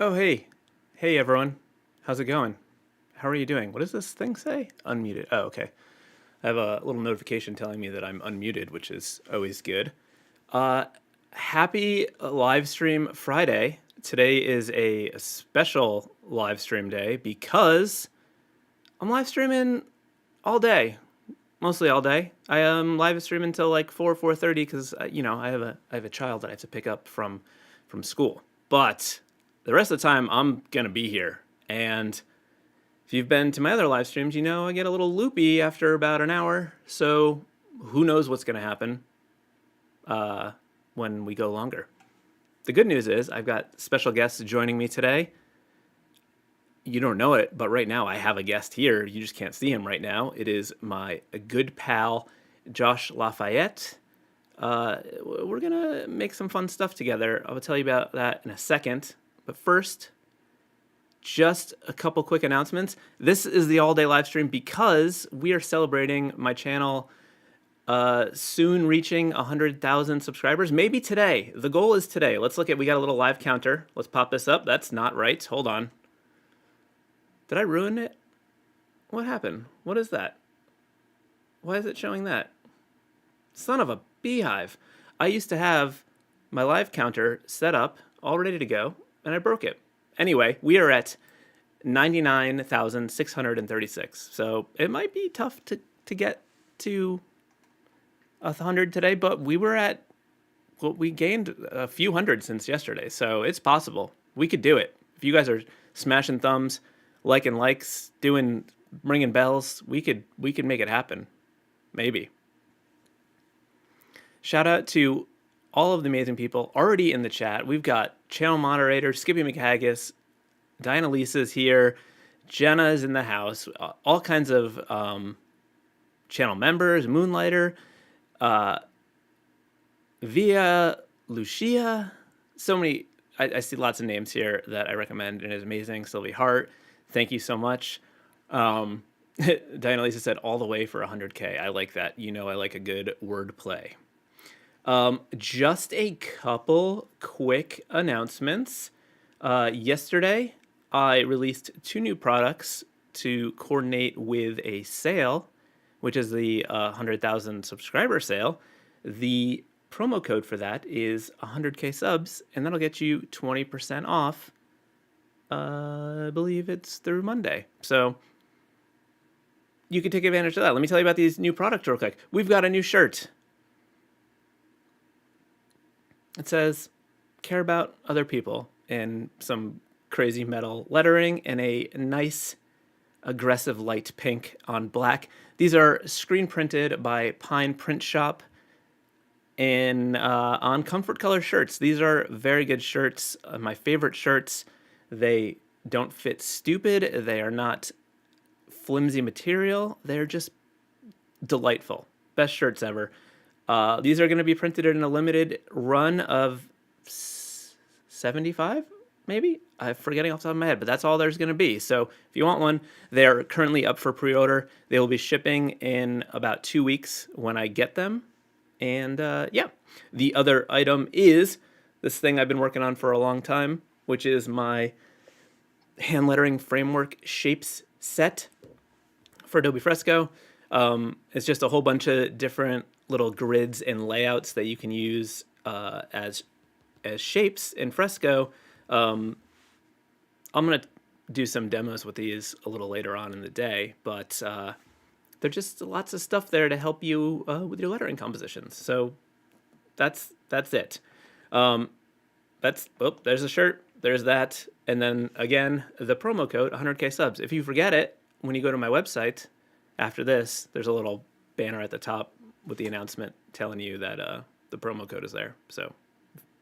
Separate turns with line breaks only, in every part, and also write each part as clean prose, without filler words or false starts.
Oh, hey. Hey, everyone. How's it going? How are you doing? What does this thing say? Unmuted. Oh, okay. I have a little notification telling me that I'm unmuted, which is always good. Uh, Happy live stream Friday. Today is a special live stream day because I'm live streaming all day, mostly all day. I am live streaming until like 4:30 because I have a child that I have to pick up from school. But the rest of the time I'm gonna be here. And if you've been to my other live streams, you know I get a little loopy after about an hour. So who knows what's gonna happen when we go longer. The good news is I've got special guests joining me today. You don't know it, but right now I have a guest here. You just can't see him right now. It is my good pal, Josh Lafayette. We're going to make some fun stuff together. I'll tell you about that in a second. But first, just a couple quick announcements. This is the all day live stream because we are celebrating my channel soon reaching 100,000 subscribers. Maybe today. The goal is today. Let's look at, we got a little live counter. Let's pop this up. That's not right. Hold on. Did I ruin it? What happened? What is that? Why is it showing that? Son of a beehive. I used to have my live counter set up, all ready to go, and I broke it. Anyway, we are at 99,636. So it might be tough to get to 100 today, but we were at, well, we gained a few hundred since yesterday. So it's possible. We could do it. If you guys are smashing thumbs, liking likes, ringing bells, we could make it happen. Maybe. Shout out to all of the amazing people already in the chat. We've got channel moderator Skippy McHaggis, Diana Lisa's here, Jenna is in the house, all kinds of channel members, Moonlighter, Via Lucia, so many. I see lots of names here that I recommend, and it's amazing. Sylvie Hart, thank you so much. Diana Lisa said all the way for 100K. I like that. You know I like a good word play. Just a couple quick announcements. Yesterday, I released 2 new products to coordinate with a sale, which is the 100,000 subscriber sale. The promo code for that is 100K subs, and that'll get you 20% off. I believe it's through Monday. So you can take advantage of that. Let me tell you about these new products real quick. We've got a new shirt. It says, care about other people, in some crazy metal lettering and a nice aggressive light pink on black. These are screen printed by Pine Print Shop and on comfort color shirts. These are very good shirts, my favorite shirts. They don't fit stupid. They are not flimsy material. They're just delightful. Best shirts ever. These are going to be printed in a limited run of 75, maybe? I'm forgetting off the top of my head, but that's all there's going to be. So if you want one, they're currently up for pre-order. They will be shipping in about 2 weeks when I get them. And yeah, the other item is this thing I've been working on for a long time, which is my hand lettering framework shapes set for Adobe Fresco. It's just a whole bunch of different little grids and layouts that you can use as shapes in Fresco. I'm going to do some demos with these a little later on in the day, but there's just lots of stuff there to help you with your lettering compositions. So that's it. There's a shirt, there's that, and then again, the promo code 100K subs. If you forget it, when you go to my website after this, there's a little banner at the top with the announcement telling you that the promo code is there. So,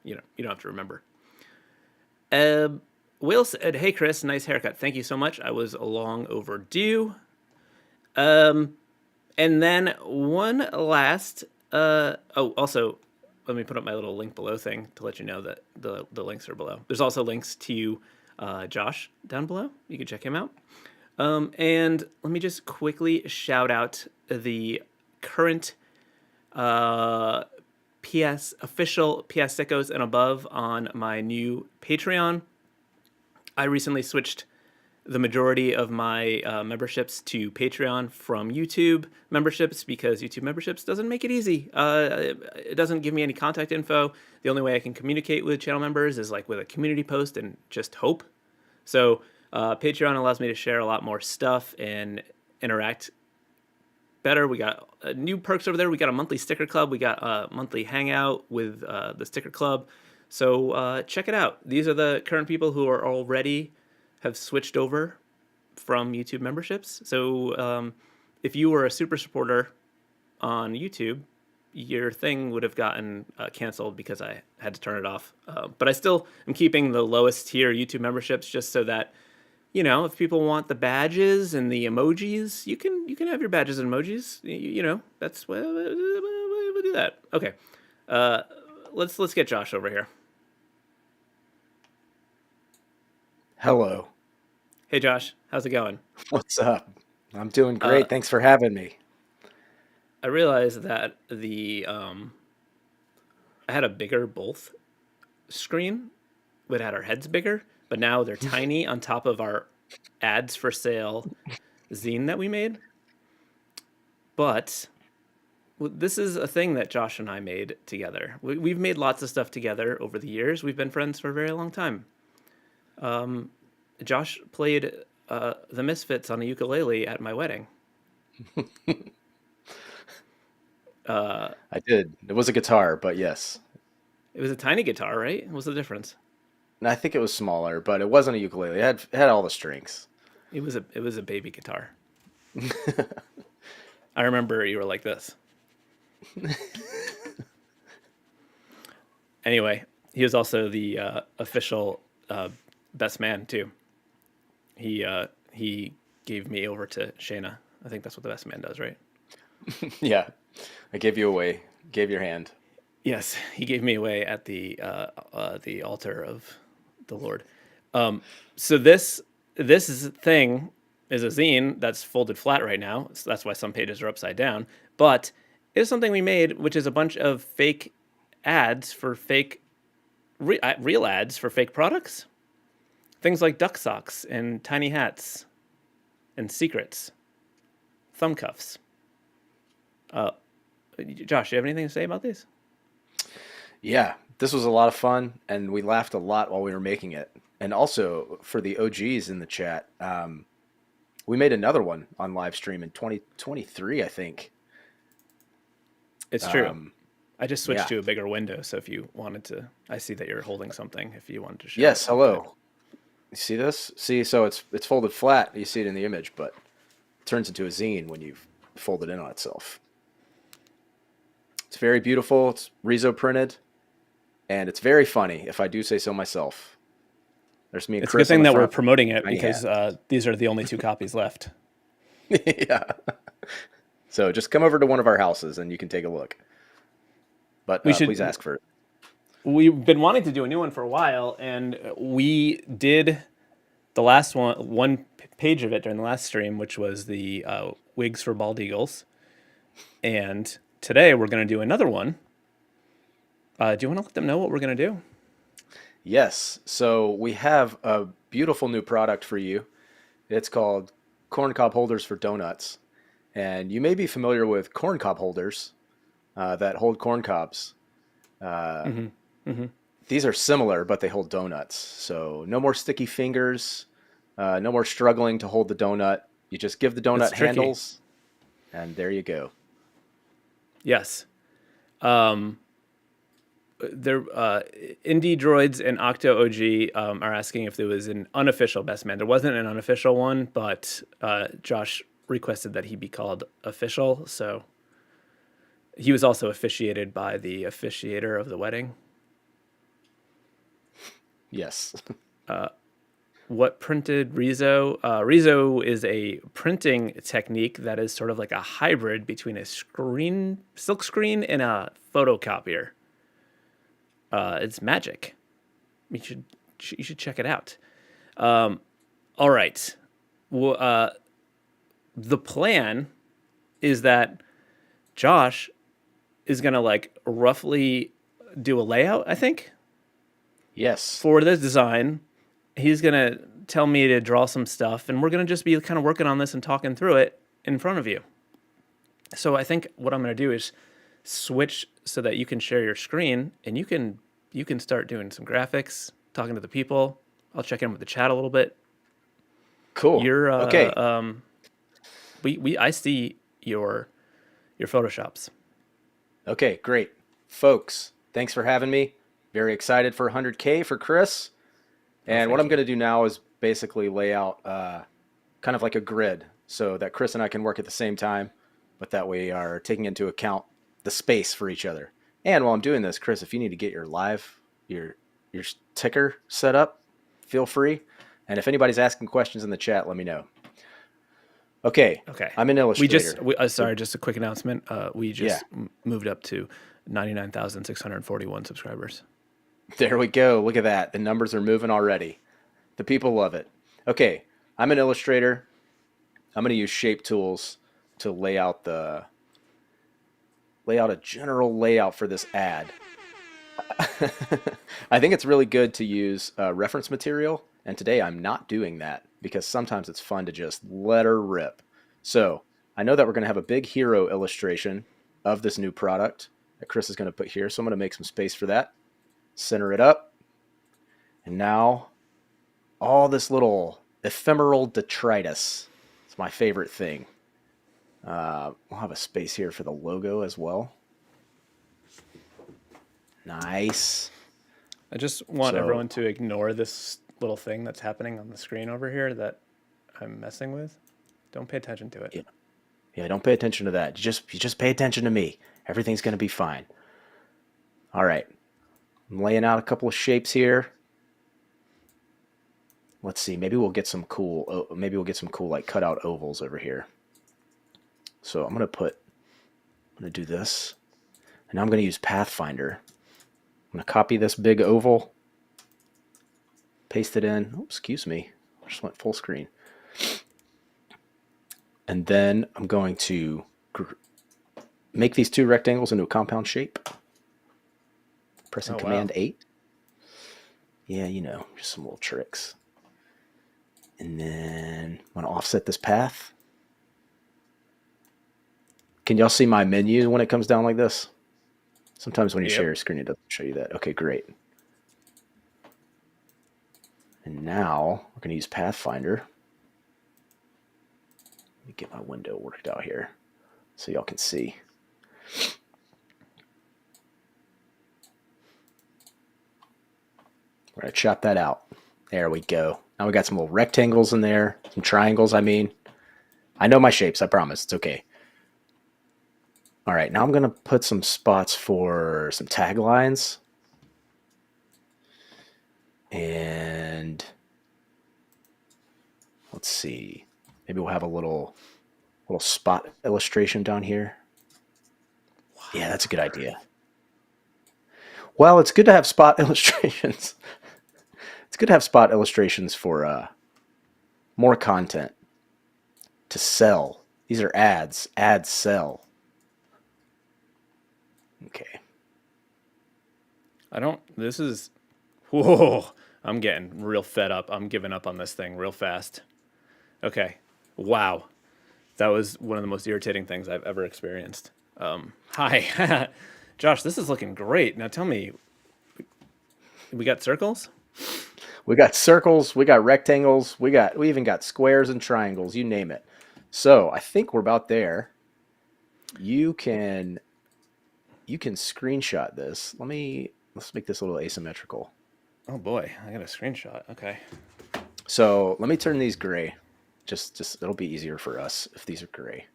you don't have to remember. Will said, "Hey Chris, nice haircut. Thank you so much. I was long overdue." And then one last. Also, let me put up my little link below thing to let you know that the links are below. There's also links to Josh down below. You can check him out. And let me just quickly shout out the current official Piascikos and above on my new Patreon. I recently switched the majority of my memberships to Patreon from YouTube memberships because YouTube memberships doesn't make it easy. It doesn't give me any contact info. The only way I can communicate with channel members is like with a community post and just hope. So Patreon allows me to share a lot more stuff and interact better. We got new perks over there. We got a monthly sticker club. We got a monthly hangout with the sticker club. So check it out. These are the current people who are already have switched over from YouTube memberships. So if you were a super supporter on YouTube, your thing would have gotten canceled because I had to turn it off. But I still am keeping the lowest tier YouTube memberships just so that, you know, if people want the badges and the emojis, you can have your badges and emojis. You know, that's we'll do that. Okay, let's get Josh over here.
Hello.
Hey Josh, how's it going?
What's up? I'm doing great. Thanks for having me.
I realized that I had a bigger both screen, but had our heads bigger, but now they're tiny on top of our ads for sale zine that we made. But this is a thing that Josh and I made together. We've made lots of stuff together over the years. We've been friends for a very long time. Josh played the Misfits on a ukulele at my wedding.
I did. It was a guitar, but yes.
It was a tiny guitar, right? What's the difference?
And I think it was smaller, but it wasn't a ukulele. It had all the strings.
It was a baby guitar. I remember you were like this. Anyway, he was also the official best man too. He gave me over to Shayna. I think that's what the best man does, right?
Yeah. I gave you away. Gave your hand.
Yes, he gave me away at the altar of the Lord. So this thing is a zine that's folded flat right now. So that's why some pages are upside down. But it's something we made, which is a bunch of fake ads for real ads for fake products. Things like duck socks and tiny hats and secrets, thumb cuffs. Josh, do you have anything to say about these?
Yeah. This was a lot of fun, and we laughed a lot while we were making it. And also, for the OGs in the chat, we made another one on live stream in 2023, I think.
It's true. I just switched
Yeah.
to a bigger window, so if you wanted to, I see that you're holding something. If you wanted to show
Yes,
it, you could.
hello. You see this? See, so it's folded flat. You see it in the image, but it turns into a zine when you fold it in on itself. It's very beautiful. It's Rezo printed, and it's very funny, if I do say so myself. There's me and
It's a good
Chris on
thing
the
that we're
front.
promoting it
Tiny
because
hat.
these are the only two copies left.
Yeah. So just come over to one of our houses and you can take a look. But
We
please
should.
ask for it.
We've been wanting to do a new one for a while, and we did the last one page of it during the last stream, which was the wigs for bald eagles. And today we're going to do another one. Do you want to let them know what we're going to do?
Yes. So we have a beautiful new product for you. It's called corn cob holders for donuts. And you may be familiar with corn cob holders that hold corn cobs.
Mm-hmm. Mm-hmm.
These are similar, but they hold donuts. So no more sticky fingers, no more struggling to hold the donut. You just give the
That's
donut
tricky.
handles, and there you go.
Yes. Um, there, Indie Droids and Octo OG are asking if there was an unofficial best man. There wasn't an unofficial one, but Josh requested that he be called official. So he was also officiated by the officiator of the wedding.
Yes.
What printed Rezo? Rezo is a printing technique that is sort of like a hybrid between a silk screen and a photocopier. It's magic. You should check it out. All right. Well, the plan is that Josh is gonna like roughly do a layout, I think,
Yes.
for the design, he's gonna tell me to draw some stuff, and we're gonna just be kind of working on this and talking through it in front of you. So I think what I'm gonna do is switch so that you can share your screen and you can start doing some graphics, talking to the people. I'll check in with the chat a little bit.
Cool.
You're
Okay.
we I see your photoshops.
Okay, great. Folks, thanks for having me. Very excited for 100K for Chris.
Oh,
And what
thank
I'm
you.
going to do now is basically lay out kind of like a grid so that Chris and I can work at the same time, but that we are taking into account the space for each other. And while I'm doing this, Chris, if you need to get your your ticker set up, feel free. And if anybody's asking questions in the chat, let me know. Okay,
Okay.
I'm an illustrator.
Sorry, just a quick announcement. We
Yeah,
just moved up to 99,641 subscribers.
there we go. Look at that. The numbers are moving already. The people love it. Okay, I'm an illustrator. I'm going to use shape tools to lay out a general layout for this ad. I think it's really good to use reference material, and today I'm not doing that because sometimes it's fun to just let her rip. So I know that we're going to have a big hero illustration of this new product that Chris is going to put here. So I'm going to make some space for that, center it up, and now all this little ephemeral detritus. It's my favorite thing. We'll have a space here for the logo as well. Nice.
I just want
So,
everyone to ignore this little thing that's happening on the screen over here that I'm messing with. Don't pay attention to it.
yeah, yeah, don't pay attention to that. You just pay attention to me. Everything's going to be fine. All right. I'm laying out a couple of shapes here. Let's see. Maybe we'll get some cool like cutout ovals over here. So I'm going to do this. And now I'm going to use Pathfinder. I'm going to copy this big oval, paste it in. Oh, excuse me. I just went full screen. And then I'm going to make these two rectangles into a compound shape. Pressing
Oh, wow.
Command 8. Yeah, just some little tricks. And then I'm going to offset this path. Can y'all see my menu when it comes down like this? Sometimes when you share
Yep.
your screen, it doesn't show you that. Okay, great. And now we're going to use Pathfinder. Let me get my window worked out here so y'all can see. We're going to chop that out. There we go. Now we got some little rectangles in there, some triangles, I mean. I know my shapes, I promise. It's okay. All right, now I'm going to put some spots for some taglines. And let's see. Maybe we'll have a little spot illustration down here. Yeah, that's a good idea. Well, it's good to have spot illustrations. It's good to have spot illustrations for more content to sell. These are ads. Ads sell. Okay.
This is, whoa, I'm getting real fed up. I'm giving up on this thing real fast. Okay. Wow. That was one of the most irritating things I've ever experienced. Hi. Josh, this is looking great. Now tell me, we got circles?
We got circles, we got rectangles, we even got squares and triangles, you name it. So I think we're about there. You can screenshot this. Let's make this a little asymmetrical.
Oh boy, I got a screenshot. Okay.
So let me turn these gray. Just it'll be easier for us if these are gray.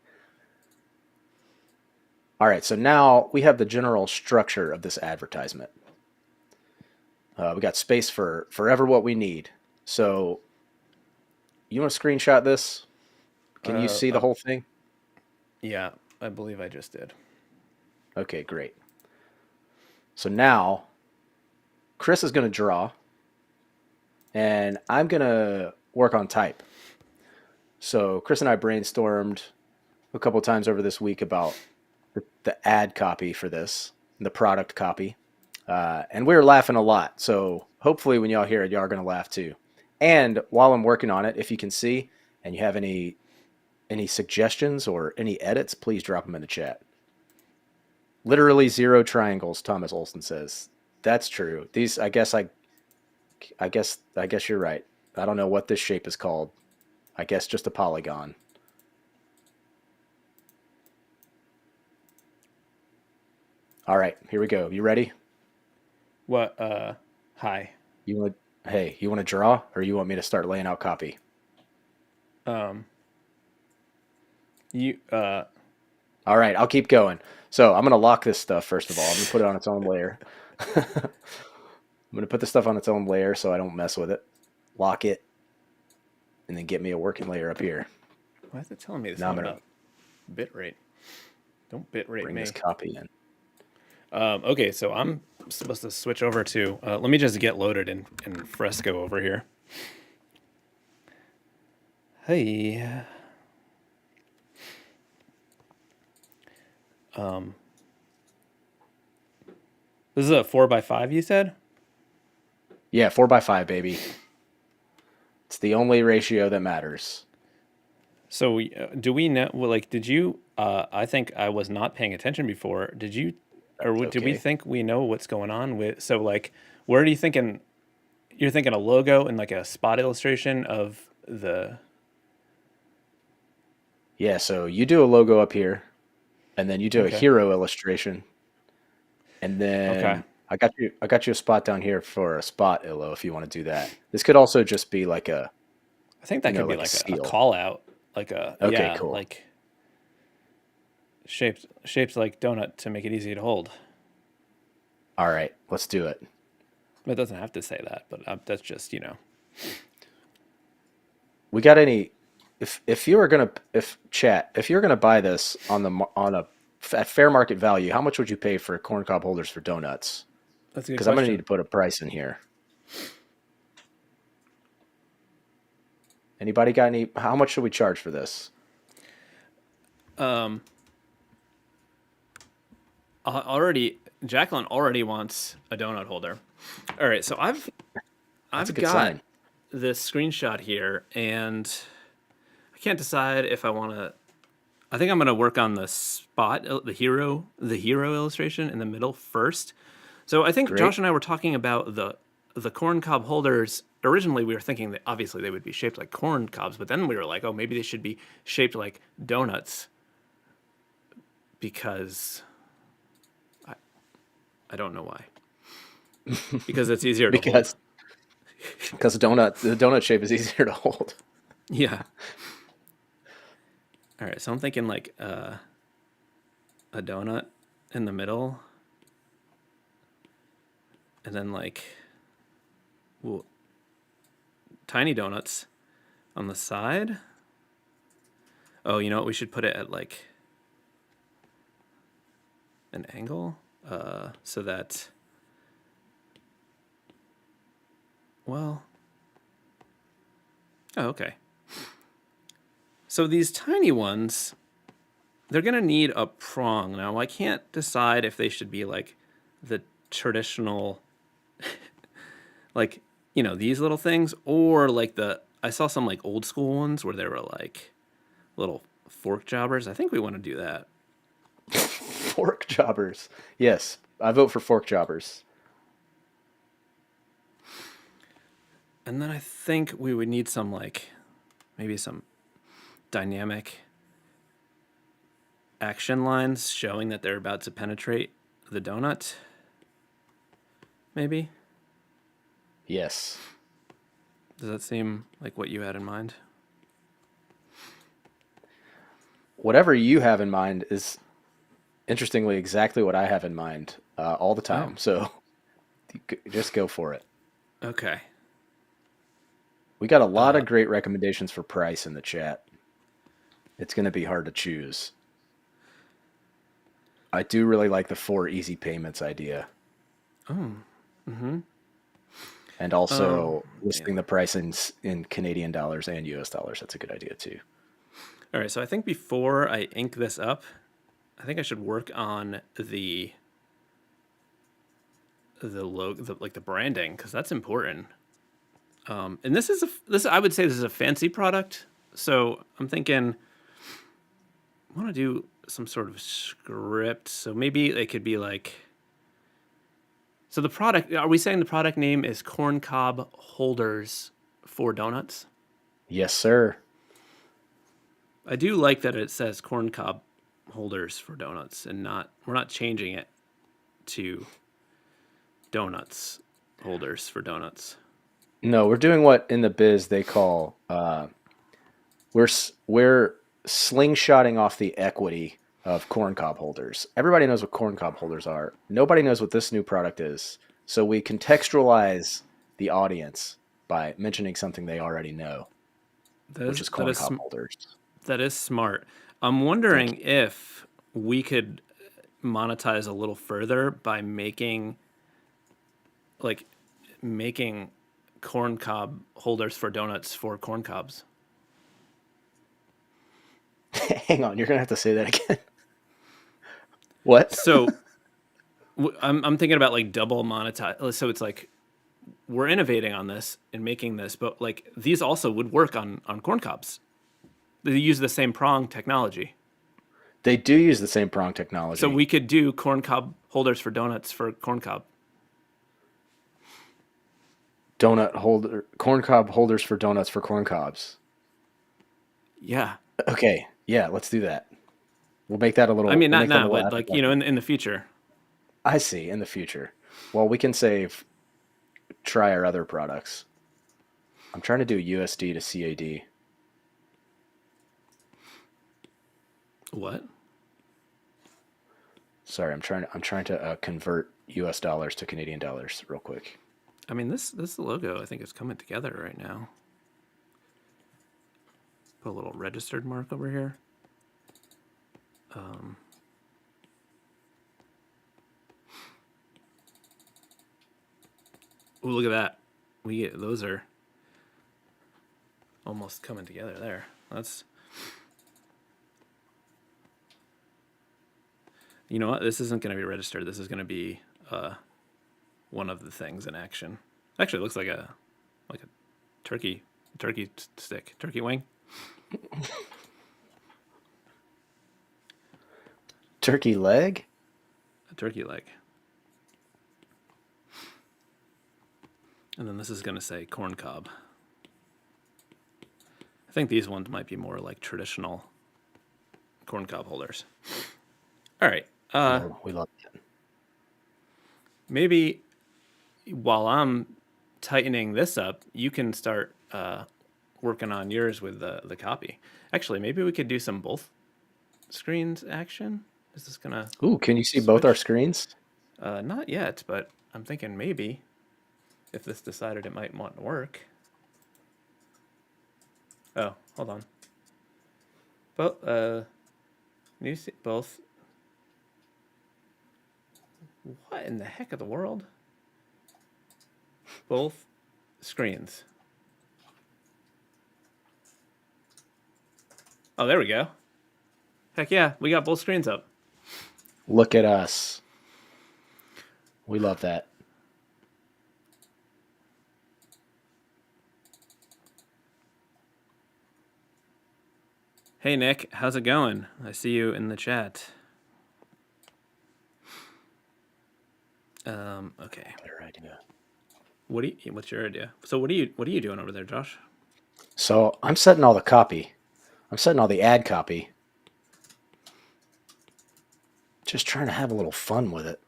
All right, so now we have the general structure of this advertisement. We got space for forever what we need. So you want to screenshot this? Can you see the whole thing?
Yeah, I believe I just did.
Okay, great. So now Chris is going to draw, and I'm going to work on type. So Chris and I brainstormed a couple of times over this week about the ad copy for this, the product copy. And we were laughing a lot. So hopefully when y'all hear it, y'all are going to laugh too. And while I'm working on it, if you can see and you have any suggestions or any edits, please drop them in the chat. Literally zero triangles, Thomas Olson says. That's true. These, I guess you're right. I don't know what this shape is called. I guess just a polygon. All right, here we go. You ready?
What? Hi.
You want? Hey, you want to draw, or you want me to start laying out copy?
Um, you.
All right, I'll keep going. So I'm gonna lock this stuff first of all. I'm gonna put it on its own layer. I'm gonna put the stuff on its own layer so I don't mess with it. Lock it, and then get me a working layer up here.
Why is it telling me this
Now I'm
thing
gonna
about bitrate? Don't bitrate
bring
me.
this copy in.
Okay, so I'm supposed to switch over to. Let me just get loaded in Fresco over here. Hey. This is a 4x5. You said.
Yeah, 4x5, baby. It's the only ratio that matters.
So do we know? Well, like, did you? I think I was not paying attention before. Did you,
That's
or do we
okay.
think we know what's going on with? So, like, where are you thinking? You're thinking a logo and like a spot illustration of the.
Yeah, so you do a logo up here, and then you do a
Okay.
hero illustration, and
Okay.
then I got you a spot down here for a spot illo if you want to do that. This could also just be like a
I think that could be
like a
like a
seal.
call out, like a
Okay,
yeah,
cool.
like shaped like donut to make it easy to hold.
All right, let's do it.
It doesn't have to say that, but that's just
We got any? If you were gonna if you're gonna buy this on a at fair market value, how much would you pay for corn cob holders for donuts?
that's a good
Because I'm gonna need
question.
to put a price in here. Anybody got any? How much should we charge for this?
Um, already Jacqueline already wants a donut holder. All right, so
That's a
I've
good
got
sign.
this screenshot here, and I can't decide if I want to. I think I'm going to work on the spot, the hero illustration in the middle first. So I think Josh
Great.
and I were talking about the corn cob holders. Originally, we were thinking that obviously they would be shaped like corn cobs, but then we were like, oh, maybe they should be shaped like donuts because I don't know why. Because it's easier to hold.
because because the donut shape is easier to hold.
Yeah. All right. So I'm thinking like a donut in the middle, and then like ooh, tiny donuts on the side. Oh, you know what? We should put it at like an angle, so that well. Oh, okay. So these tiny ones, they're gonna need a prong. Now I can't decide if they should be like the traditional, like these little things, or like I saw some like old school ones where they were like little fork jobbers. I think we want to do that.
Fork jobbers. Yes, I vote for fork jobbers.
And then I think we would need some like maybe some dynamic action lines showing that they're about to penetrate the donut. Maybe.
Yes.
Does that seem like what you had in mind?
Whatever you have in mind is interestingly exactly what I have in mind all the
Oh,
time. So just go for it.
okay.
We got a lot
Uh,
of great recommendations for price in the chat. It's going to be hard to choose. I do really like the 4 easy payments idea.
oh. Mm-hmm.
And
Oh,
also listing
man.
the price in Canadian dollars and US dollars. That's a good idea too.
All right. So I think before I ink this up, I think I should work on the logo, like the branding, because that's important. And this I would say this is a fancy product. So I'm thinking I want to do some sort of script. So maybe it could be like, so the product, are we saying the product name is corn cob holders for donuts?
Yes, sir.
I do like that it says corn cob holders for donuts and we're not changing it to donuts holders for donuts.
No, we're doing what in the biz they call we're slingshotting off the equity of corn cob holders. Everybody knows what corn cob holders are. Nobody knows what this new product is. So we contextualize the audience by mentioning something they already know,
That
which
is
is
that
corn
is
cob holders.
that is smart. I'm
Thank
wondering
you.
if we could monetize a little further by like making corn cob holders for donuts for corn cobs.
Hang on, you're gonna have to say that again. What?
So I'm thinking about like double monetize. So it's like we're innovating on this and making this, but like these also would work on corn cobs. They use the same prong technology.
They do use the same prong
So
technology.
we could do corn cob holders for donuts for corn cob.
Donut holder, corn cob holders for donuts for corn cobs.
Yeah.
Okay, yeah, let's do that. We'll make that a
I
little.
mean,
We'll
not
make that a
now,
little
but like, you know,
appetizer.
in the future.
I see in the future. Well, we can save. Try our other products. I'm trying to do USD to CAD.
What?
Sorry, I'm trying to convert US dollars to Canadian dollars real quick.
I mean, this logo, I think, is coming together right now. Put a little registered mark over here. Oh, look at that. Those are almost coming together there. That's, you know what? This isn't going to be registered. This is going to be one of the things in action. Actually, it looks like a turkey stick, turkey wing,
Turkey leg?
a turkey leg. And then this is going to say corn cob. I think these ones might be more like traditional corn cob holders. All right.
We love it.
Maybe while I'm tightening this up, you can start working on yours with the copy. Actually, maybe we could do some both screens action. Is this gonna
Ooh, can you see both our
switch?
screens?
Not yet, but I'm thinking maybe if this decided it might want to work. Oh, hold on. Both both. What in the heck of the world? Both screens. Oh, there we go. Heck yeah, we got both screens up.
Look at us. We love that.
Hey Nick, how's it going? I see you in the chat. Okay.
Better idea.
What's your idea? So what are you doing over there, Josh?
So I'm setting all the copy. I'm setting all the ad copy. Just trying to have a little fun with it.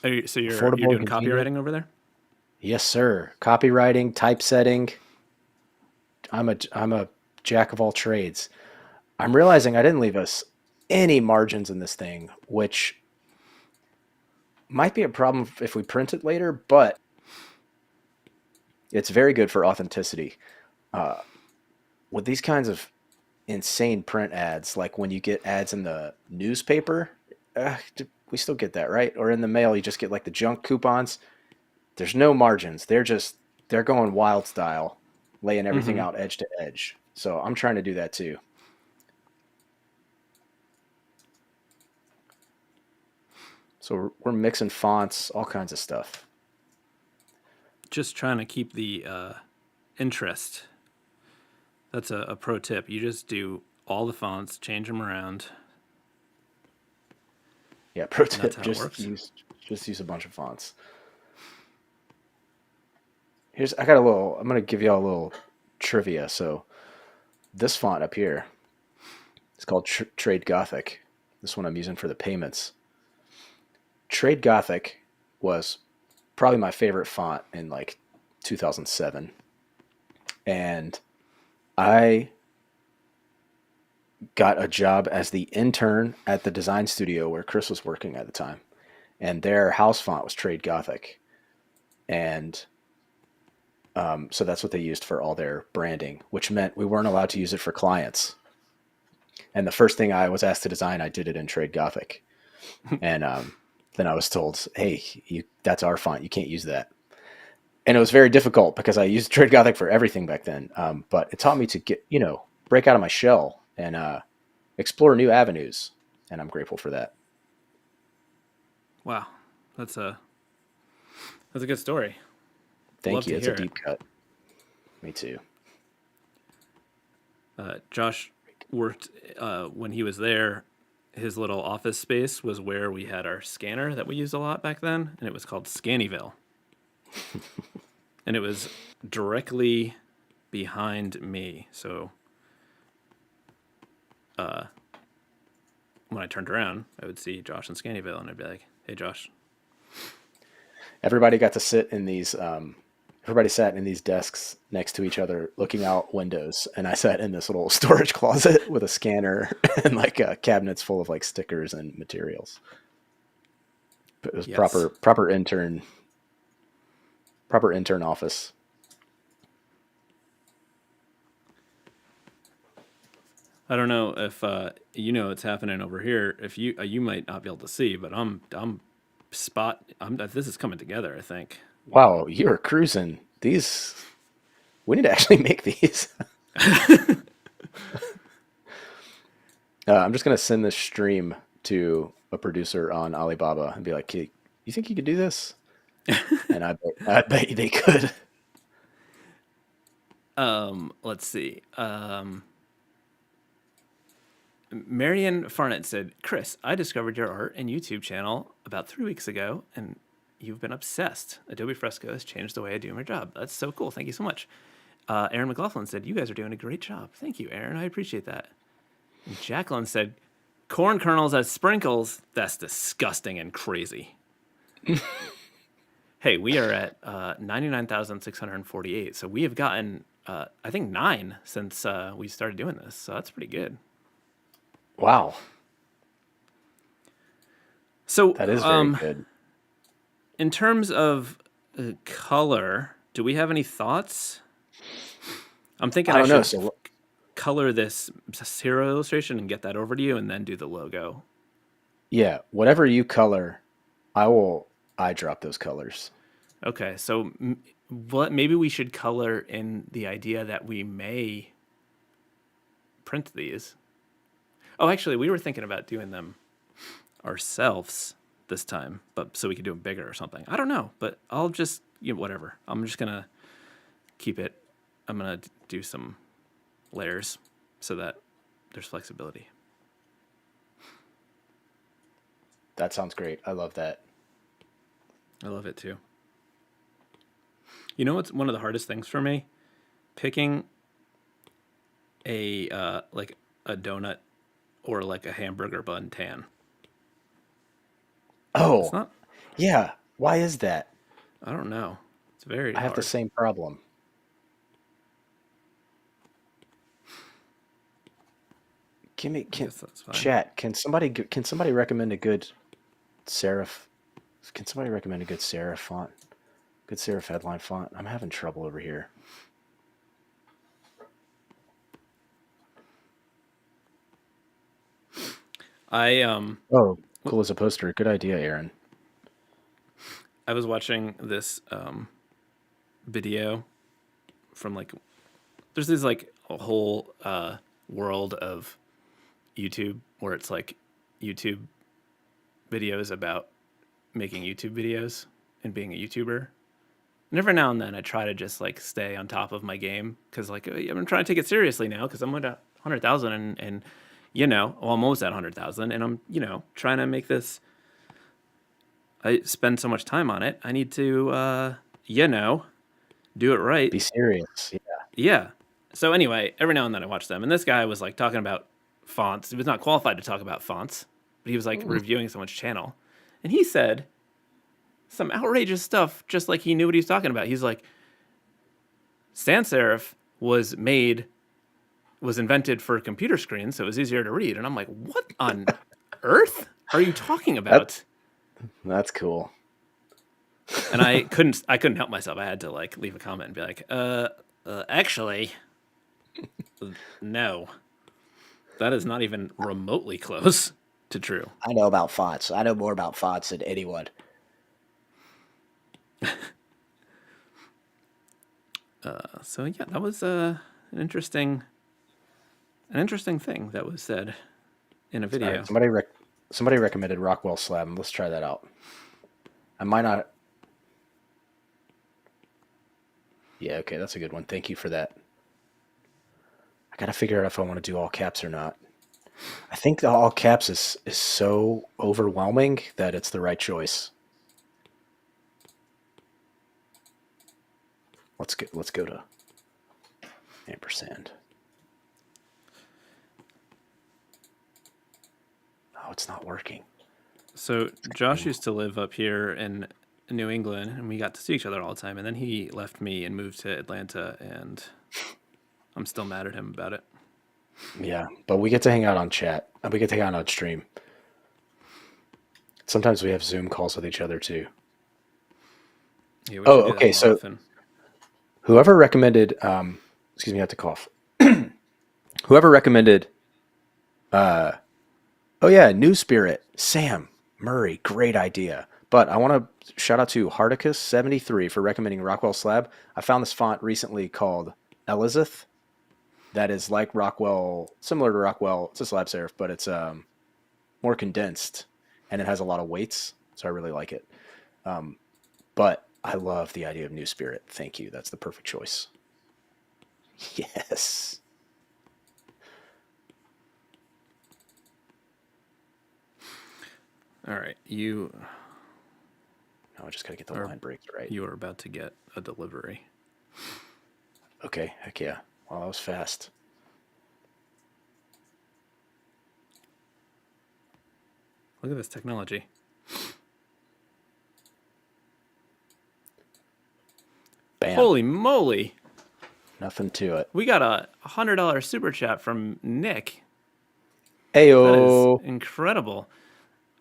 You're
Affordable,
doing
convenient.
copywriting over there?
Yes, sir. Copywriting, typesetting. I'm a jack of all trades. I'm realizing I didn't leave us any margins in this thing, which might be a problem if we print it later, but it's very good for authenticity. With these kinds of insane print ads, like when you get ads in the newspaper, we still get that, right? Or in the mail, you just get like the junk coupons. There's no margins. They're going wild style, laying everything
Mm-hmm.
out edge to edge. So I'm trying to do that too. So we're mixing fonts, all kinds of stuff.
just trying to keep the interest. That's a pro tip. You just do all the fonts, change them around,
Yeah, pro
and that's
tip,
how it works.
just use a bunch of fonts. I got a little, I'm gonna give y'all a little trivia. So this font up here, it's called Trade Gothic. This one I'm using for the payments. Trade Gothic was probably my favorite font in like 2007. And I got a job as the intern at the design studio where Chris was working at the time. And their house font was Trade Gothic. And so that's what they used for all their branding, which meant we weren't allowed to use it for clients. And the first thing I was asked to design, I did it in Trade Gothic. And then I was told, hey, that's our font. You can't use that. And it was very difficult because I used Trade Gothic for everything back then. But it taught me to break out of my shell and explore new avenues. And I'm grateful for that.
Wow, that's a good story.
Thank
Love
you.
to
It's a
hear it.
deep cut. Me too.
Josh worked when he was there. His little office space was where we had our scanner that we used a lot back then, and it was called Scannyville. And it was directly behind me. So when I turned around, I would see Josh in Scannyville, and I'd be like, "Hey, Josh."
Everybody got to sit in these. Everybody sat in these desks next to each other, looking out windows, and I sat in this little storage closet with a scanner and like cabinets full of like stickers and materials. But it was
Yes.
proper intern office.
I don't know if you know what's happening over here. If you might not be able to see, but this is coming together. I think.
Wow, you're cruising. These we need to actually make these. I'm just gonna send this stream to a producer on Alibaba and be like, "Hey, you think you could do this?" And I bet you they could.
Let's see. Marion Farnett said, "Chris, I discovered your art and YouTube channel about 3 weeks ago, and you've been obsessed. Adobe Fresco has changed the way I do my job. That's so cool. Thank you so much." Aaron McLaughlin said, "You guys are doing a great job. Thank you, Aaron. I appreciate that." And Jacqueline said, "Corn kernels as sprinkles? That's disgusting and crazy." Hey, we are at 99,648. So we have gotten, I think, 9 since we started doing this. So that's pretty good.
Wow,
So,
that is very good.
in terms of color, do we have any thoughts? I'm thinking
I
I
don't know.
should
So
color this hero illustration and get that over to you, and then do the logo.
yeah, whatever you color, I will eye drop those colors.
Okay, so maybe we should color in the idea that we may print these. Oh, actually, we were thinking about doing them ourselves this time, but so we could do them bigger or something. I don't know, but I'll just whatever. I'm just gonna keep it. I'm gonna do some layers so that there's flexibility.
That sounds great. I love that.
I love it too. You know what's one of the hardest things for me? Picking a like a donut or like a hamburger bun tan. It's
Oh,
not.
yeah. Why is that?
I don't know. It's very
I have the
hard.
same problem. Give me
I
can
guess that's fine.
chat. Can somebody recommend a good serif? Can somebody recommend a good serif font? Good serif headline font. I'm having trouble over here.
I
Oh, cool as a poster. Good idea, Aaron.
I was watching this video from like there's this like a whole world of YouTube where it's like YouTube videos about making YouTube videos and being a YouTuber. And every now and then I try to just like stay on top of my game because like I'm trying to take it seriously now because I'm at 100,000 and well, I'm almost at 100,000 and I'm trying to make this. I spend so much time on it. I need to do it right.
Be serious. Yeah.
Yeah. So anyway, every now and then I watch them, and this guy was like talking about fonts. He was not qualified to talk about fonts, but he was like reviewing someone's channel, and he said some outrageous stuff, just like he knew what he was talking about. He's like, sans serif was invented for computer screens, so it was easier to read. And I'm like, what on earth are you talking about?
That's cool.
And I couldn't help myself. I had to like leave a comment and be like, actually, no, that is not even remotely close to true.
I know about fonts. I know more about fonts than anyone.
So yeah, that was an interesting thing that was said in a video.
Right, somebody recommended Rockwell Slab. Let's try that out. I might not. Yeah, okay, that's a good one. Thank you for that. I gotta figure out if I want to do all caps or not. I think the all caps is so overwhelming that it's the right choice. Let's go to ampersand. Oh, it's not working.
So Josh used to live up here in New England, and we got to see each other all the time. And then he left me and moved to Atlanta, and I'm still mad at him about it.
Yeah, but we get to hang out on chat. We get to hang out on stream. Sometimes we have Zoom calls with each other too.
Yeah,
okay. So
often.
Whoever recommended, excuse me, I have to cough. Whoever recommended, oh yeah, New Spirit, Sam Murray, great idea. But I want to shout out to Hardicus73 for recommending Rockwell Slab. I found this font recently called Elizabeth. That is like Rockwell, similar to Rockwell. It's a slab serif, but it's more condensed, and it has a lot of weights, so I really like it. But I love the idea of New Spirit. Thank you. That's the perfect choice. Yes.
All right,
No, I just got to get the line breaks right.
You are about to get a delivery.
Okay, heck yeah. Well, that was fast.
Look at this technology.
Bam.
Holy moly.
Nothing to it.
We got a $100 super chat from Nick.
Ayo.
That is incredible.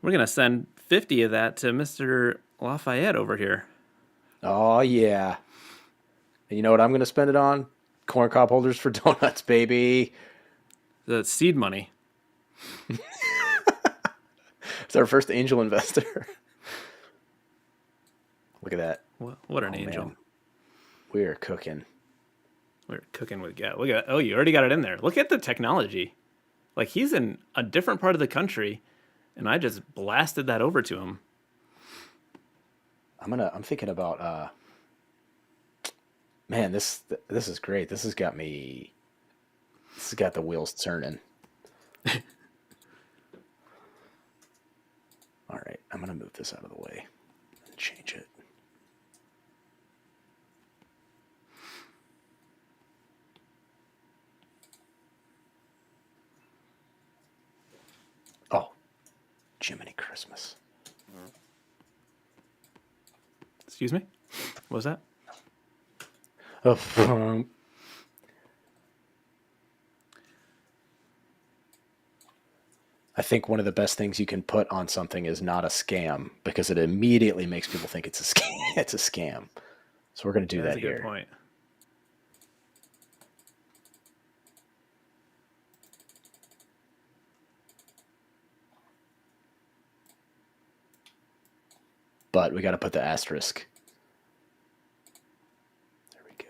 We're going to send 50 of that to Mr. Lafayette over here.
Oh, yeah. And you know what I'm going to spend it on? Corn cob holders for donuts, baby.
The seed money.
It's our first angel investor. Look at that.
What an angel.
Man. We are cooking.
We're cooking with gas. Look at that. Oh, you already got it in there. Look at the technology. Like, he's in a different part of the country, and I just blasted that over to him.
I'm thinking about man, this is great. This has got the wheels turning. All right, I'm gonna move this out of the way and change it. Oh, Jiminy Christmas.
Excuse me? What was that?
Oh, I think one of the best things you can put on something is not a scam because it immediately makes people think it's a scam. It's a scam. So we're going to do that here.
That's a good point.
But we got to put the asterisk. There we go.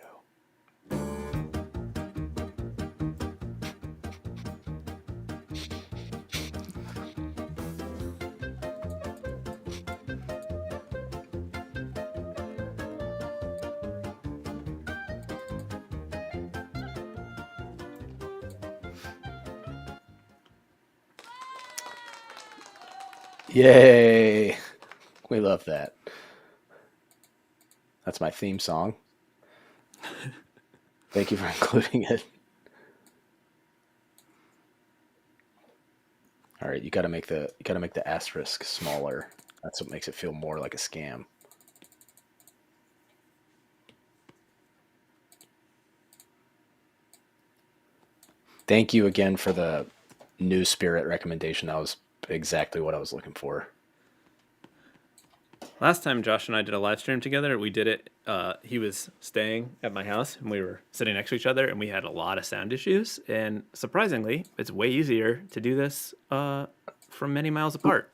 Yay! We love that. That's my theme song. Thank you for including it. All right, you got to make the asterisk smaller. That's what makes it feel more like a scam. Thank you again for the new spirit recommendation. That was exactly what I was looking for.
Last time Josh and I did a live stream together, we did it. He was staying at my house, and we were sitting next to each other, and we had a lot of sound issues. And surprisingly, it's way easier to do this from many miles apart.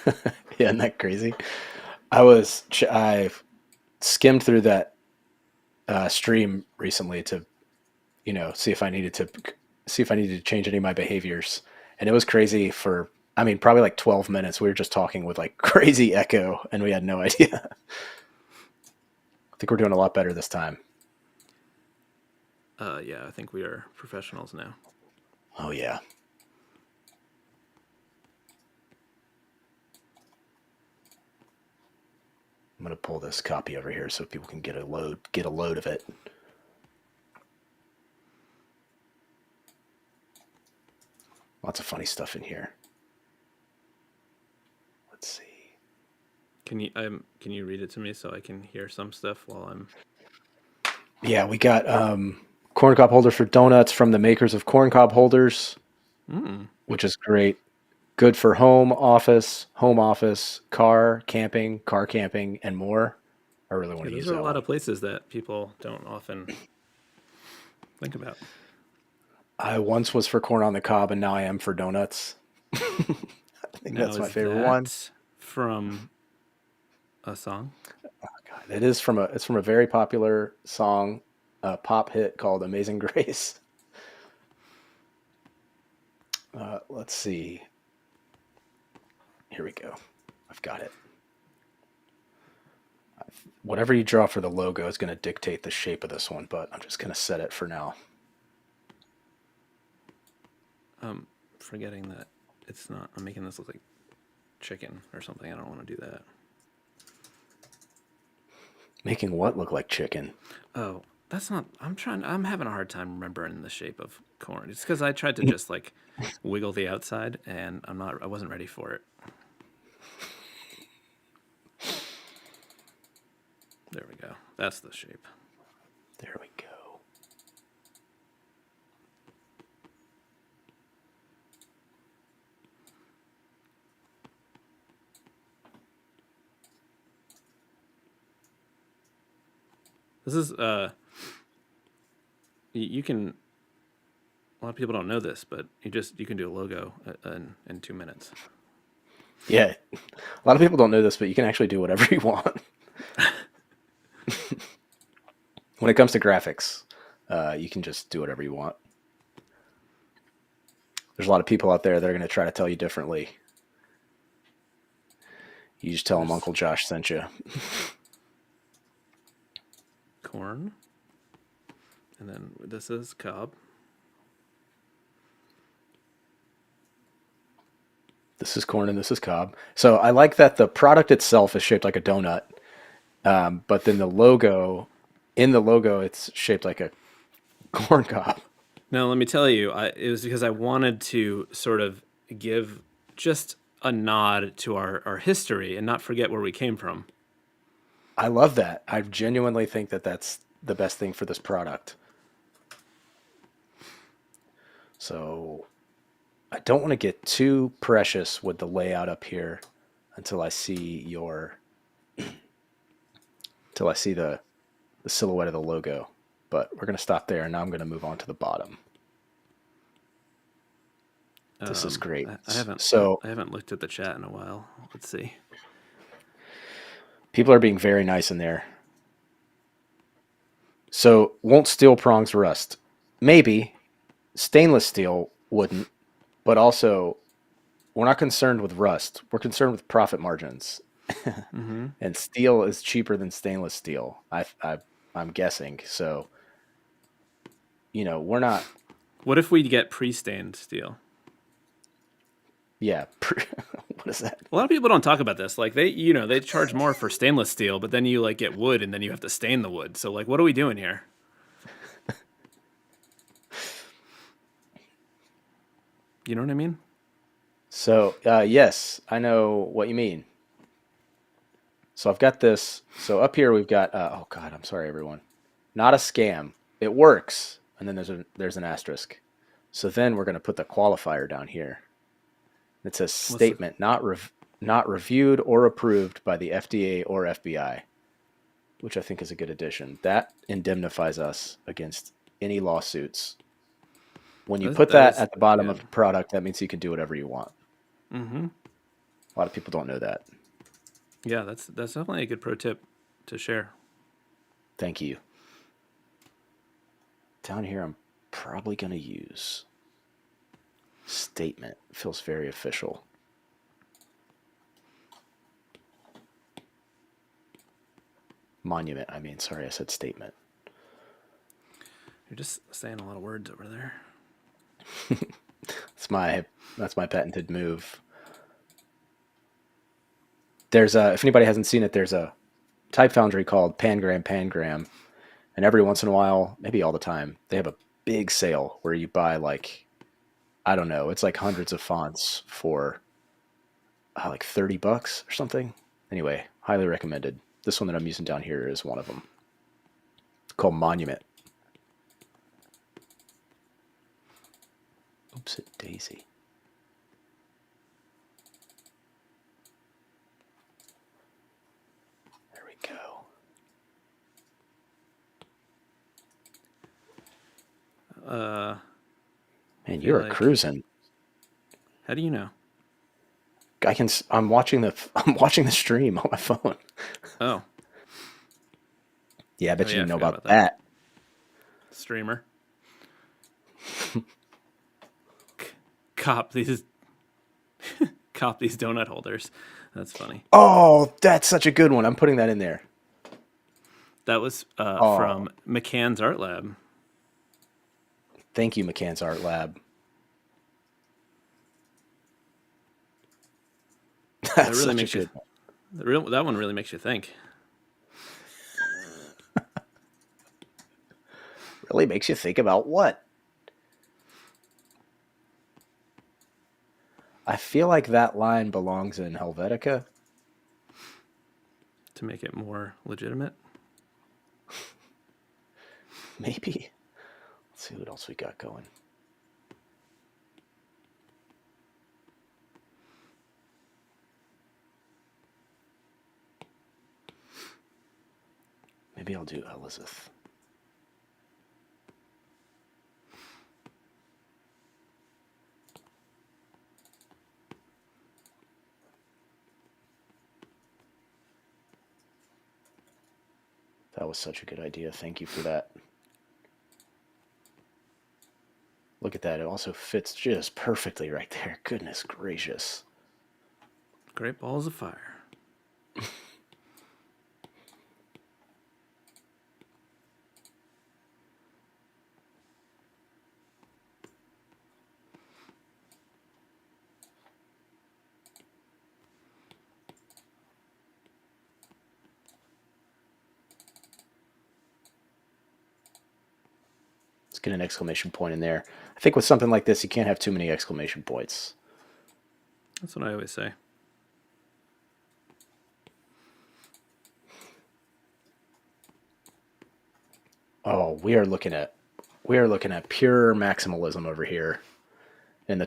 Yeah, isn't that crazy? I skimmed through that stream recently to see if I needed to change any of my behaviors, and it was crazy for probably like 12 minutes. We were just talking with like crazy echo, and we had no idea. I think we're doing a lot better this time.
Yeah, I think we are professionals now.
Oh yeah. I'm gonna pull this copy over here so people can get a load of it. Lots of funny stuff in here. Let's see.
Can you read it to me so I can hear some stuff while I'm?
Yeah, we got corn cob holder for donuts from the makers of corn cob holders,
Mm.
which is great. Good for home office, car camping, and more. I really want
Yeah,
to
those
use
are a
that
lot
one.
of places that people don't often think about.
I once was for corn on the cob, and now I am for donuts. I think
Now,
that's my
is
favorite one.
that from a song?
God, it's from a very popular song, a pop hit called "Amazing Grace." Let's see. Here we go. I've got it. Whatever you draw for the logo is going to dictate the shape of this one, but I'm just going to set it for now.
Forgetting that it's not. I'm making this look like chicken or something. I don't want to do that.
Making what look like chicken?
Oh, that's not. I'm having a hard time remembering the shape of corn. It's because I tried to just like wiggle the outside, and I wasn't ready for it. There we go. That's the shape.
There we go.
This is you can. A lot of people don't know this, but you can do a logo in 2 minutes.
Yeah, a lot of people don't know this, but you can actually do whatever you want when it comes to graphics. You can just do whatever you want. There's a lot of people out there that are going to try to tell you differently. You just tell them
There's
Uncle Josh sent you.
corn, and then this is cob.
This is corn and this is cob. So I like that the product itself is shaped like a donut, but then in the logo, it's shaped like a corn cob.
Now, let me tell you, it was because I wanted to sort of give just a nod to our history and not forget where we came from.
I love that. I genuinely think that that's the best thing for this product. So I don't want to get too precious with the layout up here until I see the silhouette of the logo. But we're going to stop there, and now I'm going to move on to the bottom. This is great. So
I haven't looked at the chat in a while. Let's see.
people are being very nice in there. So won't steel prongs rust? Maybe. Stainless steel wouldn't, but also we're not concerned with rust. We're concerned with profit margins.
Mm-hmm.
And steel is cheaper than stainless steel. I'm guessing. So, we're not.
What if we get pre-stained steel?
Yeah. What is that?
A lot of people don't talk about this. Like they charge more for stainless steel, but then you like get wood and then you have to stain the wood. So like, what are we doing here? You know what I mean?
So, yes, I know what you mean. So I've got this. So up here we've got. Oh God, I'm sorry, everyone. Not a scam. It works, and then there's an asterisk. So then we're going to put the qualifier down here. It says
What's the,
statement not reviewed or approved by the FDA or FBI, which I think is a good addition. That indemnifies us against any lawsuits. When you put
that
that
is
at the bottom
good.
of a product, that means you can do whatever you want.
Mm-hmm.
A lot of people don't know that.
Yeah, that's definitely a good pro tip to share.
Thank you. Down here, I'm probably going to use statement. Feels very official. Monument, I mean. Sorry, I said statement.
You're just saying a lot of words over there.
That's my patented move. There's a, if anybody hasn't seen it, there's a type foundry called Pangram, and every once in a while, maybe all the time, they have a big sale where you buy like, I don't know, it's like hundreds of fonts for like $30 or something. Anyway, highly recommended. This one that I'm using down here is one of them. It's called Monument. Oops, it daisy. There we go. Man,
Feel
you're
like,
cruising.
how do you know?
I'm watching the stream on my phone.
Oh,
Yeah, I bet you
yeah, I
didn't know
forgot
about
about that.
that.
Streamer. Cop these cop these donut holders. That's funny.
Oh, that's such a good one. I'm putting that in there.
That was
Oh,
from McCann's Art Lab.
thank you, McCann's Art Lab.
That
That's
really
such a
makes you
good one.
that one really makes you think.
Really makes you think about what? I feel like that line belongs in Helvetica.
To make it more legitimate.
Maybe. Let's see what else we got going. Maybe I'll do Elizabeth. That was such a good idea. Thank you for that. Look at that. It also fits just perfectly right there. Goodness gracious.
Great balls of fire.
Let's get an exclamation point in there. I think with something like this, you can't have too many exclamation points.
That's what I always say.
Oh, we are looking at pure maximalism over here in the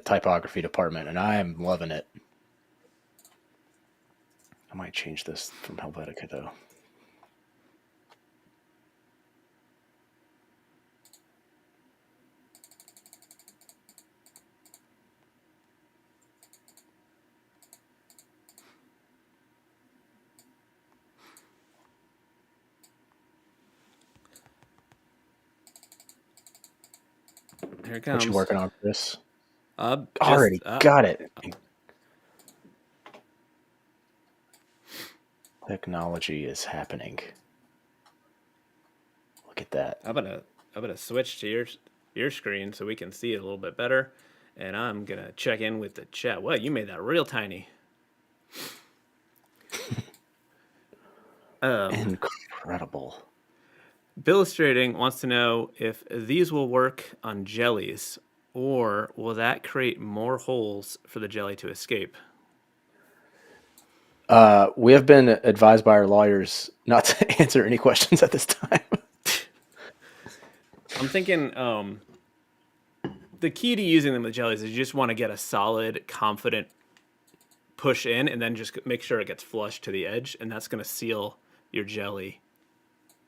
typography department, and I am loving it. I might change this from Helvetica though.
Here it
What you
comes.
working on, Chris?
Just
Already got it. Technology is happening. Look at that.
I'm gonna switch to your screen so we can see it a little bit better. And I'm going to check in with the chat. What? You made that real tiny.
Incredible.
Billustrating wants to know if these will work on jellies, or will that create more holes for the jelly to escape?
We have been advised by our lawyers not to answer any questions at this time.
I'm thinking the key to using them with jellies is you just want to get a solid, confident push in, and then just make sure it gets flush to the edge, and that's going to seal your jelly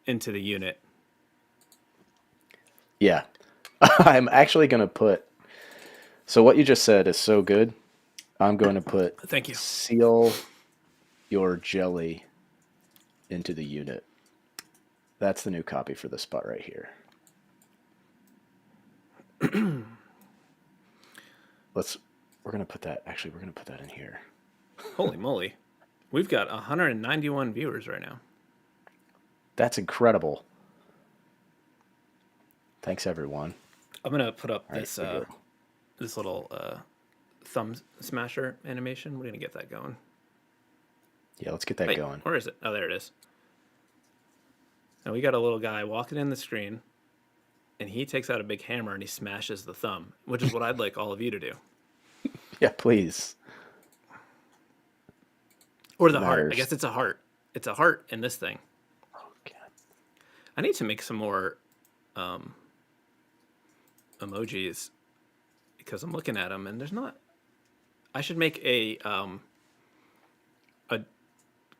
into the unit.
Yeah. I'm actually going to put, so what you just said is so good. I'm going to put
Thank you.
seal your jelly into the unit. That's the new copy for this spot right here. We're going to put that, actually, we're going to put that in here.
Holy moly. We've got 191 viewers right now.
That's incredible. Thanks, everyone.
I'm going to put up
All right,
this little thumb smasher animation. We're going to get that going.
Yeah, let's get that going.
Where is it? Oh, there it is. Now we got a little guy walking in the screen, and he takes out a big hammer and he smashes the thumb, which is what I'd like all of you to do.
Yeah, please.
Or the heart. I guess it's a heart. It's a heart in this thing.
Oh, God.
I need to make some more emojis because I'm looking at them and there's not. I should make a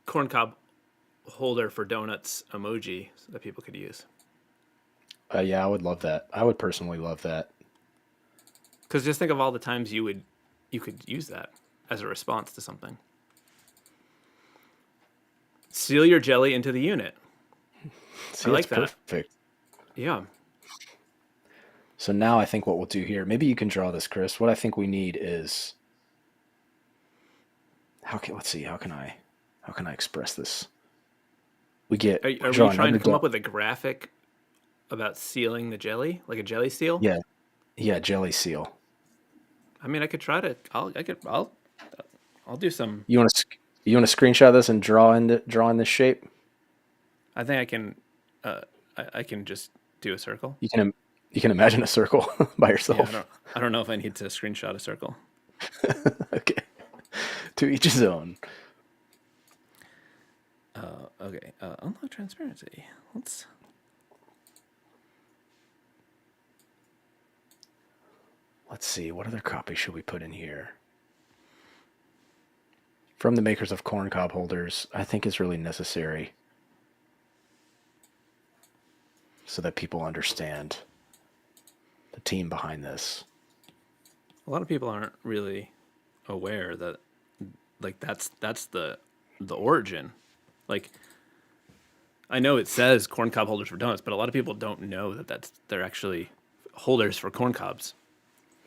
corncob holder for donuts emoji that people could use.
Yeah, I would love that. I would personally love that.
Because just think of all the times you could use that as a response to something. Seal your jelly into the unit.
See,
I like that.
Perfect.
Yeah.
So now I think what we'll do here, maybe you can draw this, Chris. What I think we need is let's see, how can I express this? We get
Are we trying to come up with a graphic about sealing the jelly, like a jelly seal?
Yeah. Yeah, jelly seal.
I mean, I could try to. I'll do some.
You want to screenshot this and draw in this shape?
I think I can. I can just do a circle.
You can imagine a circle by yourself.
Yeah, I don't know if I need to screenshot a circle.
Okay. To each his own.
Okay. Unlock transparency.
Let's see. What other copy should we put in here? From the makers of corncob holders, I think is really necessary so that people understand the team behind this.
A lot of people aren't really aware that, like, that's the origin. Like, I know it says corncob holders for donuts, but a lot of people don't know that they're actually holders for corncobs.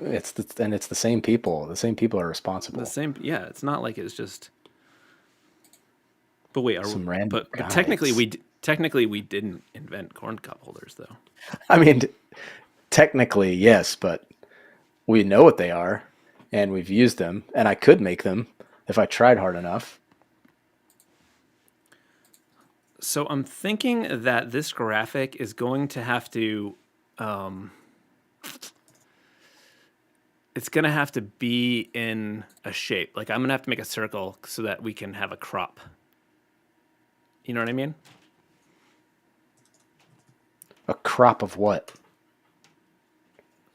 It's the same people. The same people are responsible.
Yeah. It's not like it's just. But wait, but
guys.
technically we didn't invent corncob holders, though.
I mean, technically yes, but we know what they are, and we've used them, and I could make them if I tried hard enough.
So I'm thinking that this graphic is going to have to. It's going to have to be in a shape. Like, I'm going to have to make a circle so that we can have a crop. You know what I mean?
A crop of what?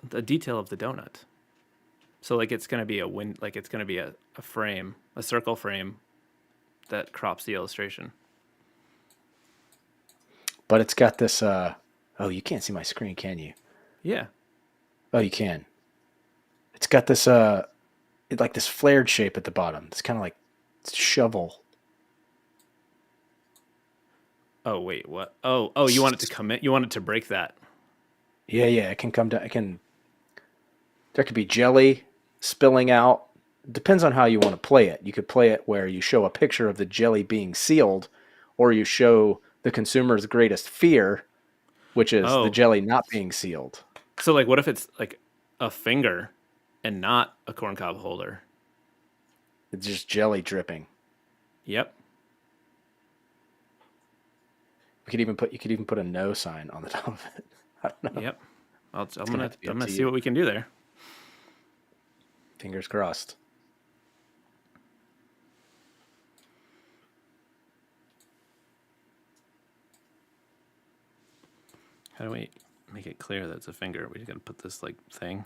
The detail of the donut. So, like, it's going to be it's going to be a frame, a circle frame that crops the illustration.
But it's got this, oh, you can't see my screen, can you?
Yeah.
Oh, you can. It's got this, like this flared shape at the bottom. It's kind of like shovel.
Oh, wait, what? Oh, you want it to come in? You want it to break that?
Yeah, it can come down. There could be jelly spilling out. Depends on how you want to play it. You could play it where you show a picture of the jelly being sealed, or you show the consumer's greatest fear, which is the jelly not being sealed.
So, like, what if it's like a finger and not a corncob holder.
It's just jelly dripping.
Yep.
You could even put a no sign on the top of it. I don't know.
Yep. I'm
It's gonna
gonna
have to be
I'm
up
gonna
to
see
you.
what we can do there.
Fingers crossed.
How do we make it clear that it's a finger? We just gotta put this like thing.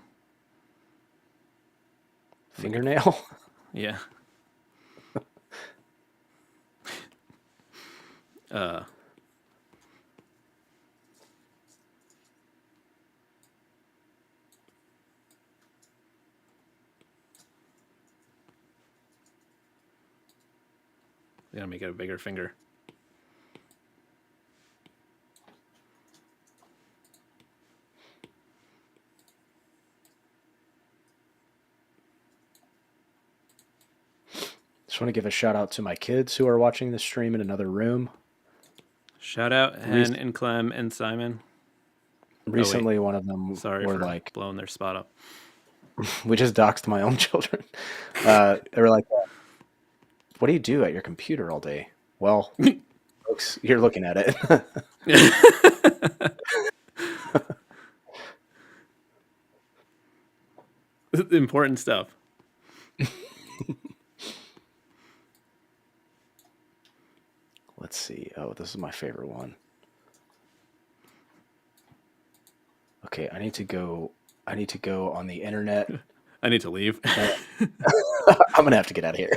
Fingernail.
Yeah. Uh. We gotta make it a bigger finger.
Just want to give a shout out to my kids who are watching the stream in another room.
Shout out Hen and Clem and Simon.
Recently, one of them
Sorry
were
for
like,
blowing their spot up.
we just doxed my own children. They were like, what do you do at your computer all day? Well, folks, you're looking at it.
Important stuff.
Let's see. Oh, this is my favorite one. Okay, I need to go on the internet.
I need to leave.
I'm gonna have to get out of here.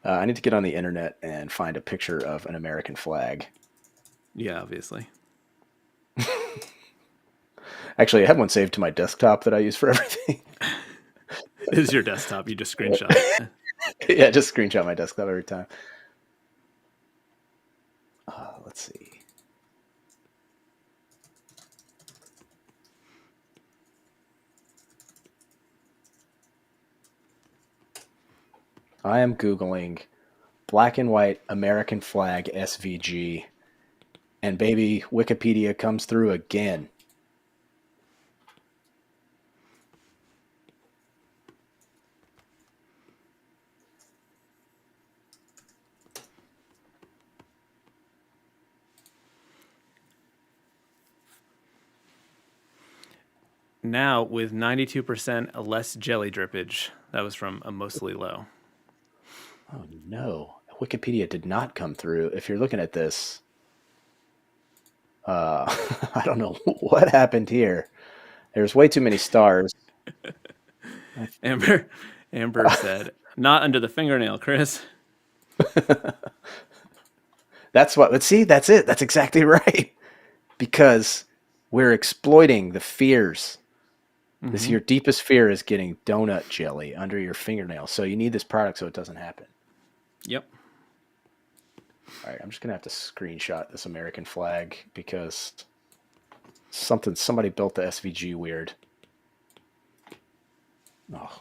I need to get on the internet and find a picture of an American flag.
Yeah, obviously.
Actually, I have one saved to my desktop that I use for everything.
This is your desktop. You just screenshot it.
Yeah, just screenshot my desktop every time. Let's see. I am Googling black and white American flag SVG, and baby, Wikipedia comes through again.
Now with 92% less jelly drippage. That was from a mostly low.
Oh no, Wikipedia did not come through. If you're looking at this, I don't know what happened here. There's way too many stars.
Amber said, "Not under the fingernail, Chris."
That's what. Let's see. That's it. That's exactly right. Because we're exploiting the fears. This your deepest fear is getting donut jelly under your fingernail. So you need this product so it doesn't happen.
Yep.
All right, I'm just gonna have to screenshot this American flag because somebody built the SVG weird. Oh.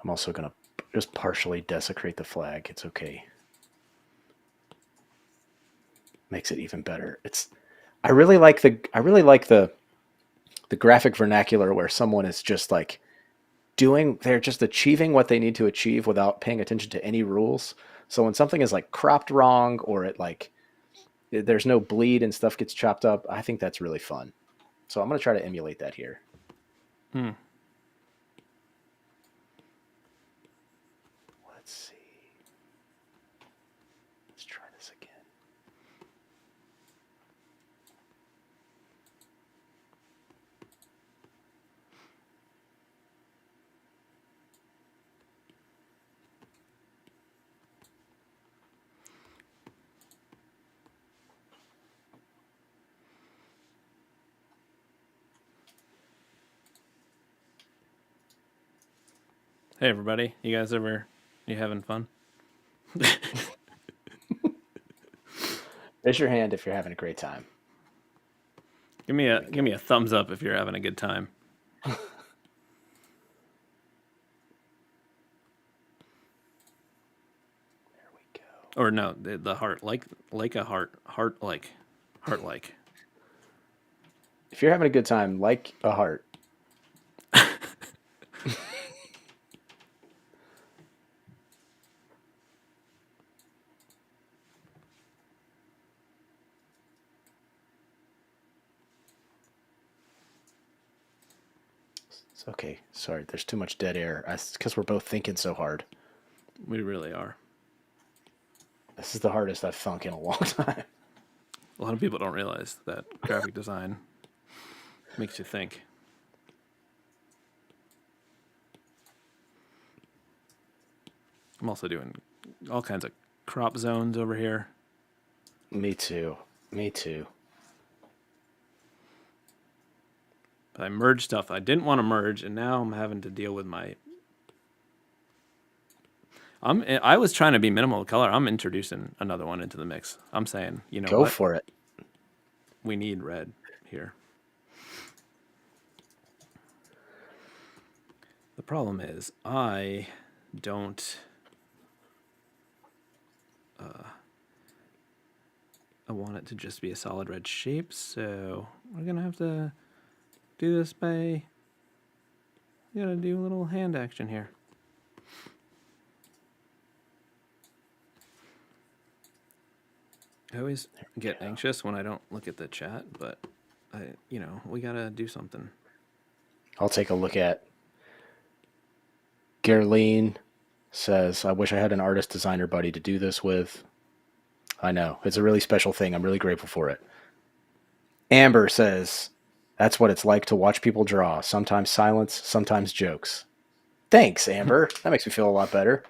I'm also gonna just partially desecrate the flag. It's okay. Makes it even better. I really like the graphic vernacular where someone is just like they're just achieving what they need to achieve without paying attention to any rules. So when something is like cropped wrong or it like there's no bleed and stuff gets chopped up, I think that's really fun. So I'm going to try to emulate that here. Let's see. Let's try this again.
Hey everybody, you having fun?
Raise your hand if you're having a great time. There we
Give me
go.
a thumbs up if you're having a good time.
There we go.
Or no, the heart, like a heart like.
If you're having a good time, like a heart. It's okay. Sorry, there's too much dead air. It's because we're both thinking so hard.
We really are.
This is the hardest I've thunk in a long time.
A lot of people don't realize that graphic design makes you think. I'm also doing all kinds of crop zones over here.
Me too. Me too.
But I merged stuff I didn't want to merge, and now I'm having to deal with my. I was trying to be minimal with color. I'm introducing another one into the mix. I'm saying, you know
Go
what?
for it.
We need red here. The problem is I don't. I want it to just be a solid red shape, so we're gonna have to do this by. We gotta do a little hand action here. I always get anxious when I don't look at the chat, but we gotta do something.
I'll take a look at. Gerline says, I wish I had an artist designer buddy to do this with. I know. It's a really special thing. I'm really grateful for it. Amber says, that's what it's like to watch people draw. Sometimes silence, sometimes jokes. Thanks, Amber. That makes me feel a lot better.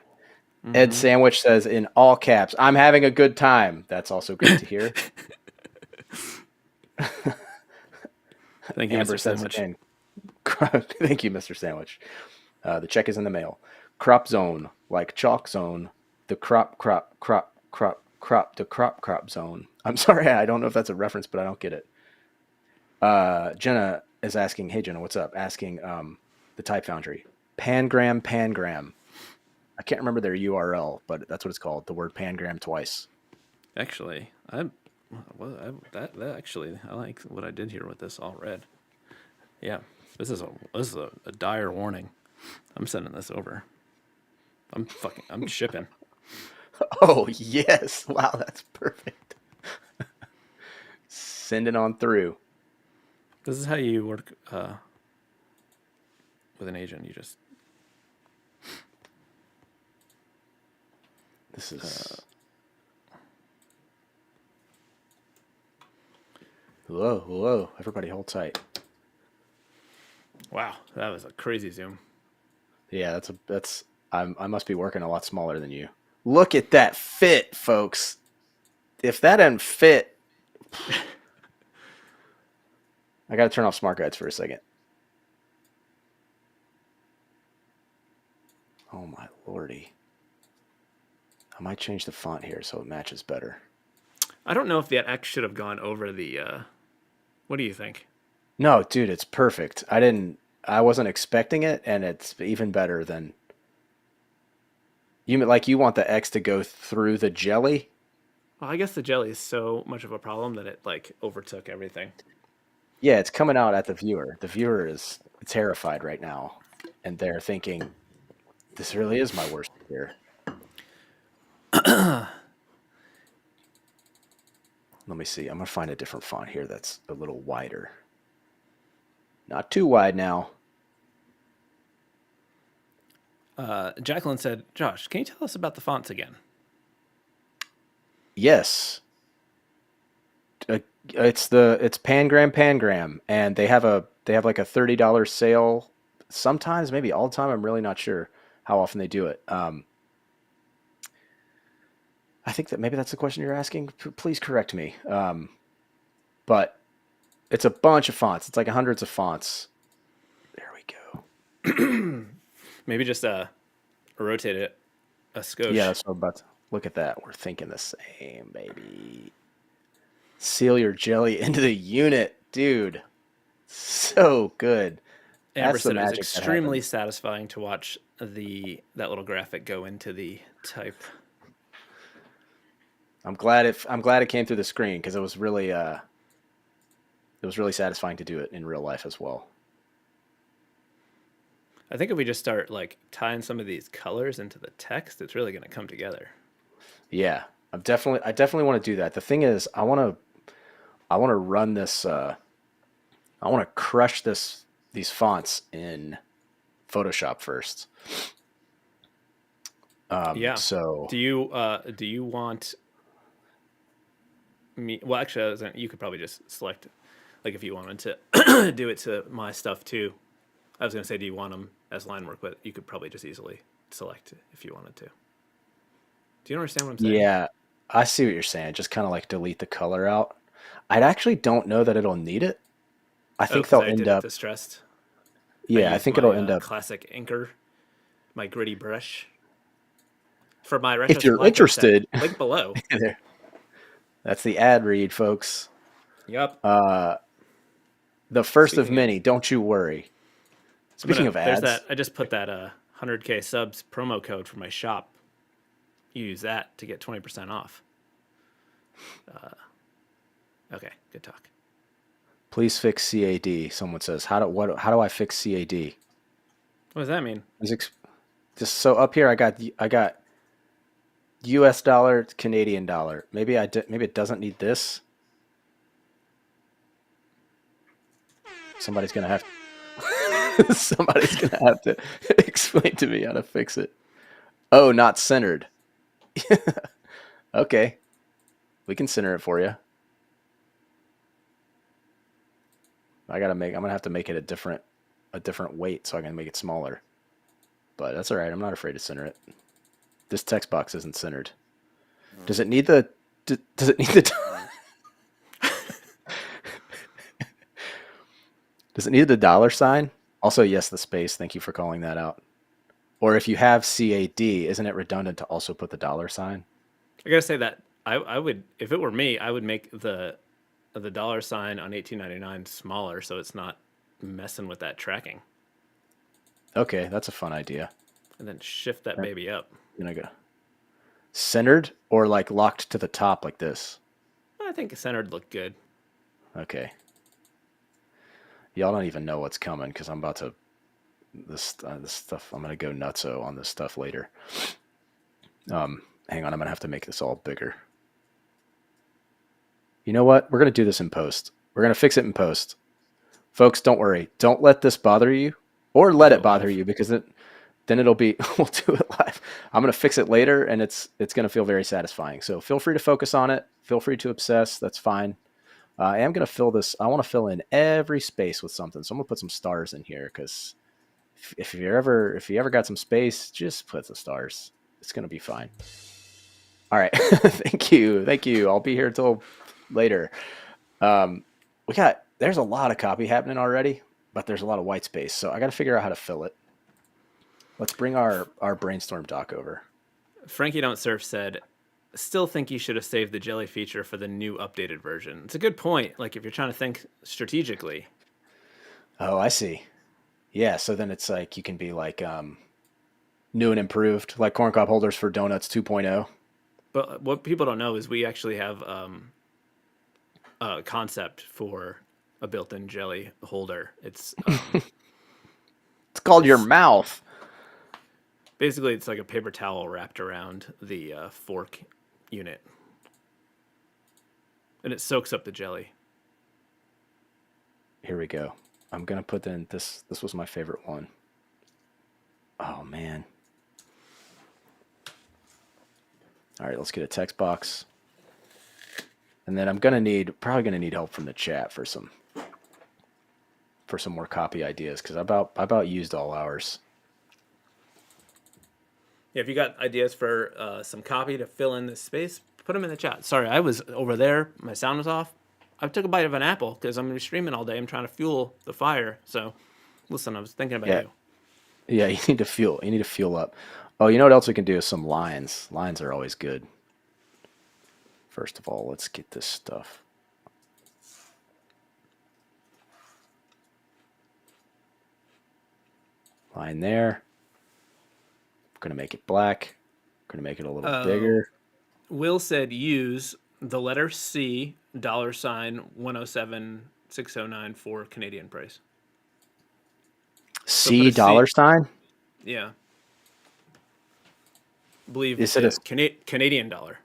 Ed
Mm-hmm.
Sandwich says in all caps, I'm having a good time. That's also great to hear.
Thank you,
Amber
Mr.
says
Sandwich.
again, thank you, Mr. Sandwich. The check is in the mail. Crop zone, like chalk zone. The crop zone. I'm sorry, I don't know if that's a reference, but I don't get it. Jenna is asking, hey Jenna, what's up? Asking the Type Foundry. Pangram. I can't remember their URL, but that's what it's called. The word pangram twice.
Actually, I like what I did here with this all red. Yeah, this is a dire warning. I'm sending this over. I'm shipping.
Oh yes! Wow, that's perfect. Send it on through.
This is how you work with an agent. You just
This is. Whoa! Everybody, hold tight.
wow, that was a crazy zoom.
Yeah, that's. I must be working a lot smaller than you. Look at that fit, folks. If that doesn't fit, I got to turn off smart guides for a second. Oh my lordy. I might change the font here so it matches better.
I don't know if that X should have gone over the. What do you think?
No, dude, it's perfect. I wasn't expecting it, and it's even better than you want the X to go through the jelly.
Well, I guess the jelly is so much of a problem that it like overtook everything.
Yeah, it's coming out at the viewer. The viewer is terrified right now, and they're thinking, "This really is my worst fear." Let me see. I'm gonna find a different font here that's a little wider. Not too wide now.
Jacqueline said, "Josh, can you tell us about the fonts again?"
Yes, it's Pangram, and they have like a $30 sale. Sometimes, maybe all the time. I'm really not sure how often they do it. I think that maybe that's the question you're asking. Please correct me. But it's a bunch of fonts. It's like hundreds of fonts. There we go.
Maybe just rotate it a
Yeah,
skosh.
that's what I'm about to look at that. We're thinking the same, baby. Seal your jelly into the unit, dude. So good.
Amber
That's the
said it was
magic that
extremely
happens.
satisfying to watch that little graphic go into the type.
I'm glad it came through the screen because it was really satisfying to do it in real life as well.
I think if we just start like tying some of these colors into the text, it's really going to come together.
Yeah, I definitely want to do that. The thing is, I want to run this I want to crush these fonts in Photoshop first.
Yeah.
So
Do you want me? Well, actually, you could probably just select, like, if you wanted to do it to my stuff too. I was going to say, do you want them as line work? But you could probably just easily select if you wanted to. Do you understand what I'm saying?
yeah, I see what you're saying. Just kind of like delete the color out. I actually don't know that it'll need it. I
Oh,
think
because
they'll
I
end
did it
up.
distressed. I
Yeah, I
used
think
my
it'll end up.
classic inker, my gritty brush for my retro
If you're
supply pin set.
interested,
Link below.
there. That's the ad read, folks.
Yep.
The first of
Speaking of,
many. Don't you worry.
I'm
Speaking
gonna.
of
There's that.
ads,
I just put that 100K subs promo code for my shop. You use that to get 20% off. Okay, good talk.
please fix CAD. Someone says, how do I fix CAD?
What does that mean?
Just so up here, I got U.S. dollar, Canadian dollar. Maybe it doesn't need this. Somebody's gonna have somebody's gonna have to explain to me how to fix it. Oh, not centered. Okay, we can center it for you. I'm gonna have to make it a different weight so I can make it smaller. But that's all right. I'm not afraid to center it. This text box isn't centered. Does it need the? Does it need the? Does it need the dollar sign? Also, yes, the space. Thank you for calling that out. Or if you have CAD, isn't it redundant to also put the dollar sign?
I gotta say that I would, if it were me, I would make the dollar sign on 1899 smaller so it's not messing with that tracking,
Okay, that's a fun idea.
and then shift that
I'm
baby up.
gonna go centered or like locked to the top like this.
I think centered looked good.
Okay. Y'all don't even know what's coming because I'm about to this stuff. I'm gonna go nutso on this stuff later. Hang on, I'm gonna have to make this all bigger. You know what? We're gonna do this in post. We're gonna fix it in post, folks. Don't worry. Don't let this bother you, or
We'll
let
do
it
it
bother
live.
you because then it'll be we'll do it live. I'm gonna fix it later, and it's gonna feel very satisfying. So feel free to focus on it. Feel free to obsess. That's fine. I am gonna fill this. I want to fill in every space with something. So I'm gonna put some stars in here because if you ever got some space, just put the stars. It's gonna be fine. All right. Thank you. I'll be here till later. Um, there's a lot of copy happening already, but there's a lot of white space. So I got to figure out how to fill it. Let's bring our brainstorm doc over.
Frankie Don't Surf said, still think you should have saved the jelly feature for the new updated version. It's a good point. Like, if you're trying to think strategically.
Oh, I see. Yeah. So then it's like you can be like new and improved, like corncob holders for donuts 2.0.
But what people don't know is we actually have a concept for a built-in jelly holder.
It's called your
It's
mouth.
basically, it's like a paper towel wrapped around the fork unit, and it soaks up the jelly.
Here we go. I'm gonna put in this. This was my favorite one. Oh man. All right, let's get a text box. And then I'm probably gonna need help from the chat for some more copy ideas because I about used all ours.
Yeah, if you got ideas for some copy to fill in this space, put them in the chat. Sorry, I was over there. My sound was off. I took a bite of an apple because I'm streaming all day. I'm trying to fuel the fire. So, listen, I was thinking about
Yeah,
you.
yeah. You need to fuel. You need to fuel up. Oh, you know what else we can do is some lines. Lines are always good. First of all, let's get this stuff. Line there. I'm going to make it black. I'm going to make it a little
Oh,
bigger.
Will said use the letter C $ 107,609 for Canadian price. So put
C
a C.
dollar sign.
Yeah, believe
Is it a
Canadian dollar.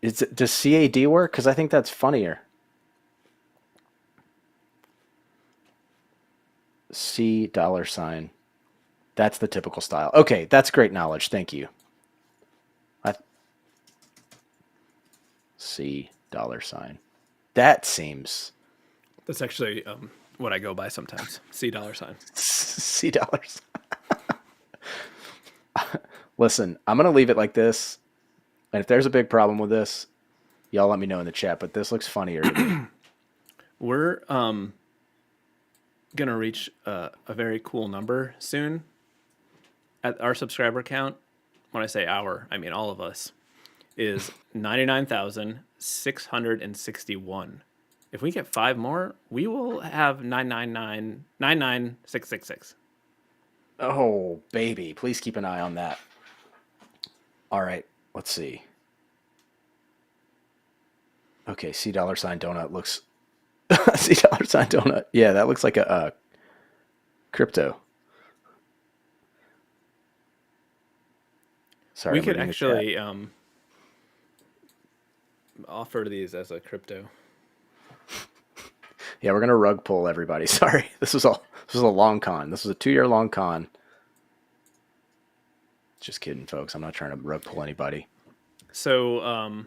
does CAD work? Because I think that's funnier. C dollar sign. That's the typical style. Okay, that's great knowledge. Thank you. I, C dollar sign. That seems
That's actually what I go by sometimes. C $.
C dollars. Listen, I'm gonna leave it like this, and if there's a big problem with this, y'all let me know in the chat. But this looks funnier to me.
We're gonna reach a very cool number soon at our subscriber count. When I say our, I mean all of us. Is 99,661. If we get 5 more, we will have 999,99666.
Oh, baby, please keep an eye on that. All right, let's see. Okay, C dollar sign donut looks C dollar sign donut. Yeah, that looks like a crypto. Sorry,
We
I'm
could
reading the chat.
actually offer these as a crypto.
Yeah, we're gonna rug pull everybody. Sorry, this was a long con. This was a 2 year long con. Just kidding, folks. I'm not trying to rug pull anybody.
So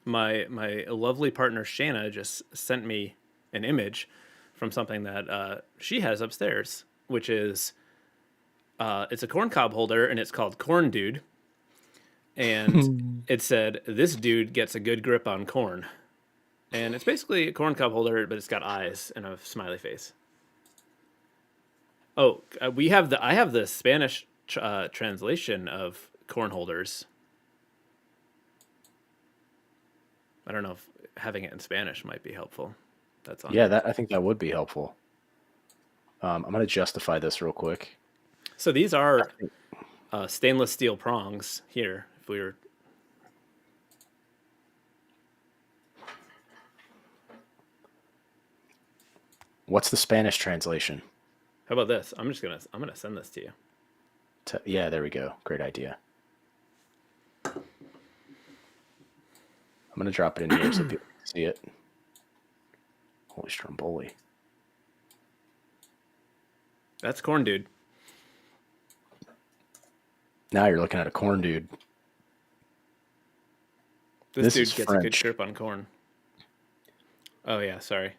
my lovely partner Shanna just sent me an image from something that she has upstairs, which is it's a corn cob holder and it's called Corn Dude, and it said this dude gets a good grip on corn, and it's basically a corn cob holder, but it's got eyes and a smiley face. Oh, we have the I have the Spanish translation of corn holders. I don't know if having it in Spanish might be helpful. That's on
Yeah,
here.
that I think that would be helpful. I'm gonna justify this real quick.
So these are stainless steel prongs here. If we were,
What's the Spanish translation?
how about this? I'm gonna send this to you.
Yeah, there we go. Great idea. I'm gonna drop it in here so people can see it. Holy Stromboli.
That's Corn Dude.
Now you're looking at a corn dude.
This
This
dude
is
gets a good
French.
grip on corn. Oh yeah, sorry.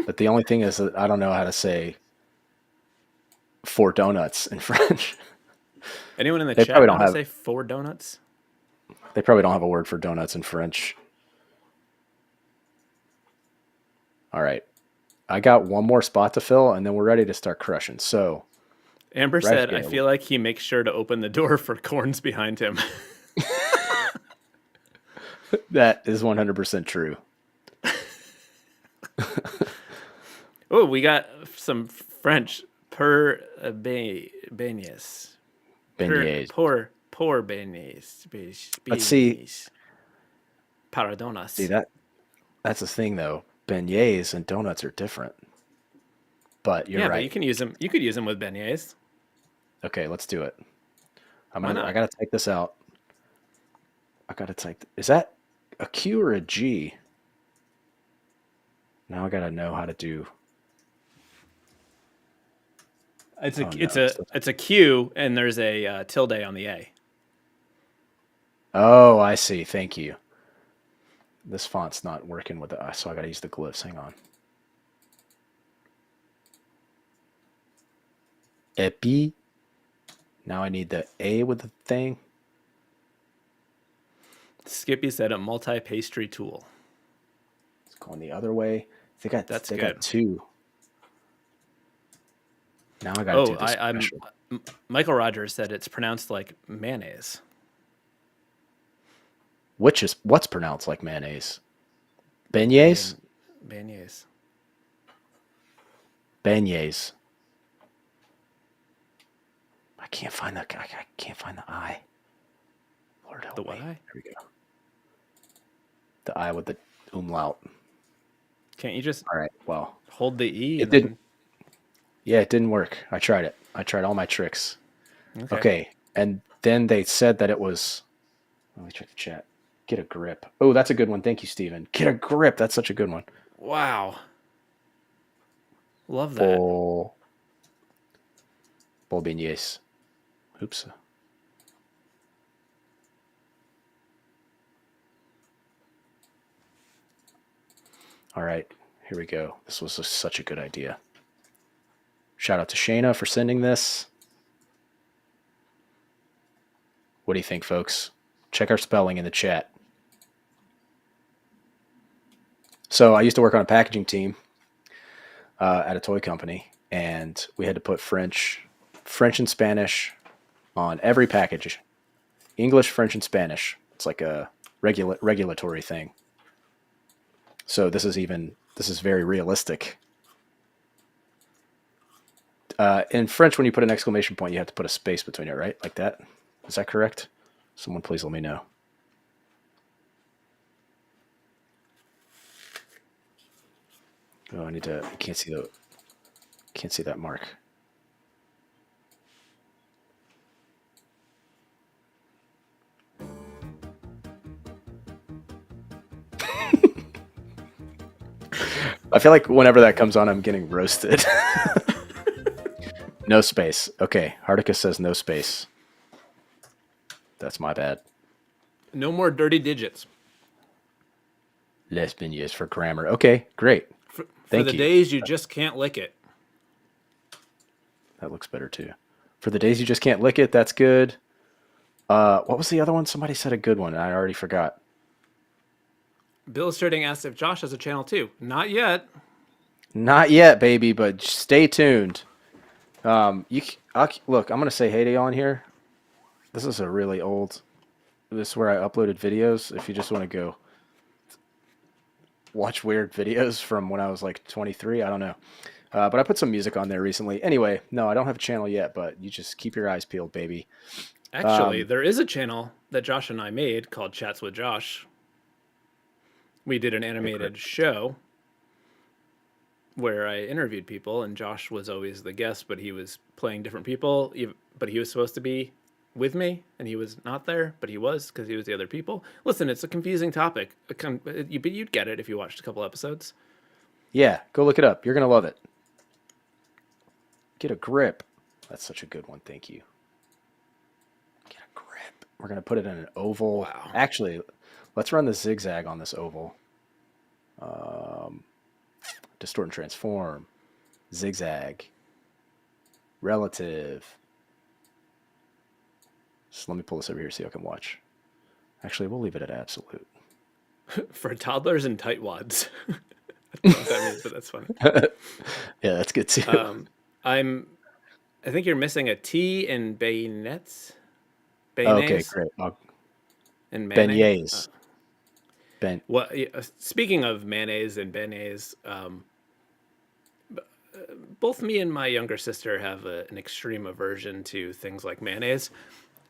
But the only thing is that I don't know how to say 4 donuts in French.
Anyone in the
They
chat
probably
know
don't
how to
have
say 4 donuts?
they probably don't have a word for donuts in French. All right. I got one more spot to fill and then we're ready to start crushing. So
Amber
right
said, "I
here.
feel like he makes sure to open the door for corns behind him."
That is 100% true.
Oh, we got some French per beignets.
Beignets.
Pour beignets.
Let's see.
Beignets.
See
Paradonas.
that's the thing though. Beignets and donuts are different. But you're
Yeah, but you
right.
can use them. You could use them with beignets.
Okay, let's do it.
Why
I
not?
gotta type this out. I gotta type. Is that a Q or a G? Now I gotta know how to do.
It's a
Oh no.
it's a it's a Q and there's a tilde on the A.
Oh, I see. Thank you. This font's not working with the, so I gotta use the glyphs. Hang on. Epi. Now I need the A with the thing.
Skippy said a multi-pastry tool.
It's going the other way.
That's
They got
good.
2. Now I gotta
Oh,
do this special.
Michael Rogers said it's pronounced like mayonnaise.
Which is what's pronounced like mayonnaise? Beignets?
Beignets.
Beignets. I can't find the. I can't find the I. Lord help
The
me.
what eye?
There we go. The I with the umlaut.
Can't you just
All right. Well,
hold the E
it
and
didn't.
then?
Yeah, it didn't work. I tried it. I tried all my tricks.
Okay.
Okay. And then they said that it was. Let me check the chat. Get a grip. Oh, that's a good one. Thank you, Steven. Get a grip. That's such a good one.
Wow. Love that.
Bol. Bol beignets. Oops. All right. Here we go. This was such a good idea. Shout out to Shayna for sending this. What do you think, folks? Check our spelling in the chat. So I used to work on a packaging team at a toy company, and we had to put French and Spanish on every package. English, French, and Spanish. It's like a regulatory thing. So this is very realistic. In French, when you put an exclamation point, you have to put a space between it, right? Like that. Is that correct? Someone please let me know. Oh, I need to. I can't see that mark. I feel like whenever that comes on, I'm getting roasted. No space. Okay, Hardica says no space. That's my bad.
No more dirty digits.
Les beignets for grammar. Okay, great.
For
Thank
the
you.
days you just can't lick it.
That looks better too. For the days you just can't lick it, that's good. What was the other one? Somebody said a good one, and I already forgot.
Bill Illustrating asked if Josh has a channel too. Not yet.
Not yet, baby, but stay tuned. Look, I'm gonna say hey to y'all in here. This is a really old. This is where I uploaded videos. If you just want to go watch weird videos from when I was like 23, I don't know. But I put some music on there recently. Anyway, no, I don't have a channel yet, but you just keep your eyes peeled, baby.
Actually, there is a channel that Josh and I made called Chats with Josh. We did an animated show where I interviewed people, and Josh was always the guest, but he was playing different people. But he was supposed to be with me, and he was not there, but he was because he was the other people. Listen, it's a confusing topic, but you'd get it if you watched a couple episodes.
Yeah, go look it up. You're gonna love it. Get a grip. That's such a good one. Thank you. Get a grip. We're gonna put it in an oval.
Wow.
Actually, let's run the zigzag on this oval. Distort and transform. Zigzag. Relative. So let me pull this over here so you can watch. Actually, we'll leave it at absolute.
For toddlers and tightwads. I don't know what that means, but that's funny.
Yeah, that's good too.
I think you're missing a T in bayonets.
Okay, great.
And mayonnaise.
Beignets.
Well, speaking of mayonnaise and beignets, both me and my younger sister have an extreme aversion to things like mayonnaise,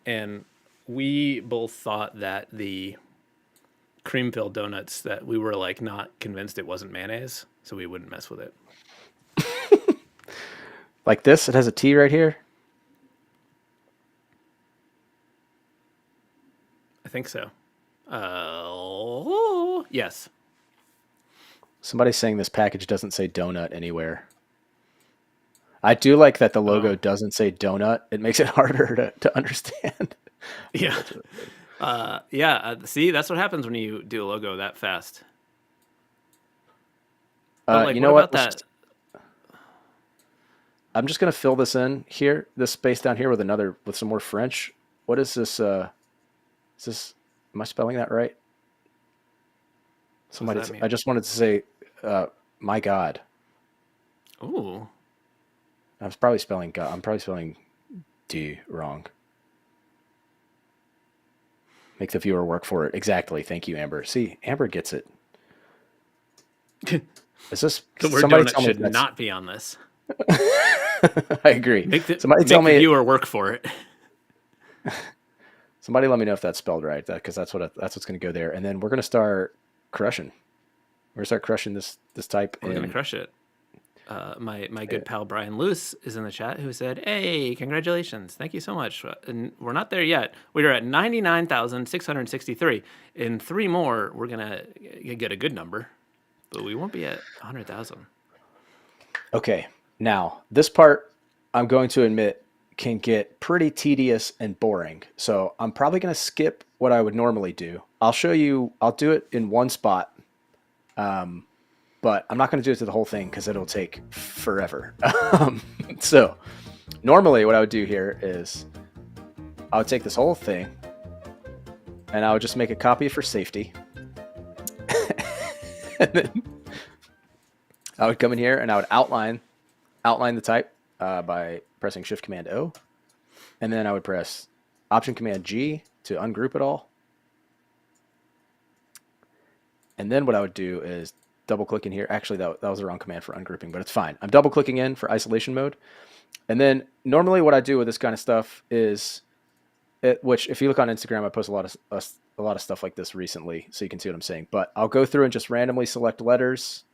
and we both thought that the cream-filled donuts, that we were like not convinced it wasn't mayonnaise, so we wouldn't mess with it.
Like this, it has a T right here.
I think so. Yes.
Somebody's saying this package doesn't say donut anywhere. I do like that the logo doesn't say donut. It makes it harder to understand.
Yeah. See, that's what happens when you do a logo that fast.
You know what?
That?
I'm just gonna fill this in here, this space down here with some more French. What is this? Is this? Am I spelling that right? Somebody. I just wanted to say, my God.
Ooh.
I'm probably spelling God. I'm probably spelling D wrong. Make the viewer work for it. Exactly. Thank you, Amber. See, Amber gets it. Is this
The word donut should not be on this.
I agree.
Make the
Somebody tell
make the
me.
viewer work for it.
Somebody let me know if that's spelled right. Because that's what's going to go there. And then we're going to start crushing. We're going to start crushing this type
We're gonna
in.
crush it. My good pal Brian Luce is in the chat who said, "Hey, congratulations! Thank you so much." And we're not there yet. We are at 99,663. In 3 more, we're gonna get a good number, but we won't be at 100,000.
Okay. Now, this part, I'm going to admit, can get pretty tedious and boring. So I'm probably going to skip what I would normally do. I'll show you, I'll do it in one spot, but I'm not going to do it to the whole thing because it'll take forever. So normally what I would do here is I would take this whole thing and I would just make a copy for safety. And then I would come in here and I would outline the type by pressing Shift Command O, and then I would press Option Command G to ungroup it all. And then what I would do is double click in here. Actually, that was the wrong command for ungrouping, but it's fine. I'm double clicking in for isolation mode. And then normally what I do with this kind of stuff is, which if you look on Instagram, I post a lot of stuff like this recently, so you can see what I'm saying. But I'll go through and just randomly select letters,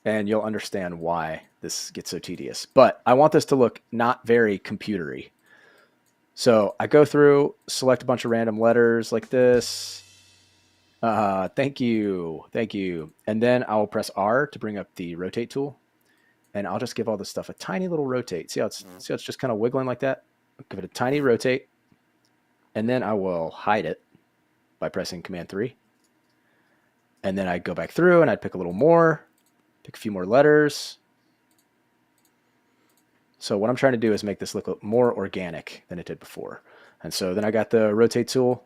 and you'll understand why this gets so tedious. But I want this to look not very computery. So I go through, select a bunch of random letters like this. Thank you. And then I'll press R to bring up the rotate tool. And I'll just give all this stuff a tiny little rotate. See how it's just kind of wiggling like that? I'll give it a tiny rotate. And then I will hide it by pressing Command 3. And then I'd go back through and I'd pick a little more. Pick a few more letters. So what I'm trying to do is make this look more organic than it did before. And so then I got the rotate tool.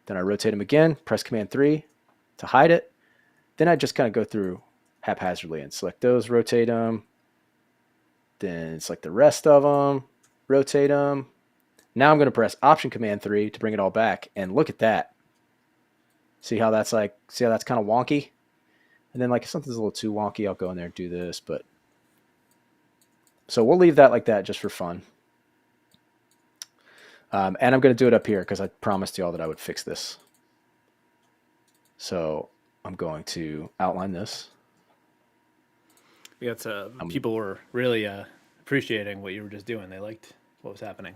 Then I rotate them again, press Command 3 to hide it. Then I just kind of go through haphazardly and select those, rotate them. Then select the rest of them, rotate them. Now I'm going to press Option Command 3 to bring it all back. And look at that. See how that's kind of wonky? And then like if something's a little too wonky, I'll go in there and do this. But so we'll leave that like that just for fun. And I'm going to do it up here because I promised you all that I would fix this. So I'm going to outline this.
We got people were really appreciating what you were just doing. They liked what was happening.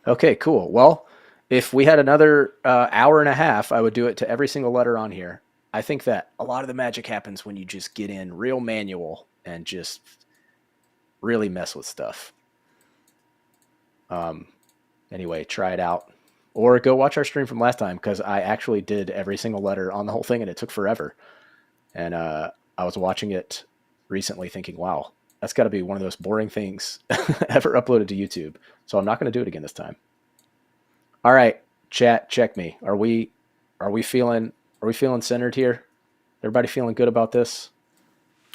Okay, cool. Well, if we had another hour and a half, I would do it to every single letter on here. I think that a lot of the magic happens when you just get in real manual and just really mess with stuff. Anyway, try it out. Or go watch our stream from last time because I actually did every single letter on the whole thing and it took forever. And I was watching it recently thinking, wow, that's got to be one of those boring things ever uploaded to YouTube. So I'm not going to do it again this time. All right, chat, check me. Are we feeling centered here? Everybody feeling good about this?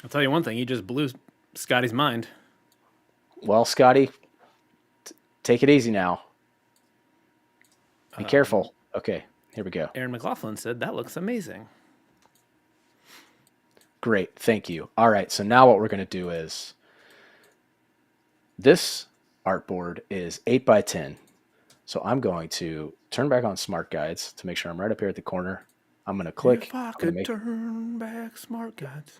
I'll tell you one thing, you just blew Scotty's mind.
Well, Scotty, take it easy now. Be careful. Okay, here we go.
Aaron McLaughlin said, that looks amazing.
Great, thank you. All right, so now what we're going to do is, this artboard is 8x10. So I'm going to turn back on Smart Guides to make sure I'm right up here at the corner. I'm going to click.
If I could turn back Smart Guides.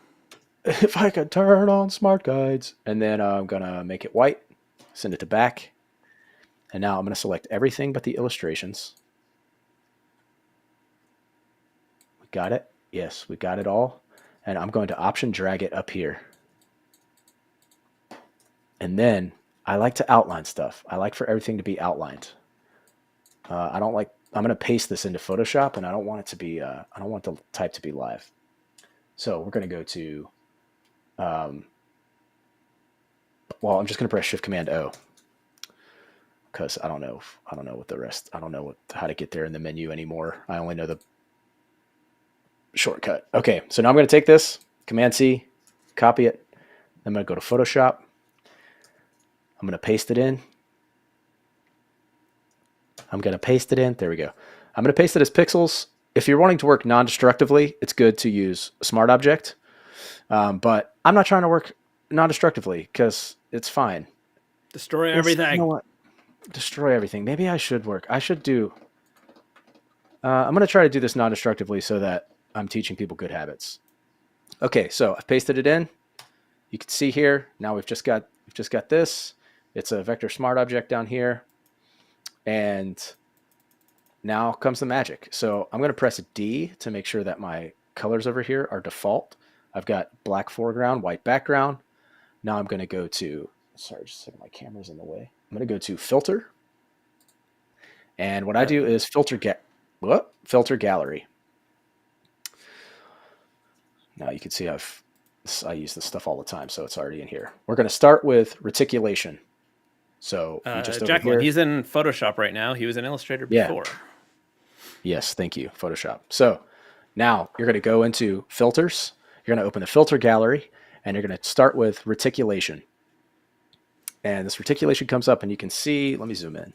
If I could turn on Smart Guides. And then I'm going to make it white, send it to back. And now I'm going to select everything but the illustrations. We got it? Yes, we got it all. And I'm going to Option drag it up here. And then I like to outline stuff. I like for everything to be outlined. I'm going to paste this into Photoshop and I don't want it to be, I don't want the type to be live. So we're going to go to, I'm just going to press Shift Command O. Because I don't know what the rest. I don't know how to get there in the menu anymore. I only know the shortcut. Okay, so now I'm going to take this, Command C, copy it. I'm going to go to Photoshop. I'm going to paste it in. There we go. I'm going to paste it as pixels. If you're wanting to work non-destructively, it's good to use a Smart Object. But I'm not trying to work non-destructively because it's fine.
Destroy
You know
everything.
what? Destroy everything. Maybe I should work. I should do. I'm going to try to do this non-destructively so that I'm teaching people good habits. Okay, so I've pasted it in. You can see here. Now we've just got this. It's a vector smart object down here, and now comes the magic. So I'm going to press D to make sure that my colors over here are default. I've got black foreground, white background. Now I'm going to go to. Sorry, just a second. My camera's in the way. I'm going to go to filter, and what I do is filter gallery. Now you can see I use this stuff all the time, so it's already in here. We're going to start with reticulation. So we just over
Jacqueline,
here.
he's in Photoshop right now. He was an illustrator
Yeah.
before.
Yes. Thank you, Photoshop. So now you're going to go into filters. You're going to open the filter gallery, and you're going to start with reticulation. And this reticulation comes up, and you can see. Let me zoom in.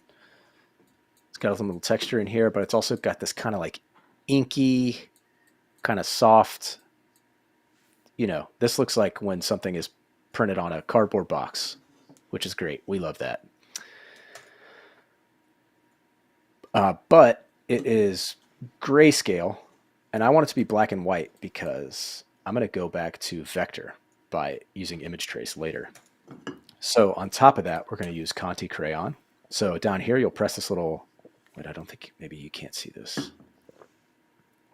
It's got a little texture in here, but it's also got this kind of like inky, kind of soft. This looks like when something is printed on a cardboard box, which is great. We love that. But it is grayscale, and I want it to be black and white because I'm going to go back to vector by using image trace later. So on top of that, we're going to use Conti Crayon. So down here, you'll press this little. Wait, I don't think maybe you can't see this.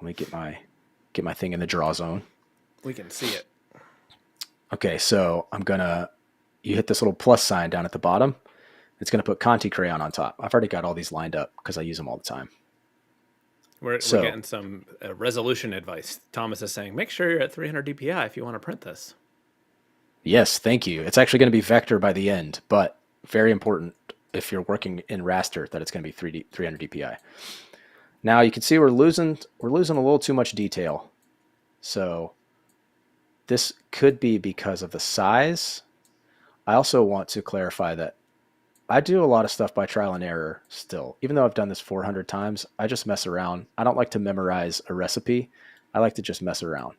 Let me get my thing in the draw zone.
We can see it.
Okay, so you hit this little plus sign down at the bottom. It's going to put Conti Crayon on top. I've already got all these lined up because I use them all the time.
We're getting some resolution advice. Thomas is saying, make sure you're at 300 DPI if you want to print this.
Yes, thank you. It's actually going to be vector by the end, but very important if you're working in raster that it's going to be 300 DPI. Now you can see we're losing a little too much detail. So this could be because of the size. I also want to clarify that I do a lot of stuff by trial and error still. Even though I've done this 400 times, I just mess around. I don't like to memorize a recipe. I like to just mess around.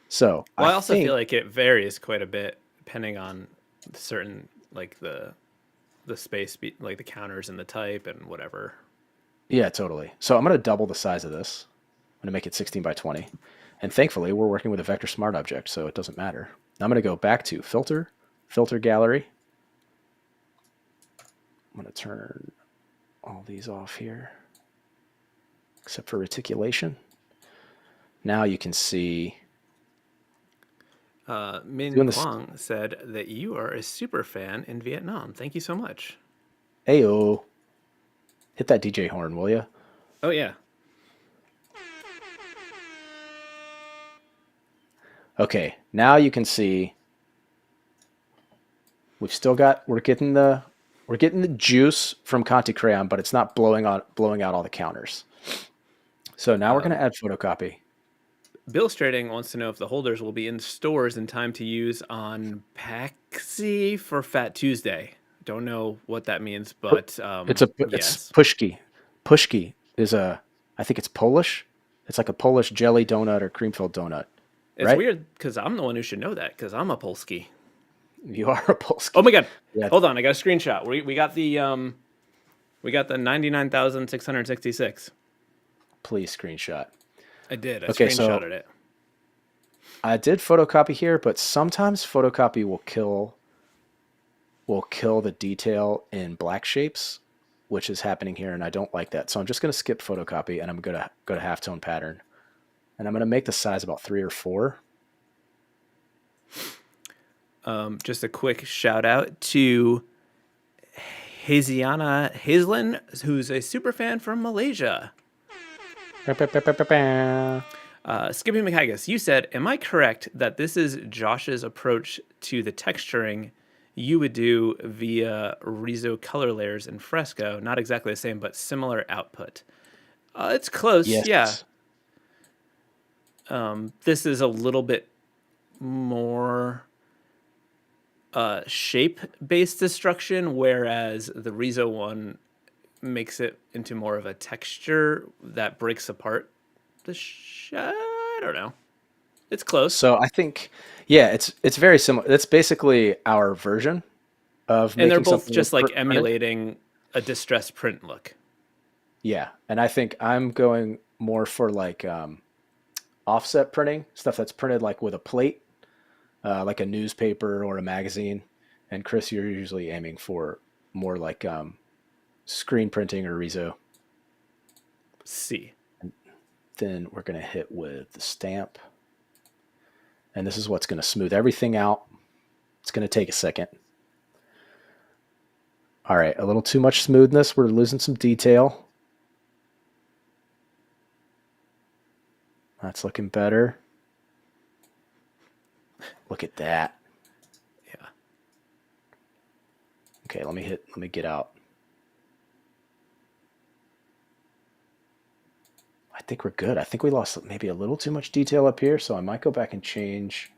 So
I also feel like it varies quite a bit depending on certain, like the space, like the counters and the type and whatever.
Yeah, totally. So I'm going to double the size of this. I'm going to make it 16 by 20. And thankfully, we're working with a vector smart object, so it doesn't matter. Now I'm going to go back to filter gallery. I'm going to turn all these off here, except for reticulation. Now you can see.
Min Quang said that you are a super fan in Vietnam. Thank you so much.
Ayo. Hit that DJ horn, will you?
Oh, yeah.
Okay, now you can see we're getting the juice from Conti Crayon, but it's not blowing out all the counters. So now we're going to add photocopy.
Billstrating wants to know if the holders will be in stores in time to use on Piascik for Fat Tuesday. Don't know what that means, but
it's Piascik. Piascik is I think it's Polish. It's like a Polish jelly donut or cream-filled donut.
It's weird because I'm the one who should know that because I'm a Polski.
You are a Polski.
Oh my god! Yeah. Hold on, I got a screenshot. We got the 99,666.
Please screenshot.
I did. I screenshotted it.
I did photocopy here, but sometimes photocopy will kill the detail in black shapes, which is happening here, and I don't like that. So I'm just going to skip photocopy, and I'm going to go to halftone pattern, and I'm going to make the size about 3 or 4.
Just a quick shout out to Haziana Hazelin, who's a super fan from Malaysia. Skippy McHaggis, you said, am I correct that this is Josh's approach to the texturing you would do via Riso color layers in Fresco? Not exactly the same, but similar output. It's close, yes. Yeah. This is a little bit more shape-based destruction, whereas the Riso one makes it into more of a texture that breaks apart the I don't know. It's close.
So I think, yeah, it's very similar. It's basically our version of
And they're
making
both
something
just like
printed.
emulating a distressed print look.
Yeah, and I think I'm going more for like offset printing stuff that's printed like with a plate, like a newspaper or a magazine. And Chris, you're usually aiming for more like screen printing or Rezo.
C.
And then we're going to hit with the stamp. And this is what's going to smooth everything out. It's going to take a second. All right, a little too much smoothness. We're losing some detail. That's looking better. Look at that.
Yeah.
Okay, let me get out. I think we're good. I think we lost maybe a little too much detail up here, so I might go back and change.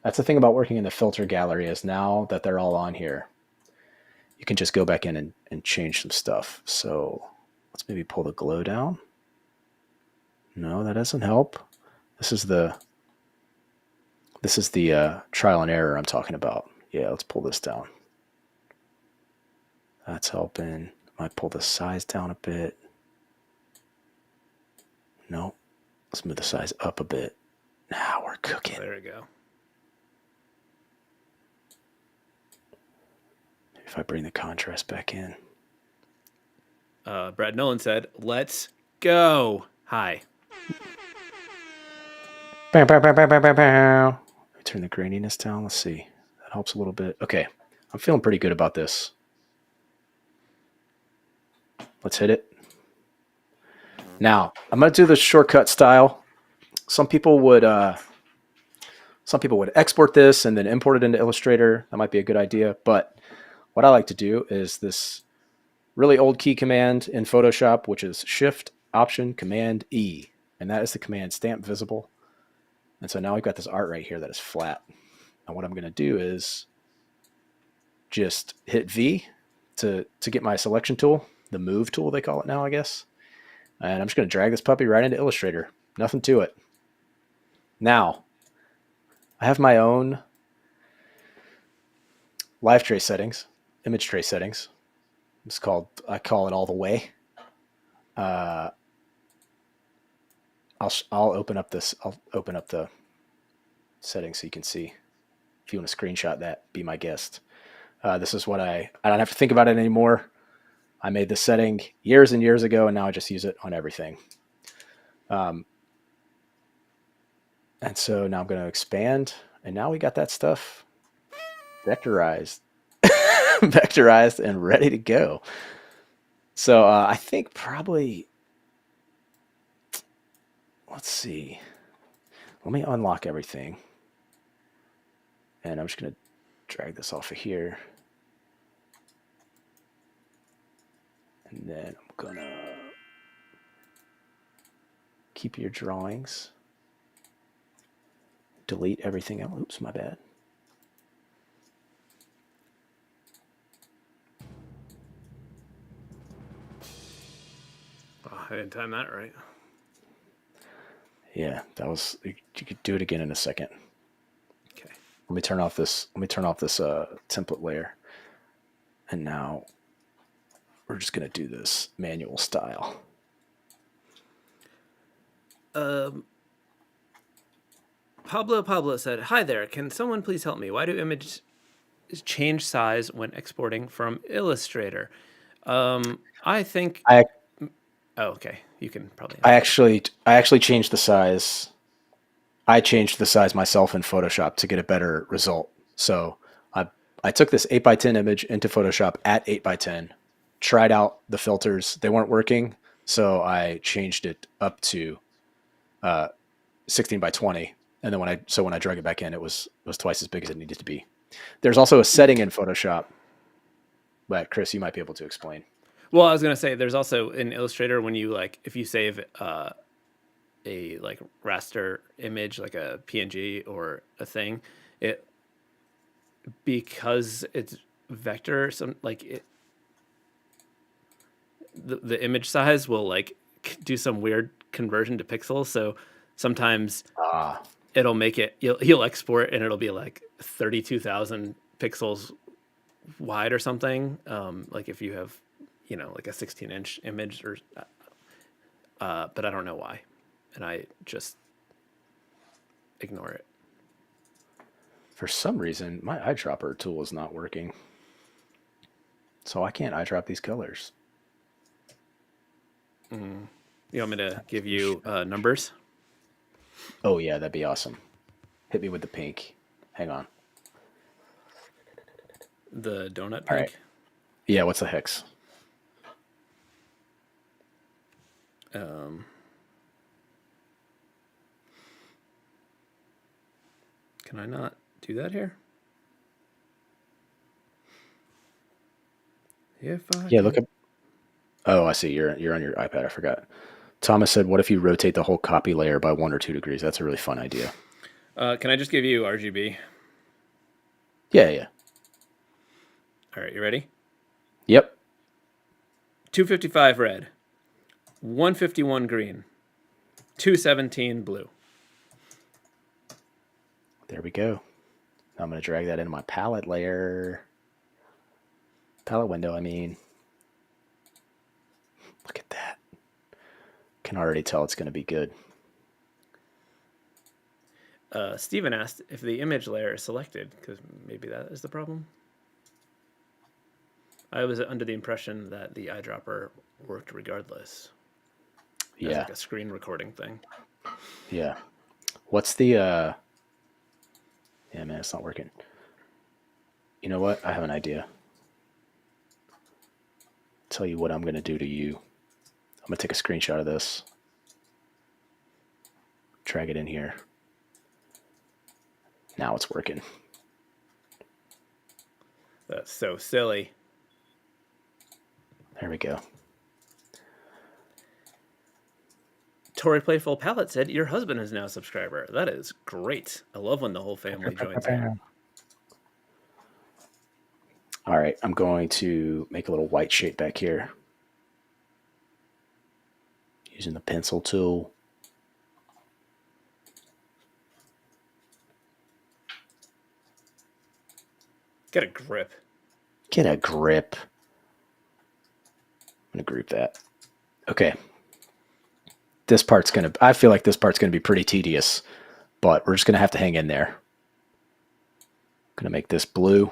That's the thing about working in the filter gallery is now that they're all on here, you can just go back in and change some stuff. So let's maybe pull the glow down. No, that doesn't help. This is the trial and error I'm talking about. Yeah, let's pull this down. That's helping. Might pull the size down a bit. No, let's move the size up a bit. Now we're cooking.
There we go.
If I bring the contrast back in.
Brad Nolan said, "Let's go." Hi.
Bow, bow, bow, bow, bow, bow, bow. Let me turn the graininess down. Let's see. That helps a little bit. Okay. I'm feeling pretty good about this. Let's hit it. Now, I'm going to do the shortcut style. Some people would export this and then import it into Illustrator. That might be a good idea. But what I like to do is this really old key command in Photoshop, which is Shift, Option, Command, E. And that is the command stamp visible. And so now we've got this art right here that is flat. And what I'm going to do is just hit V to get my selection tool, the move tool they call it now, I guess. And I'm just going to drag this puppy right into Illustrator. Nothing to it. Now, I have my own live trace settings, image trace settings. I call it all the way. I'll open up the settings so you can see. If you want to screenshot that, be my guest. This is what I don't have to think about it anymore. I made this setting years and years ago, and now I just use it on everything. And so now I'm going to expand, and now we got that stuff vectorized, vectorized and ready to go. So I think probably, let's see. Let me unlock everything. And I'm just going to drag this off of here. And then I'm going to keep your drawings. Delete everything else. Oops, my bad.
Oh, I didn't time that right.
Yeah, that was. You could do it again in a second.
Okay.
Let me turn off this template layer. And now we're just going to do this manual style.
Pablo said, "Hi there. Can someone please help me? Why do images change size when exporting from Illustrator?" I think.
I
Oh, okay. You can probably.
I actually changed the size. I changed the size myself in Photoshop to get a better result. So I took this 8x10 image into Photoshop at 8x10, tried out the filters. They weren't working, so I changed it up to 16x20. And then when I drug it back in, it was twice as big as it needed to be. There's also a setting in Photoshop that Chris, you might be able to explain.
Well, I was gonna say there's also in Illustrator when you if you save a like raster image like a PNG or a thing, it because it's vector the image size will do some weird conversion to pixels. So Sometimes
Ah,
it'll make it, you'll export and it'll be like 32,000 pixels wide or something. Like if you have, like a 16-inch image but I don't know why. And I just ignore it.
for some reason, my eyedropper tool is not working. So I can't eyedrop these colors.
You want me to give you numbers?
Oh, yeah, that'd be awesome. Hit me with the pink. Hang on.
The donut
All right.
pink.
Yeah, what's the hex?
Um, can I not do that here? If I
Yeah, look
can.
up. Oh, I see. You're on your iPad. I forgot. Thomas said, "What if you rotate the whole copy layer by 1 or 2 degrees?" That's a really fun idea.
Can I just give you RGB?
Yeah, yeah.
All right, you ready?
Yep.
255 red, 151 green, 217 blue.
There we go. Now I'm going to drag that into my palette layer. Palette window, I mean. Look at that. Can already tell it's going to be good.
Steven asked if the image layer is selected, because maybe that is the problem. I was under the impression that the eyedropper worked regardless as
Yeah.
like a screen recording thing.
Yeah. What's the Yeah, man, it's not working. You know what? I have an idea. Tell you what I'm going to do to you. I'm going to take a screenshot of this. Drag it in here. Now it's working.
That's so silly.
There we go.
Tori Playful Palette said, your husband is now a subscriber. That is great. I love when the whole family joins in.
All right, I'm going to make a little white shape back here. Using the pencil tool.
Get a grip.
Get a grip. I'm going to group that. Okay. I feel like this part's going to be pretty tedious, but we're just going to have to hang in there. I'm going to make this blue.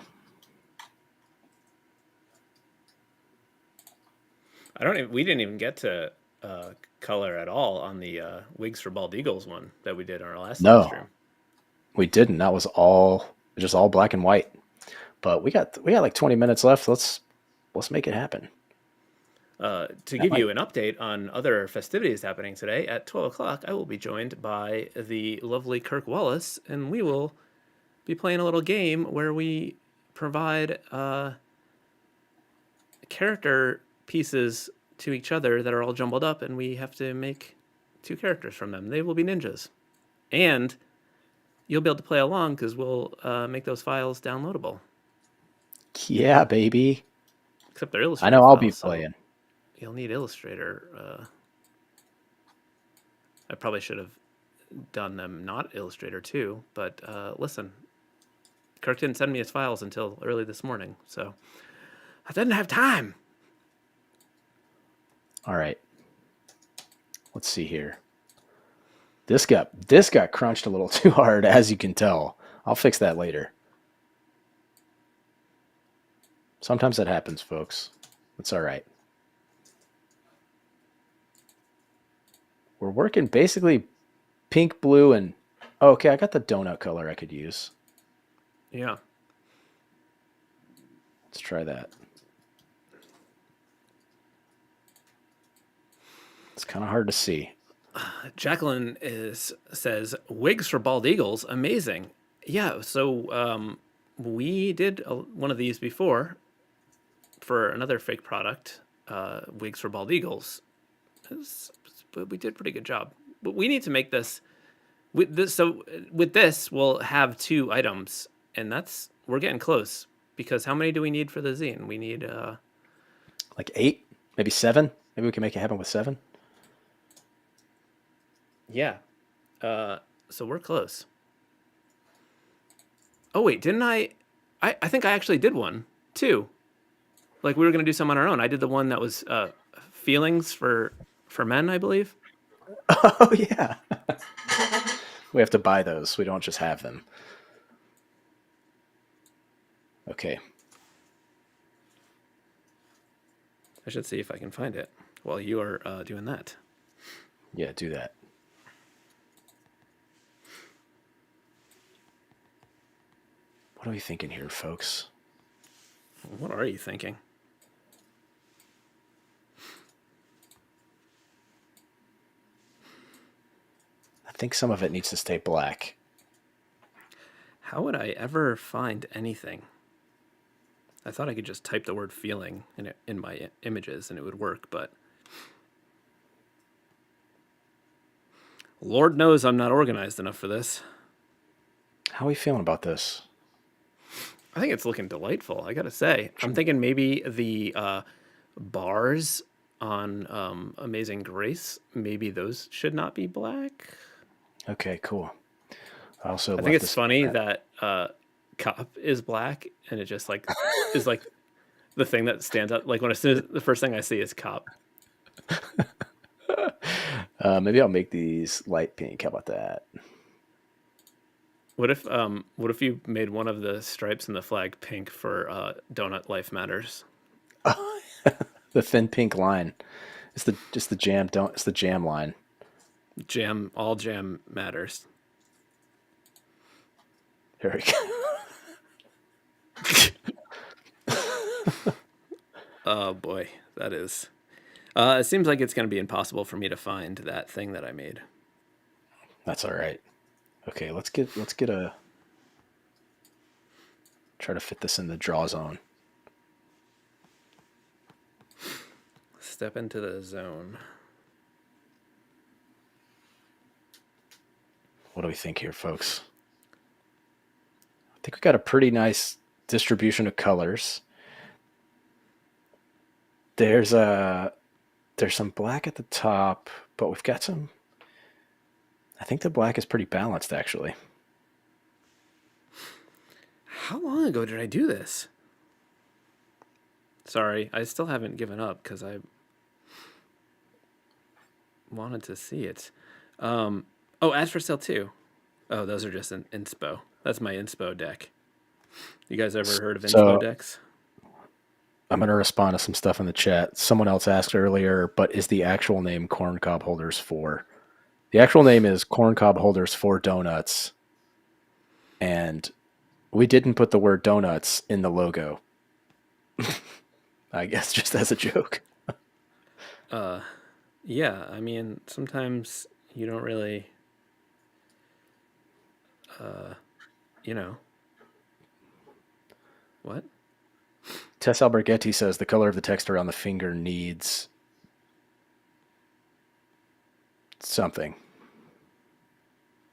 We didn't even get to color at all on the Wigs for Bald Eagles one that we did on our last live
No,
stream.
we didn't. That was all black and white. But we got like 20 minutes left. Let's make it happen.
To give you an update on other festivities happening today, at 12 o'clock, I will be joined by the lovely Kirk Wallace, and we will be playing a little game where we provide character pieces to each other that are all jumbled up, and we have to make 2 characters from them. They will be ninjas. And you'll be able to play along because we'll make those files downloadable.
Yeah, baby.
Except they're
I
Illustrator
know I'll be
files, so
playing.
you'll need Illustrator. I probably should have done them not Illustrator too, but listen, Kirk didn't send me his files until early this morning, so I didn't have time.
All right. Let's see here. This got crunched a little too hard, as you can tell. I'll fix that later. Sometimes that happens, folks. It's all right. We're working basically pink, blue, and okay, I got the donut color I could use.
Yeah.
Let's try that. It's kind of hard to see.
Jacqueline says wigs for bald eagles, amazing. Yeah, so we did one of these before for another fake product, wigs for bald eagles. But we did a pretty good job. But we need to make this with this. So with this, we'll have 2 items, and we're getting close because how many do we need for the zine? We need
like 8, maybe 7. Maybe we can make it happen with 7.
Yeah. So we're close. Oh wait, didn't I? I think I actually did one too. Like we were gonna do some on our own. I did the one that was feelings for men, I believe.
Oh yeah, we have to buy those. We don't just have them. Okay.
I should see if I can find it while you are doing that.
Yeah, do that. What are we thinking here, folks?
What are you thinking?
I think some of it needs to stay black.
How would I ever find anything? I thought I could just type the word feeling in my images and it would work, but Lord knows I'm not organized enough for this.
How are we feeling about this?
I think it's looking delightful, I gotta say. I'm thinking maybe the bars on Amazing Grace, maybe those should not be black.
Okay, cool. I also
I think it's funny that cop is black and it just like is like the thing that stands out. Like when as soon as the first thing I see is cop.
maybe I'll make these light pink. How about that?
What if you made one of the stripes in the flag pink for Donut Life Matters?
The thin pink line. It's the just the jam. Don't. It's the jam line.
Jam, all jam matters.
Here we go.
Oh boy, that is. It seems like it's going to be impossible for me to find that thing that I made.
That's all right. Okay, let's get a try to fit this in the draw zone.
Step into the zone.
What do we think here, folks? I think we got a pretty nice distribution of colors. There's some black at the top, but we've got some. I think the black is pretty balanced, actually.
How long ago did I do this? Sorry, I still haven't given up because I wanted to see it. Oh, ads for sale too. Oh, those are just an inspo. That's my inspo deck. You guys ever heard of inspo decks?
I'm going to respond to some stuff in the chat. Someone else asked earlier, but is the actual name Corncob Holders 4? The actual name is Corncob Holders 4 Donuts. And we didn't put the word donuts in the logo. I guess just as a joke.
Yeah, I mean, sometimes you don't really, you know, what?
Tess Alberghetti says the color of the text around the finger needs something.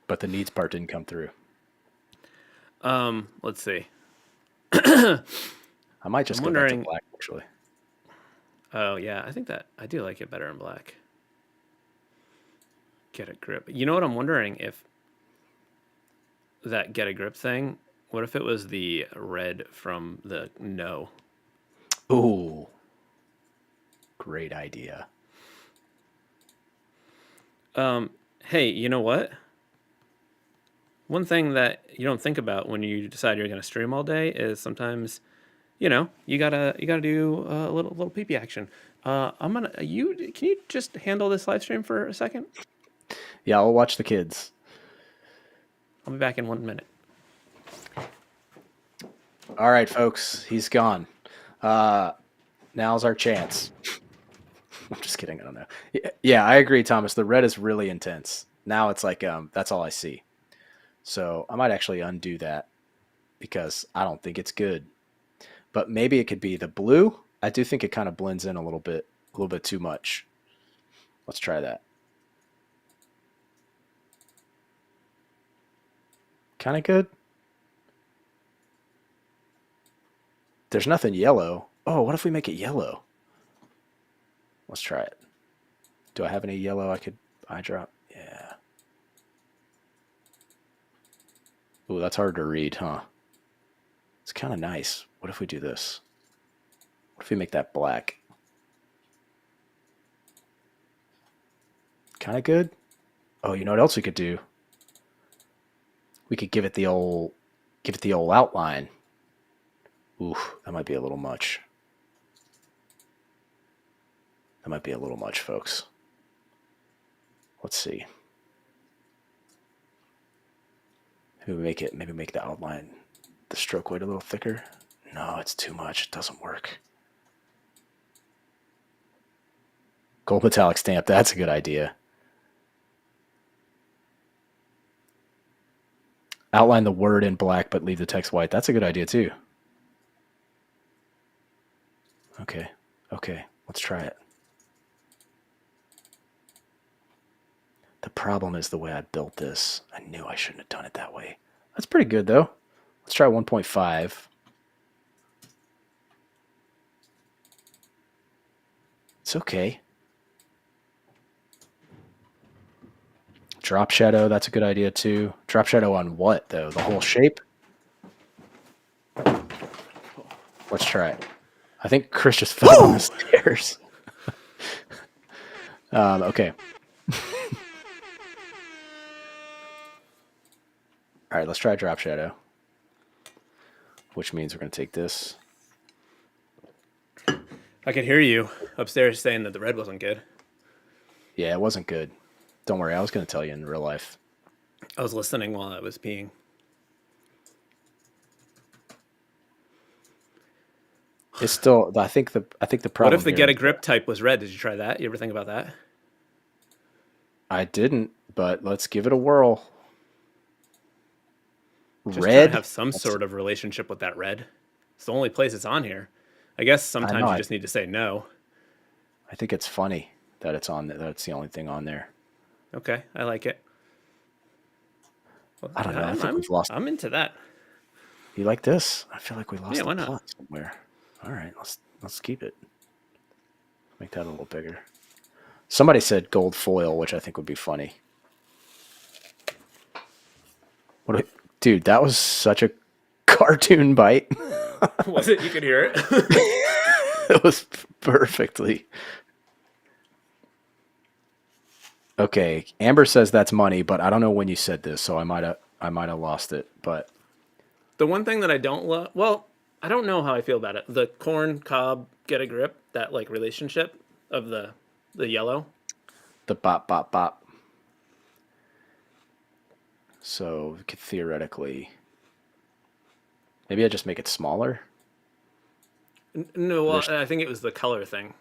But the needs part didn't come through.
Let's see.
I might just go back to
wondering.
black, actually.
Oh yeah, I think that I do like it better in black. Get a grip. You know what I'm wondering if that get a grip thing. What if it was the red from the no?
Ooh, great idea.
Hey, you know what? One thing that you don't think about when you decide you're going to stream all day is sometimes, you gotta do a little pee pee action. Can you just handle this live stream for a second?
Yeah, I'll watch the kids.
I'll be back in 1 minute.
All right, folks, he's gone. Now's our chance. I'm just kidding. I don't know. Yeah, I agree, Thomas. The red is really intense. Now it's like that's all I see. So I might actually undo that because I don't think it's good. But maybe it could be the blue. I do think it kind of blends in a little bit too much. Let's try that. Kind of good. There's nothing yellow. Oh, what if we make it yellow? Let's try it. Do I have any yellow I could eye drop? Yeah. Ooh, that's hard to read, huh? It's kind of nice. What if we do this? What if we make that black? Kind of good. Oh, you know what else we could do? We could give it the old outline. Ooh, that might be a little much. That might be a little much, folks. Let's see. Maybe make the outline, the stroke weight a little thicker. No, it's too much. It doesn't work. Gold metallic stamp. That's a good idea. Outline the word in black, but leave the text white. That's a good idea too. Okay. Okay. Let's try it. The problem is the way I built this. I knew I shouldn't have done it that way. That's pretty good though. Let's try 1.5. It's okay. Drop shadow, that's a good idea too. Drop shadow on what though? The whole shape? Let's try it. I think Chris just fell on the stairs. Okay. All right, let's try drop shadow, which means we're going to take this.
I could hear you upstairs saying that the red wasn't good.
Yeah, it wasn't good. Don't worry, I was going to tell you in real life.
I was listening while I was peeing.
It's still. I think the problem.
What if the
here
get a
is
grip type was red? Did you try that? You ever think about that?
I didn't, but let's give it a whirl.
Just trying to
Red.
have some sort of relationship with that red. It's the only place it's on here. I guess
I know.
sometimes you just need to say no.
I think it's funny that it's on. That's the only thing on there.
Okay, I like it. Well,
I don't know. I think we've lost.
I'm into that.
You like this? I feel like we lost
Yeah, why
the
not?
plot somewhere. All right, let's keep it. Make that a little bigger. Somebody said gold foil, which I think would be funny. Dude, that was such a cartoon bite.
Was it? You could hear it.
It was perfectly. Okay, Amber says that's money, but I don't know when you said this, so I might have lost it. But
The one thing that I don't love, well, I don't know how I feel about it. The corn cob get a grip, that like relationship of the yellow.
the bop bop bop. So we could theoretically, maybe I just make it smaller.
No, well,
There's-
I think it was the color thing.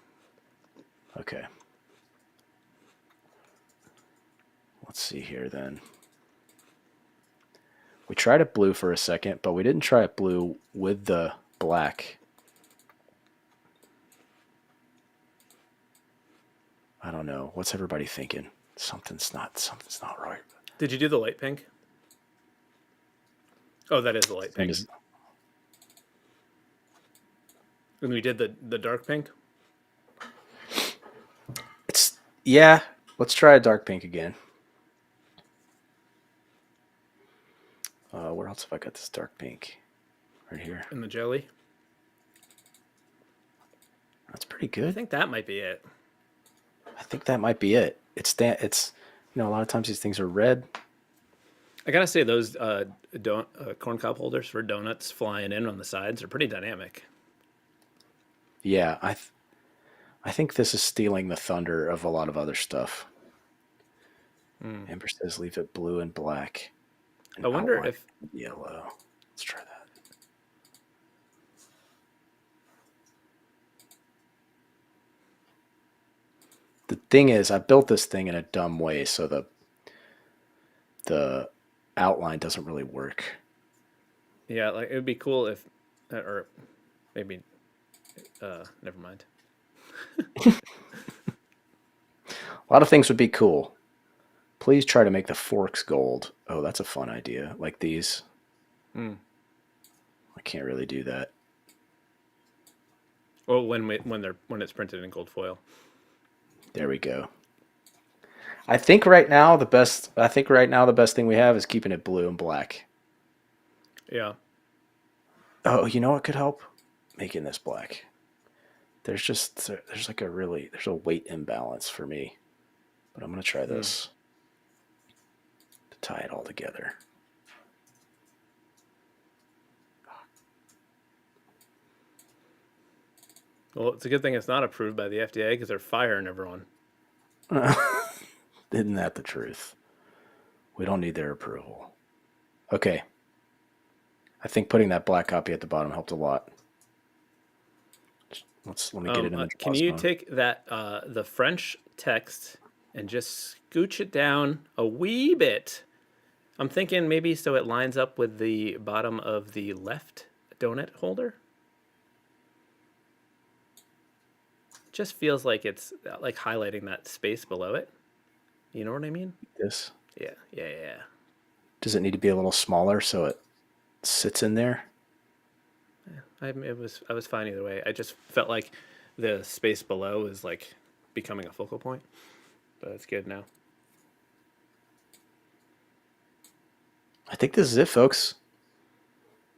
Okay. Let's see here then. We tried it blue for a second, but we didn't try it blue with the black. I don't know. What's everybody thinking? Something's not right.
Did you do the light pink? Oh, that is the light pink. And we did the dark pink.
Yeah. Let's try a dark pink again. Where else have I got this dark pink? Right here.
And the jelly.
That's pretty
I
good.
think that might be it.
I think that might be it. It's a lot of times these things are red.
I gotta say those corn cob holders for donuts flying in on the sides are pretty dynamic.
Yeah, I think this is stealing the thunder of a lot of other stuff. Amber says leave it blue and black. And
I wonder
outline
if
yellow. Let's try that. The thing is, I built this thing in a dumb way, so the outline doesn't really work.
yeah, like it would be cool if, or maybe, never mind.
A lot of things would be cool. Please try to make the forks gold. Oh, that's a fun idea. Like these. I can't really do that.
Well, when it's printed in gold foil.
There we go. I think right now the best thing we have is keeping it blue and black.
Yeah.
Oh, you know what could help? Making this black. There's like there's a weight imbalance for me, but I'm gonna try
Hmm.
this to tie it all together.
Well, it's a good thing it's not approved by the FDA because they're firing everyone.
Isn't that the truth? We don't need their approval. Okay, I think putting that black copy at the bottom helped a lot. Let me get it in the
Can
draw
you
zone.
take that the French text and just scooch it down a wee bit? I'm thinking maybe so it lines up with the bottom of the left donut holder. Just feels like it's like highlighting that space below it. You know what I mean?
This
Yeah, yeah, yeah.
does it need to be a little smaller so it sits in there?
I was fine either way. I just felt like the space below is like becoming a focal point, but it's good now.
I think this is it, folks.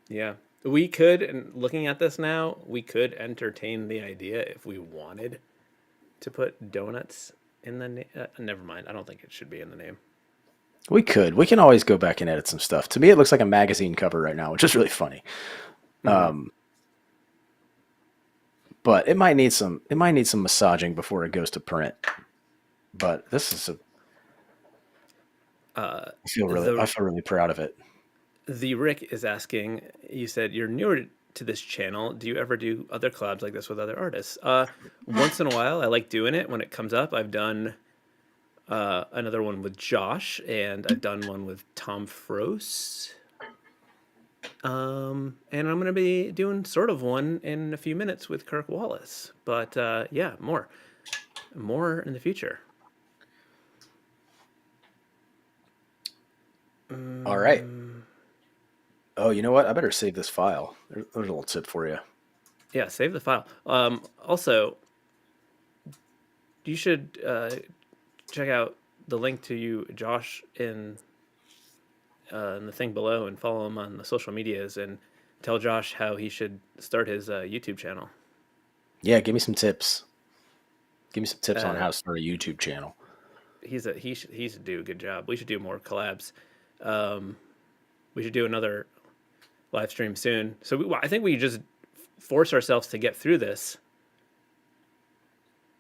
Yeah, we could. And looking at this now, we could entertain the idea if we wanted to put donuts in the name. Never mind. I don't think it should be in the name.
We could. We can always go back and edit some stuff. To me, it looks like a magazine cover right now, which is really funny.
Mm-hmm.
But it might need some. It might need some massaging before it goes to print. But this is a. I feel really. I
The
feel really proud of it.
the Rick is asking. You said you're newer to this channel. Do you ever do other collabs like this with other artists? Once in a while, I like doing it when it comes up. I've done another one with Josh, and I've done one with Tom Frost. And I'm gonna be doing sort of one in a few minutes with Kirk Wallace. But yeah, more in the future.
All right. Oh, you know what? I better save this file. There's a little tip for you.
Yeah, save the file. Also, you should check out the link to you, Josh, in the thing below, and follow him on the social medias, and tell Josh how he should start his YouTube channel.
Yeah, give me some tips. Give me some tips on
Uh,
how to start a YouTube channel.
he should do a good job. We should do more collabs. Um, we should do another live stream soon. So I think we just force ourselves to get through this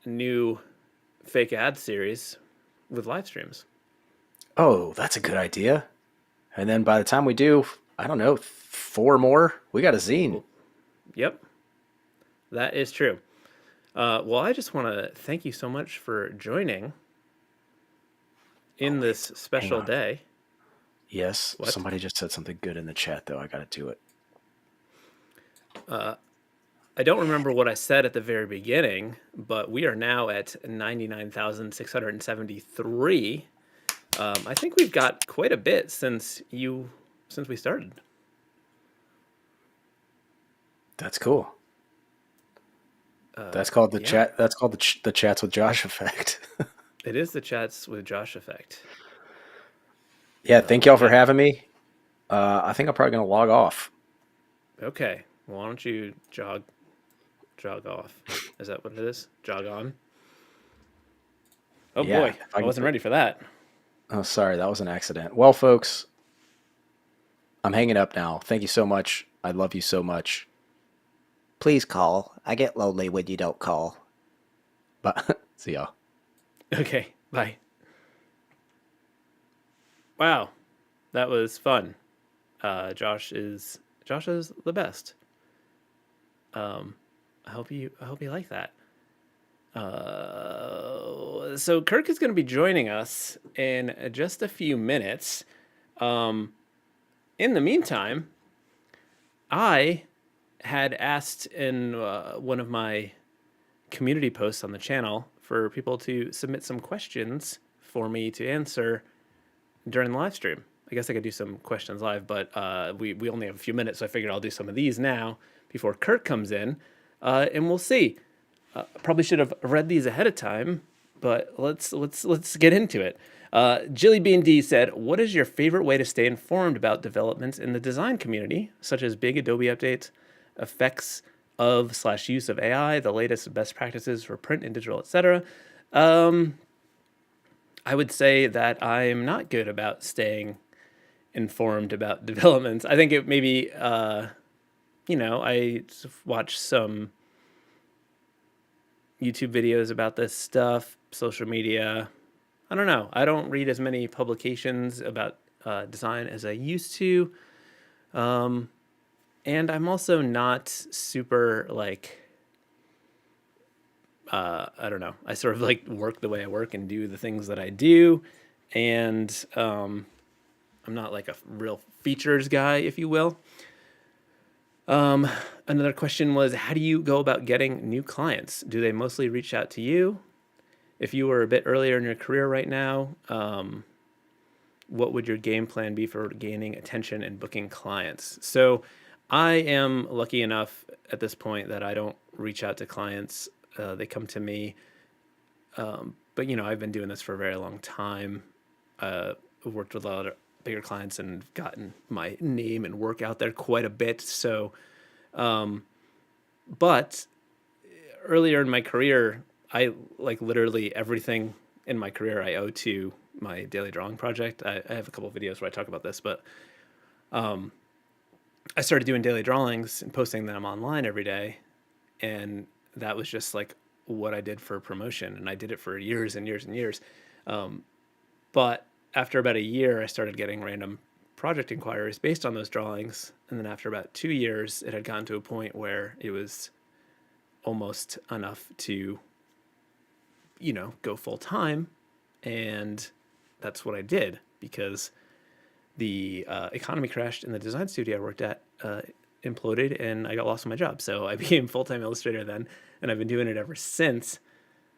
new fake ad series with live streams.
Oh, that's a good idea. And then by the time we do, I don't know, 4 more, we got a zine.
Yep, that is true. Well, I just want to thank you so much for joining
Oh,
in
wait.
this
Hang
special
on.
day.
Yes,
What?
somebody just said something good in the chat, though. I got to do it.
I don't remember what I said at the very beginning, but we are now at 99,673. I think we've got quite a bit since we started.
That's cool. That's called the
Yeah,
chat. That's called the chats with Josh effect.
it is the chats with Josh effect.
Yeah, thank y'all for
Yeah.
having me. I think I'm probably gonna log off.
Okay. Well, why don't you jog off? Is that what it is? Jog on. Oh
Yeah,
boy,
if
I
I can.
wasn't ready for that.
Oh, sorry, that was an accident. Well, folks, I'm hanging up now. Thank you so much. I love you so much. Please call. I get lonely when you don't call. But see y'all.
Okay. Bye. Wow, that was fun. Josh is the best. I hope you like that. So Kirk is going to be joining us in just a few minutes. In the meantime, I had asked in one of my community posts on the channel for people to submit some questions for me to answer during the live stream. I guess I could do some questions live, but we only have a few minutes, so I figured I'll do some of these now before Kirk comes in, and we'll see. Probably should have read these ahead of time, but let's get into it. Jilly Bean D said, "What is your favorite way to stay informed about developments in the design community, such as big Adobe updates, effects of slash use of AI, the latest best practices for print and digital, etc." Um, I would say that I'm not good about staying informed about developments. I think it maybe, I watch some YouTube videos about this stuff, social media. I don't know. I don't read as many publications about design as I used to. And I'm also not super like, I don't know. I sort of like work the way I work and do the things that I do. And I'm not like a real features guy, if you will. Another question was, how do you go about getting new clients? Do they mostly reach out to you? If you were a bit earlier in your career right now, what would your game plan be for gaining attention and booking clients? So I am lucky enough at this point that I don't reach out to clients. They come to me. But, I've been doing this for a very long time. I've worked with a lot of bigger clients and gotten my name and work out there quite a bit. So, but earlier in my career, I like literally everything in my career I owe to my daily drawing project. I have a couple of videos where I talk about this, but I started doing daily drawings and posting them online every day. And that was just like what I did for promotion. And I did it for years and years and years. But after about a year, I started getting random project inquiries based on those drawings. And then after about 2 years, it had gotten to a point where it was almost enough to, go full time. And that's what I did because the economy crashed and the design studio I worked at imploded and I got lost on my job. So I became full-time illustrator then, and I've been doing it ever since.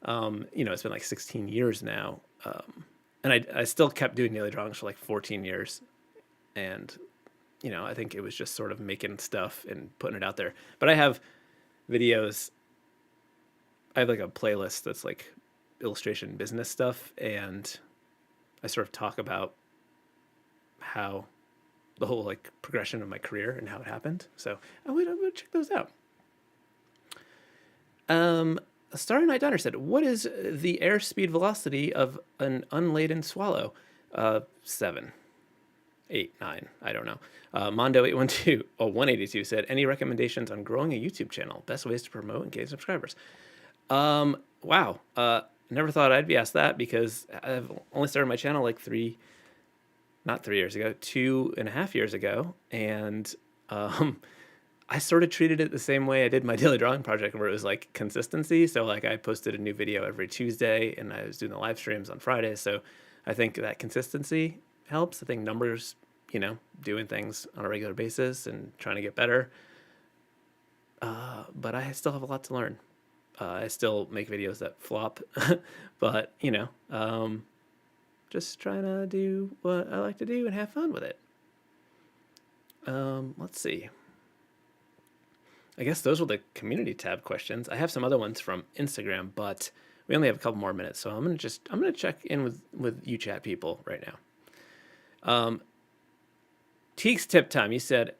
It's been like 16 years now. And I still kept doing daily drawings for like 14 years. And, I think it was just sort of making stuff and putting it out there. But I have videos. I have like a playlist that's like illustration business stuff. And I sort of talk about how the whole like progression of my career and how it happened. So I would check those out. Starry Night Diner said, "What is the airspeed velocity of an unladen swallow?" 7, 8, 9. I don't know. Mondo 812 182 said, "Any recommendations on growing a YouTube channel? Best ways to promote and gain subscribers?" Wow. Never thought I'd be asked that because I've only started my channel like 2.5 years ago. And I sort of treated it the same way I did my daily drawing project where it was like consistency. So like I posted a new video every Tuesday and I was doing the live streams on Friday. So I think that consistency helps. I think numbers, doing things on a regular basis and trying to get better. But I still have a lot to learn. I still make videos that flop, but just trying to do what I like to do and have fun with it. Let's see. I guess those were the community tab questions. I have some other ones from Instagram, but we only have a couple more minutes, so I'm gonna check in with you chat people right now. Teeks tip time. You said,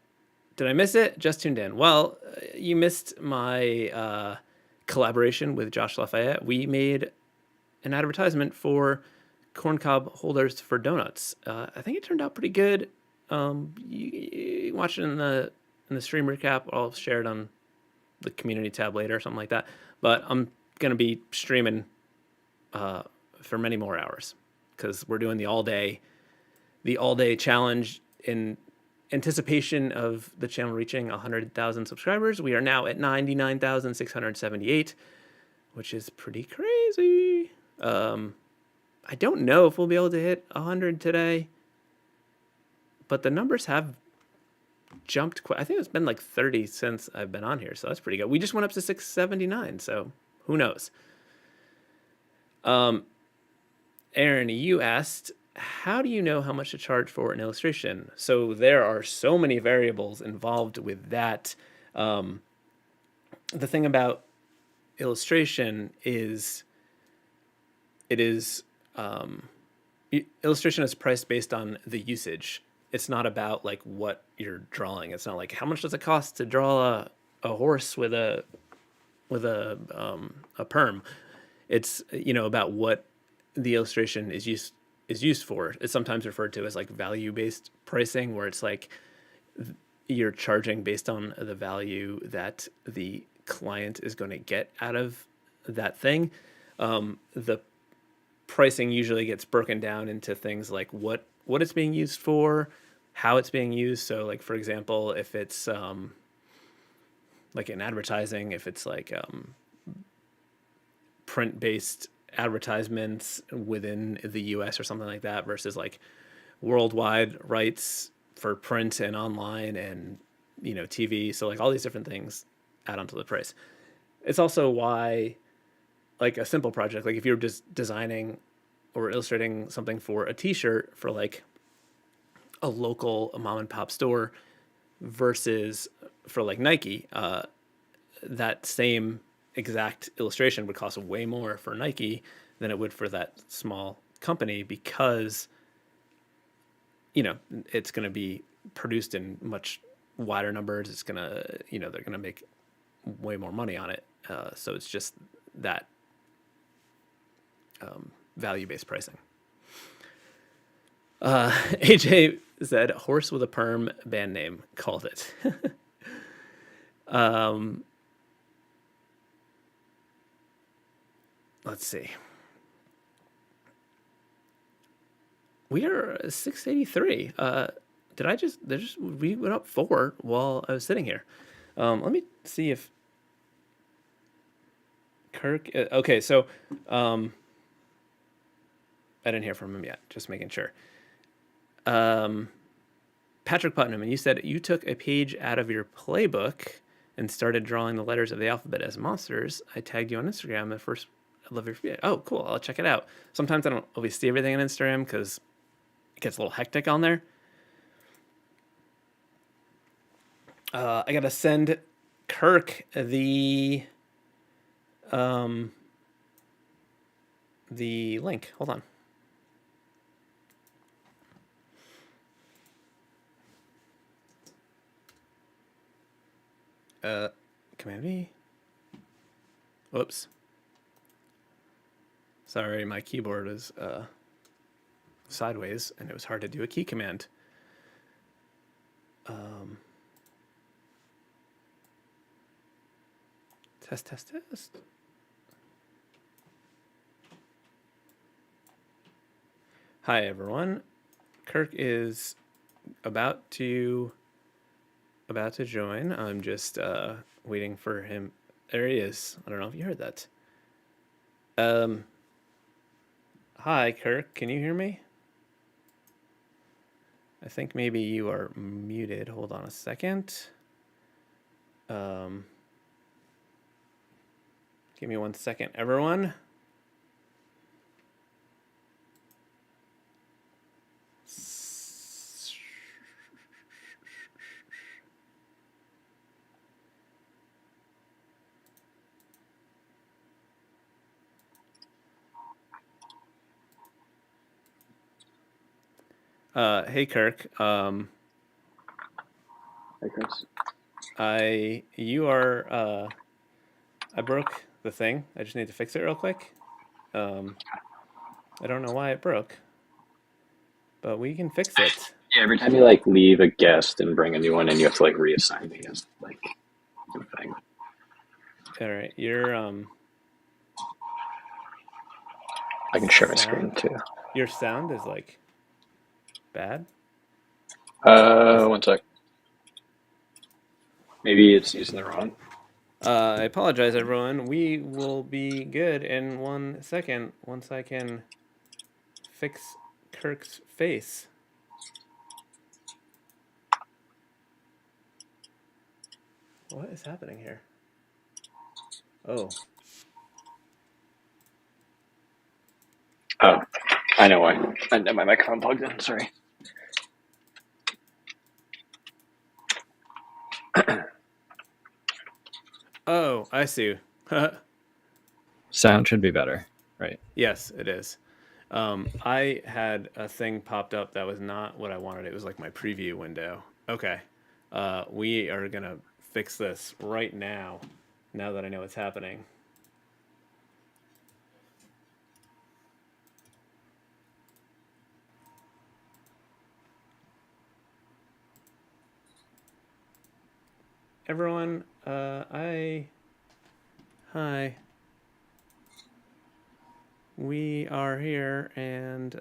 "Did I miss it? Just tuned in." Well, you missed my collaboration with Josh Lafayette. We made an advertisement for corncob holders for donuts. I think it turned out pretty good. You watch it in the stream recap. I'll share it on the community tab later or something like that. But I'm gonna be streaming for many more hours because we're doing the all day challenge in anticipation of the channel reaching 100,000 subscribers. We are now at 99,678, which is pretty crazy. I don't know if we'll be able to hit 100 today, but the numbers have jumped quite. I think it's been like 30 since I've been on here, so that's pretty good. We just went up to 679, so who knows? Aaron, you asked, how do you know how much to charge for an illustration? So there are so many variables involved with that. The thing about illustration is it is illustration is priced based on the usage. It's not about like what you're drawing. It's not like how much does it cost to draw a horse with a perm. It's about what the illustration is used for. It's sometimes referred to as like value based pricing, where it's like you're charging based on the value that the client is going to get out of that thing. The pricing usually gets broken down into things like what it's being used for, how it's being used. So like, for example, if it's like in advertising, if it's like print based advertisements within the US or something like that versus like worldwide rights for print and online and TV. So like all these different things add onto the price. It's also why like a simple project, like if you're just designing or illustrating something for a t-shirt for like a local mom and pop store versus for like Nike, that same exact illustration would cost way more for Nike than it would for that small company, because it's going to be produced in much wider numbers. It's going to they're going to make way more money on it. So it's just that value-based pricing. AJ said horse with a perm band name, called it. Let's see. We are 683. We went up 4 while I was sitting here. Let me see if Kirk. Okay, so I didn't hear from him yet. Just making sure. Patrick Putnam, and you said you took a page out of your playbook and started drawing the letters of the alphabet as monsters. I tagged you on Instagram. The first, I love your video. Oh, cool. I'll check it out. Sometimes I don't always see everything on Instagram because it gets a little hectic on there. I gotta send Kirk the link. Hold on. Command V. Whoops. Sorry, my keyboard was sideways and it was hard to do a key command. Test. Hi, everyone. Kirk is about to join. I'm just waiting for him. There he is. I don't know if you heard that. Hi, Kirk. Can you hear me? I think maybe you are muted. Hold on a second. Give me 1 second, everyone. Hey, Kirk.
Hey, Chris.
I broke the thing. I just need to fix it real quick. I don't know why it broke, but we can fix it.
Yeah, every time you like leave a guest and bring a new one in, you have to like reassign the guest, like thing.
All right, your
I can share my screen too.
Your sound is like bad.
1 sec. Maybe it's using the wrong.
I apologize, everyone. We will be good in 1 second once I can fix Kirk's face. What is happening here? Oh,
I know why. I didn't have my microphone plugged in. Sorry.
oh, I see.
Sound should be better, right?
Yes, it is. I had a thing popped up that was not what I wanted. It was like my preview window. Okay. We are going to fix this right now, now that I know what's happening. Everyone, hi. We are here, and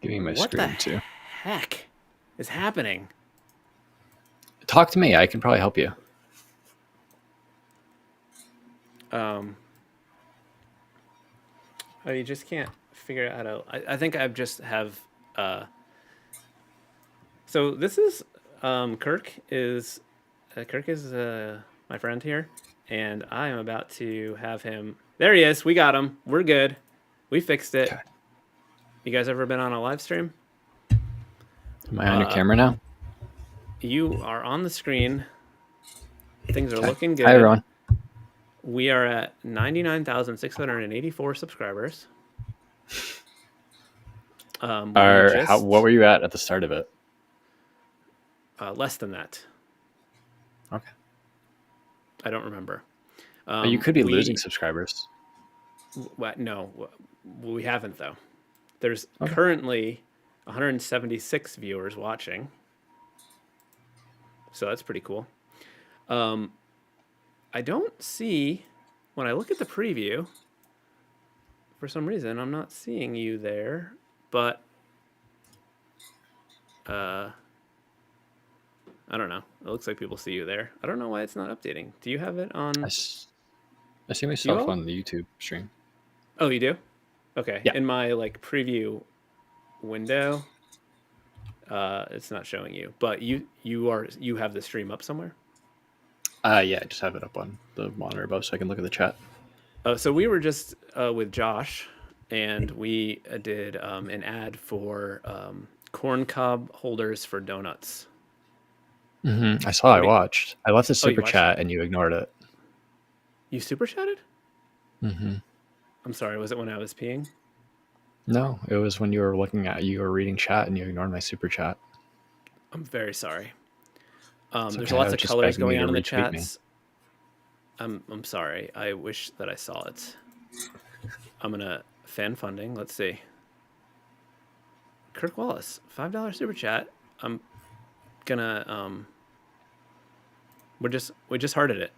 Give me my
what the
screen too.
heck is happening?
Talk to me. I can probably help you.
Oh, you just can't figure out how to. I think I just have. So this is Kirk is my friend here, and I am about to have him. There he is. We got him. We're good. We fixed it.
Okay.
You guys ever been on a live stream?
Am I on your camera now?
You are on the screen. Things are
Okay.
looking good.
Hi, everyone.
We are at 99,684 subscribers.
What were you at the start of it?
Less than that.
Okay.
I don't remember.
You could be losing subscribers.
No, we haven't though. There's currently 176 viewers watching, so that's pretty cool. I don't see, when I look at the preview, for some reason I'm not seeing you there, but I don't know. It looks like people see you there. I don't know why it's not updating. Do you have it on?
I see myself on the YouTube stream.
Oh, you do? Okay.
Yeah.
In my like preview window, it's not showing you, but you have the stream up somewhere.
Yeah, I just have it up on the monitor above so I can look at the chat.
So we were just with Josh, and we did an ad for corn cob holders for donuts.
Mm-hmm. I watched. I left a super chat and you ignored it.
You super chatted?
Mm-hmm.
I'm sorry. Was it when I was peeing?
No, it was when you were reading chat and you ignored my super chat.
I'm very sorry.
There's
okay. Lots of colors going on in the chats. I'm sorry. I wish that I saw it. I'm gonna fan funding. Let's see. Kirk Wallace, $5 super chat. I'm gonna we just hearted it.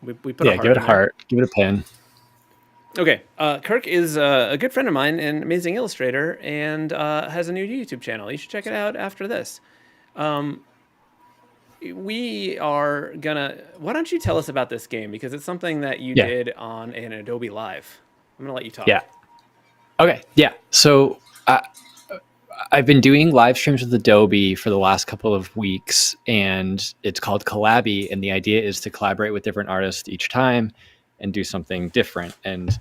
We put a heart.
Give it a heart. Give it a pin.
Okay. Kirk is a good friend of mine, an amazing illustrator, and has a new YouTube channel. You should check it out after this. We are gonna. Why don't you tell us about this game, because it's something that you did on an Adobe Live. I'm gonna let you talk.
Yeah. Okay. Yeah. So I've been doing live streams with Adobe for the last couple of weeks, and it's called Collabby. And the idea is to collaborate with different artists each time and do something different. And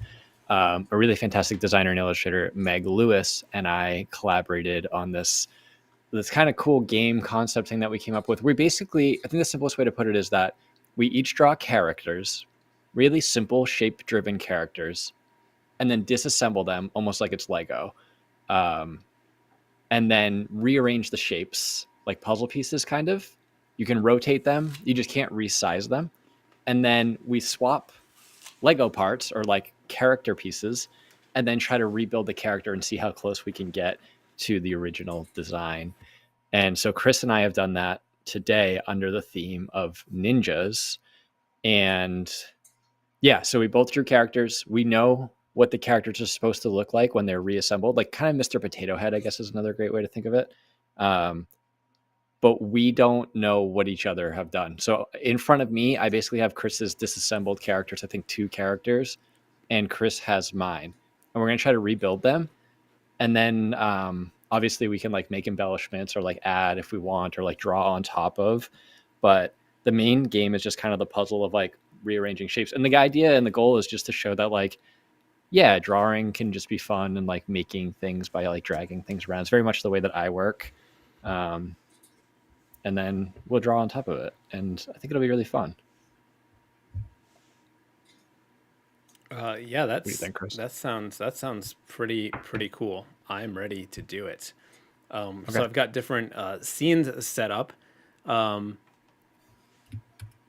a really fantastic designer and illustrator, Meg Lewis, and I collaborated on this kind of cool game concept thing that we came up with. We basically, I think the simplest way to put it is that we each draw characters, really simple shape-driven characters, and then disassemble them almost like it's Lego. And then rearrange the shapes like puzzle pieces, kind of. You can rotate them. You just can't resize them. And then we swap Lego parts or like character pieces and then try to rebuild the character and see how close we can get to the original design. And so Chris and I have done that today under the theme of ninjas. And yeah, so we both drew characters. We know what the characters are supposed to look like when they're reassembled, like kind of Mr. Potato Head, I guess is another great way to think of it. But we don't know what each other have done. So in front of me, I basically have Chris's disassembled characters, I think 2 characters, and Chris has mine. And we're going to try to rebuild them. And then obviously we can like make embellishments or like add if we want, or like draw on top of. But the main game is just kind of the puzzle of like rearranging shapes. And the idea and the goal is just to show that like, yeah, drawing can just be fun, and like making things by like dragging things around. It's very much the way that I work. And then we'll draw on top of it. And I think it'll be really fun.
Yeah,
What do you think, Chris?
that sounds pretty cool. I'm ready to do it. So
Okay.
I've got different scenes set up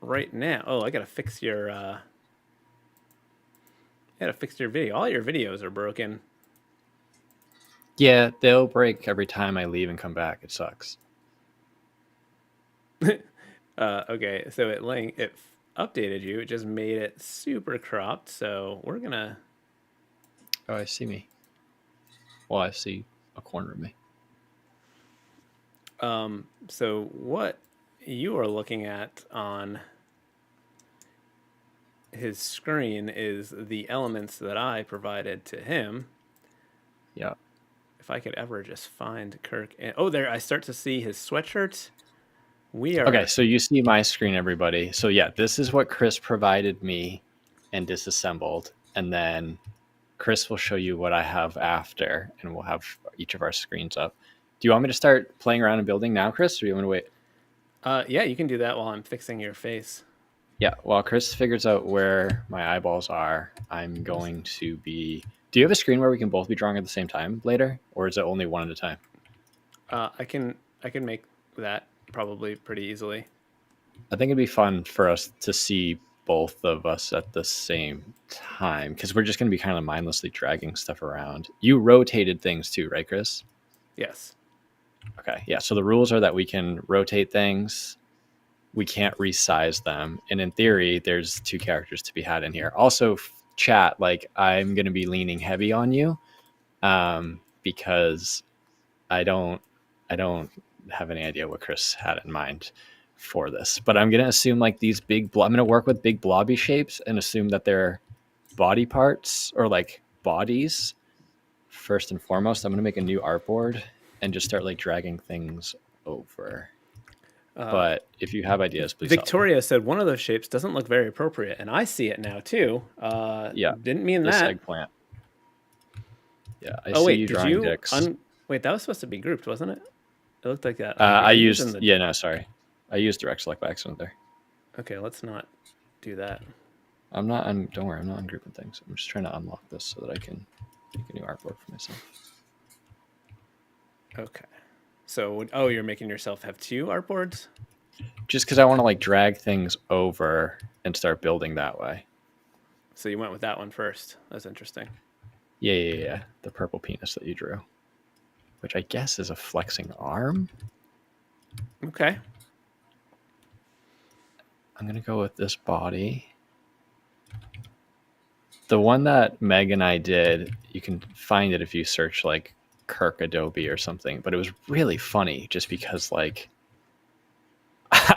right now. Oh, I gotta fix your video. All your videos are broken.
Yeah, they'll break every time I leave and come back. It sucks.
Okay, so updated you. It just made it super cropped. So we're gonna.
Oh, I see me. Well, I see a corner of me.
So what you are looking at on his screen is the elements that I provided to him.
Yeah.
If I could ever just find Kirk. Oh, there! I start to see his sweatshirt. We are.
Okay, so you see my screen, everybody. So yeah, this is what Chris provided me and disassembled, and then Chris will show you what I have after, and we'll have each of our screens up. Do you want me to start playing around and building now, Chris, or do you want me to wait?
Yeah, you can do that while I'm fixing your face.
Yeah, while Chris figures out where my eyeballs are, I'm going to be. Do you have a screen where we can both be drawing at the same time later, or is it only one at a time?
I can make that probably pretty easily.
I think it'd be fun for us to see both of us at the same time because we're just going to be kind of mindlessly dragging stuff around. You rotated things too, right, Chris?
Yes.
Okay, yeah. So the rules are that we can rotate things, we can't resize them, and in theory, there's two characters to be had in here. Also, chat, like I'm going to be leaning heavy on you, because I don't have any idea what Chris had in mind for this, but I'm going to assume like these I'm going to work with big blobby shapes and assume that they're body parts or like bodies first and foremost. I'm going to make a new artboard and just start like dragging things over. But if you have ideas, please help me.
Victoria said one of those shapes doesn't look very appropriate, and I see it now too.
Yeah,
Didn't mean
this
that.
eggplant. Yeah, I
Oh
see
wait,
you
did
drawing
you?
dicks.
Wait, that was supposed to be grouped, wasn't it? It looked like that.
I used sorry, I used direct select by accident there.
Okay, let's not do that.
Don't worry, I'm not ungrouping things. I'm just trying to unlock this so that I can make a new artboard for myself.
Okay. So, you're making yourself have two artboards?
Just because I want to like drag things over and start building that way.
So you went with that one first. That's interesting.
Yeah. The purple penis that you drew, which I guess is a flexing arm.
Okay.
I'm going to go with this body. The one that Meg and I did, you can find it if you search like Kirk Adobe or something, but it was really funny just because like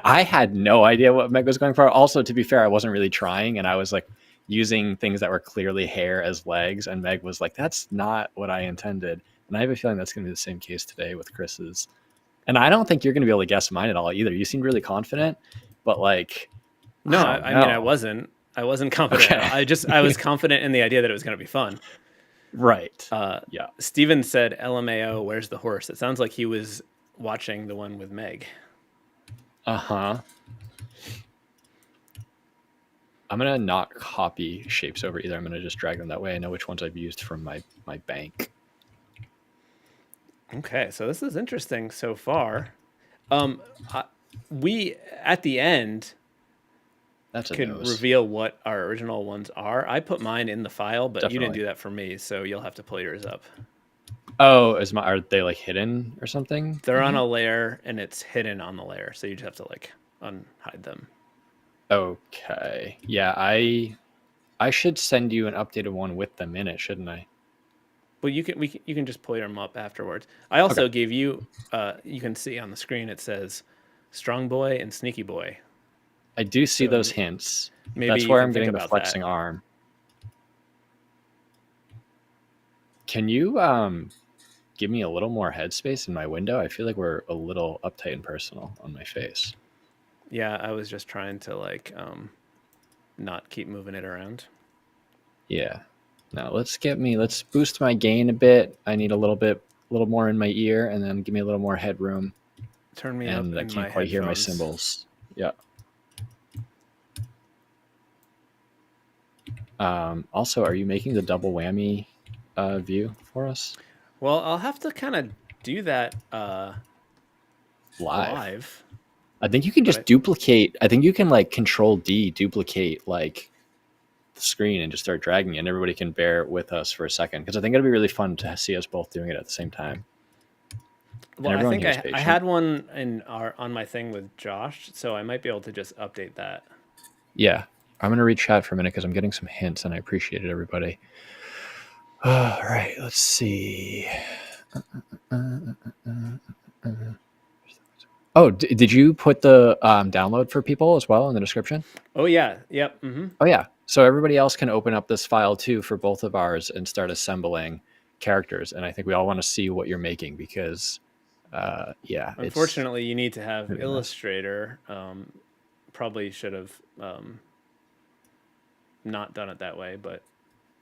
I had no idea what Meg was going for. Also, to be fair, I wasn't really trying, and I was like using things that were clearly hair as legs, and Meg was like, that's not what I intended. And I have a feeling that's going to be the same case today with Chris's. And I don't think you're going to be able to guess mine at all either. You seemed really confident, but like,
no, I mean, I wasn't confident.
Okay.
I was confident in the idea that it was going to be fun.
Right. Yeah.
Steven said, LMAO, where's the horse? It sounds like he was watching the one with Meg.
Uh-huh. I'm going to not copy shapes over either. I'm going to just drag them that way. I know which ones I've used from my bank.
Okay, so this is interesting so far. We, at the end, could reveal what our original ones are. I put mine in the file, but you didn't do that for me, so you'll have to pull yours up.
Oh, are they like hidden or something?
They're on a layer, and it's hidden on the layer, so you just have to like unhide them.
Okay. Yeah, I should send you an updated one with them in it, shouldn't I?
Well, you can just pull them up afterwards. I also gave you. You can see on the screen it says Strong Boy and Sneaky Boy.
I do see those hints.
Maybe
that's where I'm getting the flexing arm. Can you give me a little more headspace in my window? I feel like we're a little uptight and personal on my face.
Yeah, I was just trying to like not keep moving it around.
Yeah. Now let's boost my gain a bit. I need a little more in my ear, and then give me a little more headroom.
Turn me up.
And I can't quite hear my cymbals. Yeah. Also, are you making the double whammy view for us
Well, I'll have to kind of do that
live?
live.
I think you can
But
just duplicate. I think you can like Control D duplicate like the screen and just start dragging it, and everybody can bear with us for a second, because I think it'd be really fun to see us both doing it at the same time.
Well,
And
I
everyone
think
here is
I
patient.
had one on my thing with Josh, so I might be able to just update that.
Yeah, I'm gonna read chat for a minute because I'm getting some hints, and I appreciate it, everybody. All right, let's see. Oh, did you put the download for people as well in the description?
Oh yeah, yep. Mm-hmm.
Oh yeah. So everybody else can open up this file too for both of ours and start assembling characters. And I think we all want to see what you're making because, yeah.
Unfortunately, you need to have
really nice.
Illustrator. Probably should have not done it that way, but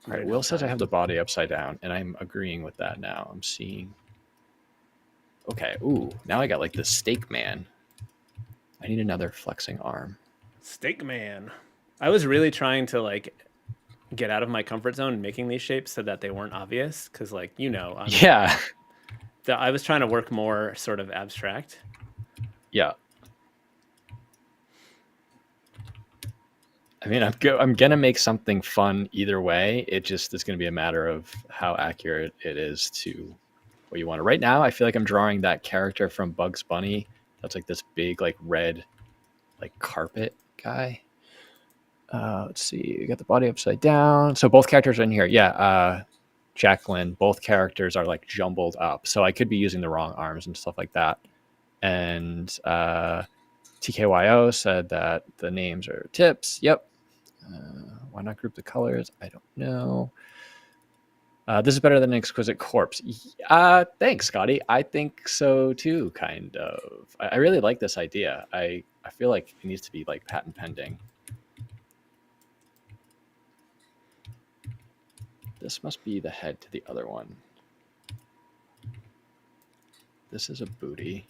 All right. Will says I have the body upside down, and I'm agreeing with that now. I'm seeing. Okay. Ooh. Now I got like the steak man. I need another flexing arm.
Steak man. I was really trying to like get out of my comfort zone making these shapes so that they weren't obvious, because like
Yeah.
I was trying to work more sort of abstract.
Yeah. I mean, I'm gonna make something fun either way. It just is gonna be a matter of how accurate it is to what you want. Right now, I feel like I'm drawing that character from Bugs Bunny. That's like this big, like red, like carpet guy. Let's see. We got the body upside down. So both characters are in here. Yeah. Jacqueline, both characters are like jumbled up. So I could be using the wrong arms and stuff like that. And TKYO said that the names are tips. Yep. Why not group the colors? I don't know. This is better than an exquisite corpse. Thanks, Scotty. I think so too, kind of. I really like this idea. I feel like it needs to be like patent pending. This must be the head to the other one. This is a booty.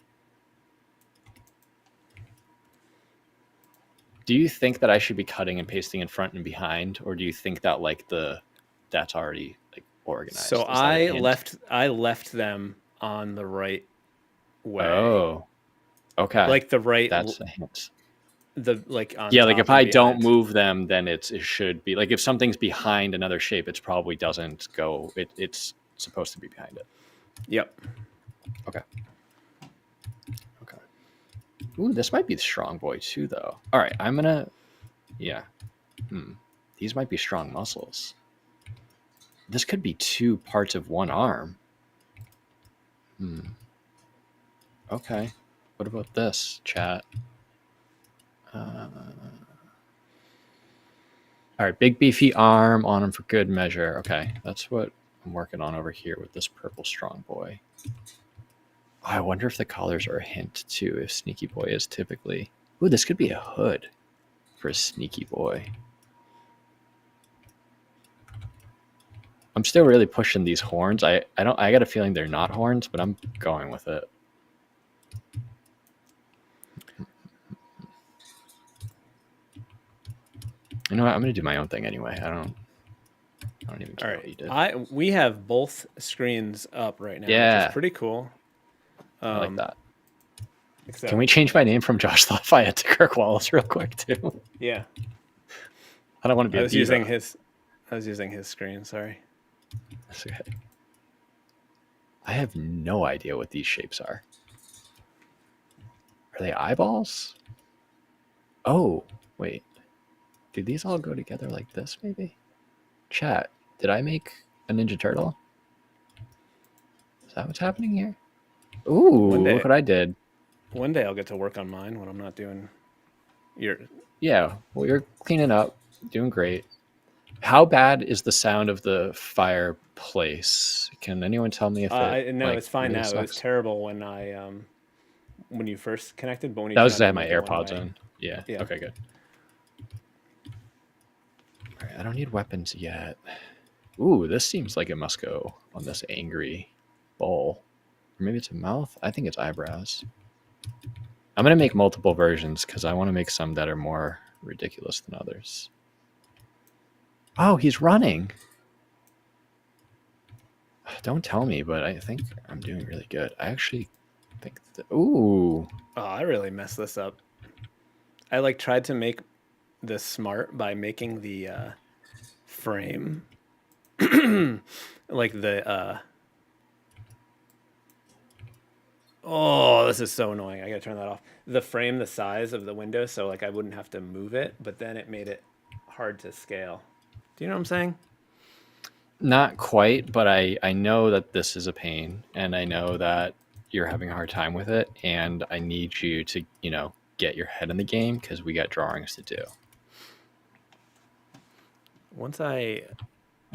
Do you think that I should be cutting and pasting in front and behind, or do you think that like that's already like organized?
So I left them on the right way.
Oh, okay.
Like the right.
That's a hint.
Like on
yeah, like if I don't
behind.
move them, then it should be like if something's behind another shape, it probably doesn't go. It's supposed to be behind it.
Yep.
Okay. Ooh, this might be the strong boy too, though. All right, I'm gonna. Yeah. These might be strong muscles. This could be two parts of one arm. Okay. What about this, chat? All right, big beefy arm on him for good measure. Okay, that's what I'm working on over here with this purple strong boy. Oh, I wonder if the collars are a hint too, if Sneaky Boy is typically. Ooh, this could be a hood for a Sneaky Boy. I'm still really pushing these horns. I got a feeling they're not horns, but I'm going with it. You know what? I'm gonna do my own thing anyway. I don't even care what you did.
We have both screens up right now,
Yeah,
which is pretty cool.
I like that.
Except,
can we change my name from Josh Lafayette to Kirk Wallace real quick too?
Yeah.
I don't want to be.
I was using his screen. Sorry.
That's okay. I have no idea what these shapes are. Are they eyeballs? Oh, wait. Do these all go together like this, maybe? Chat, did I make a Ninja Turtle? Is that what's happening here? Ooh, look what I did.
One day I'll get to work on mine when I'm not doing your...
Yeah, well, you're cleaning up. Doing great. How bad is the sound of the fireplace? Can anyone tell me if it...
No,
like,
it's fine
really
now.
sucks?
It was terrible when when you first connected, but when you...
That was because I had my AirPods in. Yeah. Okay, good. All right, I don't need weapons yet. Ooh, this seems like it must go on this angry bowl. Or maybe it's a mouth? I think it's eyebrows. I'm going to make multiple versions because I want to make some that are more ridiculous than others. Oh, he's running. Don't tell me, but I think I'm doing really good. I actually think ooh.
Oh, I really messed this up. I like tried to make this smart by making the frame like the oh, this is so annoying. I gotta turn that off. The frame the size of the window so like I wouldn't have to move it, but then it made it hard to scale. Do you know what I'm saying?
Not quite, but I know that this is a pain, and I know that you're having a hard time with it, and I need you to, get your head in the game because we got drawings to do.
Once I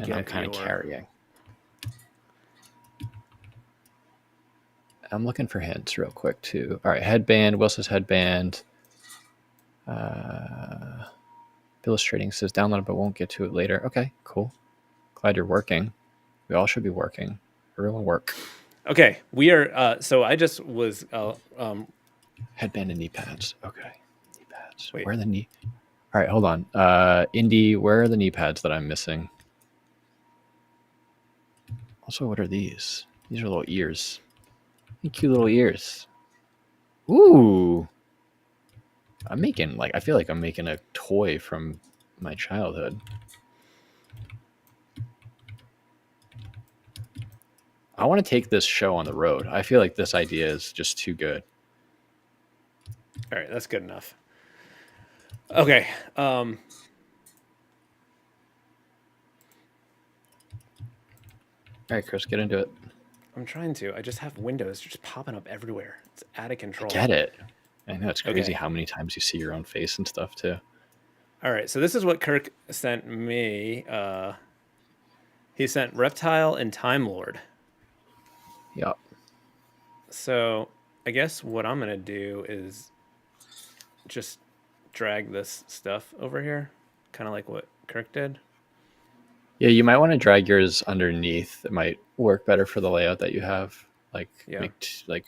And
get
I'm kind of
your
carrying. I'm looking for hints real quick too. All right, headband. Will says headband. Illustrating says download, but won't get to it later. Okay, cool. Glad you're working. We all should be working. Everyone work.
Okay, we are. So I just was.
Headband and knee pads. Okay, knee pads.
Wait.
Where are the knee? All right, hold on. Indy, where are the knee pads that I'm missing? Also, what are these? These are little ears. Cute little ears. Ooh. I feel like I'm making a toy from my childhood. I want to take this show on the road. I feel like this idea is just too good.
All right, that's good enough. Okay.
All right, Chris, get into it.
I'm trying to. I just have windows just popping up everywhere. It's out of control.
Get it. I know it's crazy
Okay.
how many times you see your own face and stuff too.
All right, so this is what Kirk sent me. He sent Reptile and Time Lord.
Yep.
So I guess what I'm gonna do is just drag this stuff over here, kind of like what Kirk did.
Yeah, you might want to drag yours underneath. It might work better for the layout that you have. Like
Yeah.
like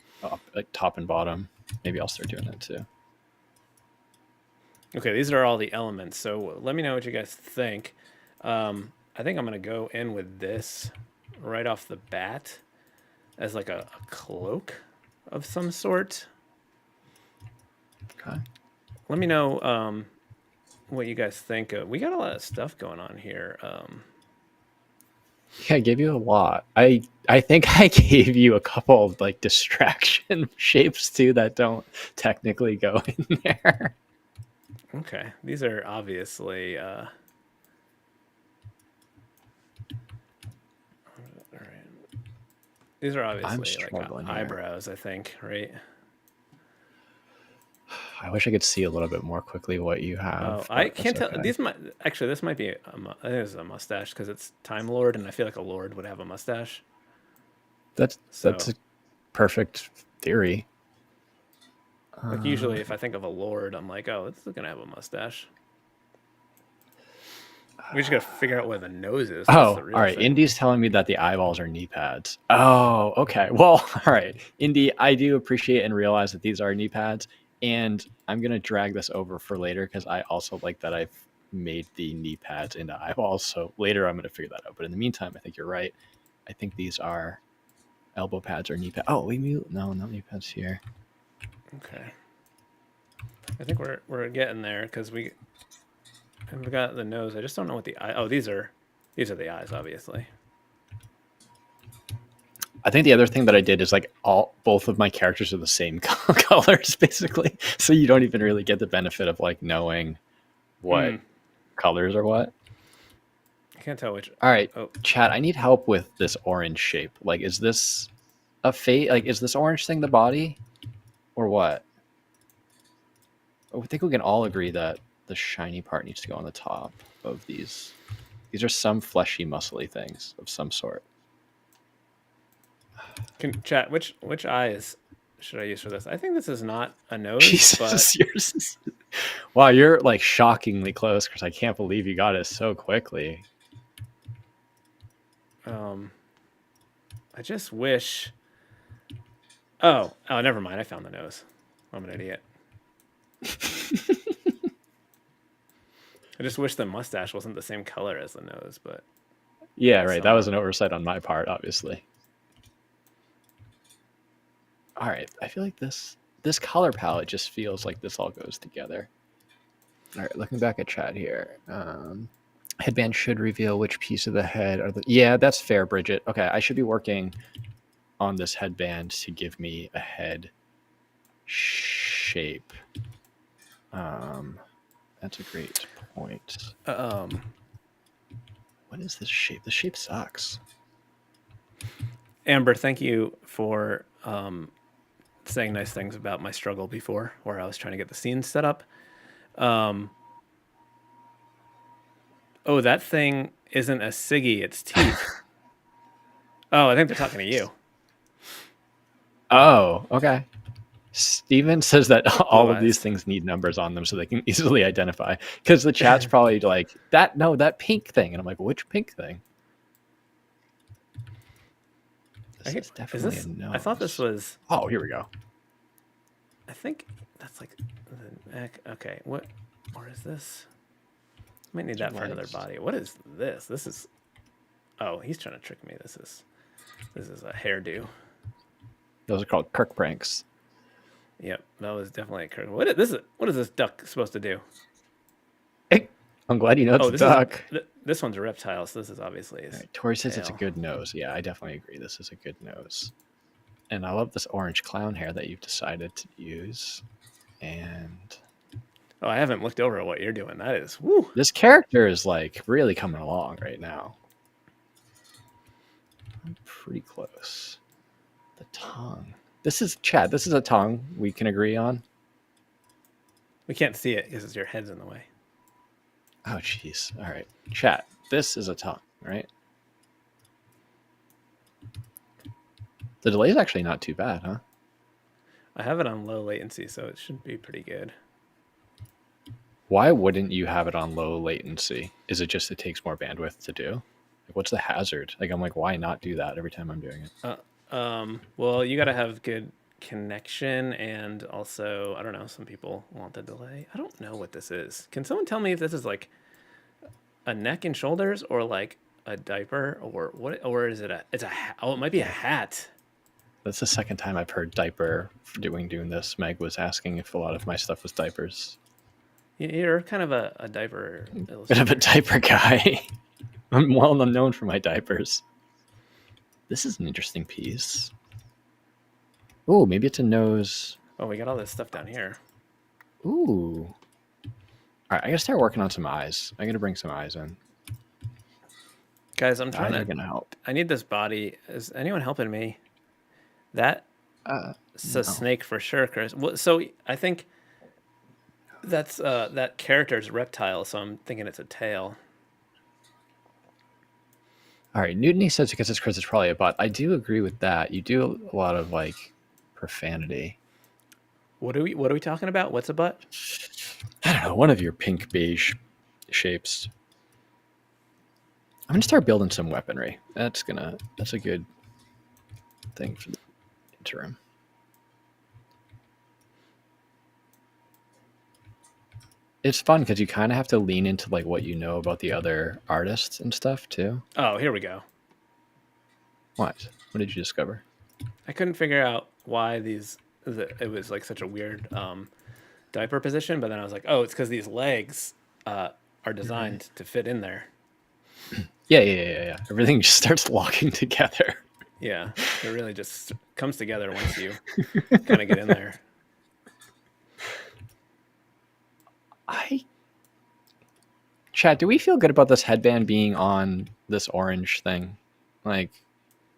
top and bottom. Maybe I'll start doing that too.
Okay, these are all the elements. So let me know what you guys think. I think I'm gonna go in with this right off the bat as like a cloak of some sort.
Okay.
Let me know what you guys think. We got a lot of stuff going on here.
Yeah, I gave you a lot. I think I gave you a couple of like distraction shapes too that don't technically go in there.
Okay, these are obviously. All right. These are obviously like eyebrows, I think, right?
I wish I could see a little bit more quickly what you have.
I can't tell.
Okay.
These might actually. This might be. I think this is a mustache because it's Time Lord, and I feel like a Lord would have a mustache.
That's a perfect theory.
Like usually, if I think of a Lord, I'm like, oh, this is gonna have a mustache. We just gotta figure out where the nose is.
All right.
Thing.
Indy's telling me that the eyeballs are knee pads. Oh, okay. Well, all right. Indy, I do appreciate and realize that these are knee pads, and I'm gonna drag this over for later because I also like that I've made the knee pads into eyeballs. So later I'm gonna figure that out. But in the meantime, I think you're right. I think these are elbow pads or knee pads. Oh, no knee pads here.
Okay. I think we're getting there because we've got the nose. I just don't know what the eye. Oh, these are the eyes, obviously.
I think the other thing that I did is like both of my characters are the same colors basically, so you don't even really get the benefit of like knowing what colors are what.
I can't tell which.
All right, Chad, I need help with this orange shape. Like, is this a fate? Like, is this orange thing the body, or what? I think we can all agree that the shiny part needs to go on the top of these. These are some fleshy, muscly things of some sort.
Chat, which eyes should I use for this? I think this is not a nose.
Jesus, yours. Wow, you're like shockingly close, because I can't believe you got it so quickly.
I just wish. Oh, never mind. I found the nose. I'm an idiot. I just wish the mustache wasn't the same color as the nose, but
Yeah, right. That
Some-
was an oversight on my part, obviously. All right, I feel like this color palette just feels like this all goes together. All right, looking back at chat here. Headband should reveal which piece of the head are the. Yeah, that's fair, Bridget. Okay, I should be working on this headband to give me a head shape. That's a great point. What is this shape? The shape sucks.
Amber, thank you for saying nice things about my struggle before, where I was trying to get the scenes set up. Oh, that thing isn't a Siggy, it's teeth. Oh, I think they're talking to you.
Oh, okay. Steven says that all of these
eyes.
things need numbers on them so they can easily identify. Because the chat's probably like, that pink thing. And I'm like, which pink thing? This is definitely a nose.
I thought this was.
Oh, here we go.
I think that's like the neck. Okay, what? Or is this? Might need that for another body. What is this? This is. Oh, he's trying to trick me. This is a hairdo.
Those are called Kirk pranks.
Yep, that was definitely a Kirk. What is this duck supposed to do?
I'm glad you know it's a duck.
This one's a reptile, so this is obviously his
Right, Tori says it's a
tail.
good nose. Yeah, I definitely agree. This is a good nose. And I love this orange clown hair that you've decided to use. And
Oh, I haven't looked over at what you're doing. That is, woo.
this character is like really coming along right now. I'm pretty close. The tongue. This is Chad. This is a tongue we can agree on.
We can't see it because your head's in the way.
Oh, jeez. All right. Chat. This is a tongue, right? The delay is actually not too bad, huh?
I have it on low latency, so it should be pretty good.
Why wouldn't you have it on low latency? Is it just it takes more bandwidth to do? Like, what's the hazard? Like, I'm like, why not do that every time I'm doing it?
Well, you got to have good connection, and also, I don't know, some people want the delay. I don't know what this is. Can someone tell me if this is like a neck and shoulders or like a diaper or what? Or is it it might be a hat.
That's the second time I've heard diaper doing this. Meg was asking if a lot of my stuff was diapers.
You're kind of a diaper
Bit of a diaper guy. I'm well known for my diapers. This is an interesting piece. Oh, maybe it's a nose.
Oh, we got all this stuff down here.
Ooh. All right, I gotta start working on some eyes. I'm gonna bring some eyes in.
Guys, I'm trying
Eyes are gonna help.
I need this body. Is anyone helping me? That it's a snake for sure, Chris. Well, so I think that's that character's reptile, so I'm thinking it's a tail.
All right, Newtony says because it's Chris, it's probably a bot. I do agree with that. You do a lot of like profanity.
What are we talking about? What's a butt?
I don't know, one of your pink beige shapes. I'm gonna start building some weaponry. That's a good thing for the interim. It's fun because you kind of have to lean into like what you know about the other artists and stuff too.
Oh, here we go.
What did you discover?
I couldn't figure out why it was like such a weird diaper position, but then I was like, oh, it's because these legs are designed to fit in there.
Yeah. Everything just starts locking together.
Yeah, it really just comes together once you kind of get in there.
Chad, do we feel good about this headband being on this orange thing? Like,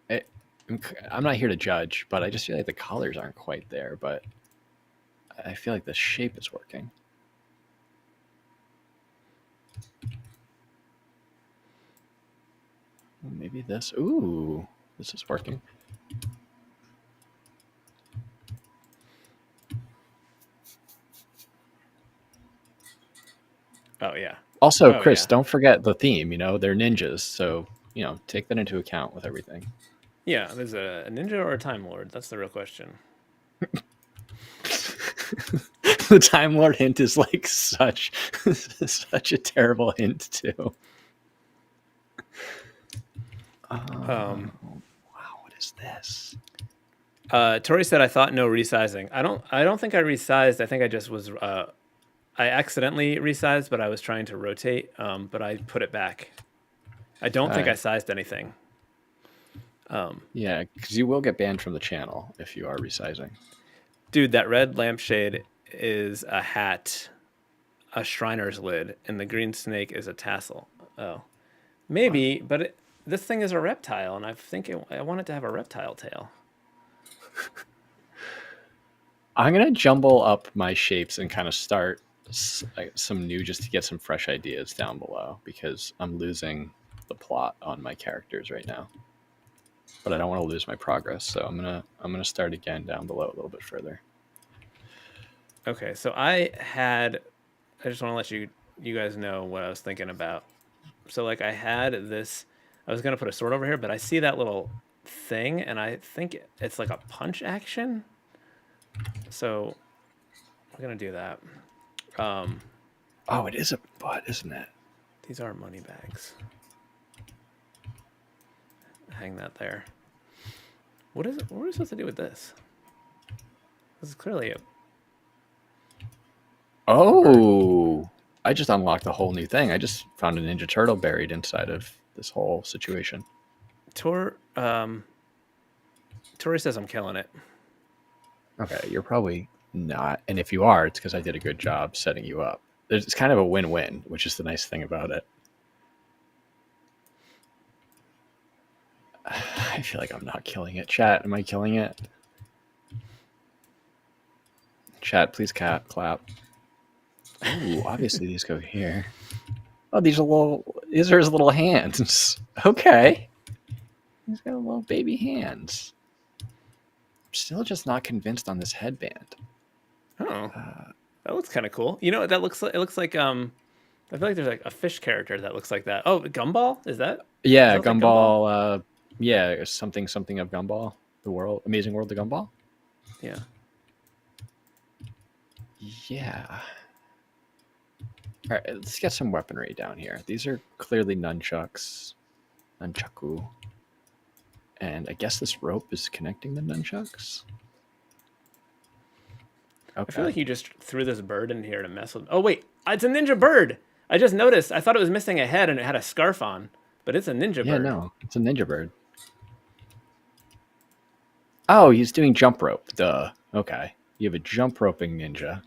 I'm not here to judge, but I just feel like the colors aren't quite there, but I feel like the shape is working. Maybe this. Ooh, this is working.
Oh yeah.
Also, Chris, don't forget the theme. They're ninjas, so take that into account with everything.
Yeah, there's a ninja or a time lord. That's the real question.
The Time Lord hint is like such a terrible hint too. Wow, what is this?
Tori said, "I thought no resizing. I don't think I resized. I think I just was. I accidentally resized, but I was trying to rotate. But I put it back. I don't think I sized anything.
Yeah, because you will get banned from the channel if you are resizing.
Dude, that red lampshade is a hat, a Shriner's lid, and the green snake is a tassel. Oh, maybe, but this thing is a reptile, and I want it to have a reptile tail.
I'm gonna jumble up my shapes and kind of start some new, just to get some fresh ideas down below, because I'm losing the plot on my characters right now. But I don't want to lose my progress, so I'm gonna start again down below a little bit further.
Okay, so I just want to let you guys know what I was thinking about. So like I had this, I was gonna put a sword over here, but I see that little thing, and I think it's like a punch action. So I'm gonna do that.
Oh, it is a butt, isn't it?
These are money bags. Hang that there. What is it? What are we supposed to do with this? This is clearly a.
Oh, I just unlocked a whole new thing. I just found a Ninja Turtle buried inside of this whole situation.
Tori says I'm killing it.
Okay, you're probably not. And if you are, it's because I did a good job setting you up. It's kind of a win-win, which is the nice thing about it. I feel like I'm not killing it. Chat, am I killing it? Chat, please clap. Ooh, obviously these go here. Oh, these are his little hands. Okay. He's got little baby hands. I'm still just not convinced on this headband.
Oh, that looks kind of cool. You know what that looks like? It looks like I feel like there's like a fish character that looks like that. Oh, Gumball? Is that?
Yeah,
Is that like
Gumball. Yeah, something of Gumball. The world, Amazing World of Gumball.
Yeah.
Yeah. All right, let's get some weaponry down here. These are clearly nunchucks. Nunchaku. And I guess this rope is connecting the nunchucks. Okay.
I feel like you just threw this bird in here to mess with. Oh wait, it's a ninja bird. I just noticed. I thought it was missing a head and it had a scarf on, but it's a ninja bird.
Yeah, no, it's a ninja bird. Oh, he's doing jump rope. Duh. Okay. You have a jump roping ninja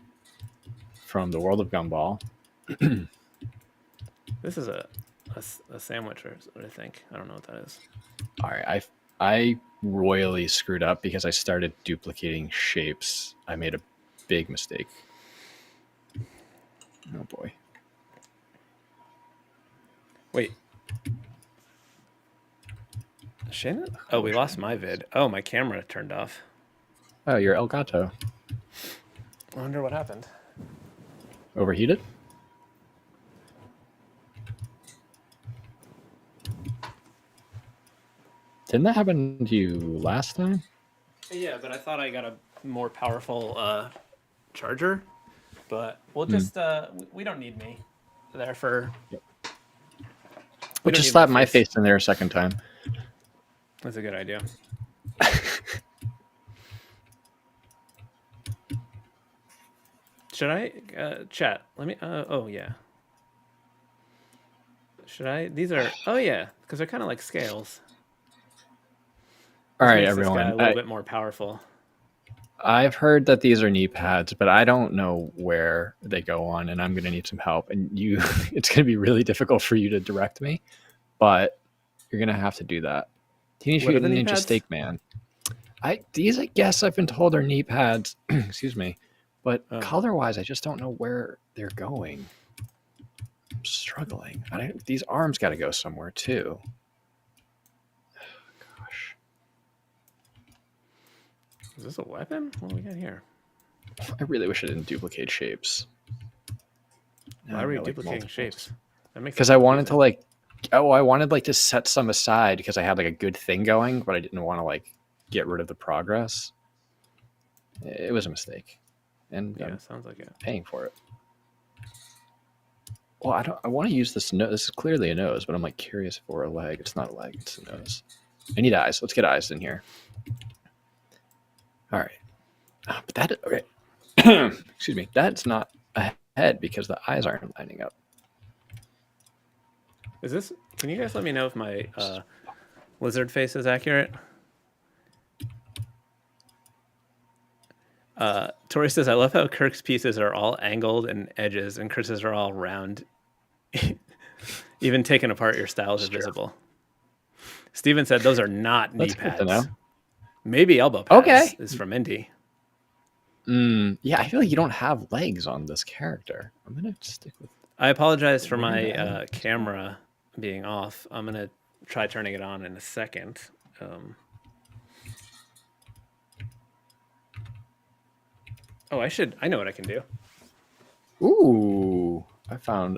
from the world of Gumball.
This is a sandwich, or what I think. I don't know what that is.
All right, I royally screwed up because I started duplicating shapes. I made a big mistake. Oh boy.
Wait. Shannon? Oh, we lost my vid. Oh, my camera turned off.
Oh, you're El Gato.
I wonder what happened.
Overheated? Didn't that happen to you last time?
Yeah, but I thought I got a more powerful charger. But we'll just we don't need me there for.
Yep.
We
We'll
don't
just
need
slap my face in there a second time.
That's a good idea. Should I chat? Let me. Oh yeah. Should I? These are. Oh yeah, because they're kind of like scales.
All right,
Makes this guy
everyone.
a little bit more powerful.
I've heard that these are knee pads, but I don't know where they go on, and I'm going to need some help. And it's going to be really difficult for you to direct me, but you're going to have to do that. Teenage
What are the
Mutant
knee
Ninja
pads?
Steak Man. I guess I've been told are knee pads. Excuse me, but color-wise, I just don't know where they're going. I'm struggling. These arms got to go somewhere too. Gosh.
Is this a weapon? What do we got here?
I really wish I didn't duplicate shapes.
Why are we duplicating shapes?
Because I wanted to I wanted to set some aside because I had like a good thing going, but I didn't want to get rid of the progress. It was a mistake. and
Yeah,
I'm
sounds like it.
paying for it. Well, I want to use this nose. This is clearly a nose, but I'm like curious for a leg. It's not a leg. It's a nose. I need eyes. Let's get eyes in here. All right. But that okay. Excuse me. That's not a head because the eyes aren't lining up.
Is this? Can you guys let me know if my lizard face is accurate? Tori says, I love how Kirk's pieces are all angled and edges, and Chris's are all round. Even taken apart, your styles are visible. Steven said, those are not knee
That's good to know.
pads. Maybe elbow pads
Okay.
is from Indy.
Yeah, I feel like you don't have legs on this character. I'm going to stick with...
I apologize for my camera being off. I'm going to try turning it on in a second. I know what I can do.
Ooh, I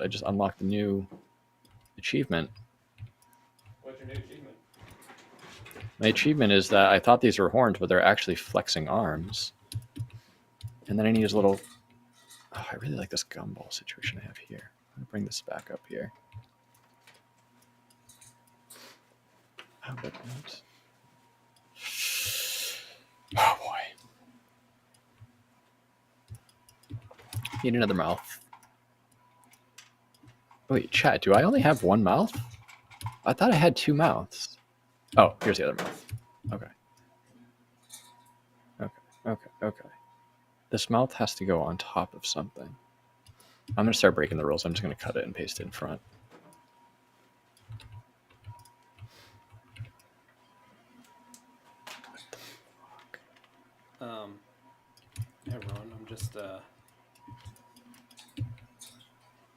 just unlocked a new achievement.
What's your new achievement?
My achievement is that I thought these were horns, but they're actually flexing arms. And then I need a little... Oh, I really like this gumball situation I have here. I'm going to bring this back up here. Oh, but not... Oh, boy. Need another mouth. Wait, chat, do I only have one mouth? I thought I had two mouths. Oh, here's the other mouth. Okay. This mouth has to go on top of something. I'm going to start breaking the rules. I'm just going to cut it and paste it in front.
Hey, Ron, I'm just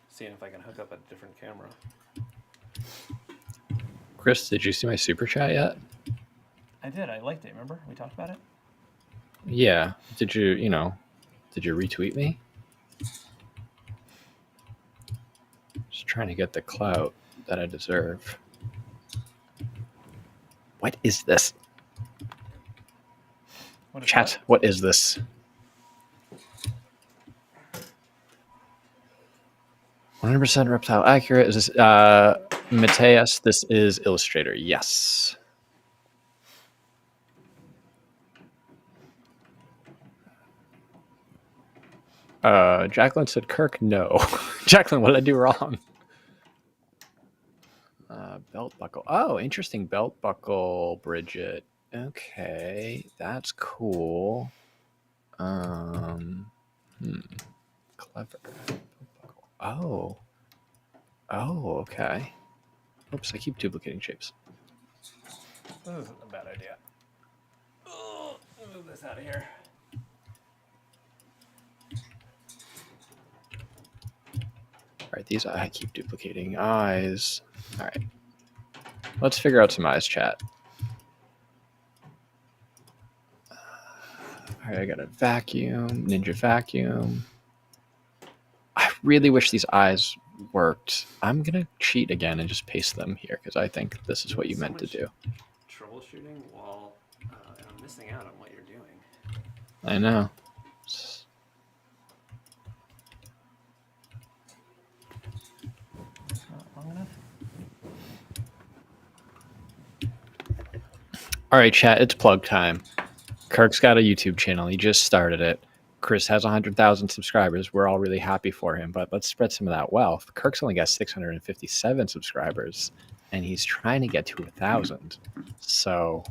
seeing if I can hook up a different camera.
Chris, did you see my super chat yet?
I did. I liked it. Remember? We talked about it?
Yeah. Did you retweet me? Just trying to get the clout that I deserve. What is this? Chat, what is this? "100% reptile accurate." Is this Mateus? This is Illustrator. Yes. Jacqueline said Kirk. No. Jacqueline, what did I do wrong? Belt buckle. Oh, interesting belt buckle, Bridget. Okay, that's cool. Clever. Oh, okay. Oops, I keep duplicating shapes.
This isn't a bad idea. Oh, move this out of here.
All right, these I keep duplicating eyes. All right, let's figure out some eyes, chat. All right, I got a vacuum, ninja vacuum. I really wish these eyes worked. I'm gonna cheat again and just paste them here because I think this is what you meant to do.
Troubleshooting while I'm missing out on what you're doing.
I know.
Not long enough.
All right, chat, it's plug time. Kirk's got a YouTube channel. He just started it. Chris has 100,000 subscribers. We're all really happy for him, but let's spread some of that wealth. Kirk's only got 657 subscribers, and he's trying to get to 1,000. So,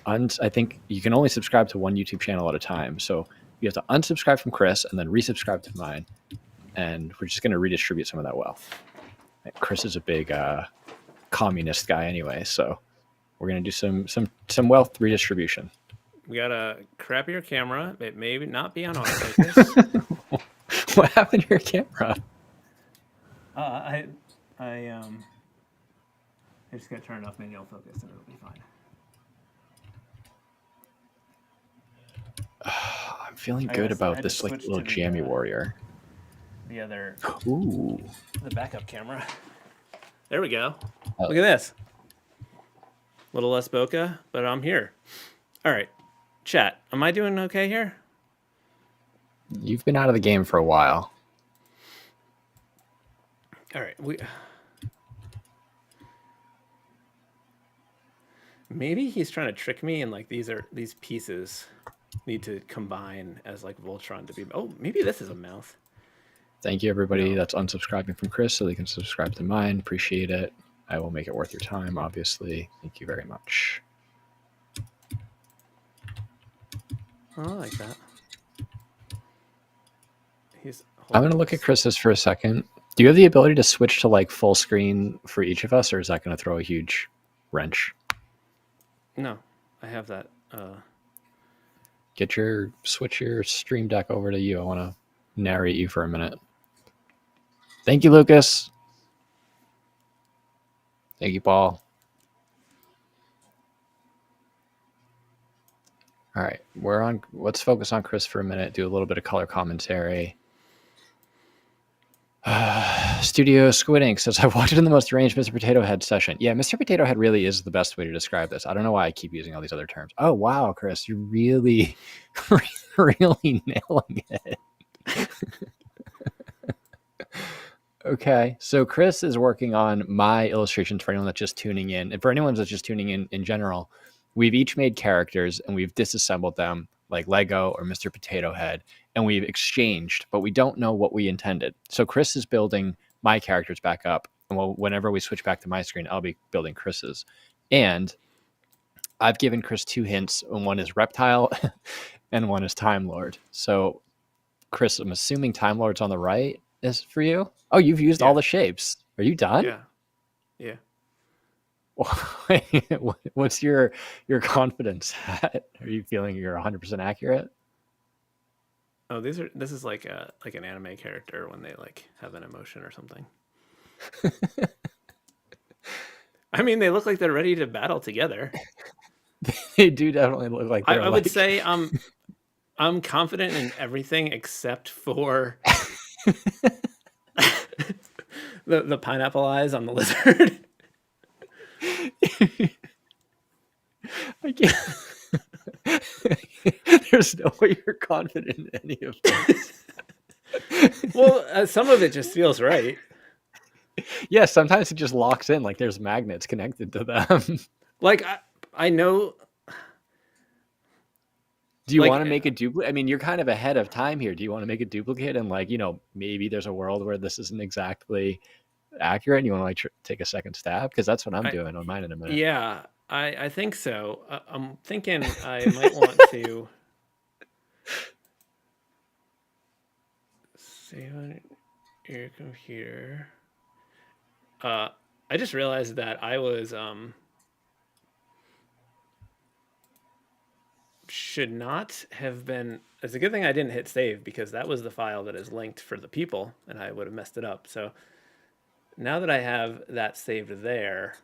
I think you can only subscribe to one YouTube channel at a time. So you have to unsubscribe from Chris and then resubscribe to mine, and we're just going to redistribute some of that wealth. Chris is a big communist guy anyway, so we're going to do some wealth redistribution.
We got a crappier camera. It may not be on autofocus.
What happened to your camera?
I just got turned off manual focus and it'll be fine.
I'm feeling good about this little jammy warrior.
The backup camera. There we go.
Oh.
Look at this. A little less bokeh, but I'm here. All right. Chat, am I doing okay here?
You've been out of the game for a while.
All right, maybe he's trying to trick me, and like these pieces need to combine as like Voltron to be. Oh, maybe this is a mouth.
Thank you, everybody
No.
that's unsubscribing from Chris, so they can subscribe to mine. Appreciate it. I will make it worth your time, obviously. Thank you very much.
Oh, I like that.
I'm going to look at Chris's for a second. Do you have the ability to switch to like full screen for each of us, or is that going to throw a huge wrench?
No, I have that.
Switch your stream deck over to you. I want to narrate you for a minute. Thank you, Lucas. Thank you, Paul. All right, let's focus on Chris for a minute, do a little bit of color commentary. Studio Squid Ink says, I watched it in the most deranged Mr. Potato Head session. Yeah, Mr. Potato Head really is the best way to describe this. I don't know why I keep using all these other terms. Oh, wow, Chris, you're really, really nailing it. Okay, so Chris is working on my illustrations for anyone that's just tuning in. And for anyone that's just tuning in general, we've each made characters and we've disassembled them like Lego or Mr. Potato Head, and we've exchanged, but we don't know what we intended. So Chris is building my characters back up, and whenever we switch back to my screen, I'll be building Chris's. And I've given Chris 2 hints, and one is Reptile and one is Time Lord. So Chris, I'm assuming Time Lord's on the right is for you. Oh, you've used all the shapes. Are you done?
Yeah.
What's your confidence at? Are you feeling you're 100% accurate?
Oh, this is like an anime character when they like have an emotion or something. I mean, they look like they're ready to battle together.
They do definitely look like they're
I would say I'm confident in everything except for the pineapple eyes on the lizard.
I can't. There's no way you're confident in any of this.
Well, some of it just feels right.
Yeah, sometimes it just locks in, like there's magnets connected to them.
Like I know.
Do you want to make a duplicate? I mean, you're kind of ahead of time here. Do you want to make a duplicate and like, maybe there's a world where this isn't exactly accurate and you want to like take a second stab? Because that's what I'm doing on mine in a minute.
Yeah, I think so. I'm thinking I might want to save on your computer. I just realized that I was should not have been. It's a good thing I didn't hit save because that was the file that is linked for the people, and I would have messed it up. So now that I have that saved there,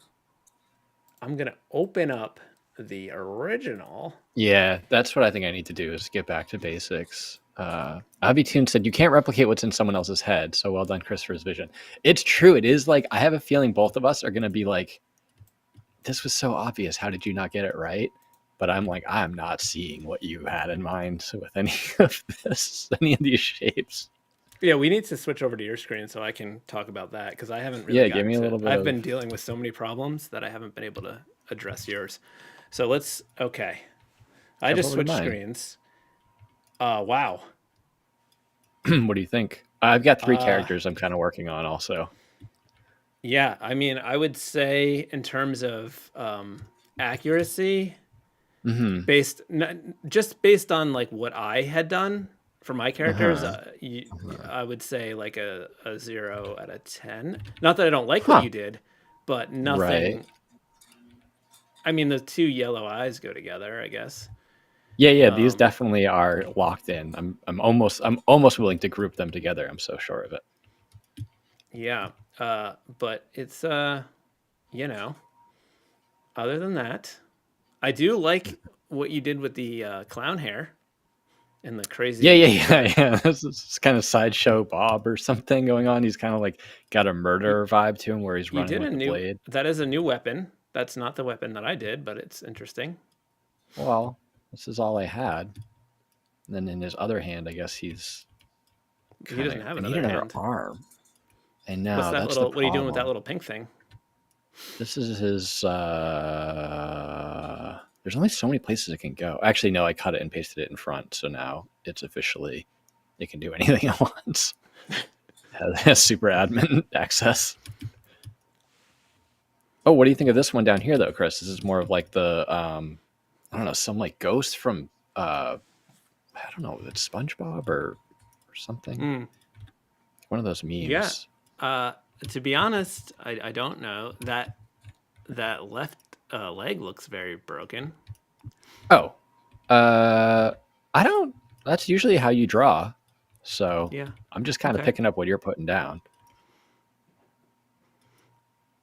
I'm gonna open up the original.
Yeah, that's what I think I need to do is get back to basics. Abitune said, you can't replicate what's in someone else's head. So well done, Christopher's vision. It's true. It is like, I have a feeling both of us are going to be like, this was so obvious. How did you not get it right? But I'm like, I'm not seeing what you had in mind with any of this, any of these shapes.
Yeah, we need to switch over to your screen so I can talk about that because I haven't really.
Yeah, give me a little bit.
I've been dealing with so many problems that I haven't been able to address yours. So let's. Okay, I just switched screens. Wow.
What do you think? I've got 3 characters I'm kind of working on also.
Yeah, I mean, I would say in terms of accuracy, based on like what I had done for my characters, I would say like a 0 out of 10. Not that I don't like what you did, but nothing. Right. I mean, the 2 yellow eyes go together, I guess.
Yeah, these definitely are locked in. I'm almost willing to group them together. I'm so sure of it.
Yeah, but it's other than that, I do like what you did with the clown hair and the crazy.
Yeah. This is kind of sideshow Bob or something going on. He's kind of like got a murder vibe to him where he's running with the blade.
That is a new weapon. That's not the weapon that I did, but it's interesting.
Well, this is all I had. And then in his other hand, I guess he's.
He doesn't have
I need
another
another
hand.
arm. And
What's
now
that
that's
little?
the
What are you doing with that
problem.
little pink thing?
This is his. There's only so many places it can go. Actually, no, I cut it and pasted it in front, so now it's officially it can do anything it wants. Has super admin access. Oh, what do you think of this one down here, though, Chris? This is more of like the I don't know, some like ghost from I don't know, it's SpongeBob or something.
Mm.
One of those memes.
Yeah. To be honest, I don't know. That left leg looks very broken.
Oh, I don't. That's usually how you draw. So
Yeah.
I'm just kind of
Okay.
picking up what you're putting down.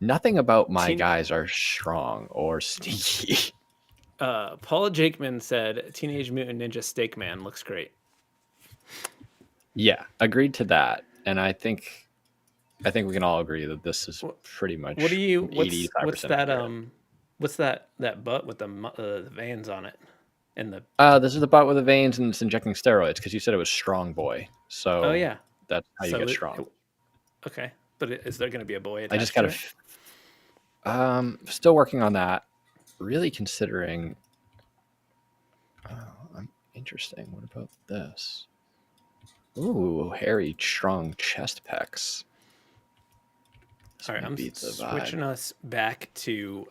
Nothing about my guys are strong or sneaky.
Paula Jakeman said, "Teenage Mutant Ninja Steak Man looks great."
Yeah, agreed to that. And I think we can all agree that this is pretty much
What do you?
85%
What's that?
accurate.
What's that butt with the veins on it? And the
This is the bot with the veins and it's injecting steroids because you said it was strong boy. So
oh yeah,
that's how you
so
get strong.
Okay, but is there going to be a boy attached
I just got
to it?
still working on that. Really considering. I'm interesting. What about this? Ooh, hairy, strong chest pecs.
All right, I'm switching us back to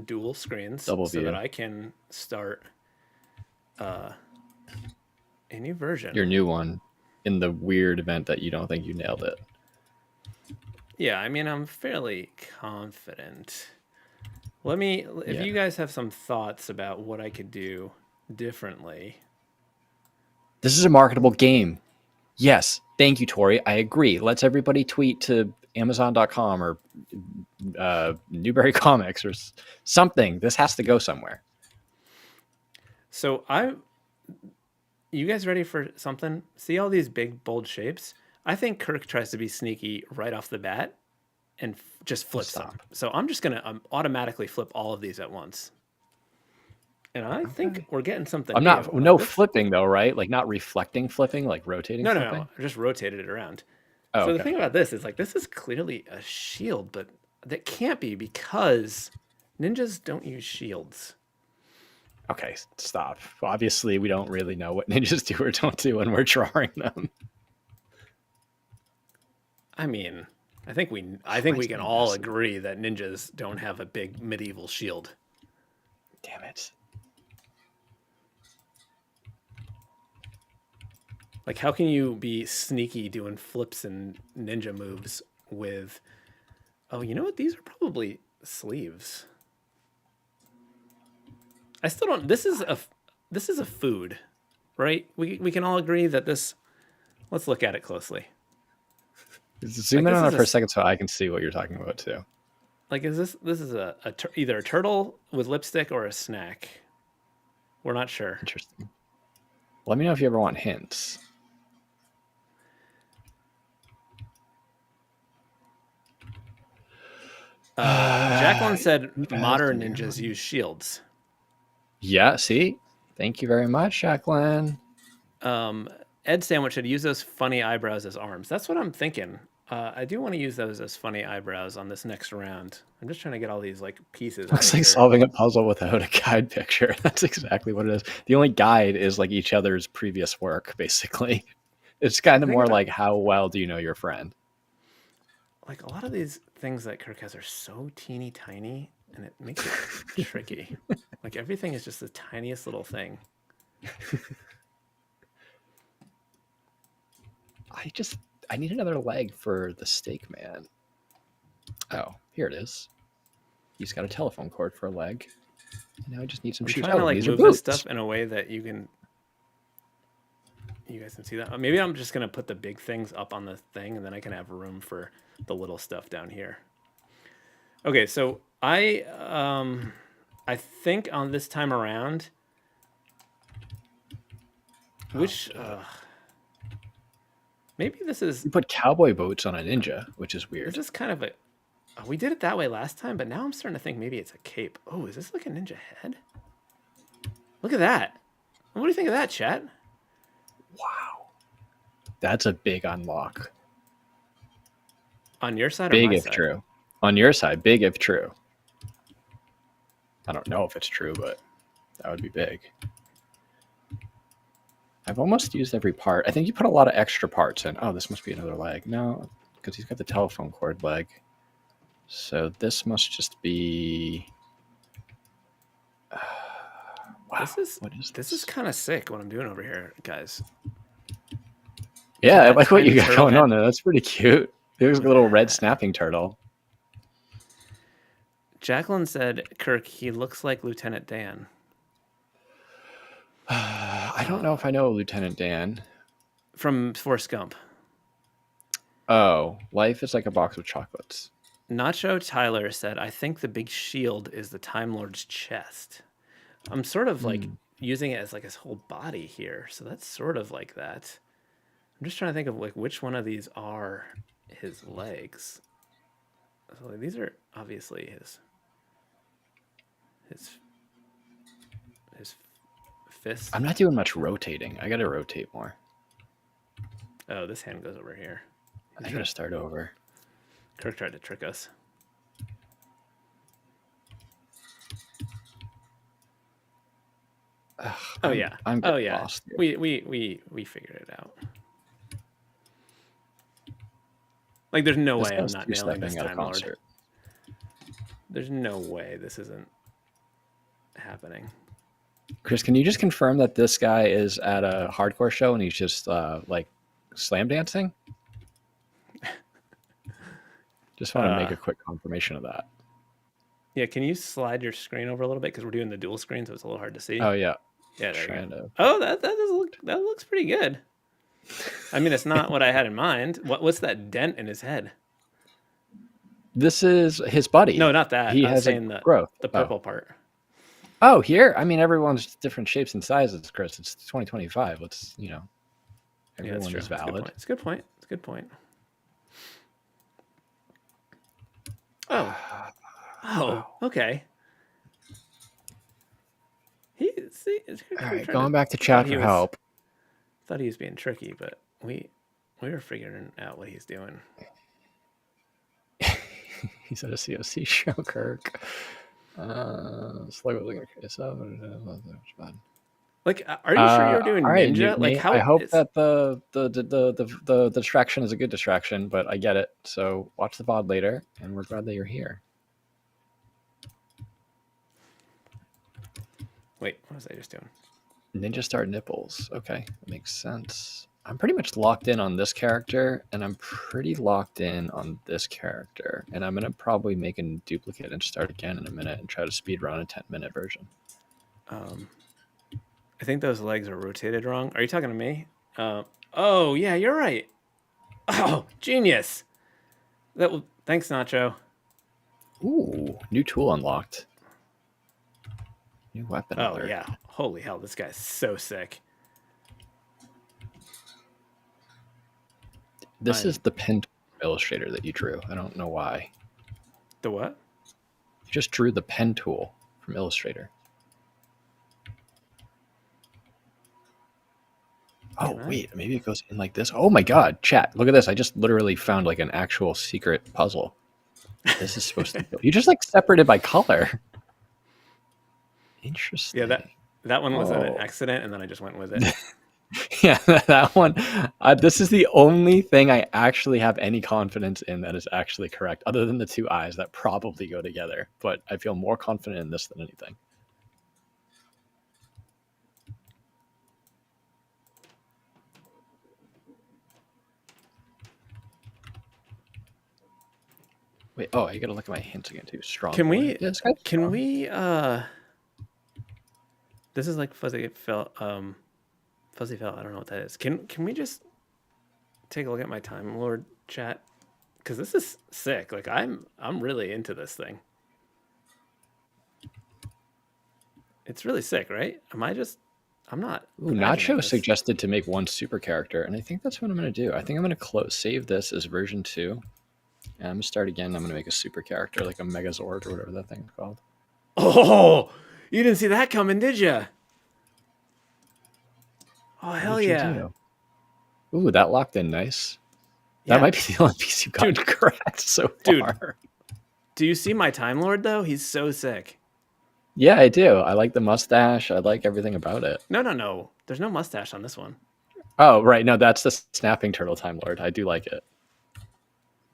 dual screens
Double
so
view.
that I can start a new version.
Your new one in the weird event that you don't think you nailed it.
Yeah, I mean, I'm fairly confident. If you guys have some thoughts about what I could do differently.
This is a marketable game. Yes. Thank you, Tori. I agree. Let's everybody tweet to Amazon.com or Newberry Comics or something. This has to go somewhere.
So you guys ready for something? See all these big, bold shapes? I think Kirk tries to be sneaky right off the bat and just flips them. So I'm just going to automatically flip all of these at once. And I think we're getting something
I'm
new.
not flipping though, right? Like not reflecting flipping, like rotating flipping?
No. I just rotated it around.
Oh,
so the thing about this is like this is clearly a shield, but that can't be because ninjas don't use shields.
Okay, stop. Obviously, we don't really know what ninjas do or don't do when we're drawing them.
I mean, I think we can all agree that ninjas don't have a big medieval shield.
Damn it.
Like, how can you be sneaky doing flips and ninja moves with... Oh, you know what? These are probably sleeves. I still don't... This is a food, right? We can all agree that this... Let's look at it closely.
Zoom in on it for a second so I can see what you're talking about too.
Like, is this is either a turtle with lipstick or a snack? We're not sure.
Interesting. Let me know if you ever want hints.
Jacqueline said modern ninjas use shields.
Yeah, see? Thank you very much, Jacqueline.
Ed Sandwich said use those funny eyebrows as arms. That's what I'm thinking. I do want to use those as funny eyebrows on this next round. I'm just trying to get all these like pieces.
Looks like solving a puzzle without a guide picture. That's exactly what it is. The only guide is like each other's previous work, basically. It's kind of more like how well do you know your friend?
Like a lot of these things that Kirk has are so teeny tiny, and it makes it tricky. Like everything is just the tiniest little thing.
I need another leg for the steak man. Oh, here it is. He's got a telephone cord for a leg. Now I just need some shoes.
I'm trying to like move this stuff in a way that you guys can see that. Maybe I'm just gonna put the big things up on the thing, and then I can have room for the little stuff down here. Okay, so I think on this time around, maybe this is...
You put cowboy boots on a ninja, which is weird.
It's just kind of a... we did it that way last time, but now I'm starting to think maybe it's a cape. Oh, is this like a ninja head? Look at that. What do you think of that, chat?
That's a big unlock.
On your side or
Big
my
if
side?
true. On your side, big if true. I don't know if it's true, but that would be big. I've almost used every part. I think you put a lot of extra parts in. Oh, this must be another leg. No, because he's got the telephone cord leg. So this must just be... wow. What is
This is kind of sick what I'm doing over here, guys.
Yeah, I
That
like what
tiny
you got
turtle
going
head-
on there. That's pretty cute. There's a little red snapping turtle.
Jacqueline said, Kirk, he looks like Lieutenant Dan.
I don't know if I know Lieutenant Dan.
From Forrest Gump.
Oh, life is like a box of chocolates.
Nacho Tyler said, I think the big shield is the Time Lord's chest. I'm sort of like using it as like his whole body here. So that's sort of like that. I'm just trying to think of like which one of these are his legs. So like, these are obviously his fist.
I'm not doing much rotating. I got to rotate more.
Oh, this hand goes over here.
I got to start over.
Kirk tried to trick us.
Ugh,
Oh yeah.
I'm
Oh
getting
yeah.
lost here.
We figured it out. Like there's no
This
way I'm
guy's
not nailing this
two-stepping at a
Time Lord.
concert.
There's no way this isn't happening.
Chris, can you just confirm that this guy is at a hardcore show and he's just like slam dancing? Just want to make a quick confirmation of that.
Yeah, can you slide your screen over a little bit because we're doing the dual screen, so it's a little hard to see.
Oh yeah.
Yeah, there you
Trying
go.
to...
Oh, that looks pretty good. I mean, it's not what I had in mind. What's that dent in his head?
This is his buddy.
No, not that.
He
I was
has
saying
a growth.
the purple part.
Oh, here? I mean, everyone's different shapes and sizes, Chris. It's 2025. Let's,
Yeah,
everyone
that's true.
is valid.
It's a good point. It's a good point. Oh, okay.
All right, going back to chat for help.
Thought he was being tricky, but we were figuring out what he's doing.
He's at a COC show, Kirk. Slug was looking at so bad.
Like, are you sure you're doing
all right,
ninja? Like, how?
I hope that the distraction is a good distraction, but I get it. So watch the VOD later, and we're glad that you're here.
Wait, what was I just doing?
Ninja Star nipples. Okay, that makes sense. I'm pretty much locked in on this character, and I'm pretty locked in on this character. And I'm going to probably make a duplicate and start again in a minute and try to speed run a 10-minute version.
I think those legs are rotated wrong. Are you talking to me? Oh, yeah, you're right. Oh, genius. Thanks, Nacho.
Ooh, new tool unlocked. New weapon
Oh,
alert.
yeah. Holy hell, this guy's so sick.
This is the pen illustrator that you drew. I don't know why.
The what?
You just drew the pen tool from Illustrator. Oh, wait, maybe it goes in like this. Oh my god, chat, look at this. I just literally found like an actual secret puzzle. This is supposed to be... You just like separated by color. Interesting.
Yeah, that one was an accident, and then I just went with it.
Yeah, that one. This is the only thing I actually have any confidence in that is actually correct, other than the two eyes that probably go together. But I feel more confident in this than anything. Wait, oh, you gotta look at my hints again too. Strong.
Can we?
Yeah,
Can we? This is like fuzzy felt. Fuzzy felt. I don't know what that is. Can we just take a look at my Time Lord chat? Because this is sick. Like I'm really into this thing. It's really sick, right? I'm not.
Ooh, Nacho suggested to make one super character, and I think that's what I'm going to do. I think I'm going to save this as version 2. And I'm going to start again. I'm going to make a super character, like a Megazord or whatever that thing's called.
Oh, you didn't see that coming, did you? Oh, hell yeah.
Ooh, that locked in nice.
Yeah.
That might be the only piece you got correct so
Dude.
far.
Do you see my Time Lord though? He's so sick.
Yeah, I do. I like the mustache. I like everything about it.
No. There's no mustache on this one.
Oh, right. No, that's the snapping turtle Time Lord. I do like it.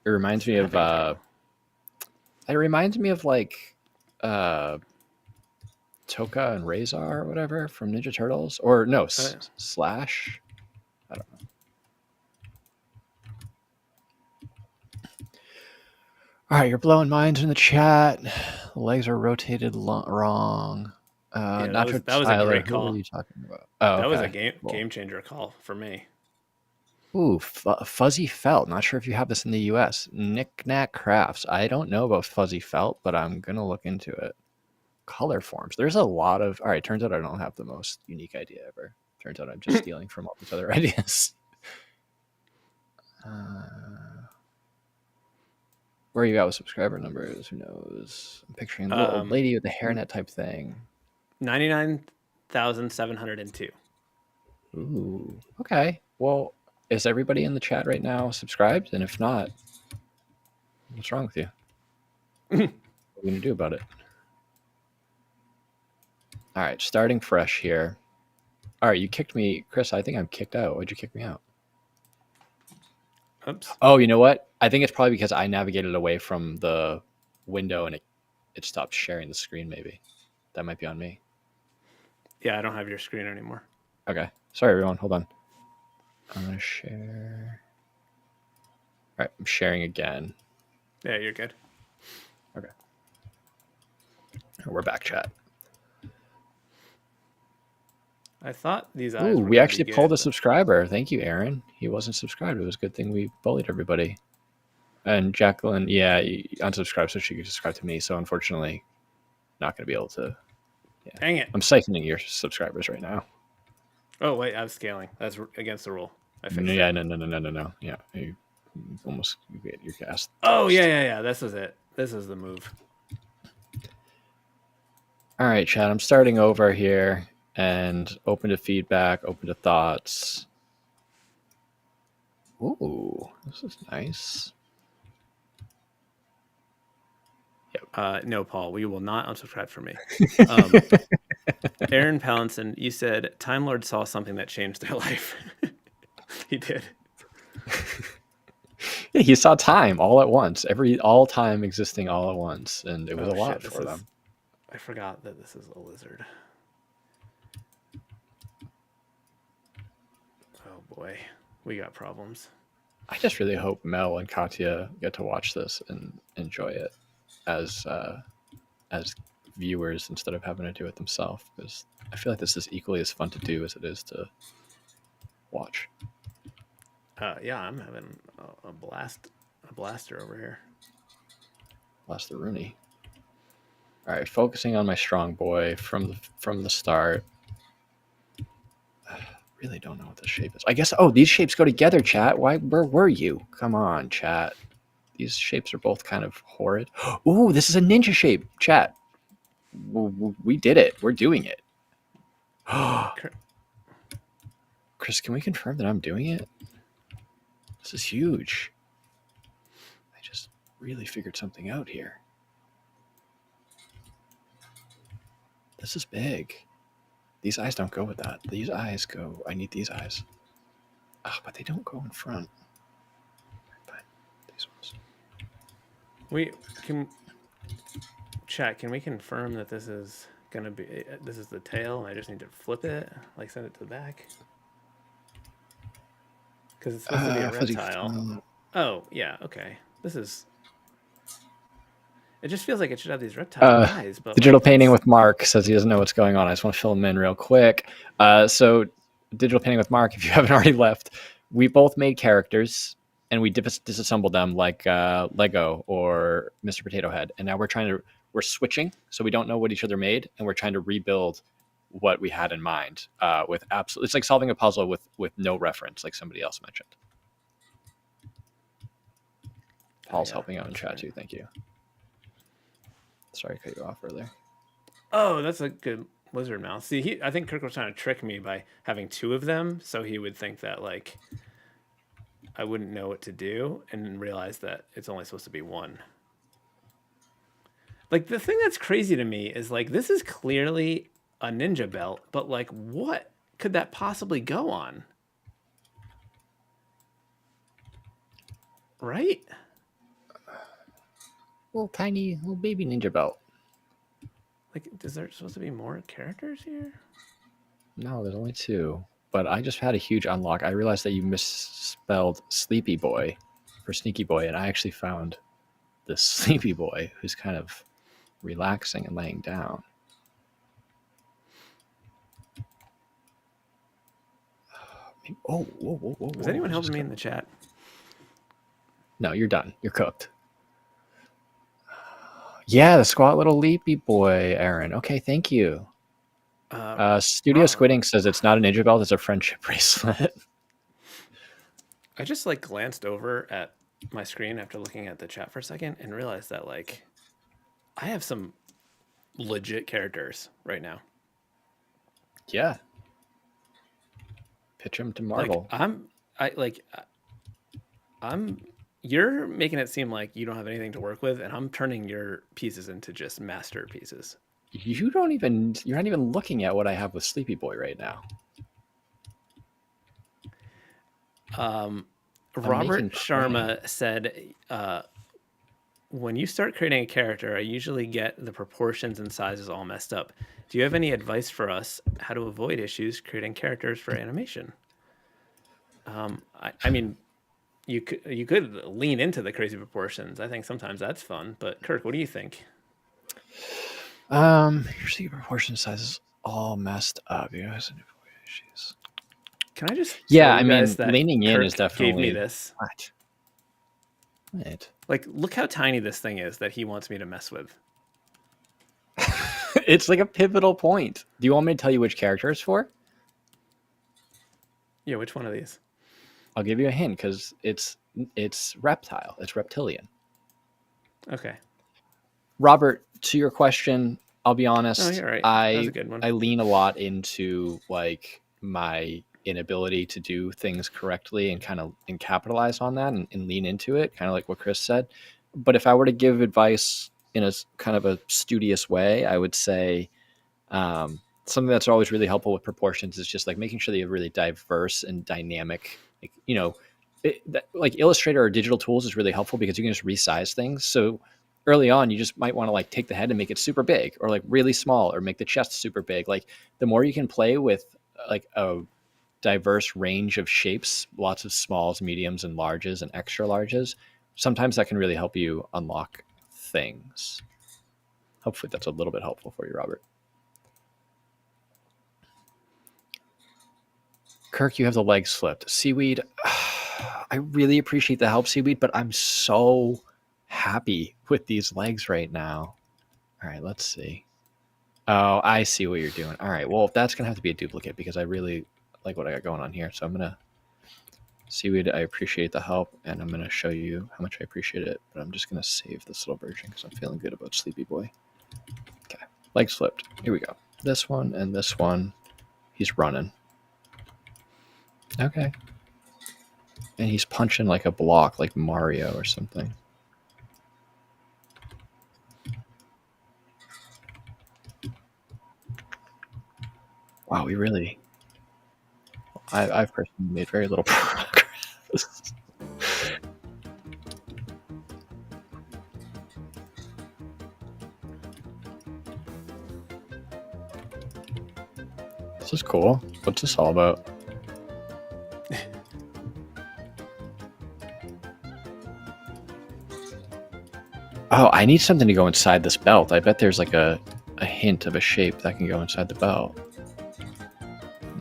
It reminds me of like Toka and Razor or whatever from Ninja Turtles. Or no, Slash. I don't know. All right, you're blowing minds in the chat. Legs are rotated wrong.
that was a great call.
What are you talking about? Oh,
that was a
okay.
game changer call for me.
Ooh, fuzzy felt. Not sure if you have this in the U.S. Knick-knack crafts. I don't know about fuzzy felt, but I'm gonna look into it. Color forms. There's a lot of. All right, turns out I don't have the most unique idea ever. Turns out I'm just stealing from all these other ideas. Where you got with subscriber numbers? Who knows? I'm picturing the little old lady with the hairnet type thing.
99,702.
Ooh. Okay. Well, is everybody in the chat right now subscribed? And if not, what's wrong with you? What are we gonna do about it? All right, starting fresh here. All right, you kicked me, Chris. I think I'm kicked out. Why'd you kick me out?
Oops.
Oh, you know what? I think it's probably because I navigated away from the window and it stopped sharing the screen. Maybe that might be on me.
Yeah, I don't have your screen anymore.
Okay. Sorry, everyone. Hold on. I'm gonna share. All right, I'm sharing again.
Yeah, you're good.
Okay. We're back, chat.
I thought these eyes.
Ooh, we actually pulled a subscriber. Thank you, Aaron. He wasn't subscribed. It was a good thing we bullied everybody. And Jacqueline, yeah, unsubscribed so she could subscribe to me. So unfortunately, not going to be able to. Yeah.
Dang it!
I'm siphoning your subscribers right now.
Oh wait, I'm scaling. That's against the rule. I fixed
Yeah,
it.
no. Yeah, you almost get your cast.
Oh yeah. This is it. This is the move.
All right, chat. I'm starting over here and open to feedback, open to thoughts. Ooh, this is nice.
Yep. No, Paul, we will not unsubscribe from me. Aaron Pallinson, you said Time Lord saw something that changed their life. He did.
Yeah, he saw time all at once. All time existing all at once, and it was a lot for them.
I forgot that this is a lizard. Oh boy, we got problems.
I just really hope Mel and Katya get to watch this and enjoy it as viewers instead of having to do it themselves, because I feel like this is equally as fun to do as it is to watch.
Yeah, I'm having a blaster over here.
Blaster Rooney. All right, focusing on my strong boy from the start. Really don't know what this shape is. I guess, these shapes go together, chat. Where were you? Come on, chat. These shapes are both kind of horrid. Ooh, this is a ninja shape, chat. We did it. We're doing it. Chris, can we confirm that I'm doing it? This is huge. I just really figured something out here. This is big. These eyes don't go with that. These eyes go. I need these eyes. But they don't go in front. But these ones.
Can we confirm that this is gonna be? This is the tail, and I just need to flip it, like send it to the back. Because it's supposed to be a reptile. Oh yeah, okay. This is. It just feels like it should have these reptile eyes. But
digital painting with Mark says he doesn't know what's going on. I just want to fill him in real quick. So digital painting with Mark, if you haven't already left, we both made characters and we disassembled them like Lego or Mr. Potato Head. And now we're switching. So we don't know what each other made. And we're trying to rebuild what we had in mind with absolute. It's like solving a puzzle with no reference, like somebody else mentioned. Paul's helping out in chat too. Thank you. Sorry, I cut you off earlier.
Oh, that's a good lizard mouth. See, I think Kirk was trying to trick me by having two of them, so he would think that like I wouldn't know what to do and realize that it's only supposed to be one. Like the thing that's crazy to me is like this is clearly a ninja belt, but like what could that possibly go on? Right?
Little tiny little baby ninja belt.
Like, is there supposed to be more characters here?
No, there's only 2. But I just had a huge unlock. I realized that you misspelled Sleepy Boy for Sneaky Boy, and I actually found this Sleepy Boy who's kind of relaxing and laying down. Oh, whoa, whoa, whoa!
Was anyone helping me in the chat?
No, you're done. You're cooked. Yeah, the squat little leapy boy, Aaron. Okay, thank you. Studio Squidding says it's not a ninja belt; it's a friendship bracelet.
I just like glanced over at my screen after looking at the chat for a second and realized that like I have some legit characters right now.
Yeah. Pitch them to Marvel.
You're making it seem like you don't have anything to work with, and I'm turning your pieces into just masterpieces.
You're not even looking at what I have with Sleepy Boy right now.
Robert Sharma said, when you start creating a character, I usually get the proportions and sizes all messed up. Do you have any advice for us how to avoid issues creating characters for animation? I mean, you could lean into the crazy proportions. I think sometimes that's fun. But Kirk, what do you think?
Usually proportion sizes all messed up. You guys avoid issues.
Can I just
I mean, leaning in is definitely
gave me this.
What?
Like, look how tiny this thing is that he wants me to mess with.
It's like a pivotal point. Do you want me to tell you which character it's for?
Yeah, which one of these?
I'll give you a hint because it's reptile. It's reptilian.
Okay.
Robert, to your question, I'll be honest.
Oh, you're right. That was a good one.
I lean a lot into like my inability to do things correctly and capitalize on that and lean into it, kind of like what Chris said. But if I were to give advice in a kind of a studious way, I would say something that's always really helpful with proportions is just like making sure that you have really diverse and dynamic, like, you know, like Illustrator or digital tools is really helpful because you can just resize things. So early on, you just might want to like take the head and make it super big or like really small or make the chest super big. Like the more you can play with like a diverse range of shapes, lots of smalls, mediums, and larges and extra larges, sometimes that can really help you unlock things. Hopefully that's a little bit helpful for you, Robert. Kirk, you have the legs flipped. Seaweed, I really appreciate the help, Seaweed, but I'm so happy with these legs right now. All right, let's see. Oh, I see what you're doing. All right, well, that's going to have to be a duplicate because I really like what I got going on here. So I'm going to, Seaweed, I appreciate the help, and I'm going to show you how much I appreciate it, but I'm just going to save this little version because I'm feeling good about Sleepy Boy. Okay, legs flipped. Here we go. This one and this one. He's running. Okay. And he's punching like a block, like Mario or something. Wow, we really... I've personally made very little progress. This is cool. What's this all about? Oh, I need something to go inside this belt. I bet there's like a hint of a shape that can go inside the belt.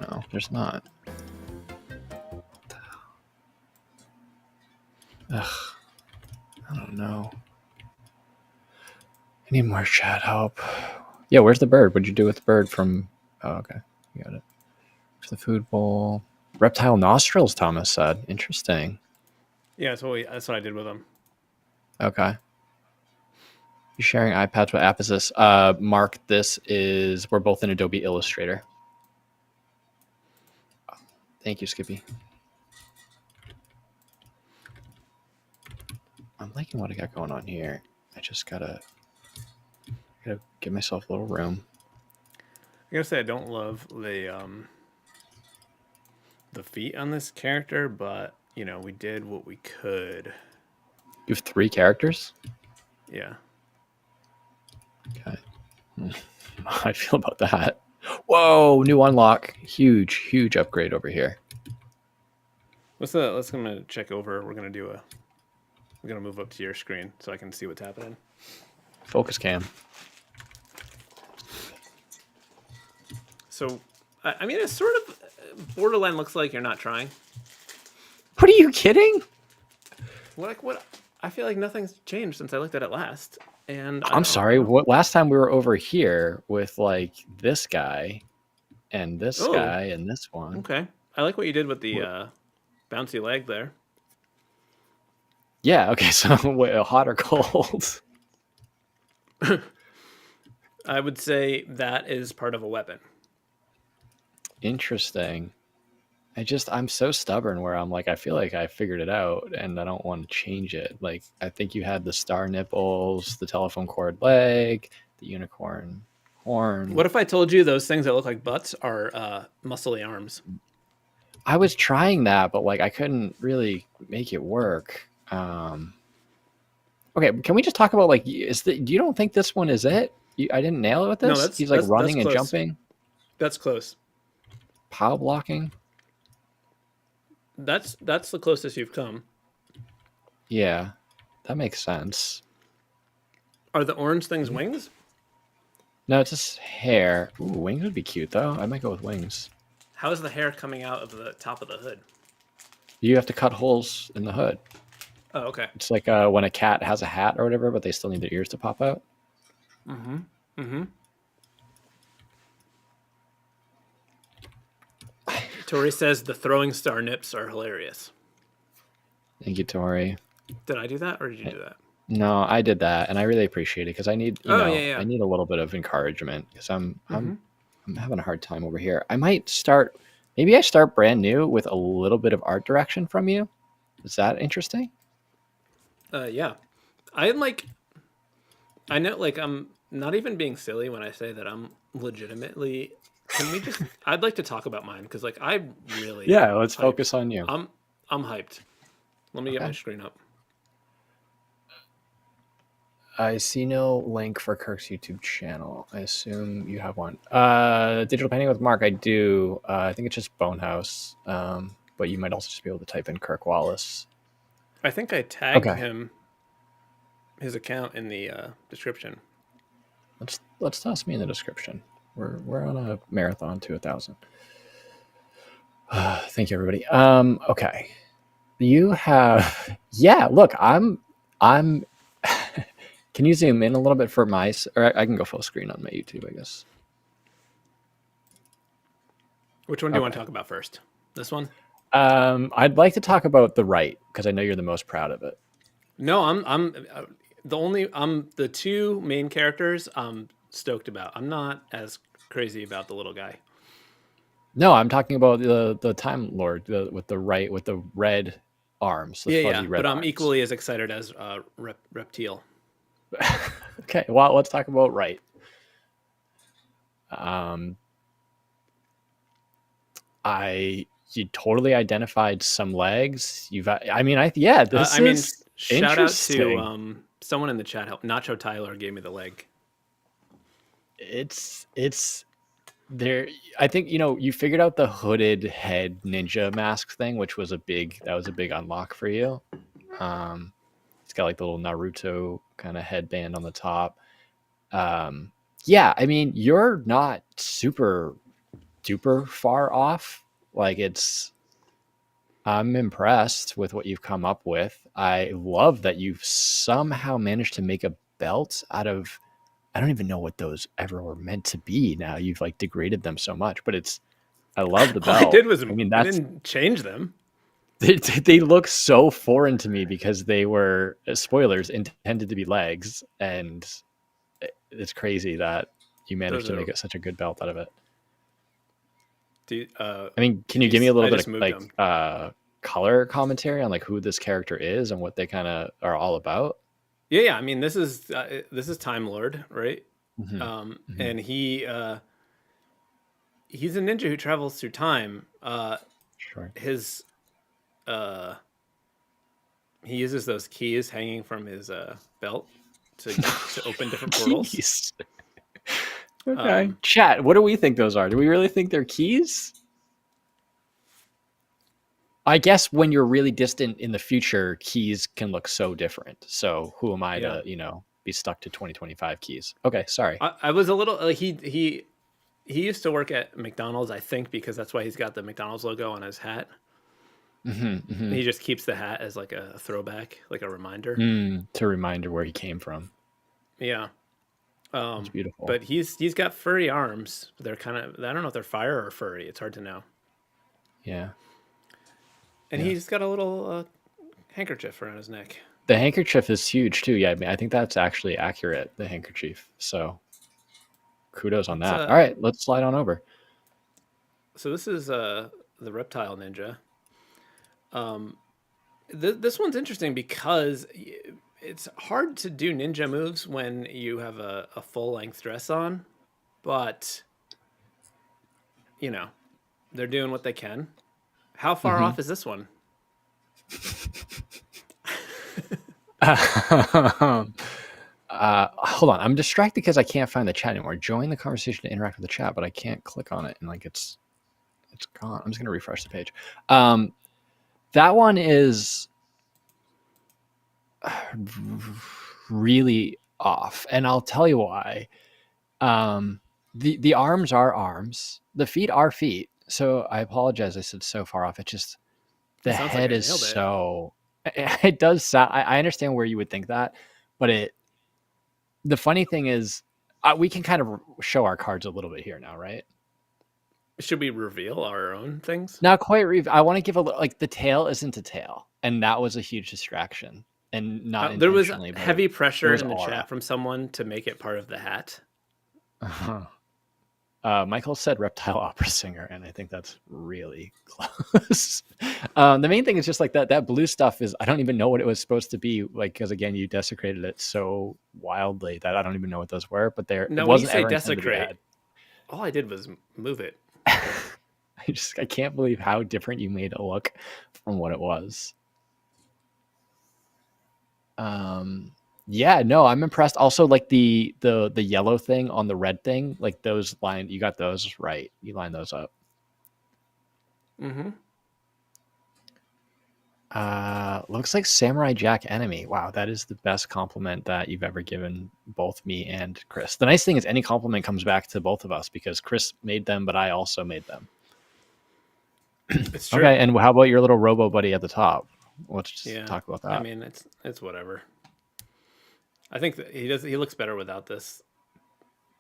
No, there's not. Ugh. I don't know. I need more chat help. Yeah, where's the bird? What'd you do with the bird from... Oh, okay. You got it. For the food bowl. Reptile nostrils, Thomas said. Interesting.
Yeah, that's what I did with them.
Okay. You're sharing iPads. What app is this? Mark, we're both in Adobe Illustrator. Thank you, Skippy. liking what I got going on here. I just gotta give myself a little room.
I gotta say I don't love the feet on this character, but we did what we could.
You have 3 characters?
Yeah.
Okay. How I feel about that. Whoa, new unlock. Huge upgrade over here.
Let's gonna check over. We're gonna move up to your screen so I can see what's happening.
Focus cam.
So, I mean, it's sort of borderline looks like you're not trying.
What are you kidding?
What? I feel like nothing's changed since I looked at it last. And
I'm sorry. What last time we were over here with like this guy and this guy and this one.
Okay. I like what you did with the bouncy leg there.
Yeah, okay, so hot or cold?
I would say that is part of a weapon.
Interesting. I'm so stubborn where I'm like, I feel like I figured it out and I don't want to change it. Like, I think you had the star nipples, the telephone cord leg, the unicorn horn.
What if I told you those things that look like butts are muscly arms?
I was trying that, but like I couldn't really make it work. Okay, can we just talk about like, do you don't think this one is it? I didn't nail it with this?
No,
he's like running and jumping.
That's close.
Pow blocking.
That's the closest you've come.
Yeah, that makes sense.
Are the orange things wings?
No, it's just hair. Ooh, wings would be cute though. I might go with wings.
How is the hair coming out of the top of the hood?
You have to cut holes in the hood.
Oh, okay.
It's like when a cat has a hat or whatever, but they still need their ears to pop out.
Tori says the throwing star nips are hilarious.
Thank you, Tori.
Did I do that or did you do that?
No, I did that, and I really appreciate it because I need,
yeah.
I need a little bit of encouragement because I'm having a hard time over here. I might start. Maybe I start brand new with a little bit of art direction from you. Is that interesting?
Yeah. I know, like, I'm not even being silly when I say that I'm legitimately. Can we just? I'd like to talk about mine because, like, I really.
Yeah, let's
hyped.
focus on you.
I'm hyped. Let me get my screen up.
I see no link for Kirk's YouTube channel. I assume you have one. Digital Painting with Mark, I do. I think it's just Bonehouse, but you might also just be able to type in Kirk Wallace.
I think I tagged him, his account in the description.
Let's toss me in the description. We're on a marathon to 1,000. Thank you, everybody. Okay, you have Look, I'm. Can you zoom in a little bit for my? Or I can go full screen on my YouTube, I guess.
Which one do you want to talk about first? This one?
I'd like to talk about the right because I know you're the most proud of it.
No, I'm the two main characters I'm stoked about. I'm not as crazy about the little guy.
No, I'm talking about the Time Lord with the red arms.
Yeah, but I'm equally as excited as Reptile.
Okay, well, let's talk about right. You totally identified some legs. Shout
out to someone in the chat. Nacho Tyler gave me the leg.
It's there. I think you figured out the hooded head ninja mask thing, which was a big unlock for you. It's got like the little Naruto kind of headband on the top. You're not super duper far off. Like I'm impressed with what you've come up with. I love that you've somehow managed to make a belt out of, I don't even know what those ever were meant to be. Now you've like degraded them so much, but I love the belt.
All I did was, I didn't change them.
They look so foreign to me because they were, spoilers, intended to be legs, and it's crazy that you managed to make such a good belt out of it.
Can you
can you give me a little bit of like color commentary on like who this character is and what they kind of are all about?
Yeah. I mean, this is Time Lord, right?
Mm-hmm.
And he's a ninja who travels through time.
Sure.
His he uses those keys hanging from his belt to open different portals.
Keys. Okay. Chat, what do we think those are? Do we really think they're keys? I guess when you're really distant in the future, keys can look so different. So who am I to, be stuck to 2025 keys? Okay, sorry.
I was a little he used to work at McDonald's, I think, because that's why he's got the McDonald's logo on his hat.
Mm-hmm.
He just keeps the hat as like a throwback, like a reminder.
To remind her where he came from.
Yeah.
It's beautiful.
But he's got furry arms. They're kind of, I don't know if they're fire or furry. It's hard to know.
Yeah.
And he's got a little handkerchief around his neck.
The handkerchief is huge too. Yeah, I mean, I think that's actually accurate, the handkerchief. So kudos on that. All right, let's slide on over.
So this is the reptile ninja. This one's interesting because it's hard to do ninja moves when you have a full length dress on, but they're doing what they can. How far off is this one?
Hold on, I'm distracted because I can't find the chat anymore. Join the conversation to interact with the chat, but I can't click on it, and like it's gone. I'm just gonna refresh the page. That one is really off, and I'll tell you why. The arms are arms, the feet are feet. So I apologize. I said so far off. It's just the head is so. It does sound. I understand where you would think that, but the funny thing is, we can kind of show our cards a little bit here now, right?
Should we reveal our own things?
Not quite. I want to give a little. Like the tail isn't a tail, and that was a huge distraction, and not
there was
intentionally.
Heavy pressure in the
aura.
chat from someone to make it part of the hat.
Uh-huh. Michael said reptile opera singer, and I think that's really close. The main thing is just like that blue stuff is, I don't even know what it was supposed to be, like, because again, you desecrated it so wildly that I don't even know what those were, but it wasn't ever
desecrate. All I did was move it.
I can't believe how different you made it look from what it was. Yeah, no, I'm impressed. Also, like the yellow thing on the red thing, like those lines, you got those right. You line those up.
Mm-hmm.
Looks like Samurai Jack enemy. Wow, that is the best compliment that you've ever given both me and Chris. The nice thing is any compliment comes back to both of us because Chris made them, but I also made them.
It's true.
Okay, and how about your little robo buddy at the top? Let's just talk about that.
I mean, it's whatever. I think that he looks better without this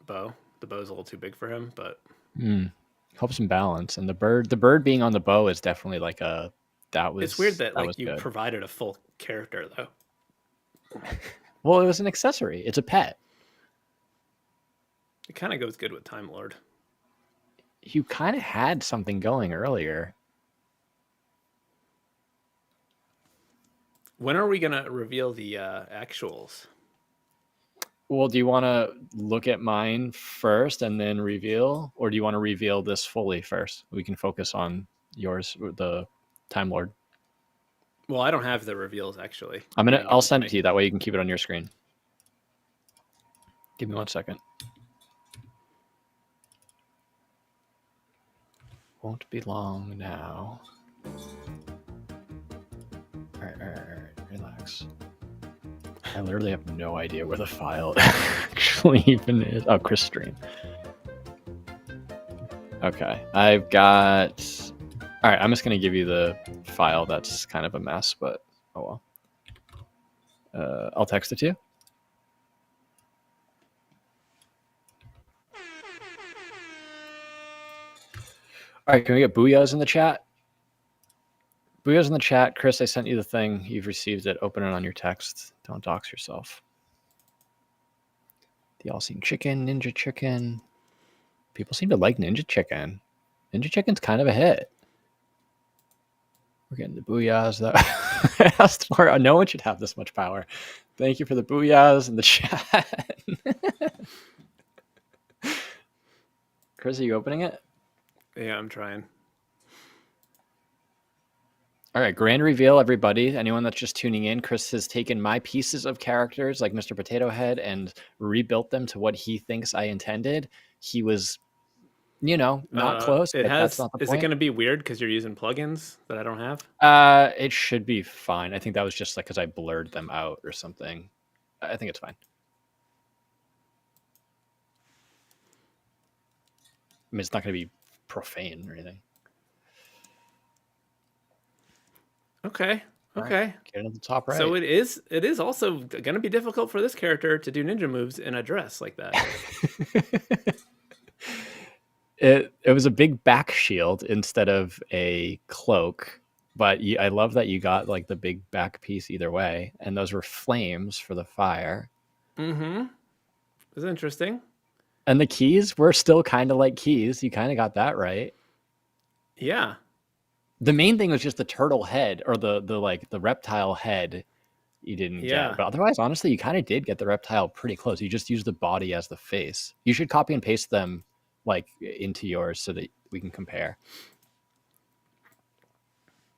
bow. The bow's a little too big for him, but
helps him balance. And the bird being on the bow is definitely like
it's weird that like you
good.
Provided a full character though.
Well, it was an accessory. It's a pet.
It kind of goes good with Time Lord.
You kind of had something going earlier.
When are we gonna reveal the actuals?
Well, do you want to look at mine first and then reveal, or do you want to reveal this fully first? We can focus on yours, the Time Lord.
Well, I don't have the reveals actually.
I'll send it to you. That way you can keep it on your screen. Give me 1 second. Won't be long now. All right, relax. I literally have no idea where the file actually even is. Oh, Chris stream. Okay, I've got. All right, I'm just gonna give you the file. That's kind of a mess, but oh well. I'll text it to you. All right, can we get booyahs in the chat? Booyahs in the chat. Chris, I sent you the thing. You've received it. Open it on your text. Don't dox yourself. The all-seeing chicken, ninja chicken. People seem to like ninja chicken. Ninja chicken's kind of a hit. We're getting the booyahs that I asked for. No one should have this much power. Thank you for the booyahs in the chat. Chris, are you opening it?
Yeah, I'm trying.
All right, grand reveal, everybody. Anyone that's just tuning in, Chris has taken my pieces of characters like Mr. Potato Head and rebuilt them to what he thinks I intended. He was, not close,
It
but that's
has.
not the
Is it
point.
going to be weird because you're using plugins that I don't have?
It should be fine. I think that was just like because I blurred them out or something. I think it's fine. I mean, it's not going to be profane or anything.
Okay. Okay.
Right, get into the top right.
So it is also going to be difficult for this character to do ninja moves in a dress like that.
It was a big back shield instead of a cloak, but I love that you got like the big back piece either way, and those were flames for the fire.
Mm-hmm. It's interesting.
And the keys were still kind of like keys. You kind of got that right.
Yeah.
The main thing was just the turtle head or the reptile head you didn't get. But otherwise, honestly, you kind of did get the reptile pretty close. You just used the body as the face. You should copy and paste them like into yours so that we can compare.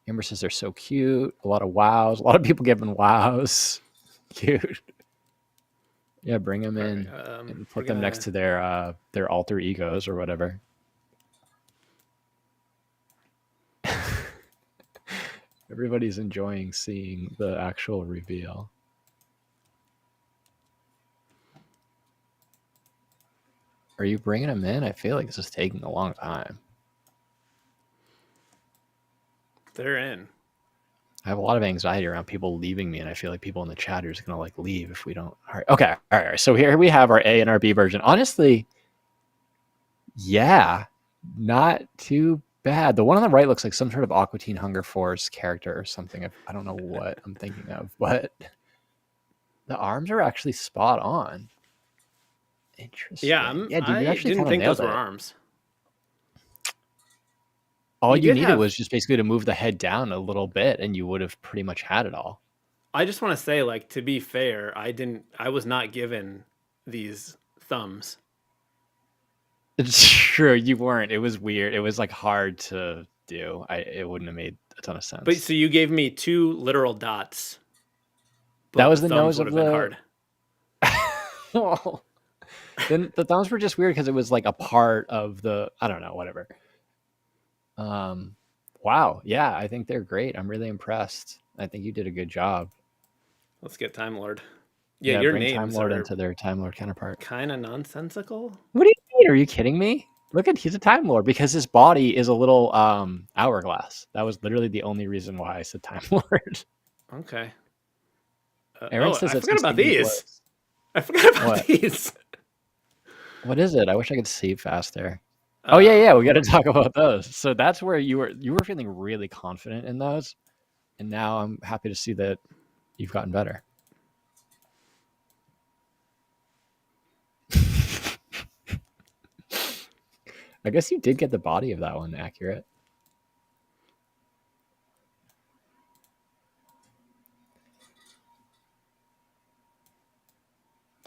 Amber says they're so cute. A lot of wows. A lot of people giving wows. Cute. Yeah, bring them in and put them next to their alter egos or whatever. Everybody's enjoying seeing the actual reveal. Are you bringing them in? I feel like this is taking a long time.
They're in.
I have a lot of anxiety around people leaving me, and I feel like people in the chat are just going to like leave if we don't. All right. Okay. All right. So here we have our A and our B version. Honestly, yeah, not too bad. The one on the right looks like some sort of Aqua Teen Hunger Force character or something. I don't know what I'm thinking of, but the arms are actually spot on. Interesting.
Yeah,
dude,
I
you actually
didn't think
nailed
those were
it.
arms.
All you needed was just basically to move the head down a little bit, and you would have pretty much had it all.
I just want to say, like, to be fair, I was not given these thumbs.
It's true, you weren't. It was weird. It was like hard to do. It wouldn't have made a ton of sense.
But so you gave me 2 literal dots.
That was the nose of
the hard.
Well, then the thumbs were just weird because it was like a part of the. I don't know. Whatever. Wow. Yeah, I think they're great. I'm really impressed. I think you did a good job.
Let's get Time Lord. Yeah, your
bring
names
Time Lord
are
into their Time Lord counterpart.
Kind of nonsensical.
What do you mean? Are you kidding me? Look at he's a Time Lord because his body is a little hourglass. That was literally the only reason why I said Time Lord.
Okay.
Aaron says
I forgot about these. I forgot about these.
What is it? I wish I could see faster. Oh yeah, we got to talk about those. So that's where you were feeling really confident in those, and now I'm happy to see that you've gotten better. I guess you did get the body of that one accurate.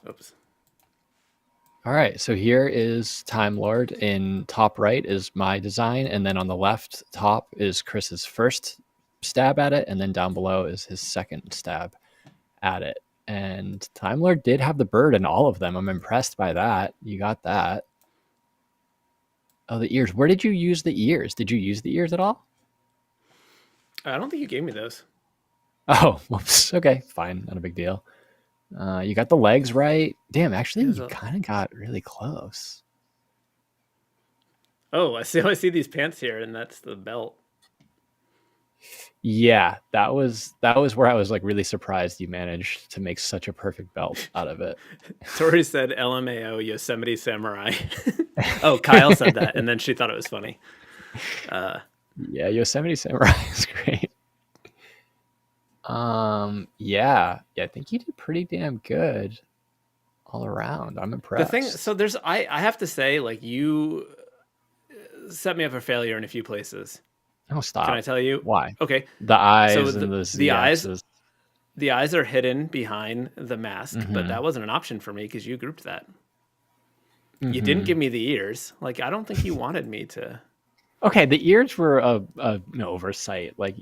Oops.
All right, so here is Time Lord. In top right is my design, and then on the left top is Chris's first stab at it, and then down below is his second stab at it. And Time Lord did have the bird in all of them. I'm impressed by that. You got that. Oh, the ears. Where did you use the ears? Did you use the ears at all?
I don't think you gave me those.
Oh, whoops. Okay, fine. Not a big deal. You got the legs right. Damn, actually, you kind of got really close.
Oh, I see these pants here, and that's the belt.
Yeah, that was where I was like really surprised you managed to make such a perfect belt out of it.
Tori said LMAO Yosemite Samurai. Oh, Kyle said that, and then she thought it was funny.
Yeah, Yosemite Samurai is great. Yeah, I think you did pretty damn good all around. I'm impressed.
The thing, so there's, I have to say, like, you set me up for failure in a few places.
Oh,
Can I
stop.
tell you?
Why?
Okay.
The
So
eyes and
the
the
the
Z
eyes
axis.
the eyes are hidden behind the mask, but
Mm-hmm.
that wasn't an option for me because you grouped that. You didn't
Mm-hmm.
give me the ears. Like I don't think you wanted me to.
Okay, the ears were an oversight. Like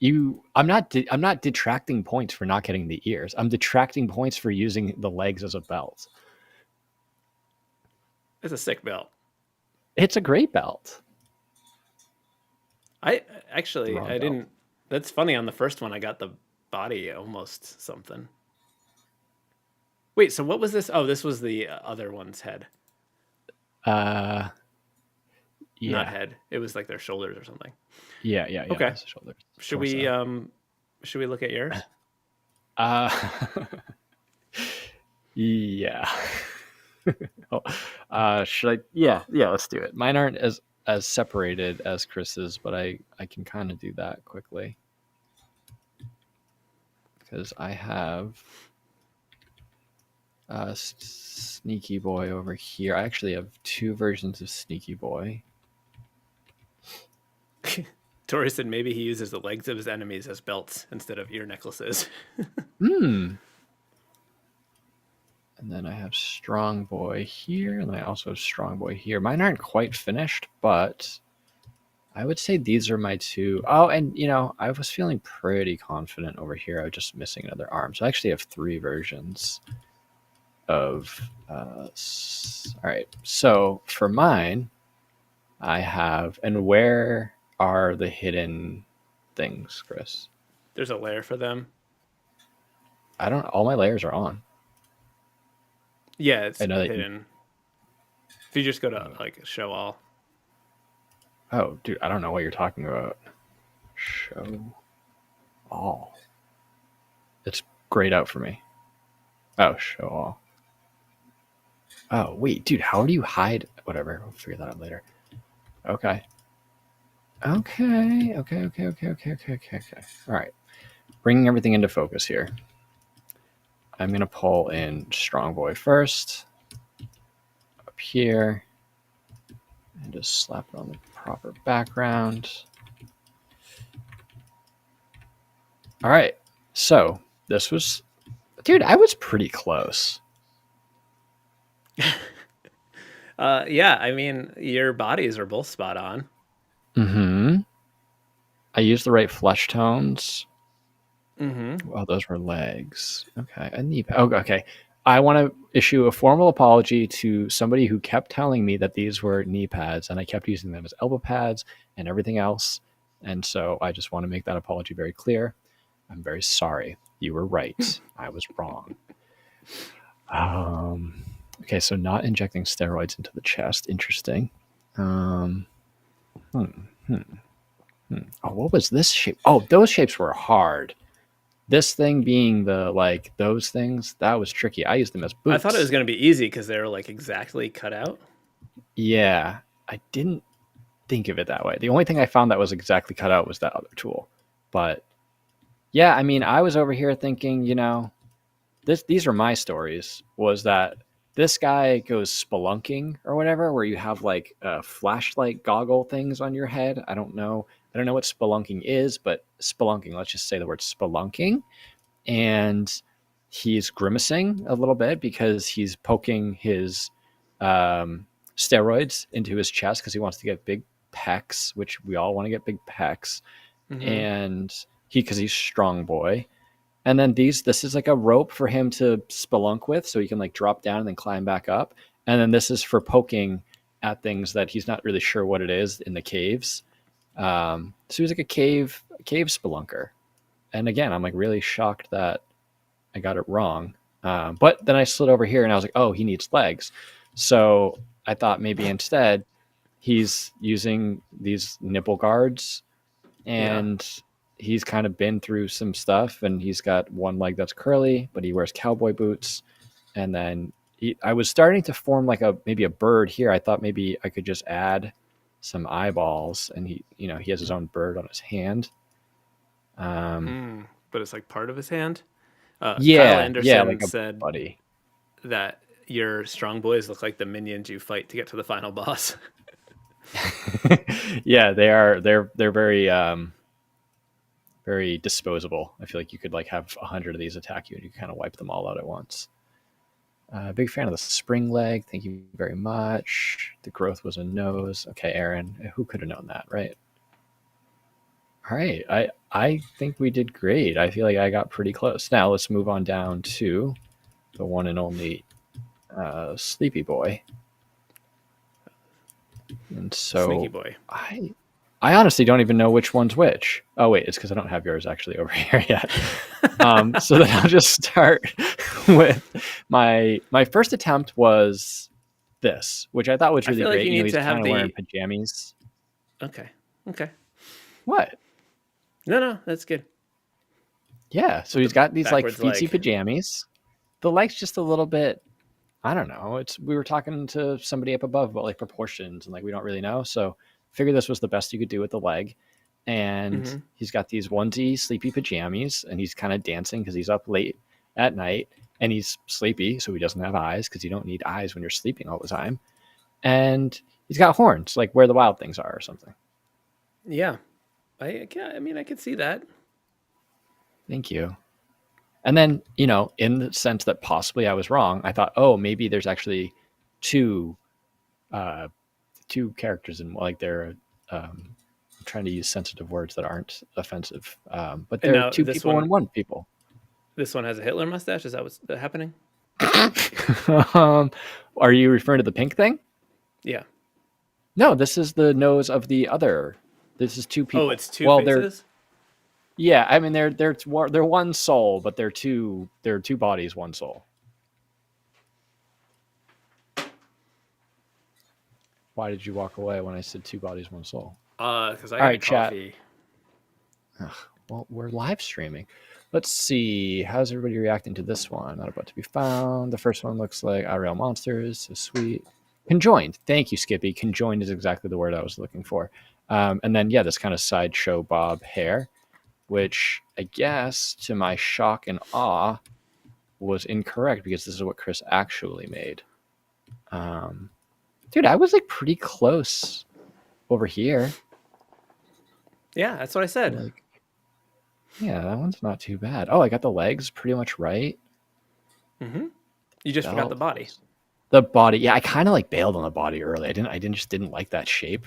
I'm not detracting points for not getting the ears. I'm detracting points for using the legs as a belt.
It's a sick belt.
It's a great belt.
I
The
actually
wrong
I
belt.
didn't. That's funny. On the first one, I got the body almost something. Wait, so what was this? Oh, this was the other one's head,
Uh,
not
yeah,
head. It was like their shoulders or something.
yeah.
Okay.
That's the shoulders,
Should we
torso.
um should we look at yours?
Uh, yeah. Oh, should I? Yeah. Let's do it. Mine aren't as separated as Chris's, but I can kind of do that quickly because I have Sneaky Boy over here. I actually have two versions of Sneaky Boy.
Tori said maybe he uses the legs of his enemies as belts instead of ear necklaces.
Hmm. And then I have Strong Boy here, and I also have Strong Boy here. Mine aren't quite finished, but I would say these are my two. Oh, and I was feeling pretty confident over here. I was just missing another arm. So I actually have three versions of. All right. So for mine, I have. And where are the hidden things, Chris?
There's a layer for them.
I don't. All my layers are on.
Yeah,
I
it's
know that.
hidden. If you just go to like show all.
Oh, dude, I don't know what you're talking about. Show all. It's grayed out for me. Oh, show all. Oh, wait, dude, how do you hide? Whatever, we'll figure that out later. Okay. Okay. All right. Bringing everything into focus here. I'm going to pull in Strong Boy first. Up here. And just slap it on the proper background. All right. So, this was... Dude, I was pretty close.
Yeah, I mean your bodies are both spot on.
Mm-hmm. I used the right flesh tones.
Mm-hmm.
Oh, those were legs. Okay. A knee pad. Oh, okay. I want to issue a formal apology to somebody who kept telling me that these were knee pads, and I kept using them as elbow pads and everything else. And so I just want to make that apology very clear. I'm very sorry. You were right. I was wrong. Okay, so not injecting steroids into the chest. Interesting. Um, hmm, hmm, hmm. Oh, what was this shape? Oh, those shapes were hard. This thing being those things, that was tricky. I used them as
I thought it was
boots.
gonna be easy because they were like exactly cut out.
Yeah, I didn't think of it that way. The only thing I found that was exactly cut out was that other tool. But yeah, I mean, I was over here thinking, these are my stories. Was that this guy goes spelunking or whatever, where you have like flashlight goggle things on your head. I don't know. I don't know what spelunking is, but spelunking. Let's just say the word spelunking. And he's grimacing a little bit because he's poking his steroids into his chest because he wants to get big pecs, which we all want to get big pecs.
Mm-hmm.
And because he's strong boy. And then this is like a rope for him to spelunk with, so he can like drop down and then climb back up. And then this is for poking at things that he's not really sure what it is in the caves. So he's like a cave spelunker. And again, I'm like really shocked that I got it wrong. But then I slid over here and I was like, oh, he needs legs. So I thought maybe instead he's using these nipple guards,
Yeah.
and he's kind of been through some stuff, and he's got one leg that's curly, but he wears cowboy boots. And then I was starting to form like maybe a bird here. I thought maybe I could just add some eyeballs, and he has his own bird on his hand.
But it's like part of his hand. Kyle
Yeah,
Anderson
like a
said
buddy.
that your strong boys look like the minions you fight to get to the final boss.
Yeah, they are. They're very very disposable. I feel like you could like have 100 of these attack you, and you kind of wipe them all out at once. Big fan of the spring leg. Thank you very much. The growth was a nose. Okay, Aaron. Who could have known that, right? All right. I think we did great. I feel like I got pretty close. Now let's move on down to the one and only Sleepy Boy. And so
Sneaky boy.
I honestly don't even know which one's which. Oh wait, it's because I don't have yours actually over here yet. So then I'll just start with my first attempt was this, which I thought was
I
really
feel like
great.
you
You know,
need
he's
to have
kind of
the.
wearing pajamas.
Okay. Okay.
What?
No, that's good.
Yeah. So he's got these like
Backwards
feetsy
leg.
pajamas. The leg's just a little bit. I don't know. We were talking to somebody up above about like proportions and like we don't really know. So figured this was the best you could do with the leg. And he's got these onesie sleepy pajamas and he's kind of dancing because he's up late at night and he's sleepy, so he doesn't have eyes because you don't need eyes when you're sleeping all the time. And he's got horns, like where the wild things are or something.
Yeah. I mean, I could see that.
Thank you. And then, you know, in the sense that possibly I was wrong, I thought, oh, maybe there's actually two uh, two characters in like they're I'm trying to use sensitive words that aren't offensive, but
And
they're
now
two people and one people.
This one has a Hitler mustache. Is that what's happening?
Are you referring to the pink thing?
Yeah.
No, this is the nose of the other. This is two people.
Oh, it's two
well,
faces.
Yeah, I mean they're one soul, but they're two bodies, one soul. Why did you walk away when I said two bodies, one soul?
Because I
All
got
right, chat.
coffee.
Well, we're live streaming. Let's see. How's everybody reacting to this one? Not about to be found. The first one looks like Real Monsters. So sweet. Conjoined. Thank you, Skippy. Conjoined is exactly the word I was looking for. And then, yeah, this kind of sideshow bob hair, which I guess, to my shock and awe, was incorrect because this is what Chris actually made. Dude, I was like pretty close over here.
Yeah, that's what I said.
Like, yeah, that one's not too bad. Oh, I got the legs pretty much right.
You just forgot the body.
The body, yeah, I kind of like bailed on the body early. I didn't like that shape,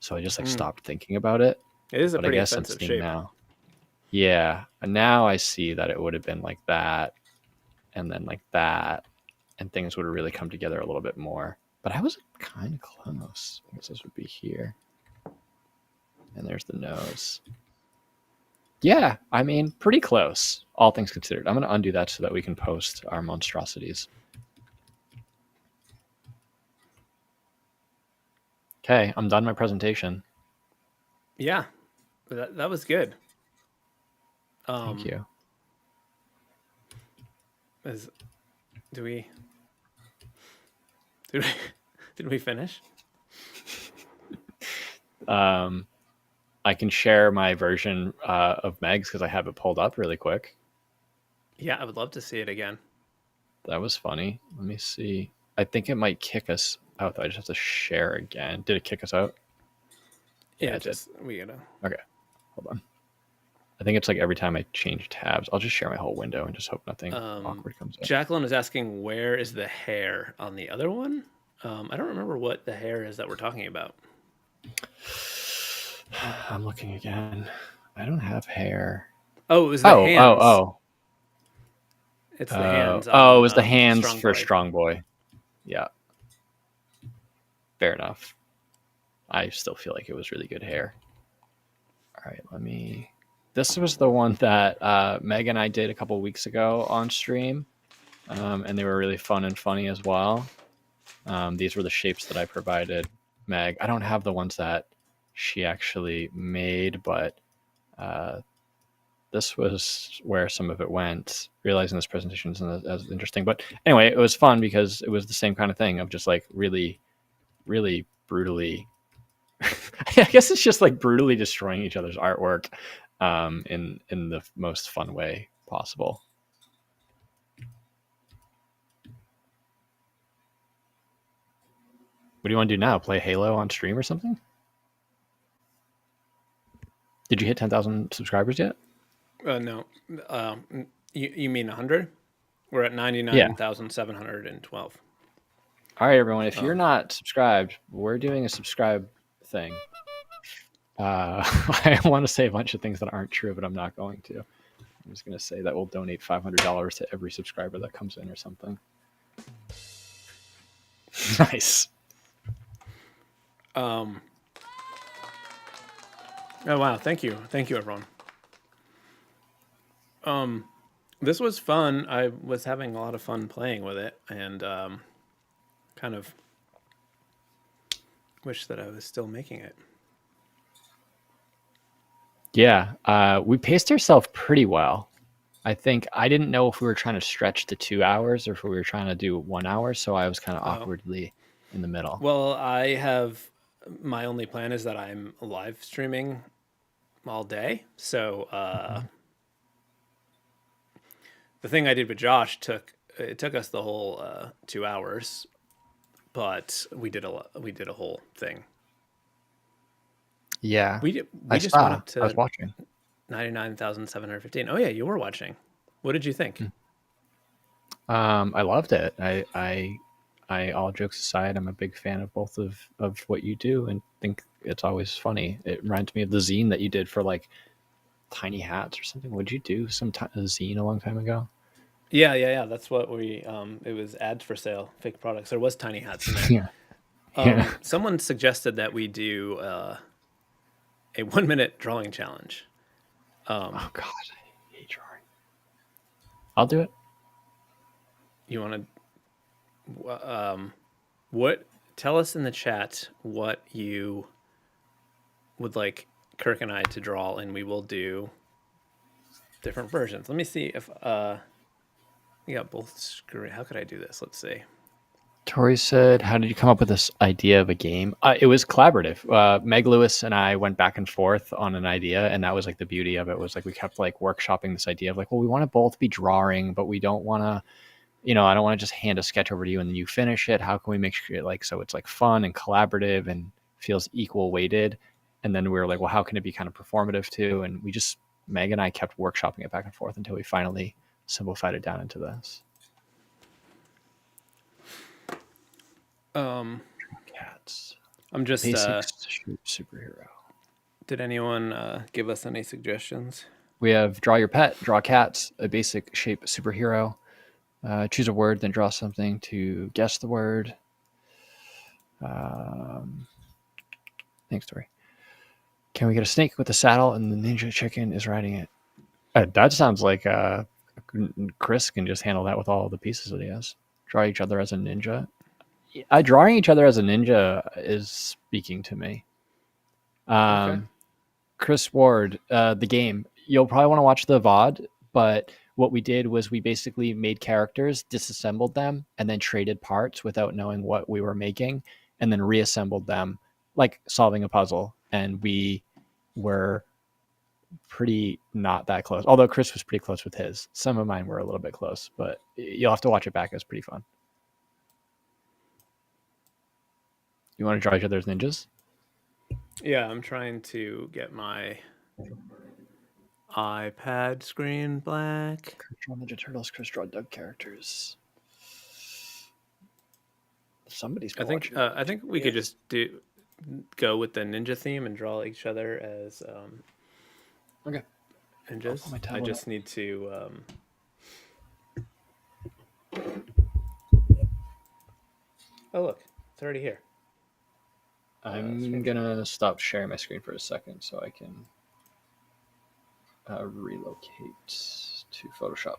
so I just like stopped thinking about it.
It is a
But
pretty
I guess I'm
offensive
seeing
shape.
now. Yeah, and now I see that it would have been like that, and then like that, and things would have really come together a little bit more. But I was kind of close. I guess this would be here, and there's the nose. Yeah, I mean, pretty close, all things considered. I'm going to undo that so that we can post our monstrosities. Okay, I'm done my presentation.
Yeah, that was good.
Thank you.
Did we did we finish?
I can share my version of Meg's because I have it pulled up really quick.
Yeah, I would love to see it again.
That was funny. Let me see. I think it might kick us out, though. I just have to share again. Did it kick us out?
Yeah, we gotta.
Okay, hold on. I think it's like every time I change tabs, I'll just share my whole window and just hope nothing awkward comes up.
Jacqueline is asking, where is the hair on the other one? I don't remember what the hair is that we're talking about.
I'm looking again. I don't have hair.
Oh, it was the hands.
Oh.
It's the hands.
It was the hands for Strong Boy. Yeah. Fair enough. I still feel like it was really good hair. All right, This was the one that Meg and I did a couple weeks ago on stream, and they were really fun and funny as well. These were the shapes that I provided Meg. I don't have the ones that she actually made, but this was where some of it went. Realizing this presentation isn't as interesting, but anyway, it was fun because it was the same kind of thing of just like really, really brutally. I guess it's just like brutally destroying each other's artwork in the most fun way possible. What do you want to do now? Play Halo on stream or something? Did you hit 10,000 subscribers yet?
No. You mean 100? We're at
Yeah.
99,712.
All right, everyone. If you're not subscribed, we're doing a subscribe thing. I want to say a bunch of things that aren't true, but I'm not going to. I'm just going to say that we'll donate $500 to every subscriber that comes in or something. Nice.
Oh wow, thank you everyone. This was fun. I was having a lot of fun playing with it, and kind of wish that I was still making it.
Yeah, we paced ourselves pretty well. I think I didn't know if we were trying to stretch to 2 hours or if we were trying to do 1 hour, so I was kind of awkwardly in the middle.
Well, my only plan is that I'm live streaming all day, so the thing I did with Josh took us the whole 2 hours, but we did a whole thing.
Yeah,
We just
saw.
went up
I was
to
watching.
99,715. Oh yeah, you were watching. What did you think?
I loved it. I all jokes aside, I'm a big fan of both of what you do, and think it's always funny. It reminds me of the zine that you did for like tiny hats or something. Would you do some zine a long time ago?
Yeah. That's what we. It was ads for sale, fake products. There was tiny hats in there.
Yeah.
Someone suggested that we do a 1 minute drawing challenge.
Oh God, I hate drawing. I'll do it.
You want to? What? Tell us in the chat what you would like Kirk and I to draw, and we will do different versions. Let me see if we got both screen. How could I do this? Let's see.
Tori said, "How did you come up with this idea of a game?" It was collaborative. Meg Lewis and I went back and forth on an idea, and that was like the beauty of it. Was like we kept like workshopping this idea of like, well, we want to both be drawing, but we don't want to, I don't want to just hand a sketch over to you and then you finish it. How can we make sure like so it's like fun and collaborative and feels equal weighted? And then we were like, well, how can it be kind of performative too? And Meg and I kept workshopping it back and forth until we finally simplified it down into this. Cats.
I'm just
Basic superhero.
Did anyone give us any suggestions?
We have draw your pet, draw cats, a basic shape superhero. Choose a word, then draw something to guess the word. Thanks, Tori. Can we get a snake with a saddle and the ninja chicken is riding it? That sounds like Chris can just handle that with all the pieces that he has. Draw each other as a ninja. Drawing each other as a ninja is speaking to me.
Okay.
Chris Ward, the game. You'll probably want to watch the VOD, but what we did was we basically made characters, disassembled them, and then traded parts without knowing what we were making, and then reassembled them like solving a puzzle. And we were pretty not that close. Although Chris was pretty close with his. Some of mine were a little bit close, but you'll have to watch it back. It's pretty fun. You want to draw each other as ninjas?
Yeah, I'm trying to get my iPad screen black.
Chris draw Ninja Turtles, Chris draw Doug characters. Somebody's
I think we could just go with the ninja theme and draw each other as
okay.
Ninjas. I just need to oh look, it's already here.
I'm gonna stop sharing my screen for a second so I can relocate to Photoshop.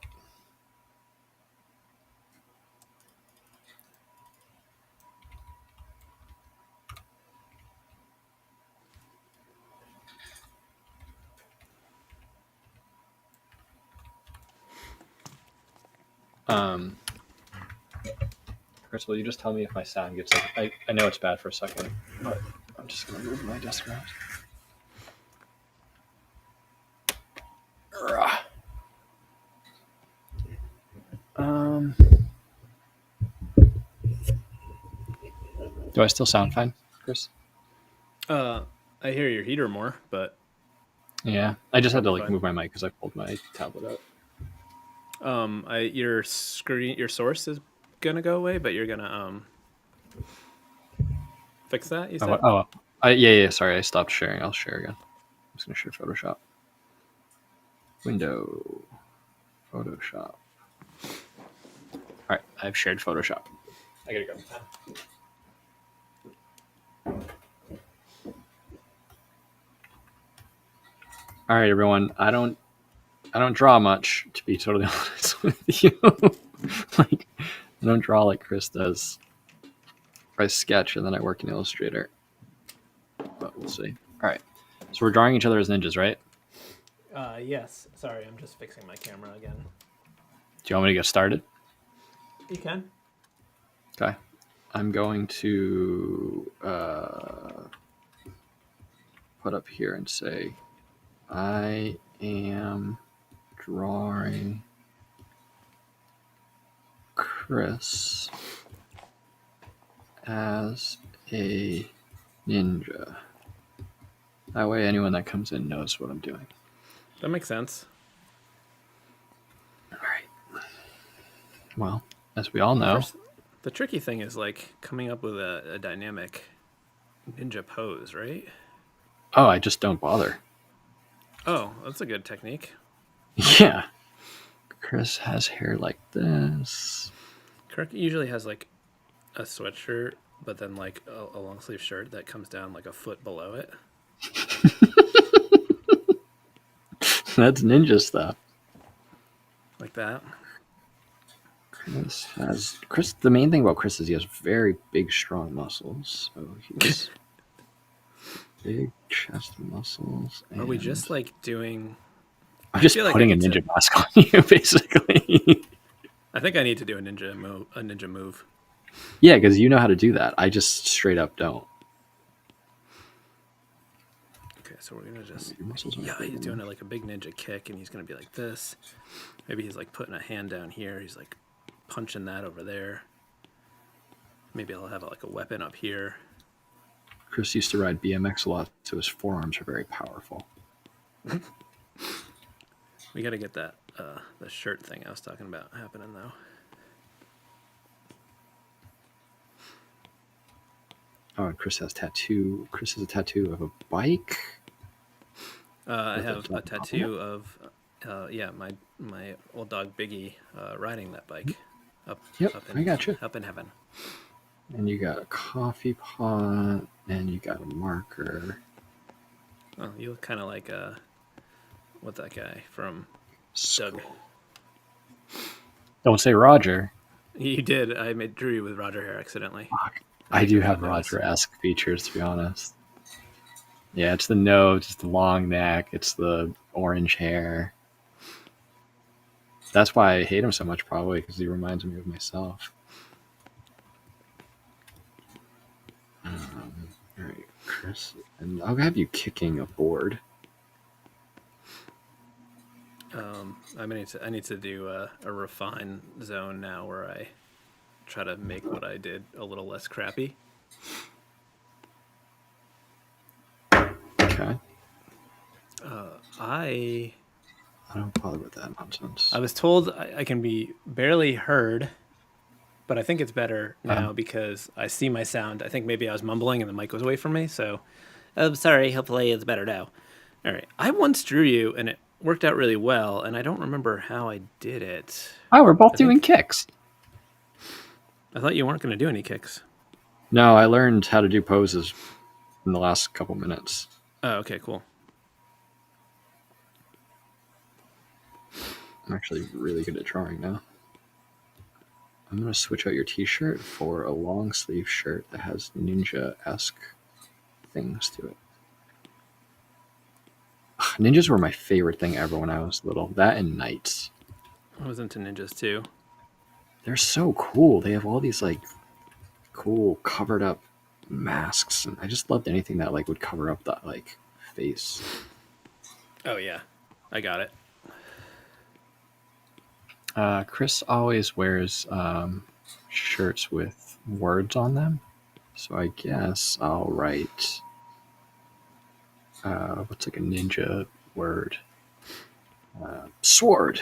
Chris, will you just tell me if my sound gets like I know it's bad for a second, but I'm just gonna move my desk around. Do I still sound fine, Chris?
I hear your heater more, but
Yeah, I just had to
probably
like
fine.
move my mic because I pulled my tablet out.
Your screen, your source is gonna go away, but you're gonna fix that. You said.
Yeah. Sorry, I stopped sharing. I'll share again. I'm just gonna share Photoshop. Window, Photoshop. All right, I've shared Photoshop. I gotta go. All right, everyone. I don't draw much, to be totally honest with you. Like, I don't draw like Chris does. I sketch and then I work in Illustrator. But we'll see. All right. So we're drawing each other as ninjas, right?
Yes. Sorry, I'm just fixing my camera again.
Do you want me to get started?
You can.
Okay. I'm going to put up here and say, I am drawing Chris as a ninja. That way anyone that comes in knows what I'm doing.
That makes sense.
All right. Well, as we all know,
The tricky thing is like coming up with a dynamic ninja pose, right?
oh, I just don't bother.
Oh, that's a good technique.
Yeah. Chris has hair like this.
Kirk usually has like a sweatshirt, but then like a long sleeve shirt that comes down like a foot below it.
That's ninja stuff.
Like that.
Chris. The main thing about Chris is he has very big, strong muscles. So he's big chest muscles.
Are we just like doing?
I'm just
feel like
putting
I
a
need
ninja mask on you, basically.
I think I need to do a ninja move.
Yeah, because you know how to do that. I just straight up don't.
Okay, so we're gonna just.
Your muscles
Yeah,
aren't big
he's doing
enough.
like a big ninja kick, and he's gonna be like this. Maybe he's like putting a hand down here. He's like punching that over there. Maybe I'll have like a weapon up here.
Chris used to ride BMX a lot, so his forearms are very powerful.
We gotta get that the shirt thing I was talking about happening though.
Oh, and Chris has tattoo. Chris has a tattoo of a bike.
I
With a
have a
dog
tattoo of my old dog Biggie riding that bike up.
Yep,
up
I got you.
Up in heaven.
And you got a coffee pot, and you got a marker.
Oh, you look kind of like what's that guy from Doug?
Don't say Roger.
You did. I drew you with Roger hair accidentally.
Fuck. I do have Roger-esque features, to be honest. Yeah, it's the nose, it's the long neck, it's the orange hair. That's why I hate him so much, probably, because he reminds me of myself. All right, Chris, and I'll have you kicking a board.
I need to do a refine zone now where I try to make what I did a little less crappy.
Okay.
I
don't bother with that nonsense.
was told I can be barely heard, but I think it's better now because I see my sound. I think maybe I was mumbling and the mic was away from me, so I'm sorry. Hopefully it's better now. All right. I once drew you and it worked out really well, and I don't remember how I did it.
Oh, we're both doing kicks.
I thought you weren't going to do any kicks.
No, I learned how to do poses in the last couple minutes.
Oh, okay, cool.
I'm actually really good at drawing now. I'm going to switch out your t-shirt for a long sleeve shirt that has ninja-esque things to it. Ninjas were my favorite thing ever when I was little. That and knights.
I was into ninjas too.
They're so cool. They have all these like cool covered up masks, and I just loved anything that like would cover up that like face.
Oh yeah, I got it.
Chris always wears shirts with words on them. So I guess I'll write what's like a ninja word? Sword.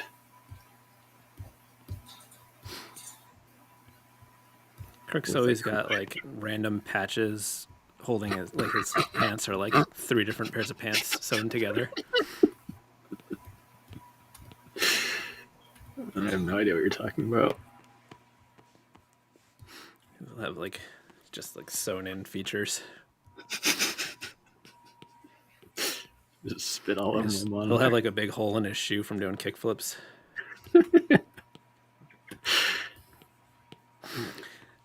Kirk's
With a
always got like random patches holding his pants are like three different pairs of pants sewn together.
I have no idea what you're talking about.
He'll have like just like sewn in features.
Just spit all over my
He'll
monitor.
have like a big hole in his shoe from doing kickflips.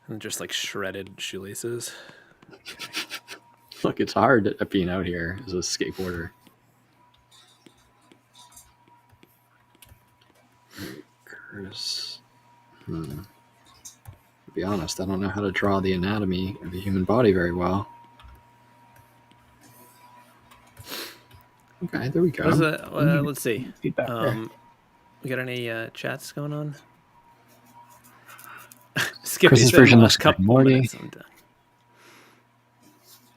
And just like shredded shoelaces.
Look, it's hard at being out here as a skateboarder. Curtis. To be honest, I don't know how to draw the anatomy of the human body very well. Okay, there we go.
Let's see.
Feedback there.
We got any chats going on? Skippy's
Chris's
been
version
the
looks
last
like
couple
Morty.
minutes. I'm done.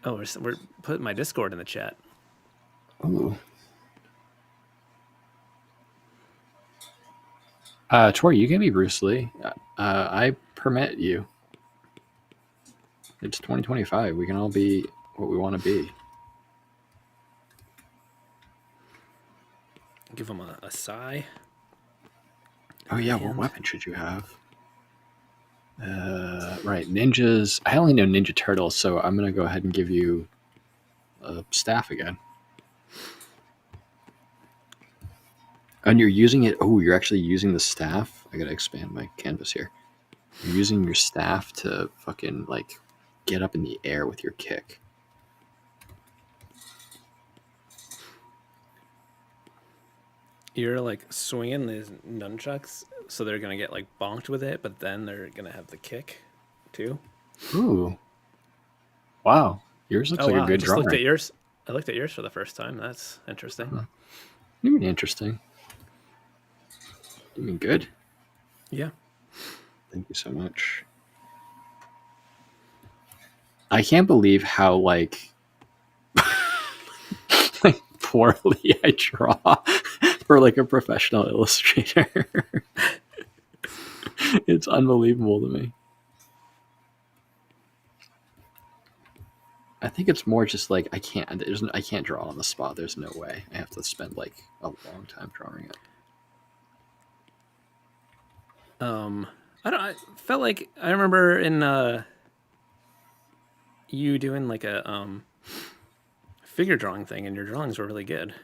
Oh, we're putting my Discord in the chat.
Ooh. Tori, you can be Bruce Lee. I permit you. It's 2025. We can all be what we want to be.
Give him a sigh.
Oh yeah, what
And-
weapon should you have? Right, ninjas. I only know Ninja Turtles, so I'm gonna go ahead and give you a staff again. And you're using it. Oh, you're actually using the staff. I gotta expand my canvas here. You're using your staff to fucking like get up in the air with your kick.
You're like swinging these nunchucks, so they're gonna get like bonked with it, but then they're gonna have the kick, too.
Ooh. Wow. Yours looks like a
I
good
just looked
drawing.
at yours. I looked at yours for the first time. That's interesting.
Huh. You mean interesting? You mean good?
Yeah.
Thank you so much. I can't believe how like like poorly I draw for like a professional illustrator. It's unbelievable to me. I think it's more just like I can't draw on the spot. There's no way. I have to spend like a long time drawing it.
I felt like I remember in you doing like a figure drawing thing, and your drawings were really good.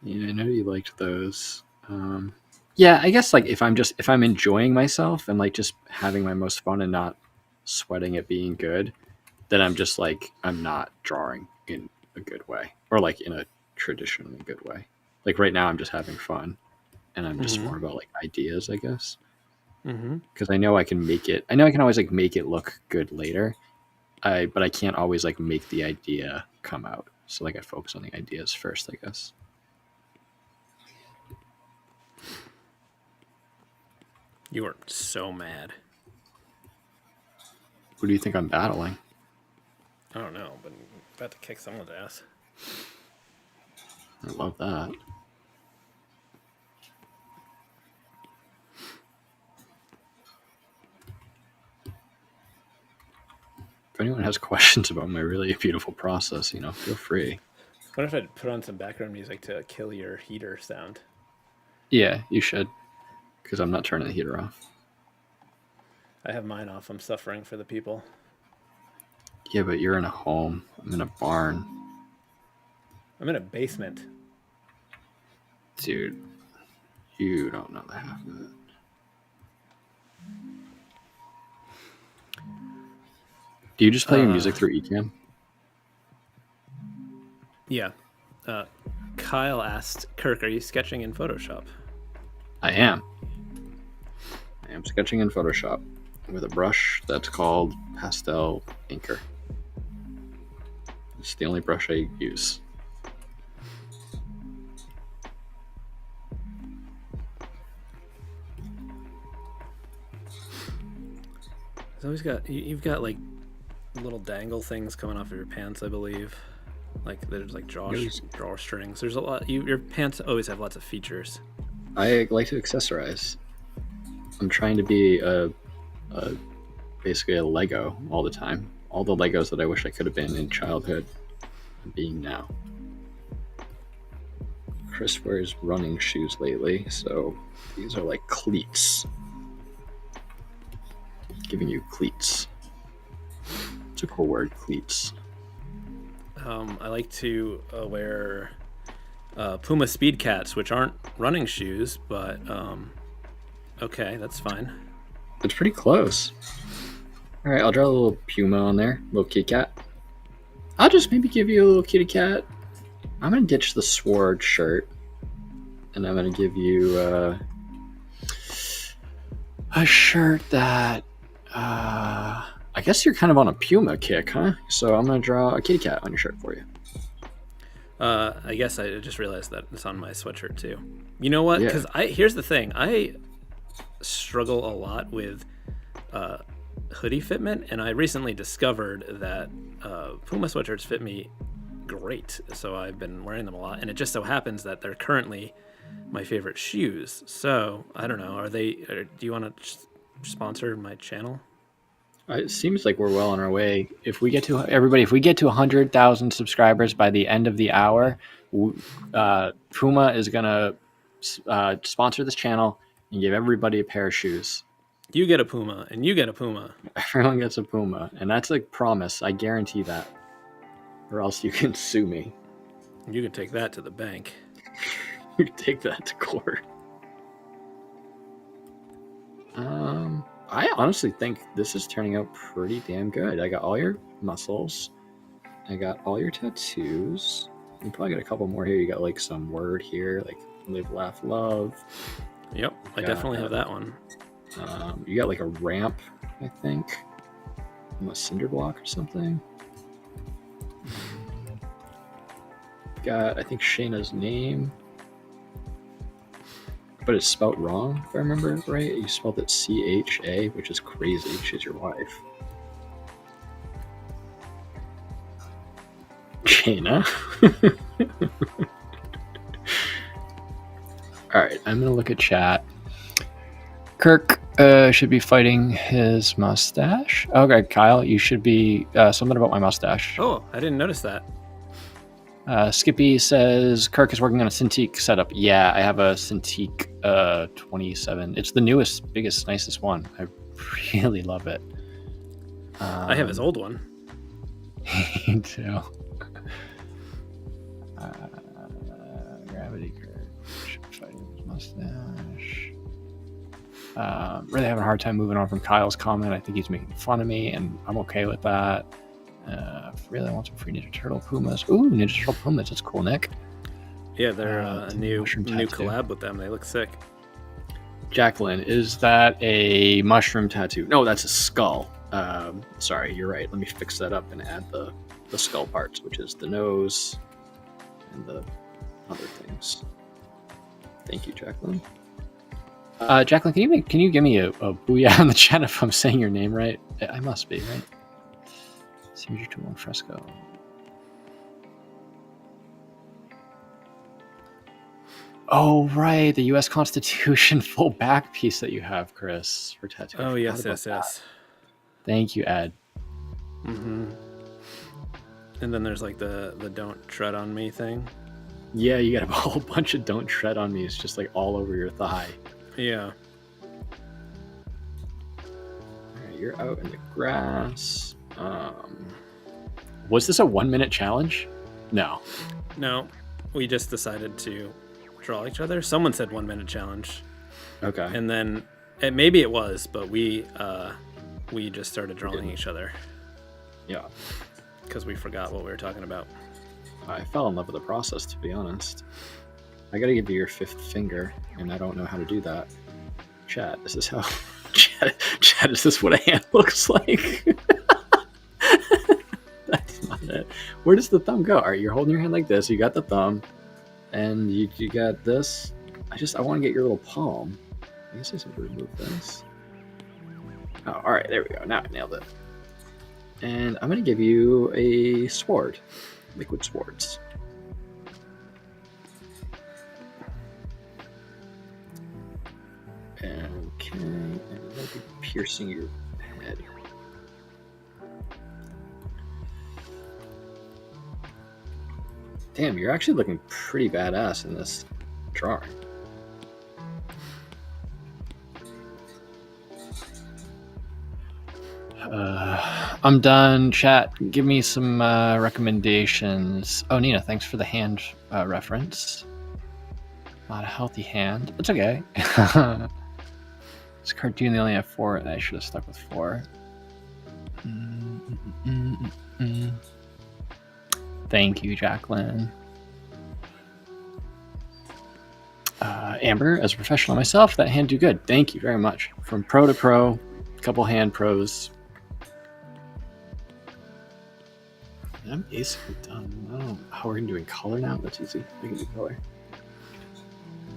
Yeah, I know you liked those. Yeah, I guess like if I'm enjoying myself and like just having my most fun and not sweating at being good, then I'm just like I'm not drawing in a good way or like in a traditionally good way. Like right now I'm just having fun and I'm just more about like ideas, I guess. Because I know I can make it. I know I can always like make it look good later. But I can't always like make the idea come out. So like I focus on the ideas first, I guess.
You were so mad.
Who do you think I'm battling?
I don't know, but I'm about to kick someone's ass.
I love that. If anyone has questions about my really beautiful process, feel free.
What if I put on some background music to kill your heater sound?
Yeah, you should. Because I'm not turning the heater off.
I have mine off. I'm suffering for the people.
Yeah, but you're in a home. I'm in a barn.
I'm in a basement.
Dude, you don't know the half of it. Do you just play your music through Ecamm?
Yeah. Kyle asked, Kirk, are you sketching in Photoshop?
I am. I am sketching in Photoshop with a brush that's called Pastel Inker. It's the only brush I use.
It's always got you've got like little dangle things coming off of your pants, I believe. Like there's like drawstrings. There's a lot. Your pants always have lots of features.
I like to accessorize. I'm trying to be basically a Lego all the time. All the Legos that I wish I could have been in childhood, I'm being now. Chris wears running shoes lately, so these are like cleats. Giving you cleats. It's a cool word, cleats.
I like to wear Puma Speed Cats, which aren't running shoes, but okay, that's fine.
It's pretty close. All right, I'll draw a little Puma on there, little kitty cat. I'll just maybe give you a little kitty cat. I'm gonna ditch the sword shirt, and I'm gonna give you a shirt that I guess you're kind of on a Puma kick, huh? So I'm gonna draw a kitty cat on your shirt for you.
I guess I just realized that it's on my sweatshirt too. You know what?
Yeah.
Because here's the thing. I struggle a lot with hoodie fitment, and I recently discovered that Puma sweatshirts fit me great. So I've been wearing them a lot, and it just so happens that they're currently my favorite shoes. So I don't know. Do you want to sponsor my channel?
It seems like we're well on our way. If we get to 100,000 subscribers by the end of the hour, Puma is gonna sponsor this channel and give everybody a pair of shoes.
You get a Puma, and you get a Puma.
Everyone gets a Puma, and that's a promise. I guarantee that. Or else you can sue me.
You can take that to the bank.
You can take that to court. I honestly think this is turning out pretty damn good. I got all your muscles. I got all your tattoos. You probably got a couple more here. You got like some word here, like live, laugh, love.
Yep, I definitely have that one.
You got like a ramp, I think. A cinder block or something. Got, I think, Shayna's name. But it's spelt wrong, if I remember it right. You spelled it C-H-A, which is crazy. She's your wife. Shayna. Alright, I'm going to look at chat. Kirk should be fighting his mustache. Okay, Kyle, you should be something about my mustache.
Oh, I didn't notice that.
Skippy says Kirk is working on a Cintiq setup. Yeah, I have a Cintiq 27. It's the newest, biggest, nicest one. I really love it.
I have his old one.
Me too. Gravity Kirk should be fighting his mustache. Really having a hard time moving on from Kyle's comment. I think he's making fun of me, and I'm okay with that. Really want some free Ninja Turtle Pumas. Ooh, Ninja Turtle Pumas. That's cool, Nick.
Yeah, they're a new
mushroom tattoo.
collab with them. They look sick.
Jacqueline, is that a mushroom tattoo? No, that's a skull. Sorry, you're right. Let me fix that up and add the skull parts, which is the nose and the other things. Thank you, Jacqueline. Jacqueline, can you give me a booyah in the chat if I'm saying your name right? I must be, right? Signature tool on fresco. Oh, right. The U.S. Constitution full back piece that you have, Chris, for tattoo.
Oh, yes.
Thank you, Ed.
Mm-hmm. And then there's like the don't tread on me thing.
Yeah, you got a whole bunch of don't tread on me. It's just like all over your thigh.
Yeah.
All right, you're out in the grass. Was this a 1 minute challenge? No.
No, we just decided to draw each other. Someone said 1 minute challenge.
Okay.
And then maybe it was, but we just started drawing each other.
Yeah.
Because we forgot what we were talking about.
I fell in love with the process, to be honest. I gotta give you your fifth finger, and I don't know how to do that. Chat, this is how... Chat, is this what a hand looks like? That's not it. Where does the thumb go? All right, you're holding your hand like this. You got the thumb, and you got this. I want to get your little palm. I guess I should remove this. Oh, all right, there we go. Now I nailed it. And I'm going to give you a sword. Liquid swords. Okay, and I'm going to be piercing your head. Damn, you're actually looking pretty badass in this drawing. I'm done. Chat, give me some recommendations. Oh, Nina, thanks for the hand reference. Not a healthy hand. It's okay. This cartoon, they only have 4, and I should have stuck with 4. Thank you, Jacqueline. Amber, as a professional myself, that hand do good. Thank you very much. From pro to pro, a couple hand pros. I'm basically done. I don't know how we're doing color now. That's easy. We can do color.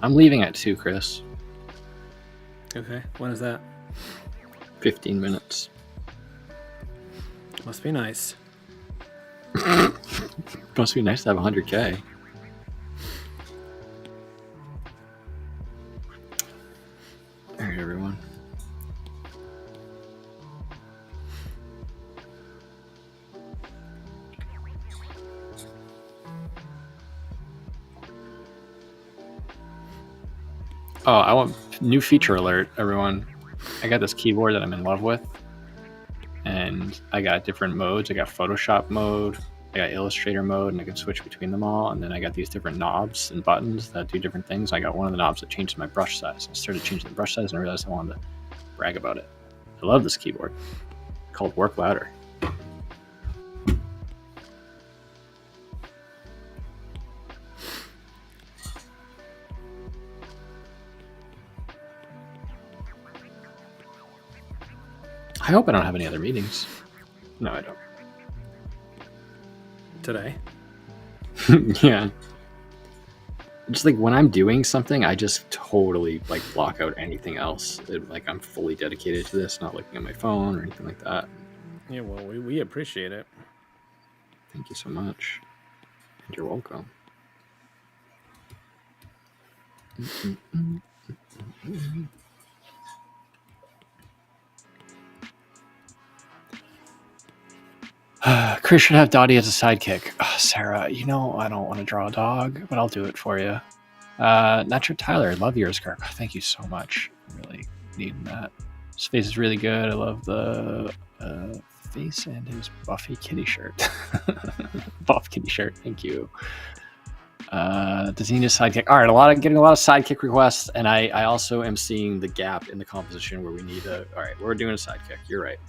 I'm leaving at 2, Chris.
Okay. When is that?
15 minutes.
Must be nice.
Must be nice to have 100K. All right, everyone. Oh, I want new feature alert, everyone. I got this keyboard that I'm in love with, and I got different modes. I got Photoshop mode, I got Illustrator mode, and I can switch between them all. And then I got these different knobs and buttons that do different things. I got one of the knobs that changes my brush size. I started changing the brush size, and I realized I wanted to brag about it. I love this keyboard. It's called Work Louder. I hope I don't have any other meetings. No, I don't.
Today?
Yeah. Just like when I'm doing something, I just totally like block out anything else. Like I'm fully dedicated to this, not looking at my phone or anything like that.
Yeah, well, we appreciate it.
Thank you so much. And you're welcome. Chris should have Dottie as a sidekick. Oh, Sarah, you know I don't want to draw a dog, but I'll do it for you. Not your Tyler. Love yours, Kirk. Oh, thank you so much. Really needing that. His face is really good. I love the face and his Buffy kitty shirt. Buff kitty shirt. Thank you. Does he need a sidekick? All right, getting a lot of sidekick requests, and I also am seeing the gap in the composition where we need a. All right, we're doing a sidekick. You're right.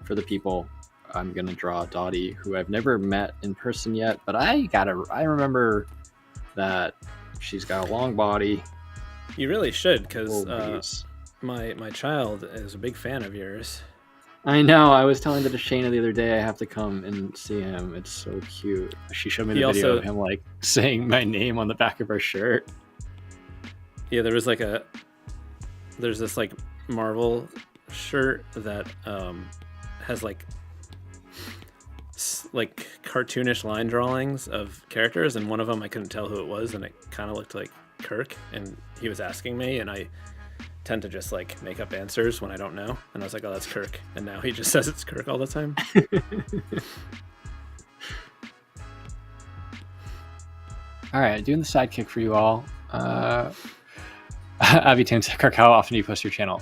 For the people, I'm gonna draw Dottie, who I've never met in person yet, but I remember that she's got a long body.
You really should, because my child is a big fan of yours.
I know. I was telling the Shayna the other day I have to come and see him. It's so cute. She showed me the video of him like saying my name on the back of her shirt.
Yeah, there's this like Marvel shirt that has like cartoonish line drawings of characters, and one of them I couldn't tell who it was, and it kind of looked like Kirk, and he was asking me, and I tend to just like make up answers when I don't know, and I was like, oh, that's Kirk, and now he just says it's Kirk all the time.
All right, doing the sidekick for you all. Abby Toons, Kirk, how often do you post your channel?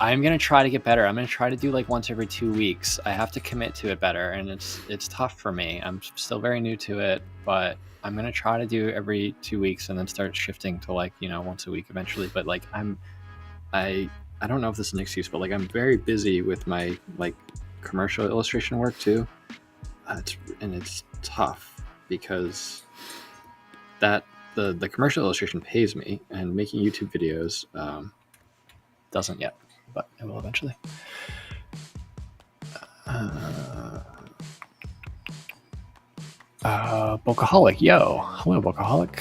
I'm gonna try to get better. I'm gonna try to do like once every 2 weeks. I have to commit to it better, and it's tough for me. I'm still very new to it, but I'm gonna try to do every 2 weeks and then start shifting to like, you know, once a week eventually. But like I don't know if this is an excuse, but like I'm very busy with my like commercial illustration work too. It's tough because that the commercial illustration pays me, and making YouTube videos doesn't yet, but it will eventually. Bokaholic, yo, hello Bokaholic.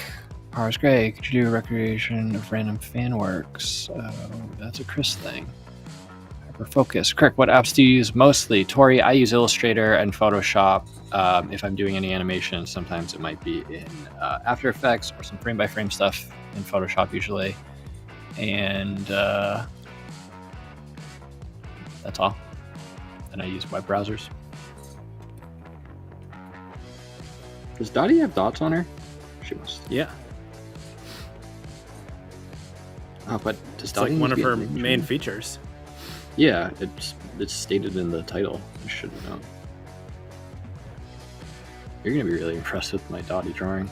Pars Gray, could you do a recreation of random fan works? That's a Chris thing. I or focus. Kirk, what apps do you use mostly? Tori, I use Illustrator and Photoshop. If I'm doing any animation, sometimes it might be in After Effects or some frame-by-frame stuff in Photoshop usually. And that's all. And I use web browsers. Does Dottie have dots on her? She must.
Yeah.
Oh, but does
It's
Dottie
like one
need
of
to be
her
in the name
main
too?
features.
Yeah, it's stated in the title. You should know. You're gonna be really impressed with my Dottie drawing.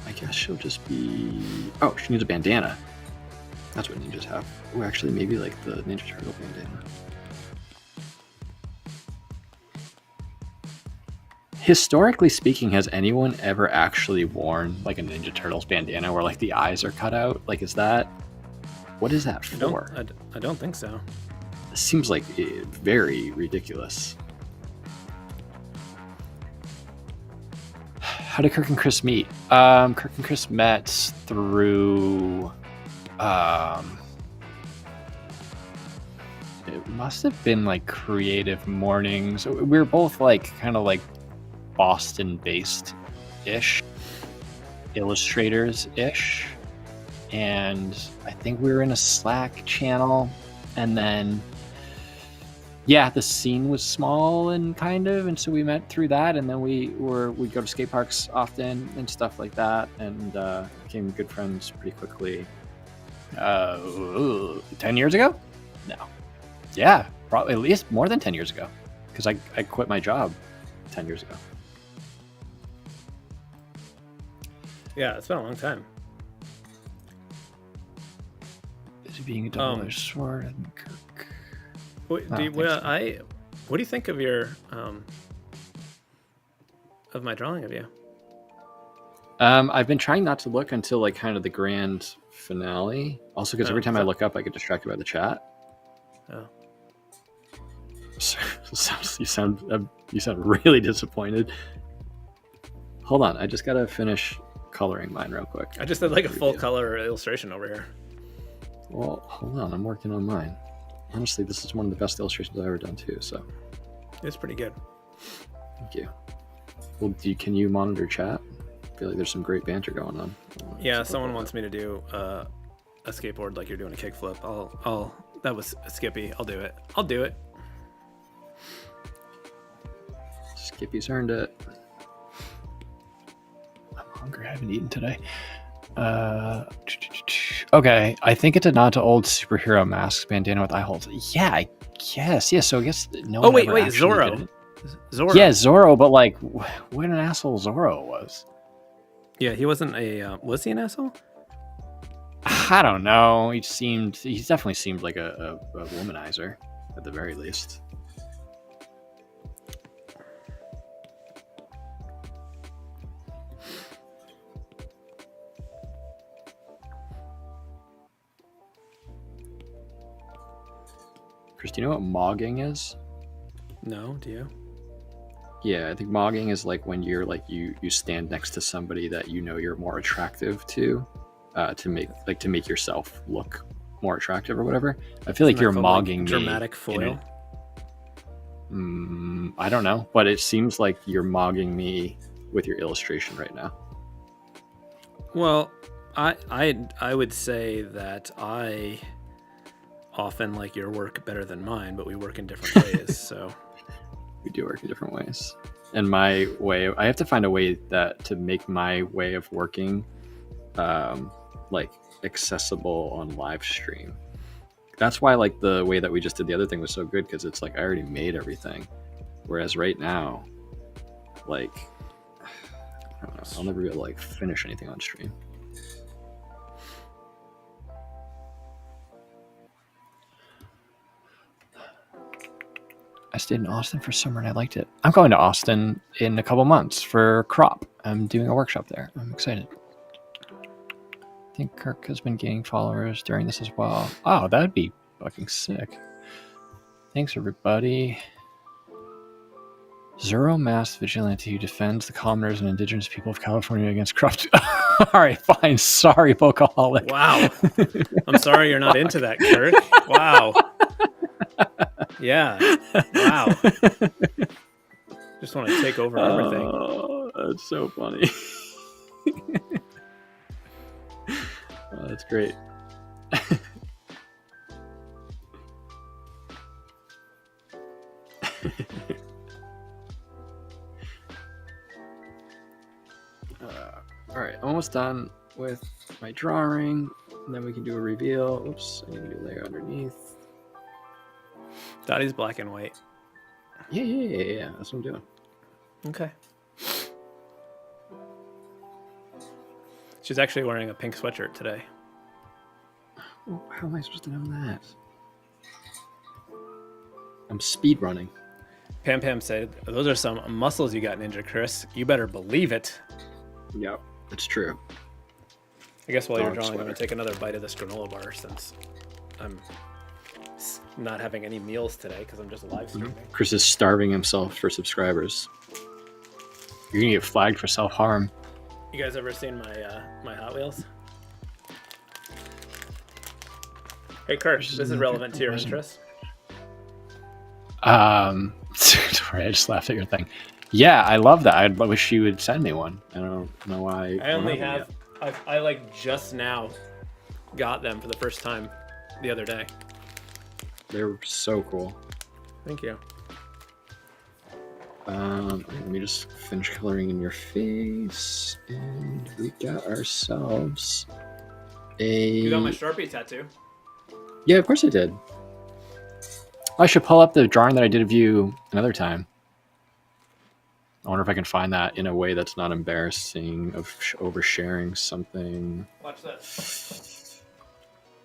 I guess she'll just be. Oh, she needs a bandana. That's what ninjas have. Oh, actually, maybe like the Ninja Turtle bandana. Historically speaking, has anyone ever actually worn like a Ninja Turtles bandana where like the eyes are cut out? Like, is that what is that for?
I don't think so.
It seems like very ridiculous. How did Kirk and Chris meet? Kirk and Chris met through. It must have been like creative mornings. We were both like kind of like Boston-based ish, illustrators ish, and I think we were in a Slack channel, and then yeah, the scene was small and so we met through that, and then we'd go to skate parks often and stuff like that, and became good friends pretty quickly. 10 years ago? No. Yeah, probably at least more than 10 years ago, because I quit my job 10 years ago.
Yeah, it's been a long time.
Busy being a double-edged sword and Kirk.
What do you think of your of my drawing of you?
I've been trying not to look until like kind of the grand finale. Also, because every time I look up, I get distracted by the chat.
Oh.
You sound really disappointed. Hold on, I just gotta finish coloring mine real quick.
I just did like a full color illustration over here.
Well, hold on, I'm working on mine. Honestly, this is one of the best illustrations I've ever done too. So
It's pretty good.
thank you. Well, can you monitor chat? I feel like there's some great banter going on.
Yeah, someone wants me to do a skateboard like you're doing a kickflip. I'll. That was Skippy. I'll do it.
Skippy's earned it. I'm hungry. I haven't eaten today. Okay, I think it's a nod to old superhero masks, bandana with eye holes. Yeah, I guess. Yeah, so I guess no.
Oh
one
wait,
ever actually
Zorro.
did it.
Zorro.
Yeah, Zorro, but like, what an asshole Zorro was.
Yeah, he wasn't a. Was he an asshole?
I don't know. He definitely seemed like a womanizer at the very least. Chris, do you know what mogging is?
No, do you?
Yeah, I think mogging is like when you're like you stand next to somebody that you know you're more attractive to make yourself look more attractive or whatever. I feel like you're mogging me.
Dramatic foil.
I don't know, but it seems like you're mogging me with your illustration right now.
Well, I would say that I often like your work better than mine, but we work in different ways. So
we do work in different ways, and my way, I have to find a way to make my way of working like accessible on live stream. That's why like the way that we just did the other thing was so good, because it's like I already made everything, whereas right now, like I don't know, I'll never be able to like finish anything on stream. I stayed in Austin for summer and I liked it. I'm going to Austin in a couple months for Crop. I'm doing a workshop there. I'm excited. I think Kirk has been gaining followers during this as well. Oh, that'd be fucking sick. Thanks, everybody. Zero masked vigilante who defends the commoners and indigenous people of California against corrupt. All right, fine. Sorry, Bokeaholic.
Wow. I'm sorry you're not into that, Kirk. Wow. Yeah. Wow. Just want to take over everything.
Oh, that's so funny. Oh, that's great. All right, almost done with my drawing. And then we can do a reveal. Oops, I need a new layer underneath.
Dottie's black and white.
Yeah. That's what I'm doing.
Okay. She's actually wearing a pink sweatshirt today.
Well, how am I supposed to know that? I'm speed running.
Pam said, "Those are some muscles you got, Ninja Chris. You better believe it."
Yep, that's true.
I guess while you're
Dog
drawing, I'm
sweater.
going to take another bite of this granola bar since I'm not having any meals today because I'm just live streaming.
Chris is starving himself for subscribers. You're gonna get flagged for self-harm.
You guys ever seen my Hot Wheels? Hey, Kirk, this is relevant to your interests.
Sorry, I just laughed at your thing. Yeah, I love that. I wish you would send me one. I don't know why.
I only
don't
have, I like just now got them for the first time the other day.
They're so cool.
Thank you.
Let me just finish coloring in your face, and we got ourselves a.
You got my Sharpie tattoo.
Yeah, of course I did. I should pull up the drawing that I did of you another time. I wonder if I can find that in a way that's not embarrassing of oversharing something.
Watch this.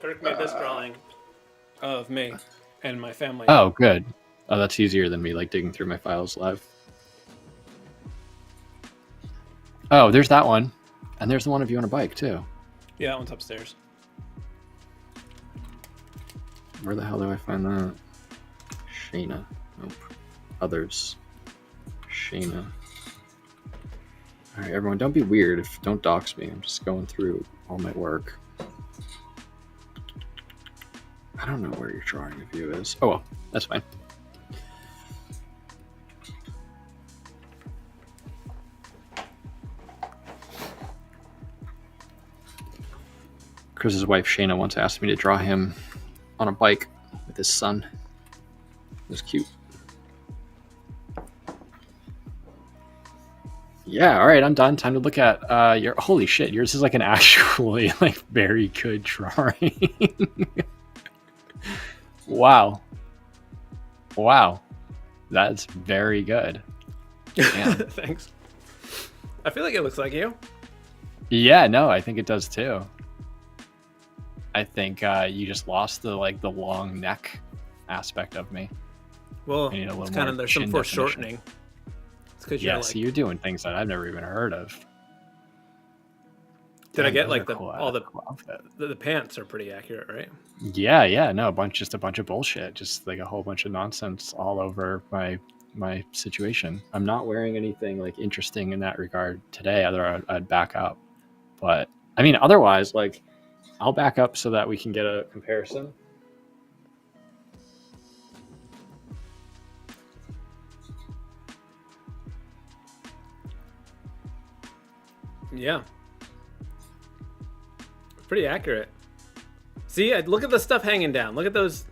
Kirk made this drawing of me and my family.
Oh, good. Oh, that's easier than me like digging through my files live. Oh, there's that one. And there's the one of you on a bike, too.
Yeah, that one's upstairs.
Where the hell do I find that? Shayna. Nope. Others. Shayna. Alright, everyone, don't be weird. Don't dox me. I'm just going through all my work. I don't know where your drawing of you is. Oh, well, that's fine. Chris's wife Shayna once asked me to draw him on a bike with his son. It was cute. Yeah, all right, I'm done. Time to look at your. Holy shit, yours is like an actually like very good drawing. Wow, that's very good. Damn.
Thanks. I feel like it looks like you.
Yeah, no, I think it does too. I think you just lost the long neck aspect of me.
Well,
I need a little
it's kind
more
of there's some
chin
foreshortening. It's because
Yeah,
you're
so
like.
you're doing things that I've never even heard of.
Did I
Dang,
get
those
like
are cool. Cool outfit.
the pants are pretty accurate, right?
Yeah, no, just a bunch of bullshit, just like a whole bunch of nonsense all over my situation. I'm not wearing anything like interesting in that regard today, other I'd back up. But I mean, otherwise, like I'll back up so that we can get a comparison.
Yeah. Pretty accurate. See, look at the stuff hanging down. Look at those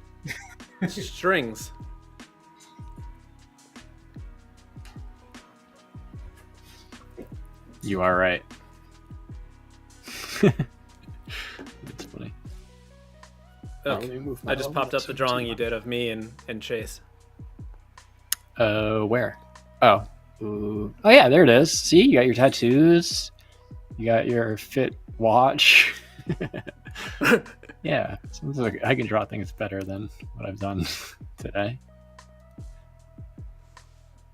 strings.
You are right. That's funny.
Look,
let me move
I just
my
popped up
elements
the drawing
into
you did of me and Chase.
Where? Oh. Ooh. Oh yeah, there it is. See, you got your tattoos. You got your fit watch. Yeah, sounds like I can draw things better than what I've done today.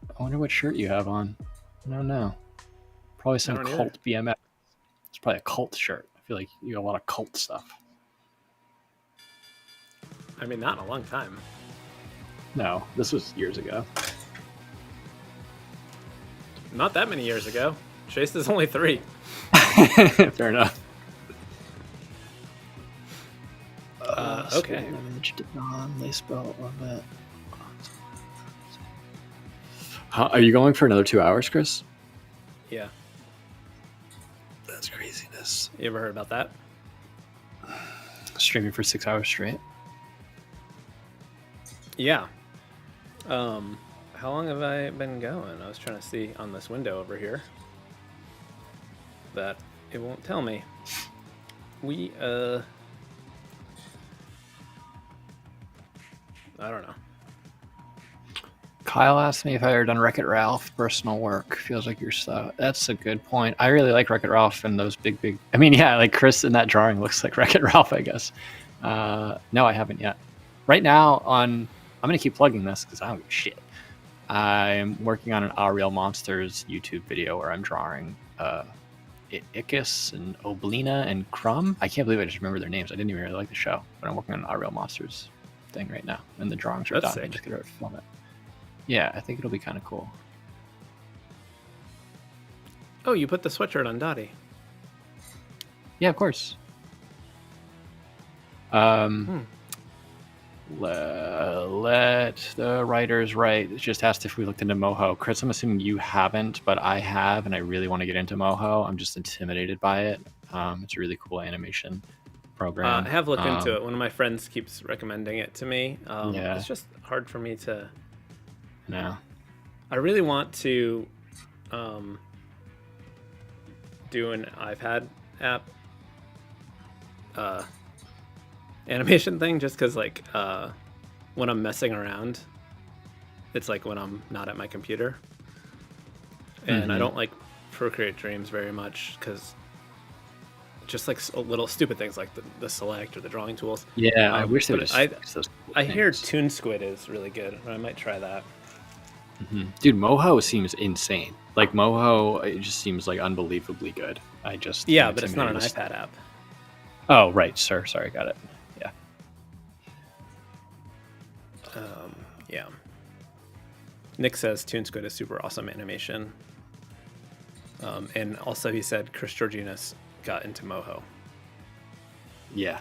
I wonder what shirt you have on. I don't know. Probably some
I don't
cult BMX. It's probably a cult shirt. I feel like you got a lot of cult stuff.
I mean, not in a long time.
No, this was years ago.
Not that many years ago. Chase is only 3.
Fair enough.
Okay.
Image did not lace belt on that. Are you going for another 2 hours, Chris?
Yeah.
That's craziness.
You ever heard about that?
Streaming for 6 hours straight.
Yeah. How long have I been going? I was trying to see on this window over here. But it won't tell me. I don't know.
Kyle asked me if I ever done Wreck-It Ralph personal work. Feels like your stuff. That's a good point. I really like Wreck-It Ralph and those big. I mean, yeah, like Chris in that drawing looks like Wreck-It Ralph, I guess. No, I haven't yet. Right now, I'm gonna keep plugging this because I don't give a shit. I'm working on an Our Real Monsters YouTube video where I'm drawing Ickis and Oblina and Crumb. I can't believe I just remember their names. I didn't even really like the show, but I'm working on an Our Real Monsters thing right now, and the drawings are
That's
done.
sick.
I'm just gonna film it. Yeah, I think it'll be kind of cool.
Oh, you put the sweatshirt on Dottie.
Yeah, of course. Let the writers write. It just asked if we looked into Moho. Chris, I'm assuming you haven't, but I have, and I really want to get into Moho. I'm just intimidated by it. It's a really cool animation program.
I have looked into it. One of my friends keeps recommending it to me.
Yeah.
It's just hard for me to...
No.
I really want to do an iPad app animation thing, just because like when I'm messing around, it's like when I'm not at my computer, and I don't like Procreate Dreams very much because just like little stupid things like the select or the drawing tools.
Yeah, I wish they
but
would
I
fix those cool
I hear
things.
Toon Squid is really good. I might try that.
Dude, Moho seems insane. Like Moho, it just seems like unbelievably good.
Yeah, but it's not an iPad app.
Oh, right, sir. Sorry, got it. Yeah.
Yeah. Nick says Toon Squid is super awesome animation. And also he said Chris Georginas got into Moho.
Yeah.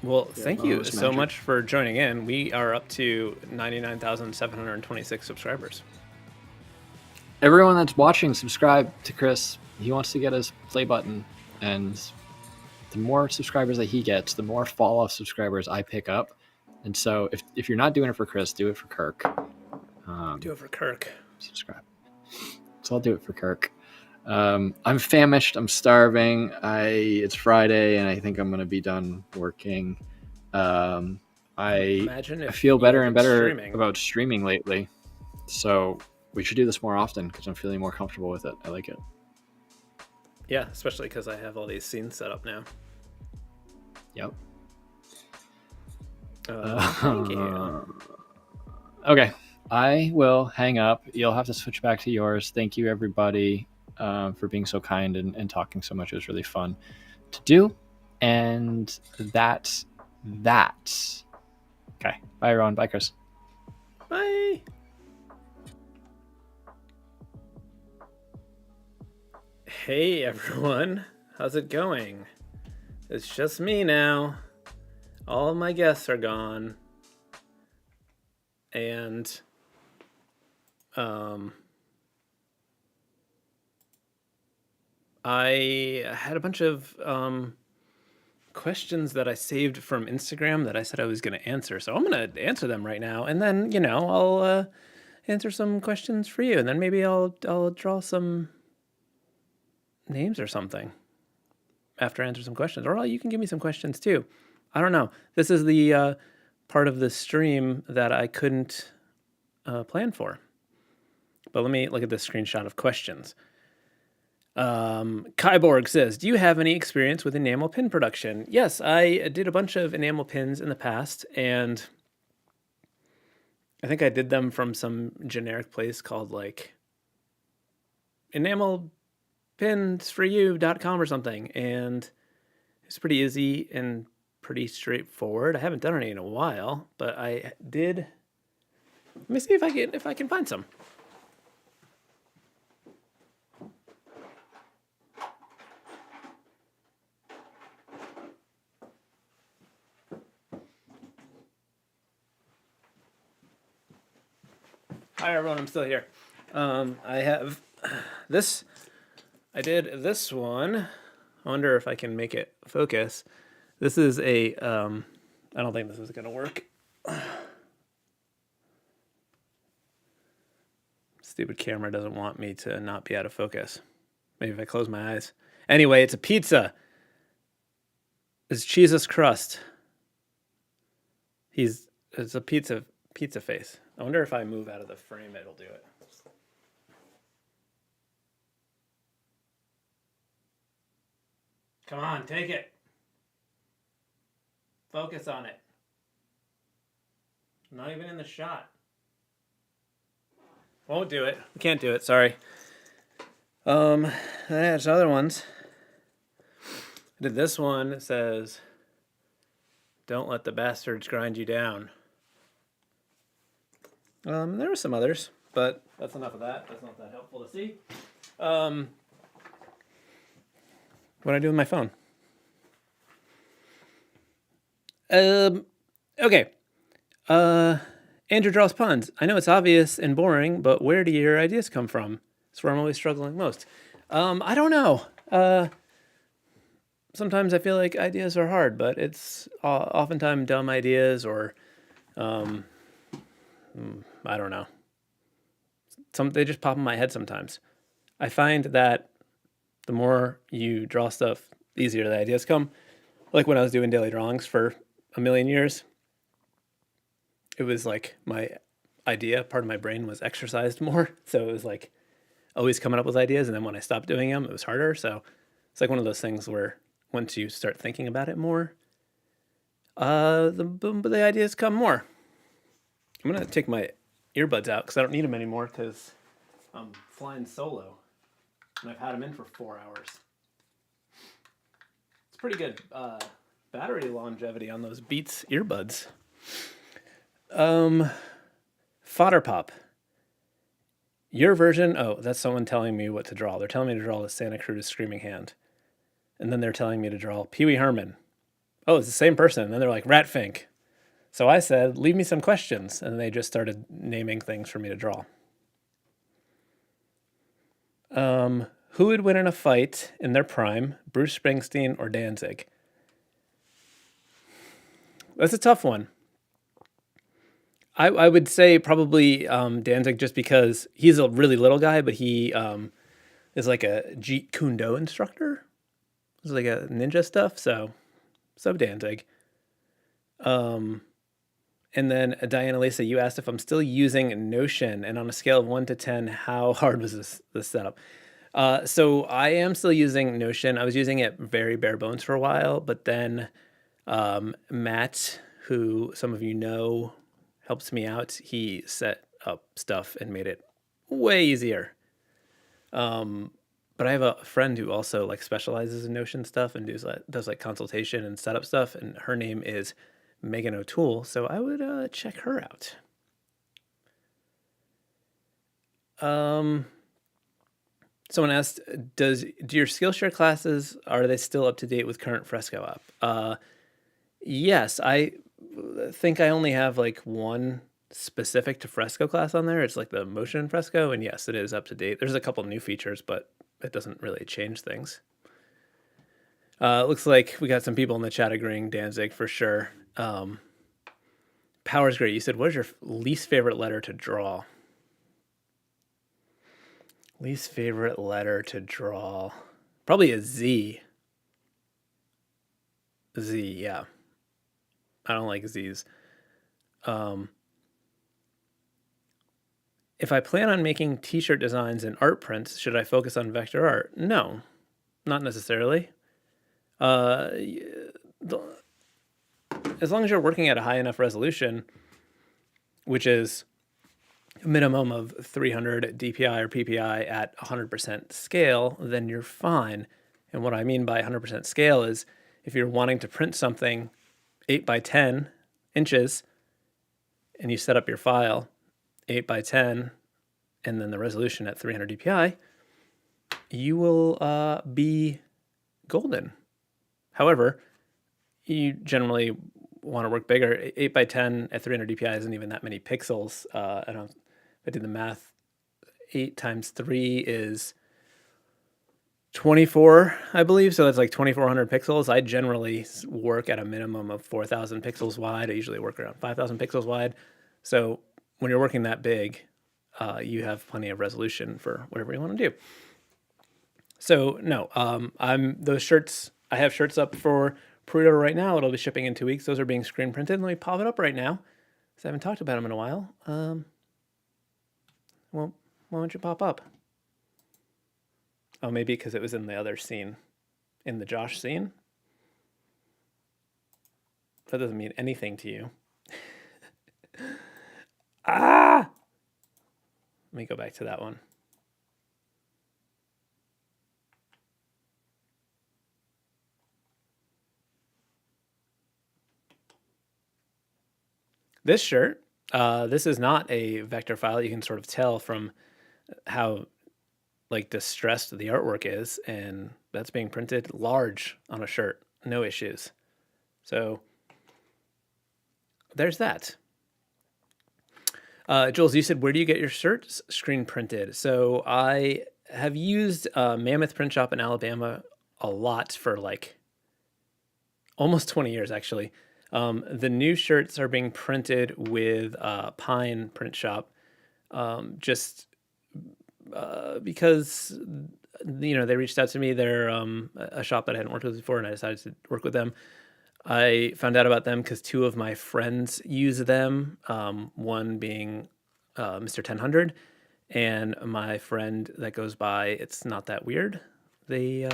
Well, thank you
Moho's
so
magic.
much for joining in. We are up to 99,726 subscribers.
Everyone that's watching, subscribe to Chris. He wants to get his play button, and the more subscribers that he gets, the more fall off subscribers I pick up. And so if you're not doing it for Chris, do it for Kirk.
Do it for Kirk.
Subscribe. So I'll do it for Kirk. I'm famished. I'm starving. It's Friday, and I think I'm gonna be done working. I
Imagine if
feel
you
better
had
and
been
better
streaming.
about streaming lately. So we should do this more often because I'm feeling more comfortable with it. I like it.
Yeah, especially because I have all these scenes set up now.
Yep.
Thank you.
Okay. I will hang up. You'll have to switch back to yours. Thank you, everybody, for being so kind and talking so much. It was really fun to do. And that's that. Okay. Bye, everyone. Bye, Chris.
Bye. Hey, everyone. How's it going? It's just me now. All of my guests are gone. And I had a bunch of questions that I saved from Instagram that I said I was going to answer. So I'm going to answer them right now. And then, I'll answer some questions for you. And then maybe I'll draw some names or something after I answer some questions. Or you can give me some questions too. I don't know. This is the part of the stream that I couldn't plan for. But let me look at this screenshot of questions. Kyborg says, do you have any experience with enamel pin production? Yes, I did a bunch of enamel pins in the past, and I think I did them from some generic place called like enamelpinsforyou.com or something, and it's pretty easy and pretty straightforward. I haven't done any in a while, but I did. Let me see if I can find some. Hi everyone, I'm still here. I have this. I did this one. I wonder if I can make it focus. This is a. I don't think this is gonna work. Stupid camera doesn't want me to not be out of focus. Maybe if I close my eyes. Anyway, it's a pizza. It's cheeseless crust. It's a pizza face. I wonder if I move out of the frame, it'll do it. Come on, take it. Focus on it. Not even in the shot. Won't do it. We can't do it, sorry. There's other ones. I did this one. It says, "Don't let the bastards grind you down." There are some others, but that's enough of that. That's not that helpful to see. What do I do with my phone? Okay. Andrew draws puns. I know it's obvious and boring, but where do your ideas come from? That's where I'm always struggling most. I don't know. Sometimes I feel like ideas are hard, but it's oftentimes dumb ideas or, I don't know. They just pop in my head sometimes. I find that the more you draw stuff, the easier the ideas come. Like when I was doing daily drawings for a million years, it was like my idea, part of my brain was exercised more. So it was like always coming up with ideas. And then when I stopped doing them, it was harder. So it's like one of those things where once you start thinking about it more, the ideas come more. I'm going to take my earbuds out because I don't need them anymore because I'm flying solo. And I've had them in for 4 hours. It's pretty good battery longevity on those Beats earbuds. Fodder Pop. Your version, that's someone telling me what to draw. They're telling me to draw the Santa Cruz Screaming Hand. And then they're telling me to draw Pee Wee Herman. Oh, it's the same person. And then they're like, Ratfink. So I said, leave me some questions. And they just started naming things for me to draw. Who would win in a fight in their prime, Bruce Springsteen or Danzig? That's a tough one. I would say probably Danzig just because he's a really little guy, but he is like a Jeet Kune Do instructor. It's like a ninja stuff, so Danzig. And then Diana Lisa, you asked if I'm still using Notion, and on a scale of 1 to 10, how hard was this setup? So I am still using Notion. I was using it very bare bones for a while, but then Matt, who some of you know, helps me out. He set up stuff and made it way easier. But I have a friend who also like specializes in Notion stuff and does like consultation and setup stuff, and her name is Megan O'Toole, so I would check her out. Someone asked, do your Skillshare classes, are they still up to date with current Fresco app? Yes, I think I only have like one specific to Fresco class on there. It's like the motion in Fresco, and yes, it is up to date. There's a couple new features, but it doesn't really change things. Looks like we got some people in the chat agreeing Danzig for sure. Power's great. You said, what is your least favorite letter to draw? Least favorite letter to draw? Probably a Z. Z, yeah. I don't like Z's. If I plan on making t-shirt designs and art prints, should I focus on vector art? No, not necessarily. As long as you're working at a high enough resolution, which is a minimum of 300 DPI or PPI at 100% scale, then you're fine. And what I mean by 100% scale is if you're wanting to print something 8 by 10 inches and you set up your file 8 by 10 and then the resolution at 300 DPI, you will be golden. However, you generally want to work bigger. 8 by 10 at 300 DPI isn't even that many pixels. And I did the math. 8 times 3 is 24, I believe. So that's like 2,400 pixels. I generally work at a minimum of 4,000 pixels wide. I usually work around 5,000 pixels wide. So when you're working that big, you have plenty of resolution for whatever you want to do. So no, I'm those shirts. I have shirts up for pre-order right now. It'll be shipping in 2 weeks. Those are being screen printed. Let me pop it up right now, because I haven't talked about them in a while. Well, why don't you pop up? Oh, maybe because it was in the other scene, in the Josh scene. That doesn't mean anything to you. Ah! Let me go back to that one. This shirt, this is not a vector file. You can sort of tell from how like distressed the artwork is, and that's being printed large on a shirt. No issues. So there's that. Jules, you said, where do you get your shirts screen printed? So I have used Mammoth Print Shop in Alabama a lot for like almost 20 years, actually. The new shirts are being printed with Pine Print Shop, just because they reached out to me. They're a shop that I hadn't worked with before, and I decided to work with them. I found out about them because 2 of my friends use them. One being Mr. 1000, and my friend that goes by It's Not That Weird. They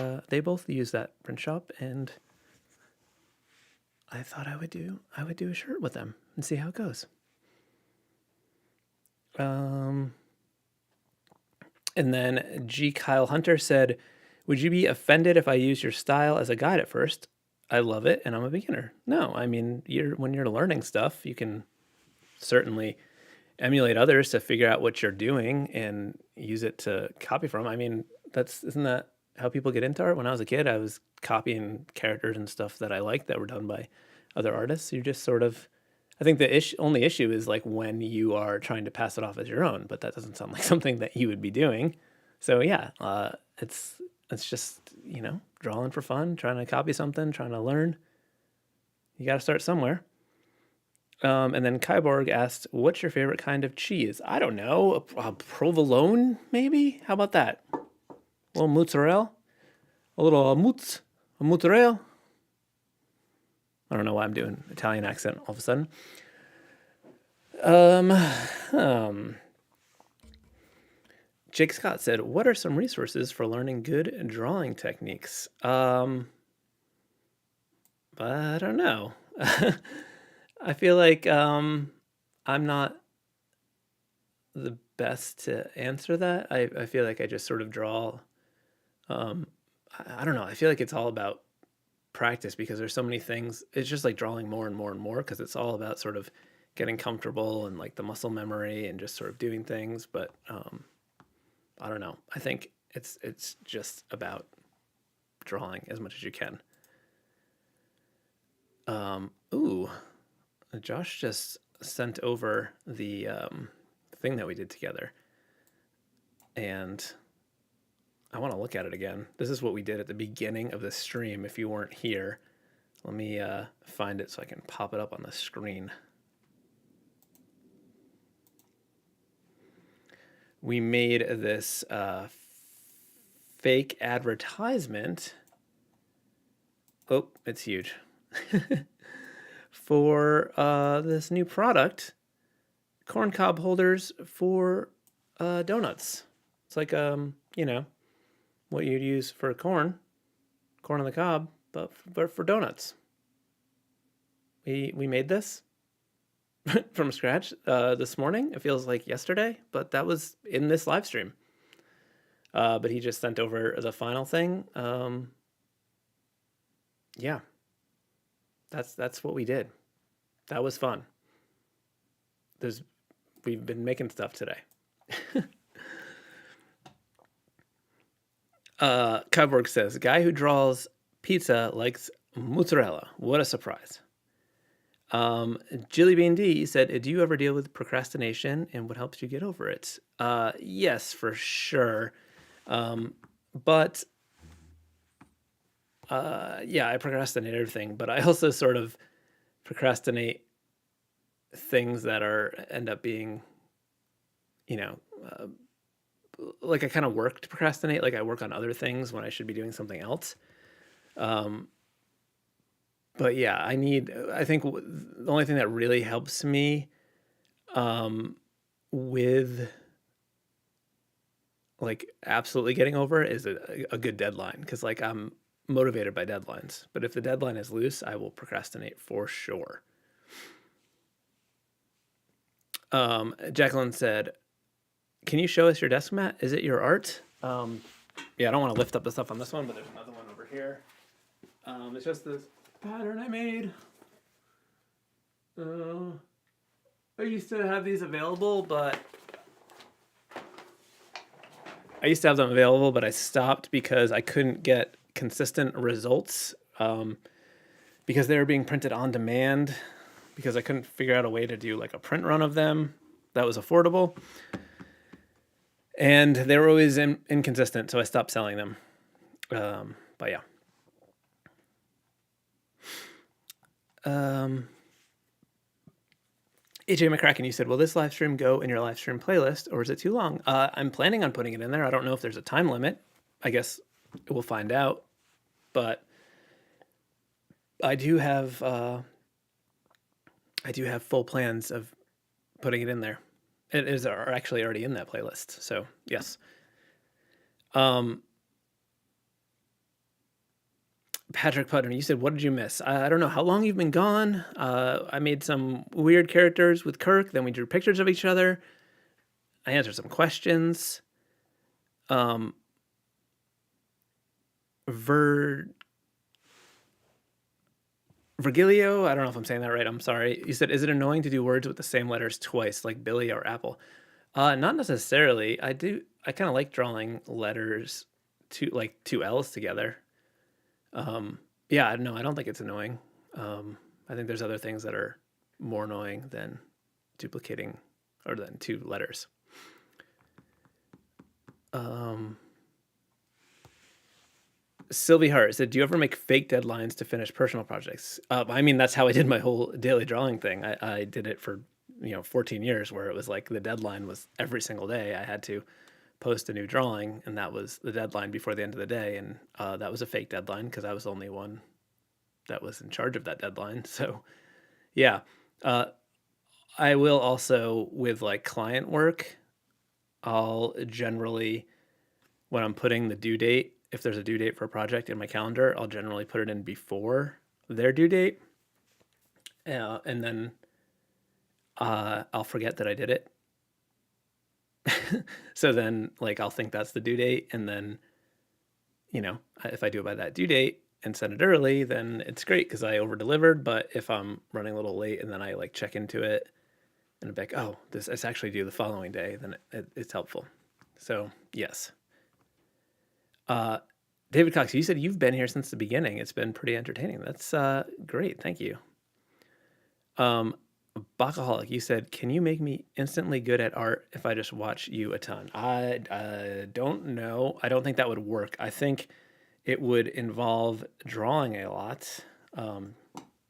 both use that print shop, and I thought I would do a shirt with them and see how it goes. And then G. Kyle Hunter said, would you be offended if I use your style as a guide at first? I love it, and I'm a beginner. No, I mean, when you're learning stuff, you can certainly emulate others to figure out what you're doing and use it to copy from. I mean, isn't that how people get into art? When I was a kid, I was copying characters and stuff that I liked that were done by other artists. You just sort of, I think the only issue is like when you are trying to pass it off as your own, but that doesn't sound like something that you would be doing. So yeah, it's just, drawing for fun, trying to copy something, trying to learn. You got to start somewhere. And then Kyborg asked, what's your favorite kind of cheese? I don't know. A provolone, maybe? How about that? A little mozzarella? A little mozzarella? I don't know why I'm doing Italian accent all of a sudden. Jake Scott said, what are some resources for learning good drawing techniques? I don't know. I feel like I'm not the best to answer that. I feel like I just sort of draw. I don't know. I feel like it's all about practice because there's so many things. It's just like drawing more and more and more because it's all about sort of getting comfortable and like the muscle memory and just sort of doing things. But I don't know. I think it's just about drawing as much as you can. Josh just sent over the thing that we did together, and I want to look at it again. This is what we did at the beginning of the stream. If you weren't here, let me find it so I can pop it up on the screen. We made this fake advertisement. Oh, it's huge. For this new product, corn cob holders for donuts. It's like, what you'd use for corn on the cob, but for donuts. We made this from scratch this morning. It feels like yesterday, but that was in this live stream. But he just sent over the final thing. Yeah, that's what we did. That was fun. We've been making stuff today. Kyborg says, guy who draws pizza likes mozzarella. What a surprise. Jilly Bean D said, "Do you ever deal with procrastination, and what helps you get over it?" Yes, for sure. But yeah, I procrastinate everything, but I also sort of procrastinate things that end up being, you know, like I kind of work to procrastinate. Like I work on other things when I should be doing something else. But yeah, I think the only thing that really helps me with like absolutely getting over it is a good deadline, because like I'm motivated by deadlines. But if the deadline is loose, I will procrastinate for sure. Jacqueline said, "Can you show us your desk mat? Is it your art?" Yeah, I don't want to lift up the stuff on this one, but there's another one over here. It's just this pattern I made. I used to have these available, but I stopped because I couldn't get consistent results, because they were being printed on demand, because I couldn't figure out a way to do like a print run of them that was affordable. And they were always inconsistent, so I stopped selling them. But yeah. AJ McCracken, you said, "Will this live stream go in your live stream playlist, or is it too long?" I'm planning on putting it in there. I don't know if there's a time limit. I guess we'll find out. But I do have full plans of putting it in there. It is actually already in that playlist. So yes. Patrick Putnam, you said, "What did you miss?" I don't know how long you've been gone. I made some weird characters with Kirk. Then we drew pictures of each other. I answered some questions. Virgilio, I don't know if I'm saying that right. I'm sorry. You said, "Is it annoying to do words with the same letters twice, like Billy or Apple?" Not necessarily. I kind of like drawing letters two L's together. Yeah, no, I don't think it's annoying. I think there's other things that are more annoying than duplicating or than two letters. Sylvie Hart said, "Do you ever make fake deadlines to finish personal projects?" I mean, that's how I did my whole daily drawing thing. I did it for 14 years, where it was like the deadline was every single day. I had to post a new drawing, and that was the deadline before the end of the day. And that was a fake deadline because I was the only one that was in charge of that deadline. So yeah, I will also, with like client work, I'll generally, when I'm putting the due date, if there's a due date for a project in my calendar, I'll generally put it in before their due date. And then I'll forget that I did it. So then like I'll think that's the due date, and then if I do it by that due date and send it early, then it's great because I over delivered. But if I'm running a little late and then I like check into it and I'm like, oh, it's actually due the following day, then it's helpful. So yes. David Cox, you said you've been here since the beginning. It's been pretty entertaining. That's great. Thank you. Bacaholic, you said, "Can you make me instantly good at art if I just watch you a ton?" I don't know. I don't think that would work. I think it would involve drawing a lot.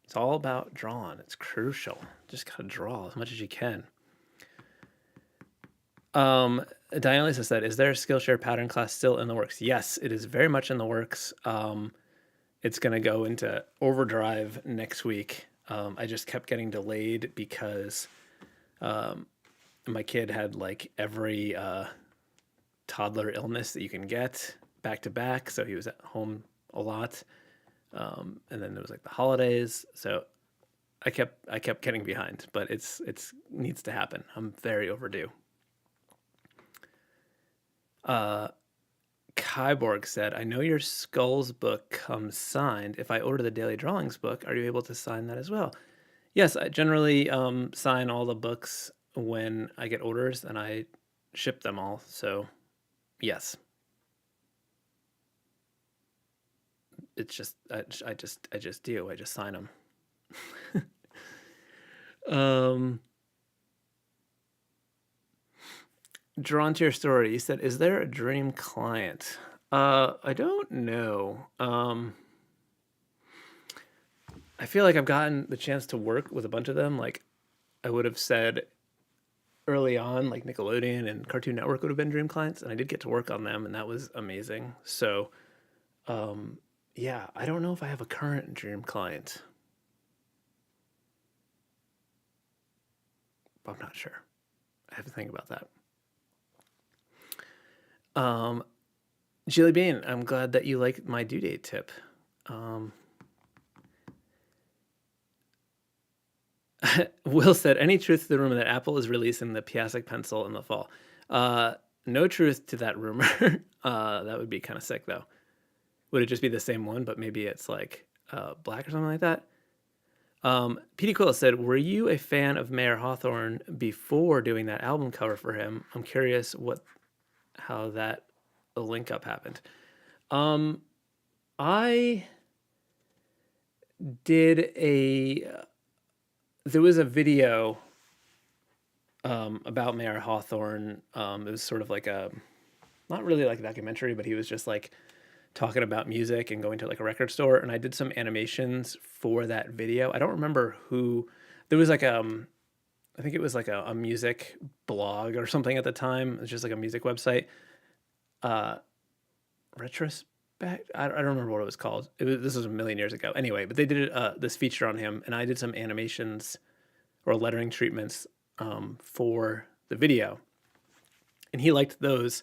It's all about drawing. It's crucial. Just gotta draw as much as you can. Dionysus said, "Is there a Skillshare pattern class still in the works?" Yes, it is very much in the works. It's going to go into overdrive next week. I just kept getting delayed because my kid had like every toddler illness that you can get back to back. So he was at home a lot. And then there was like the holidays. So I kept getting behind, but it's needs to happen. I'm very overdue. Kyborg said, "I know your Skulls book comes signed. If I order the Daily Drawings book, are you able to sign that as well?" Yes, I generally sign all the books when I get orders, and I ship them all. So, yes. It's just I just do. I just sign them. Um, Drawn to your story, you said, "Is there a dream client?" I don't know. I feel like I've gotten the chance to work with a bunch of them. Like I would have said early on, like Nickelodeon and Cartoon Network would have been dream clients, and I did get to work on them, and that was amazing. So, yeah, I don't know if I have a current dream client, but I'm not sure. I have to think about that. Jilly Bean, I'm glad that you like my due date tip. Will said, "Any truth to the rumor that Apple is releasing the Piascik pencil in the fall?" No truth to that rumor. That would be kind of sick, though. Would it just be the same one, but maybe it's like black or something like that? Petey Quill said, "Were you a fan of Mayor Hawthorne before doing that album cover for him? I'm curious how that link up happened." I did there was a video about Mayor Hawthorne. It was sort of like not really like a documentary, but he was just like talking about music and going to like a record store. And I did some animations for that video. I don't remember who. There was like I think it was like a music blog or something at the time. It was just like a music website. Retrospect. I don't remember what it was called. This was a million years ago. Anyway, but they did this feature on him, and I did some animations or lettering treatments for the video, and he liked those.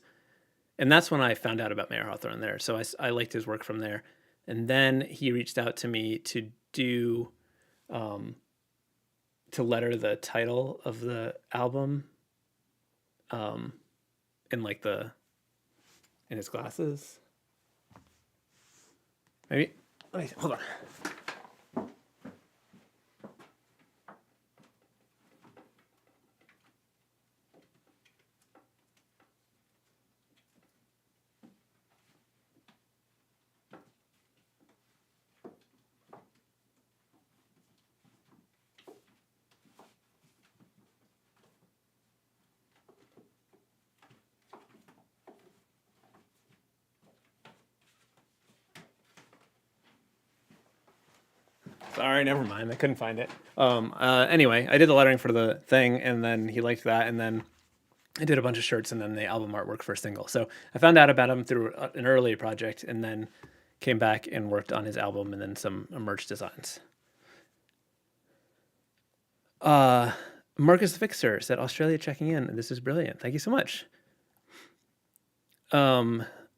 And that's when I found out about Mayor Hawthorne there. So I liked his work from there. And then he reached out to me to do, to letter the title of the album in like in his glasses. Maybe, hold on. Sorry, never mind. I couldn't find it. Anyway, I did the lettering for the thing, and then he liked that, and then I did a bunch of shirts, and then the album artwork for a single. So I found out about him through an early project, and then came back and worked on his album, and then some merch designs. Marcus the Fixer said, "Australia checking in. This is brilliant. Thank you so much."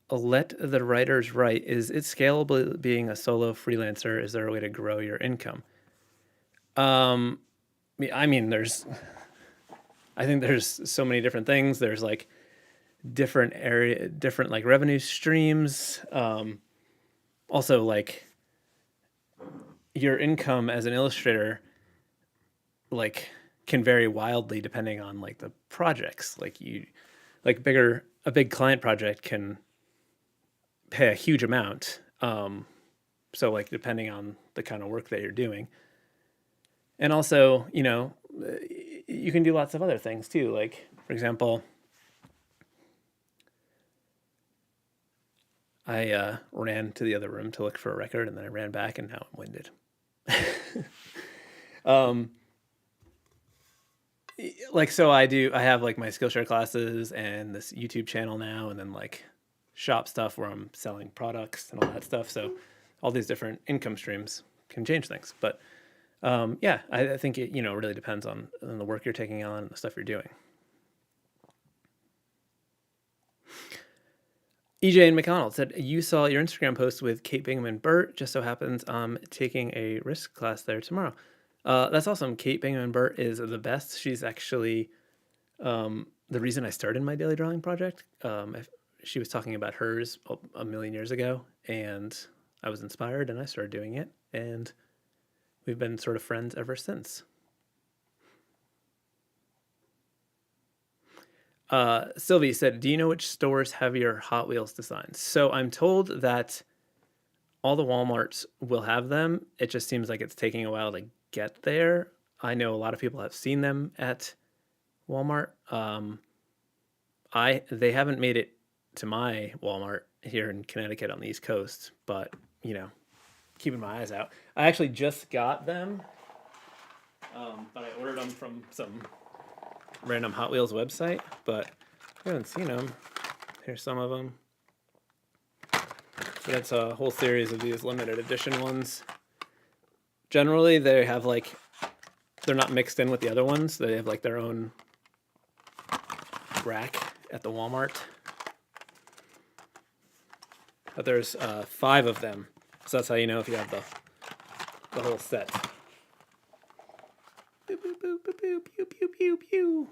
Let the writers write. Is it scalable being a solo freelancer? Is there a way to grow your income? I mean, I think there's so many different things. There's like different like revenue streams. Also like your income as an illustrator, like can vary wildly depending on like the projects. Like a big client project can pay a huge amount. So like depending on the kind of work that you're doing. And also, you can do lots of other things too. Like, for example, I ran to the other room to look for a record, and then I ran back, and now I'm winded. So I have like my Skillshare classes and this YouTube channel now, and then like shop stuff where I'm selling products and all that stuff. So all these different income streams can change things. But yeah, I think it really depends on the work you're taking on and the stuff you're doing. EJ and McDonald said, "You saw your Instagram post with Kate Bingham and Burt. Just so happens I'm taking a risk class there tomorrow." That's awesome. Kate Bingham and Burt is the best. She's actually the reason I started my daily drawing project. She was talking about hers a million years ago, and I was inspired, and I started doing it, and we've been sort of friends ever since. Sylvie said, "Do you know which stores have your Hot Wheels designs?" So I'm told that all the Walmarts will have them. It just seems like it's taking a while to get there. I know a lot of people have seen them at Walmart. They haven't made it to my Walmart here in Connecticut on the East Coast, but keeping my eyes out. I actually just got them, but I ordered them from some random Hot Wheels website, but I haven't seen them. Here's some of them. So that's a whole series of these limited edition ones. Generally, they have they're not mixed in with the other ones. They have their own rack at the Walmart. But there's 5 of them. So that's how you know if you have the whole set. Pew, pew, pew, pew, pew, pew, pew, pew, pew.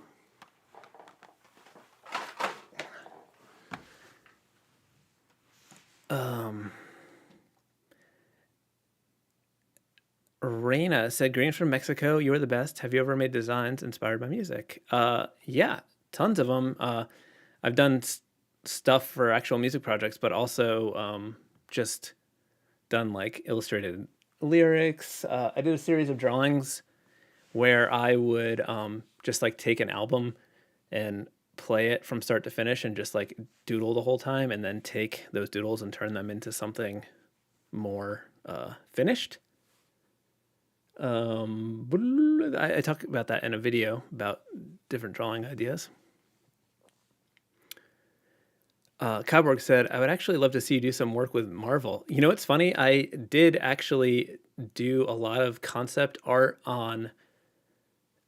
Reina said, "Greetings from Mexico. You are the best. Have you ever made designs inspired by music?" Yeah, tons of them. I've done stuff for actual music projects, but also just done illustrated lyrics. I did a series of drawings where I would just take an album and play it from start to finish and just doodle the whole time, and then take those doodles and turn them into something more finished. I talk about that in a video about different drawing ideas. Kyborg said, "I would actually love to see you do some work with Marvel." You know, it's funny. I did actually do a lot of concept art on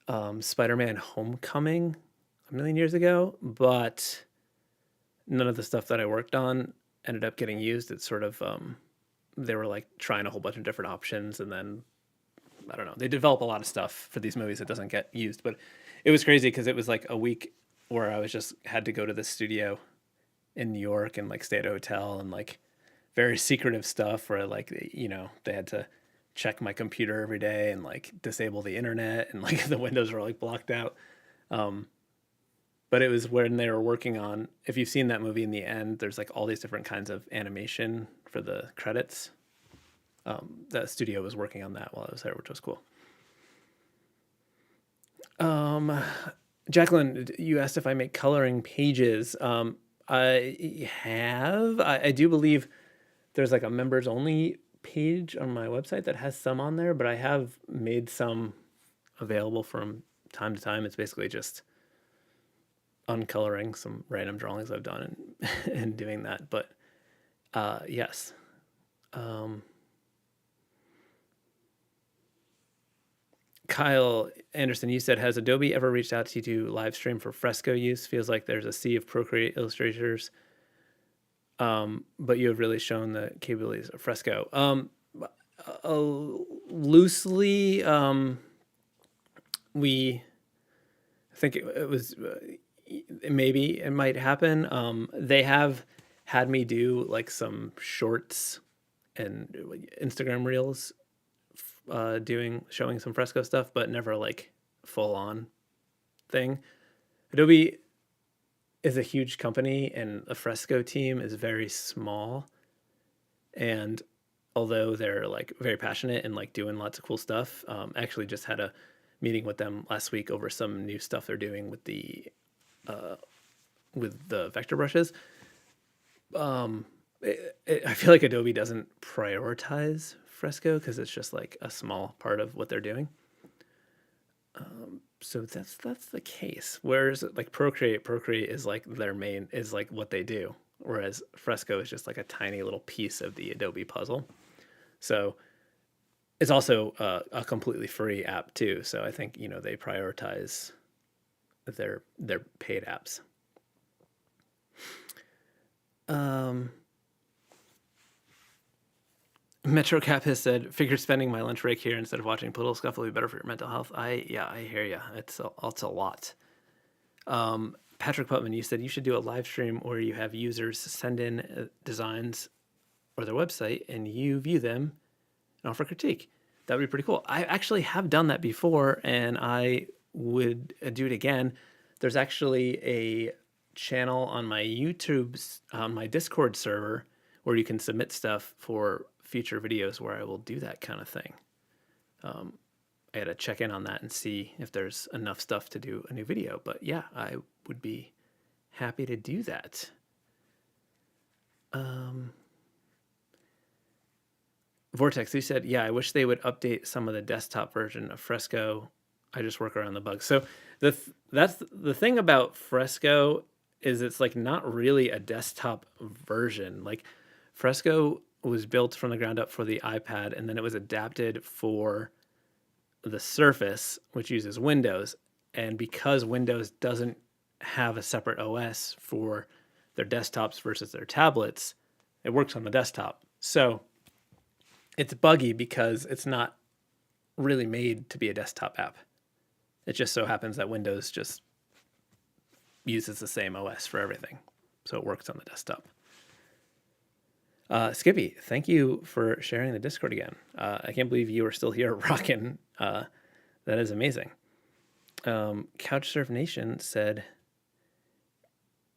Spider-Man Homecoming a million years ago, but none of the stuff that I worked on ended up getting used. It's sort of, they were trying a whole bunch of different options, and then I don't know. They develop a lot of stuff for these movies that doesn't get used, but it was crazy because it was a week where I was just had to go to the studio in New York and stay at a hotel and very secretive stuff where they had to check my computer every day and disable the internet and the windows were blocked out. But it was when they were working on, if you've seen that movie, in the end, there's all these different kinds of animation for the credits. The studio was working on that while I was there, which was cool. Jacqueline, you asked if I make coloring pages. I have. I do believe there's a members only page on my website that has some on there, but I have made some available from time to time. It's basically just uncoloring some random drawings I've done and doing that. But yes. Kyle Anderson, you said, "Has Adobe ever reached out to you to live stream for Fresco use? Feels like there's a sea of Procreate illustrators, but you have really shown the capabilities of Fresco." Loosely, I think it was maybe it might happen. They have had me do some shorts and Instagram reels showing some Fresco stuff, but never full on thing. Adobe is a huge company and the Fresco team is very small. And although they're very passionate and doing lots of cool stuff, I actually just had a meeting with them last week over some new stuff they're doing with the vector brushes. I feel like Adobe doesn't prioritize Fresco because it's just a small part of what they're doing. So that's the case. Whereas Procreate is their main, is what they do. Whereas Fresco is just a tiny little piece of the Adobe puzzle. So it's also a completely free app too. So I think, they prioritize their paid apps. Metro Cap has said, "Figured spending my lunch break here instead of watching Political Scuffle would be better for your mental health." I hear you. It's a lot. Patrick Putman, you said you should do a live stream where you have users send in designs or their website and you view them and offer critique. That would be pretty cool. I actually have done that before and I would do it again. There's actually a channel on my YouTube, on my Discord server, where you can submit stuff for future videos where I will do that kind of thing. I got to check in on that and see if there's enough stuff to do a new video. But yeah, I would be happy to do that. Vortex, you said, yeah, I wish they would update some of the desktop version of Fresco. I just work around the bugs. So that's the thing about Fresco is it's like not really a desktop version. Like Fresco was built from the ground up for the iPad, and then it was adapted for the Surface, which uses Windows. And because Windows doesn't have a separate OS for their desktops versus their tablets, it works on the desktop. So it's buggy because it's not really made to be a desktop app. It just so happens that Windows just uses the same OS for everything. So it works on the desktop. Skippy, thank you for sharing the Discord again. I can't believe you are still here rocking. That is amazing. Couchsurf Nation said,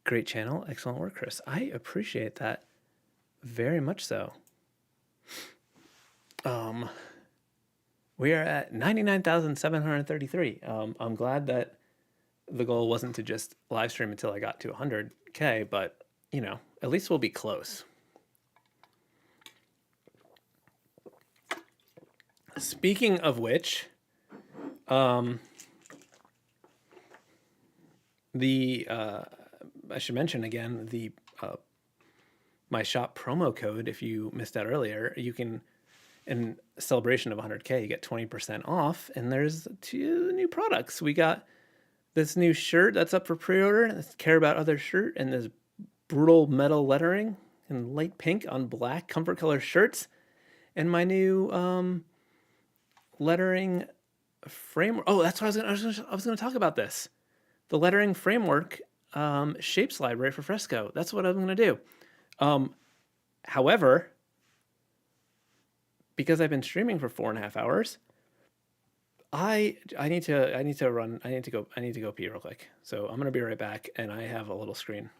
great channel, excellent work, Chris. I appreciate that very much so. We are at 99,733. I'm glad that the goal wasn't to just live stream until I got to 100K, but at least we'll be close. Speaking of which, I should mention again the my shop promo code. If you missed that earlier, you can, in celebration of 100K, you get 20% off. And there's 2 new products. We got this new shirt that's up for pre-order. This Care About Others shirt, and this brutal metal lettering in light pink on black comfort color shirts, and my new lettering framework. Oh, that's what I was going to talk about this. The lettering framework shapes library for Fresco. That's what I'm going to do. However, because I've been streaming for 4.5 hours, I need to go pee real quick. So I'm going to be right back, and I have a little screen.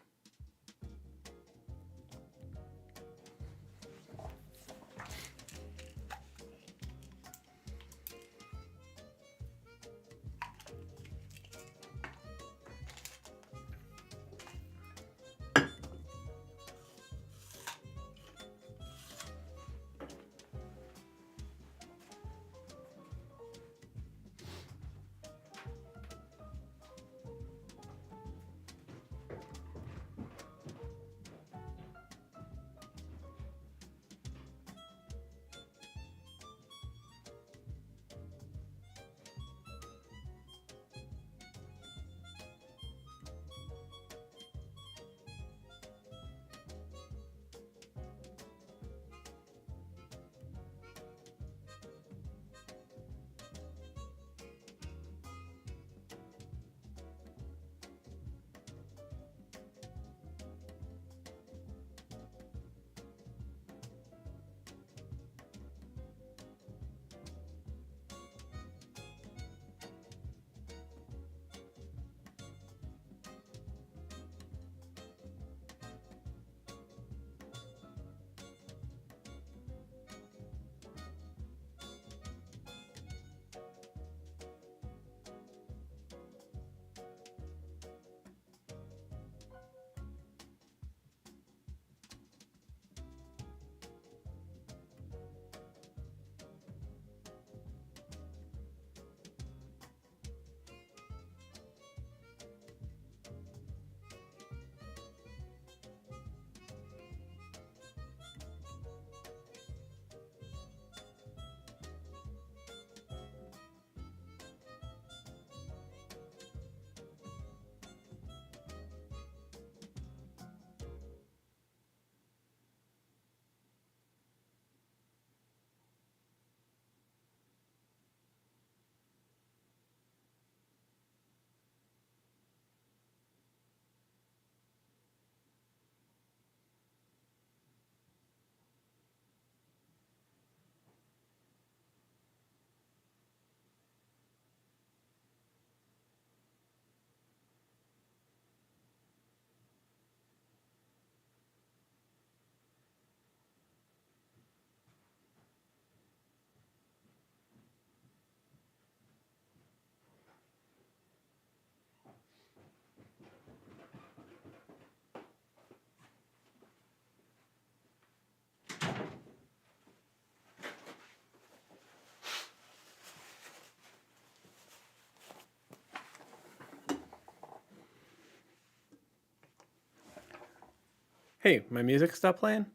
Hey, my music stopped playing?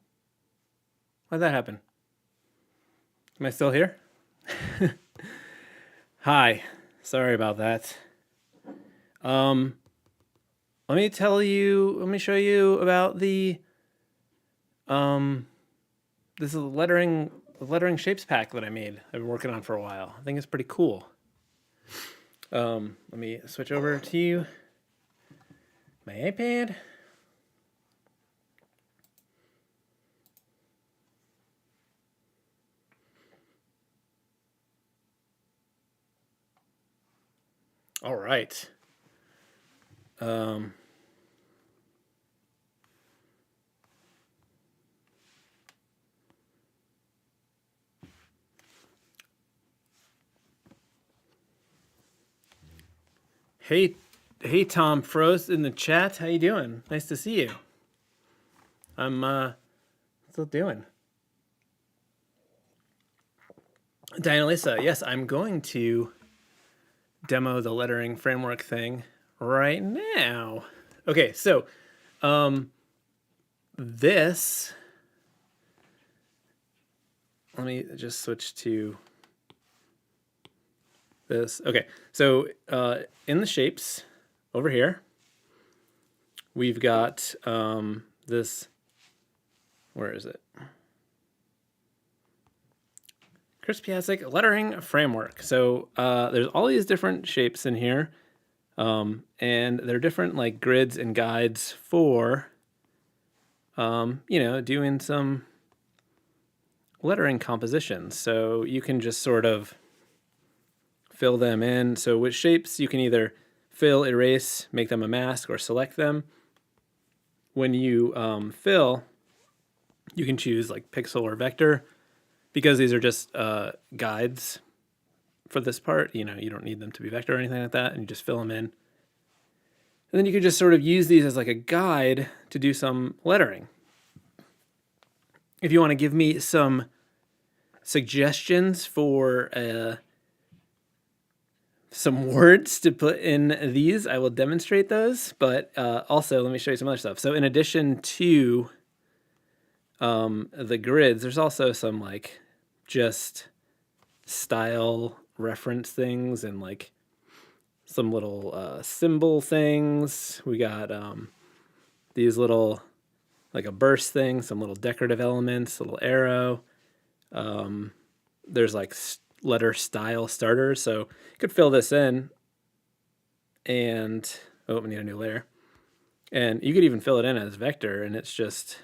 Why'd that happen? Am I still here? Hi. Sorry about that. Let me show you about this is a lettering shapes pack that I made. I've been working on for a while. I think it's pretty cool. Let me switch over to my iPad. All right. Hey, Tom Frost in the chat. How you doing? Nice to see you. I'm still doing. Diana Lisa, yes, I'm going to demo the lettering framework thing right now. Okay, so this, let me just switch to this. Okay, so in the shapes over here, we've got this, where is it? Chris Piascik lettering framework. So there's all these different shapes in here, and they're different like grids and guides for, doing some lettering compositions. So you can just sort of fill them in. So with shapes, you can either fill, erase, make them a mask, or select them. When you fill, you can choose like pixel or vector, because these are just guides for this part. You don't need them to be vector or anything like that, and you just fill them in. And then you can just sort of use these as like a guide to do some lettering. If you want to give me some suggestions for some words to put in these, I will demonstrate those. But also, let me show you some other stuff. So in addition to the grids, there's also some like just style reference things and like some little symbol things. We got these little, like a burst thing, some little decorative elements, a little arrow. There's like letter style starters. So you could fill this in and, oh, we need a new layer. And you could even fill it in as vector, and it's just,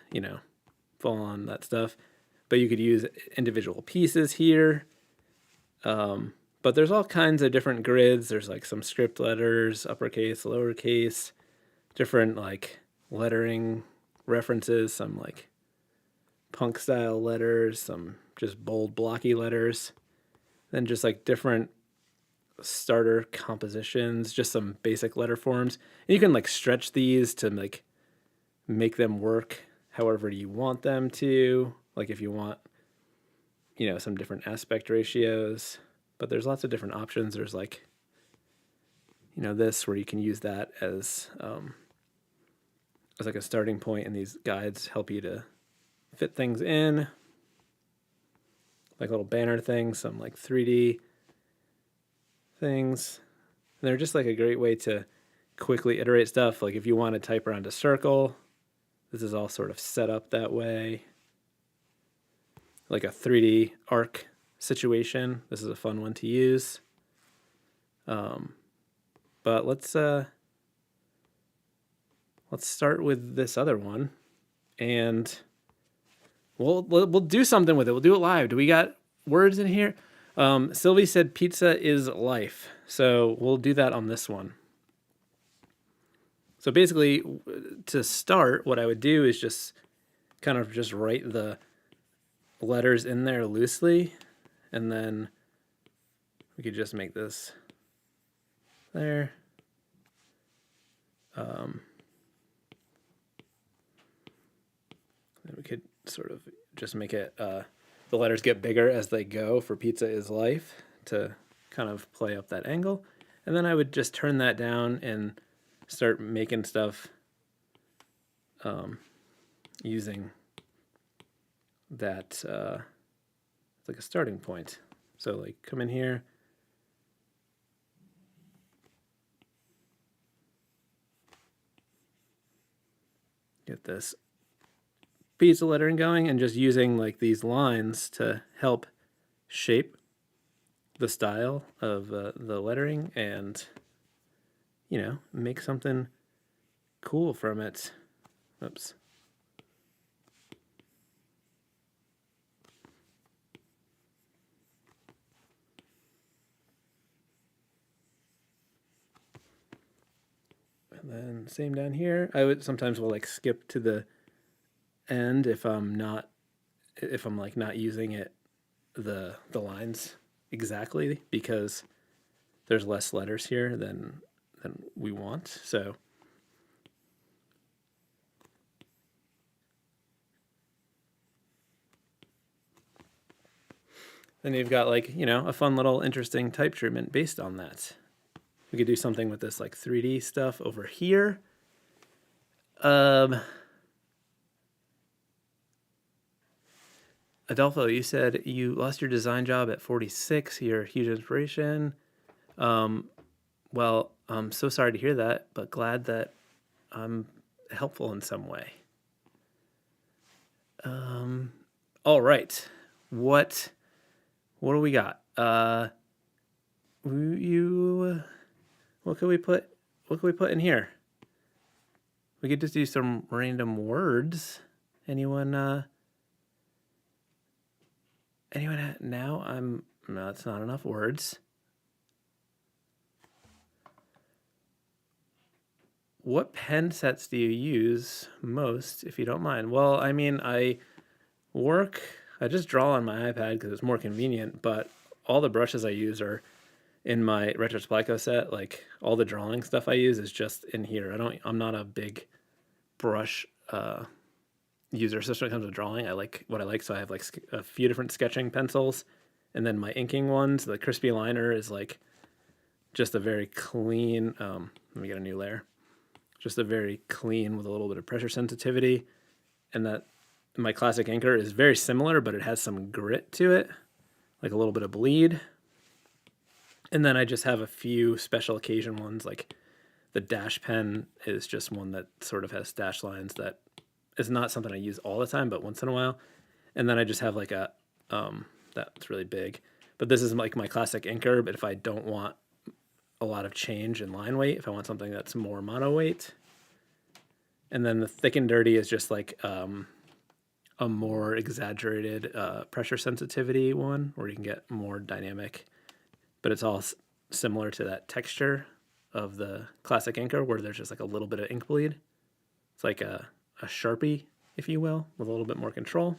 full on that stuff. But you could use individual pieces here. But there's all kinds of different grids. There's like some script letters, uppercase, lowercase, different like lettering references, some like punk style letters, some just bold blocky letters, then just like different starter compositions, just some basic letter forms. And you can like stretch these to like make them work however you want them to. Like if you want, some different aspect ratios, but there's lots of different options. There's like, this where you can use that as like a starting point, and these guides help you to fit things in, like little banner things, some like 3D things. And they're just like a great way to quickly iterate stuff. Like if you want to type around a circle, this is all sort of set up that way. Like a 3D arc situation. This is a fun one to use. But let's start with this other one, and we'll do something with it. We'll do it live. Do we got words in here? Sylvie said pizza is life, so we'll do that on this one. So basically, to start, what I would do is just kind of just write the letters in there loosely, and then we could just make this there. Then we could sort of just make it, the letters get bigger as they go for pizza is life to kind of play up that angle. And then I would just turn that down and start making stuff using that, it's like a starting point. So like come in here. Get this piece of lettering going and just using like these lines to help shape the style of the lettering and, you know, make something cool from it. Oops. And then same down here. I would sometimes will like skip to the end if I'm like not using it the lines exactly, because there's less letters here than we want. So then you've got like, you know, a fun little interesting type treatment based on that. We could do something with this like 3D stuff over here. Adolfo, you said you lost your design job at 46. You're a huge inspiration. Well, I'm so sorry to hear that, but glad that I'm helpful in some way. All right. What do we got? What could we put in here? We could just do some random words. Anyone now no, it's not enough words. What pen sets do you use most, if you don't mind? Well, I mean, I just draw on my iPad because it's more convenient, but all the brushes I use are in my Retro Splico set. Like all the drawing stuff I use is just in here. I'm not a big brush user, especially when it comes to drawing. I like what I like, so I have like a few different sketching pencils, and then my inking ones. The crispy liner is like just a very clean. Let me get a new layer. Just a very clean with a little bit of pressure sensitivity, and that my classic inker is very similar, but it has some grit to it, like a little bit of bleed. And then I just have a few special occasion ones, like the dash pen is just one that sort of has dash lines that is not something I use all the time, but once in a while. And then I just have like a, that's really big, but this is like my classic inker. But if I don't want a lot of change in line weight, if I want something that's more mono weight. And then the thick and dirty is just like a more exaggerated pressure sensitivity one where you can get more dynamic, but it's all similar to that texture of the classic inker where there's just like a little bit of ink bleed. It's like a Sharpie, if you will, with a little bit more control.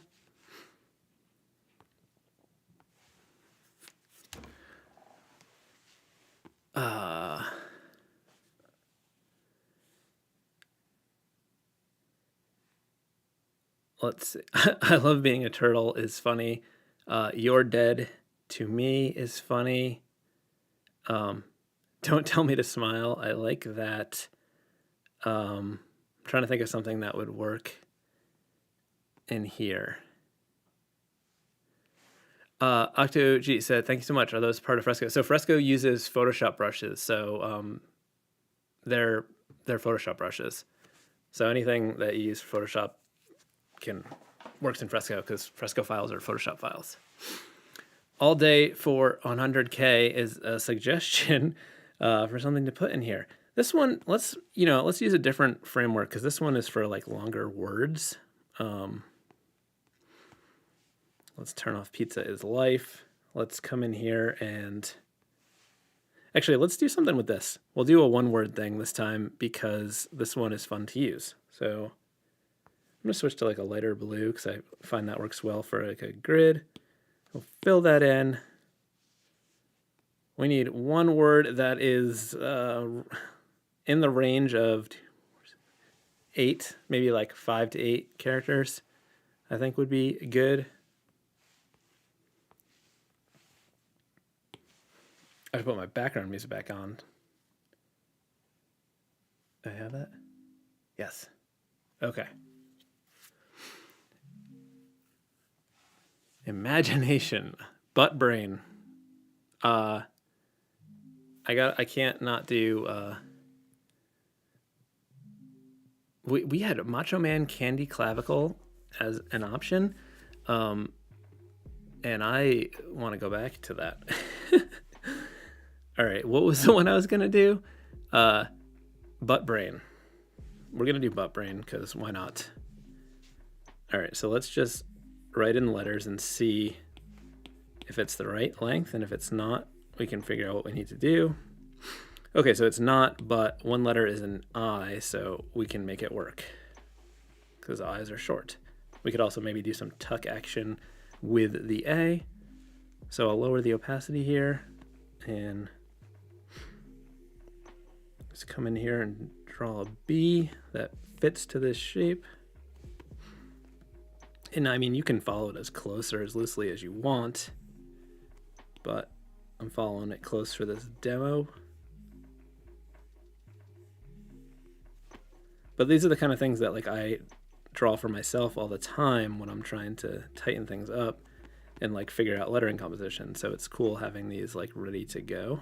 Let's see. I love being a turtle is funny. You're dead to me is funny. Don't tell me to smile. I like that. I'm trying to think of something that would work in here. OctoG said, thank you so much. Are those part of Fresco? So Fresco uses Photoshop brushes. So they're Photoshop brushes. So anything that you use for Photoshop works in Fresco because Fresco files are Photoshop files. All day for 100K is a suggestion for something to put in here. This one, let's use a different framework because this one is for like longer words. Let's turn off pizza is life. Let's come in here and actually let's do something with this. We'll do a one-word thing this time because this one is fun to use. So I'm gonna switch to like a lighter blue because I find that works well for like a grid. We'll fill that in. We need one word that is in the range of 8, maybe like 5 to 8 characters, I think would be good. I should put my background music back on. Do I have that? Yes. Okay. Imagination. Butt brain. I can't not do we had Macho Man Candy Clavicle as an option. And I want to go back to that. All right, what was the one I was gonna do? Butt brain. We're gonna do butt brain because why not? All right, so let's just write in letters and see if it's the right length, and if it's not, we can figure out what we need to do. Okay, so it's not, but one letter is an I, so we can make it work because I's are short. We could also maybe do some tuck action with the A. So I'll lower the opacity here and just come in here and draw a B that fits to this shape. And I mean, you can follow it as close or as loosely as you want, but I'm following it close for this demo. But these are the kind of things that like I draw for myself all the time when I'm trying to tighten things up and like figure out lettering composition. So it's cool having these like ready to go.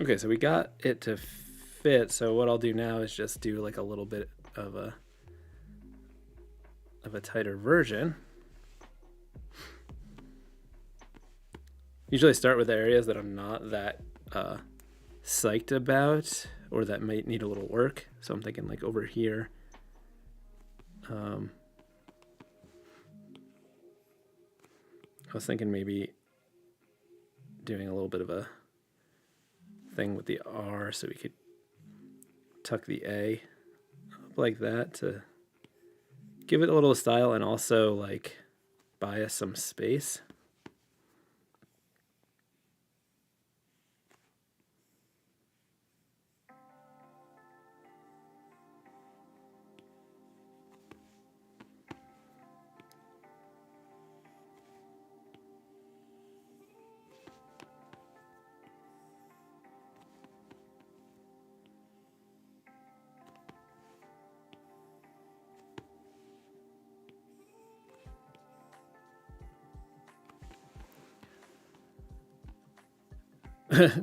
Okay, so we got it to fit. So what I'll do now is just do like a little bit of a tighter version. Usually I start with areas that I'm not that psyched about or that might need a little work. So I'm thinking like over here. I was thinking maybe doing a little bit of a thing with the R so we could tuck the A up like that to give it a little style and also like buy us some space.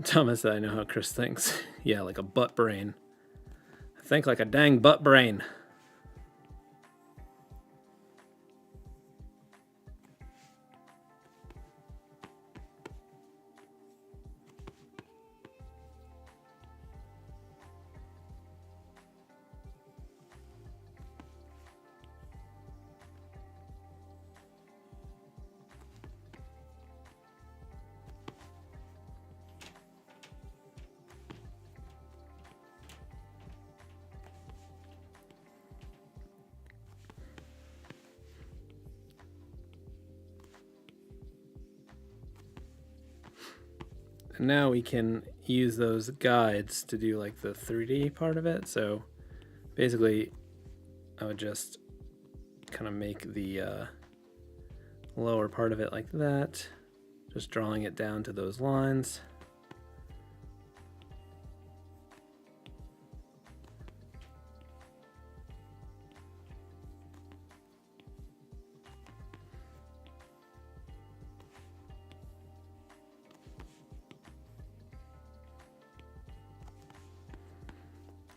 Thomas said, I know how Chris thinks. Yeah, like a butt brain. I think like a dang butt brain. And now we can use those guides to do like the 3D part of it. So basically I would just kind of make the lower part of it like that, just drawing it down to those lines.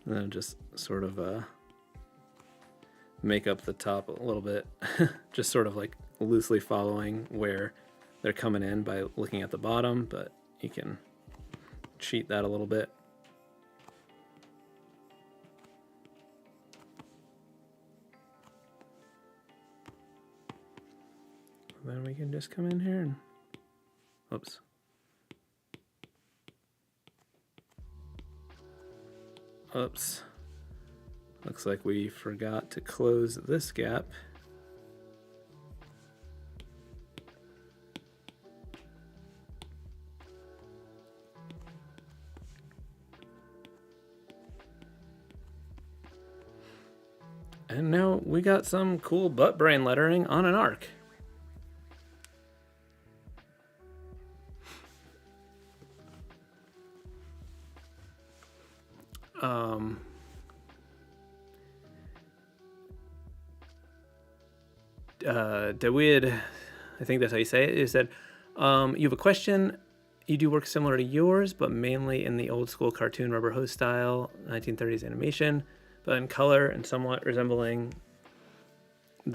And then just sort of make up the top a little bit, just sort of like loosely following where they're coming in by looking at the bottom, but you can cheat that a little bit. Then we can just come in here and, oops. Oops. Looks like we forgot to close this gap. And now we got some cool butt brain lettering on an arc. David, I think that's how you say it. He said, you have a question. You do work similar to yours, but mainly in the old school cartoon rubber hose style, 1930s animation, but in color and somewhat resembling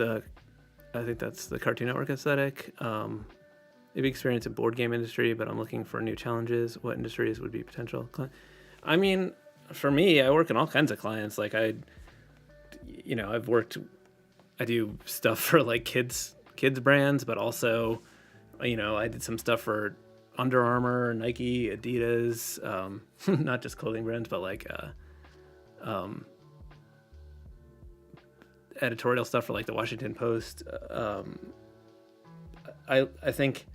I think that's the Cartoon Network aesthetic. Maybe experience in board game industry, but I'm looking for new challenges. What industries would be potential? I mean, for me, I work in all kinds of clients. Like I do stuff for like kids brands, but also, I did some stuff for Under Armour, Nike, Adidas, not just clothing brands, but like editorial stuff for like the Washington Post. I think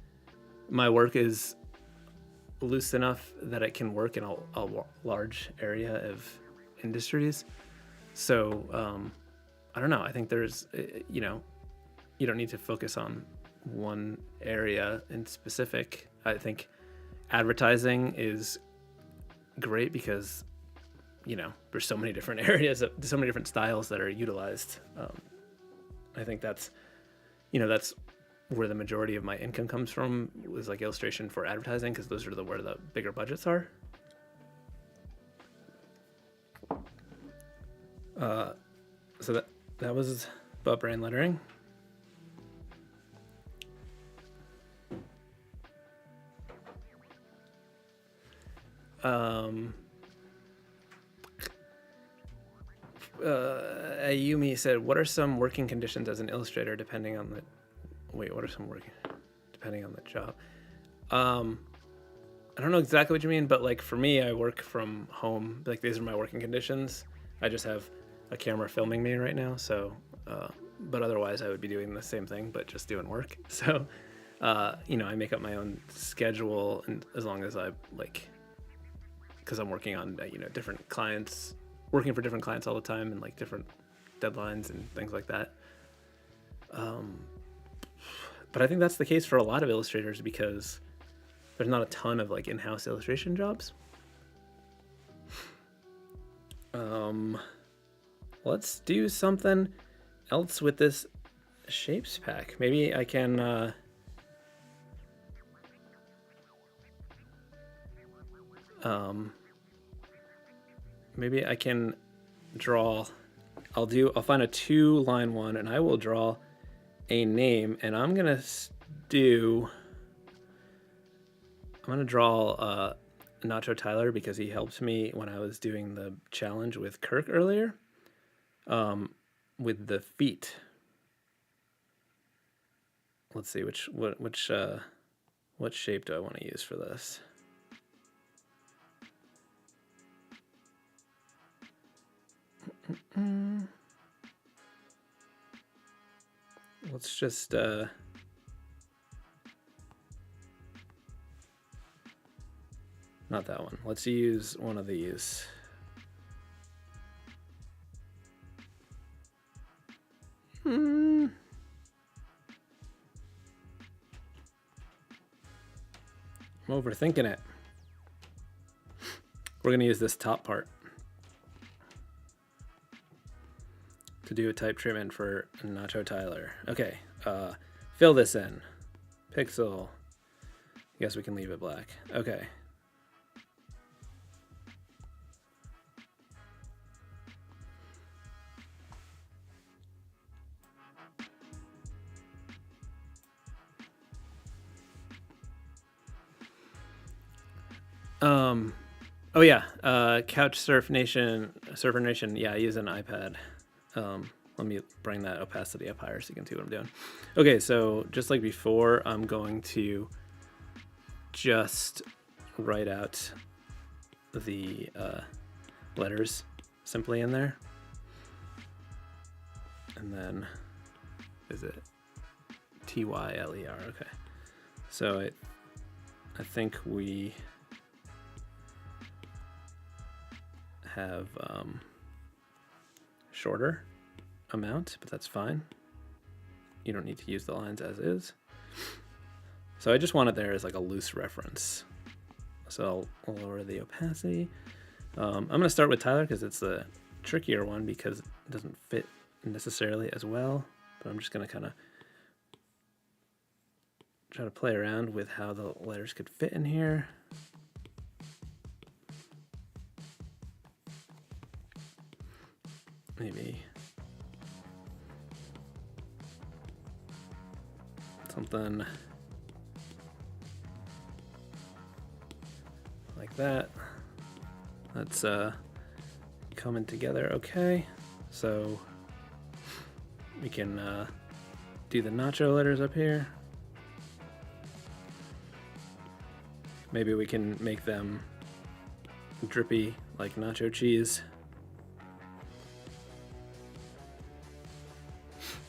my work is loose enough that it can work in a large area of industries. So I don't know. I think there's, you don't need to focus on one area in specific. I think advertising is great because, there's so many different areas, so many different styles that are utilized. I think that's where the majority of my income comes from, was like illustration for advertising, because those are where the bigger budgets are. So that was about brand lettering. Ayumi said, what are some working conditions as an illustrator depending on the job? I don't know exactly what you mean, but like for me, I work from home. Like these are my working conditions. I just have a camera filming me right now. So, but otherwise I would be doing the same thing, but just doing work. So, I make up my own schedule, and as long as I because I'm working on, different clients, working for different clients all the time, and like different deadlines and things like that. But I think that's the case for a lot of illustrators because there's not a ton of like in-house illustration jobs. Let's do something else with this shapes pack. Maybe I can maybe I can draw. I'll find a 2-line one, and I will draw a name, and I'm gonna draw Nacho Tyler because he helped me when I was doing the challenge with Kirk earlier, with the feet. Let's see what shape do I want to use for this? Let's just not that one. Let's use one of these. I'm overthinking it. We're gonna use this top part to do a type treatment for Nacho Tyler. Okay, fill this in. Pixel. I guess we can leave it black. Okay. Oh yeah, Couch Surfer Nation. Yeah, I use an iPad. Let me bring that opacity up higher so you can see what I'm doing. Okay, so just like before, I'm going to just write out the letters simply in there. And then, is it Tyler? Okay. So I think we have shorter amount, but that's fine. You don't need to use the lines as is. So I just want it there as like a loose reference. So I'll lower the opacity. I'm going to start with Tyler because it's the trickier one because it doesn't fit necessarily as well. But I'm just going to kind of try to play around with how the letters could fit in here. Maybe something like that. That's coming together okay. So we can do the nacho letters up here. Maybe we can make them drippy like nacho cheese.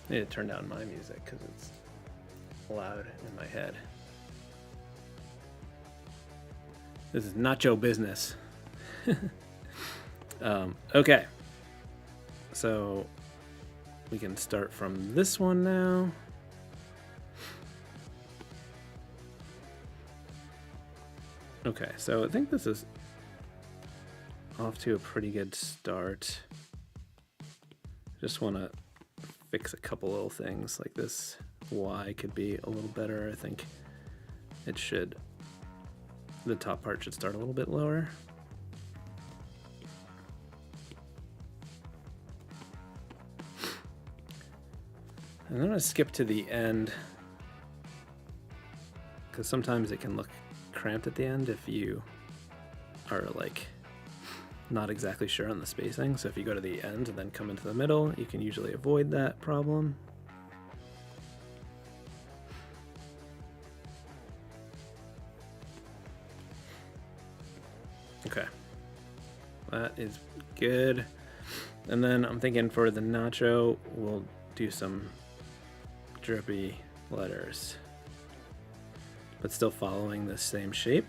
I need to turn down my music because it's loud in my head. This is nacho business. Okay. So we can start from this one now. Okay, so I think this is off to a pretty good start. Just want to fix a couple little things like this. Y could be a little better. I think it should, the top part should start a little bit lower. And I'm going to skip to the end because sometimes it can look cramped at the end if you are like not exactly sure on the spacing. So if you go to the end and then come into the middle, you can usually avoid that problem. Okay, that is good. And then I'm thinking for the nacho, we'll do some drippy letters, but still following the same shape.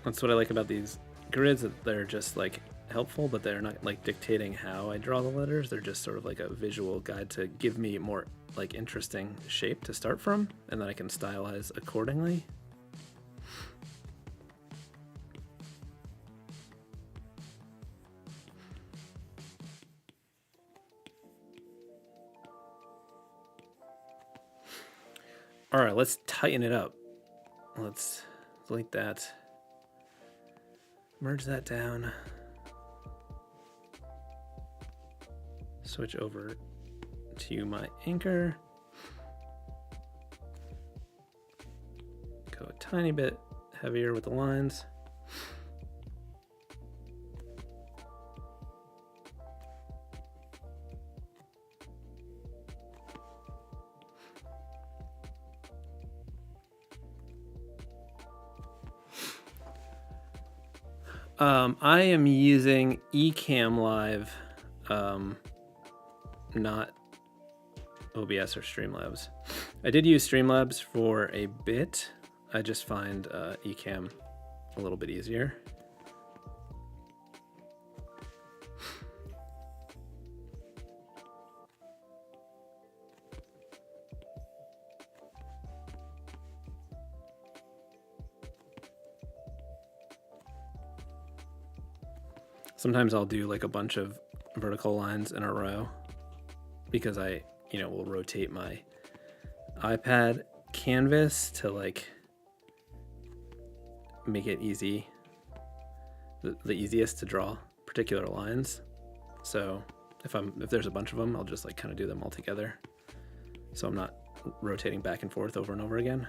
That's what I like about these grids, that they're just like helpful, but they're not like dictating how I draw the letters. They're just sort of like a visual guide to give me more like interesting shape to start from, and then I can stylize accordingly. All right, let's tighten it up. Let's delete that. Merge that down. Switch over to my anchor. Go a tiny bit heavier with the lines. I am using Ecamm Live, not OBS or Streamlabs. I did use Streamlabs for a bit. I just find Ecamm a little bit easier. Sometimes I'll do like a bunch of vertical lines in a row because I, will rotate my iPad canvas to like make it easy, the easiest to draw particular lines. So if there's a bunch of them, I'll just like kind of do them all together, so I'm not rotating back and forth over and over again.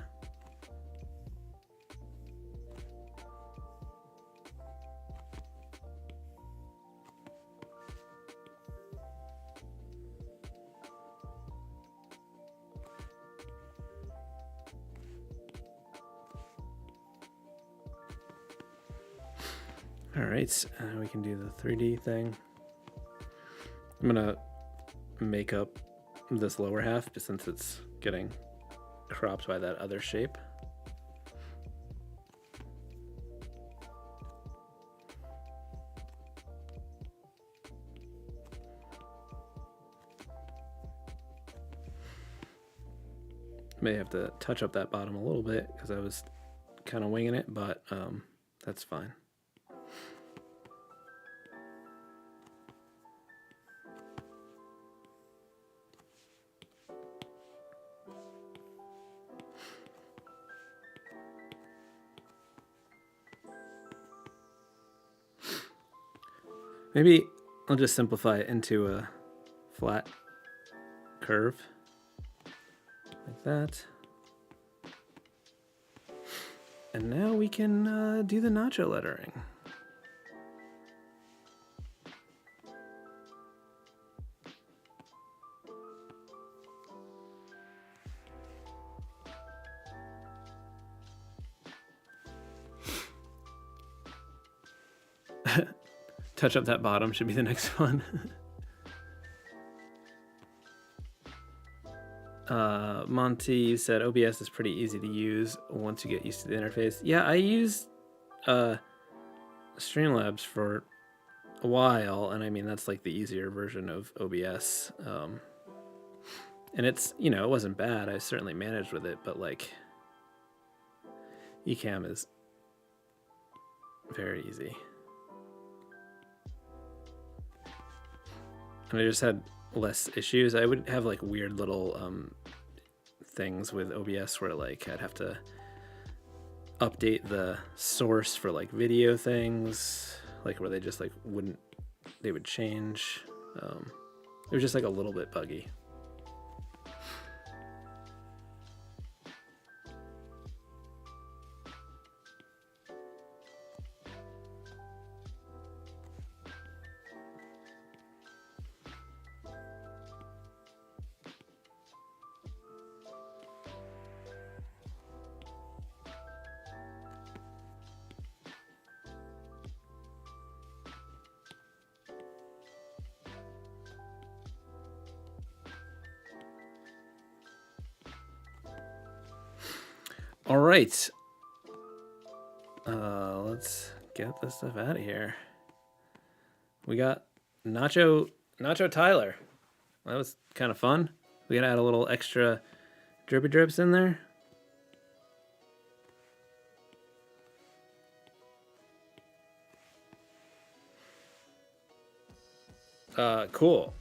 All right, we can do the 3D thing. I'm gonna make up this lower half just since it's getting cropped by that other shape. May have to touch up that bottom a little bit because I was kind of winging it, but that's fine. Maybe I'll just simplify it into a flat curve like that. And now we can do the nacho lettering. Touch up that bottom should be the next one. Monty said OBS is pretty easy to use once you get used to the interface. Yeah, I used Streamlabs for a while, and I mean that's like the easier version of OBS. And it's, you know, it wasn't bad. I certainly managed with it, but like Ecamm is very easy. And I just had less issues. I would have like weird little things with OBS where like I'd have to update the source for like video things, like where they just like they would change. It was just like a little bit buggy. All right. Let's get this stuff out of here. We got Nacho Tyler. That was kind of fun. We gotta add a little extra drippy drips in there. Cool.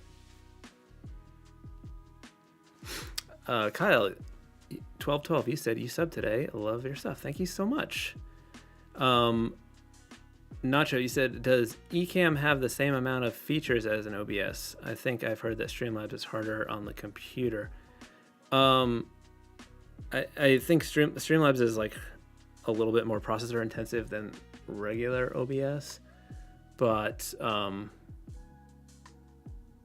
Kyle, 1212, you said you subbed today. I love your stuff. Thank you so much. Nacho, you said, does Ecamm have the same amount of features as an OBS? I think I've heard that Streamlabs is harder on the computer. I think Streamlabs is like a little bit more processor intensive than regular OBS, but I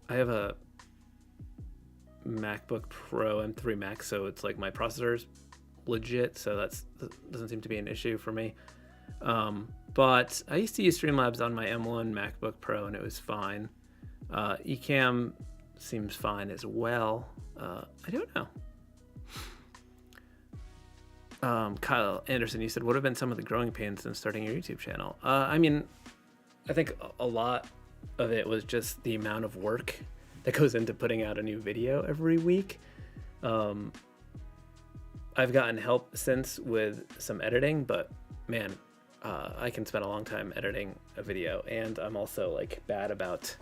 have a MacBook Pro M3 Max, so it's like my processor's legit, so that doesn't seem to be an issue for me. But I used to use Streamlabs on my M1 MacBook Pro, and it was fine. Ecamm seems fine as well. I don't know. Kyle Anderson, you said, what have been some of the growing pains in starting your YouTube channel? I mean, I think a lot of it was just the amount of work that goes into putting out a new video every week. I've gotten help since with some editing, but man, I can spend a long time editing a video, and I'm also like bad about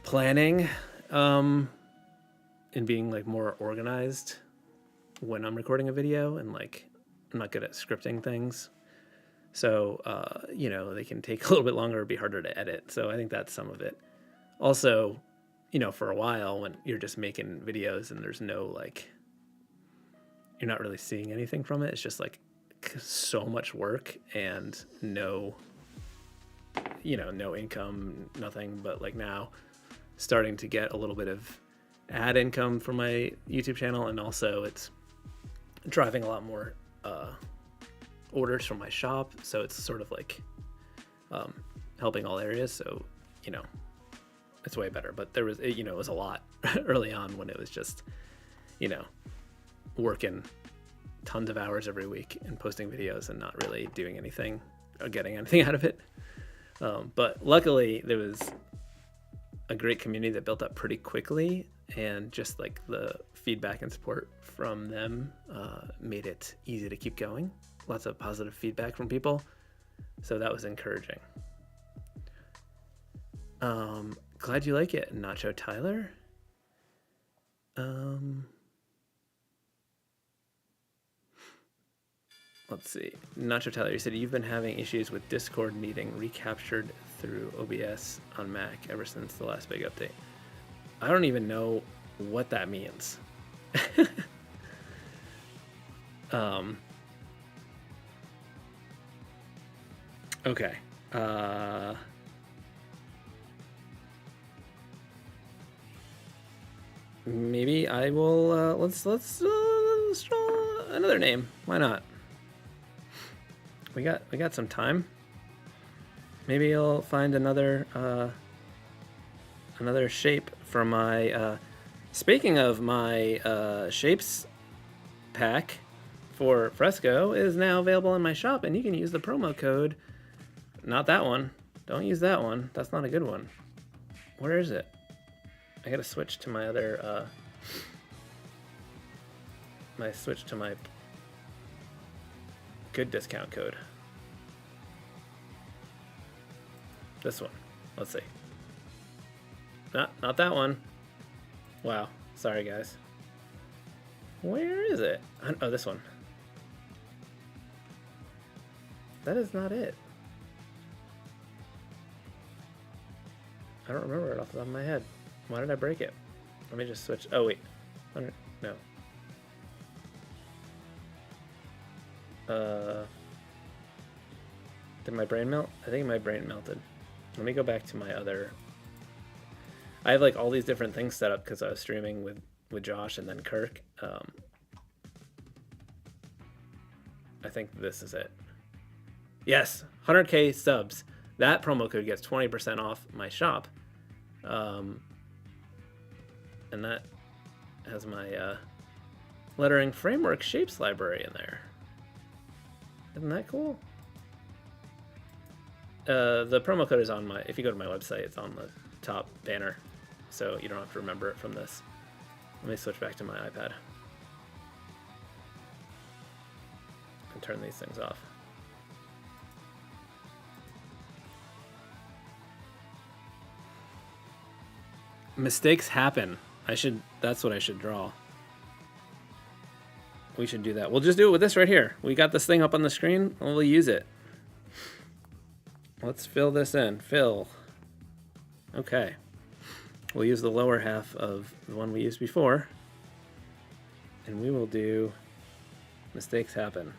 planning and being like more organized when I'm recording a video, and like I'm not good at scripting things. So, you know, they can take a little bit longer or be harder to edit. So I think that's some of it. Also, you know, for a while when you're just making videos and there's no like, you're not really seeing anything from it. It's just like so much work and no, you know, no income, nothing. But like now starting to get a little bit of ad income from my YouTube channel. And also it's driving a lot more orders from my shop. So it's sort of like helping all areas. So, you know, it's way better. But there was, you know, it was a lot early on when it was just, you know, working tons of hours every week and posting videos and not really doing anything or getting anything out of it. But luckily there was a great community that built up pretty quickly, and just like the feedback and support from them made it easy to keep going. Lots of positive feedback from people. So that was encouraging. Glad you like it, Nacho Tyler. let's see. Nacho Tyler, you said you've been having issues with Discord needing recaptured through OBS on Mac ever since the last big update. I don't even know what that means. Okay. Maybe I will. Let's draw another name. Why not? We got some time. Maybe I'll find another shape for my. Speaking of my shapes pack for Fresco is now available in my shop, and you can use the promo code. Not that one. Don't use that one. That's not a good one. Where is it? I gotta switch to my other. Switch to my good discount code. This one. Let's see. Not that one. Wow. Sorry, guys. Where is it? Oh, this one. That is not it. I don't remember it off the top of my head. Why did I break it? Let me just switch. Oh, wait. No. Did my brain melt? I think my brain melted. Let me go back to my other. I have like all these different things set up because I was streaming with Josh and then Kirk. I think this is it. Yes, 100K subs. That promo code gets 20% off my shop. And that has my lettering framework shapes library in there. Isn't that cool? The promo code is on my, if you go to my website, it's on the top banner. So you don't have to remember it from this. Let me switch back to my iPad. And turn these things off. Mistakes happen. That's what I should draw. We should do that. We'll just do it with this right here. We got this thing up on the screen, and we'll use it. Let's fill this in. Fill. Okay. We'll use the lower half of the one we used before. And we will do mistakes happen.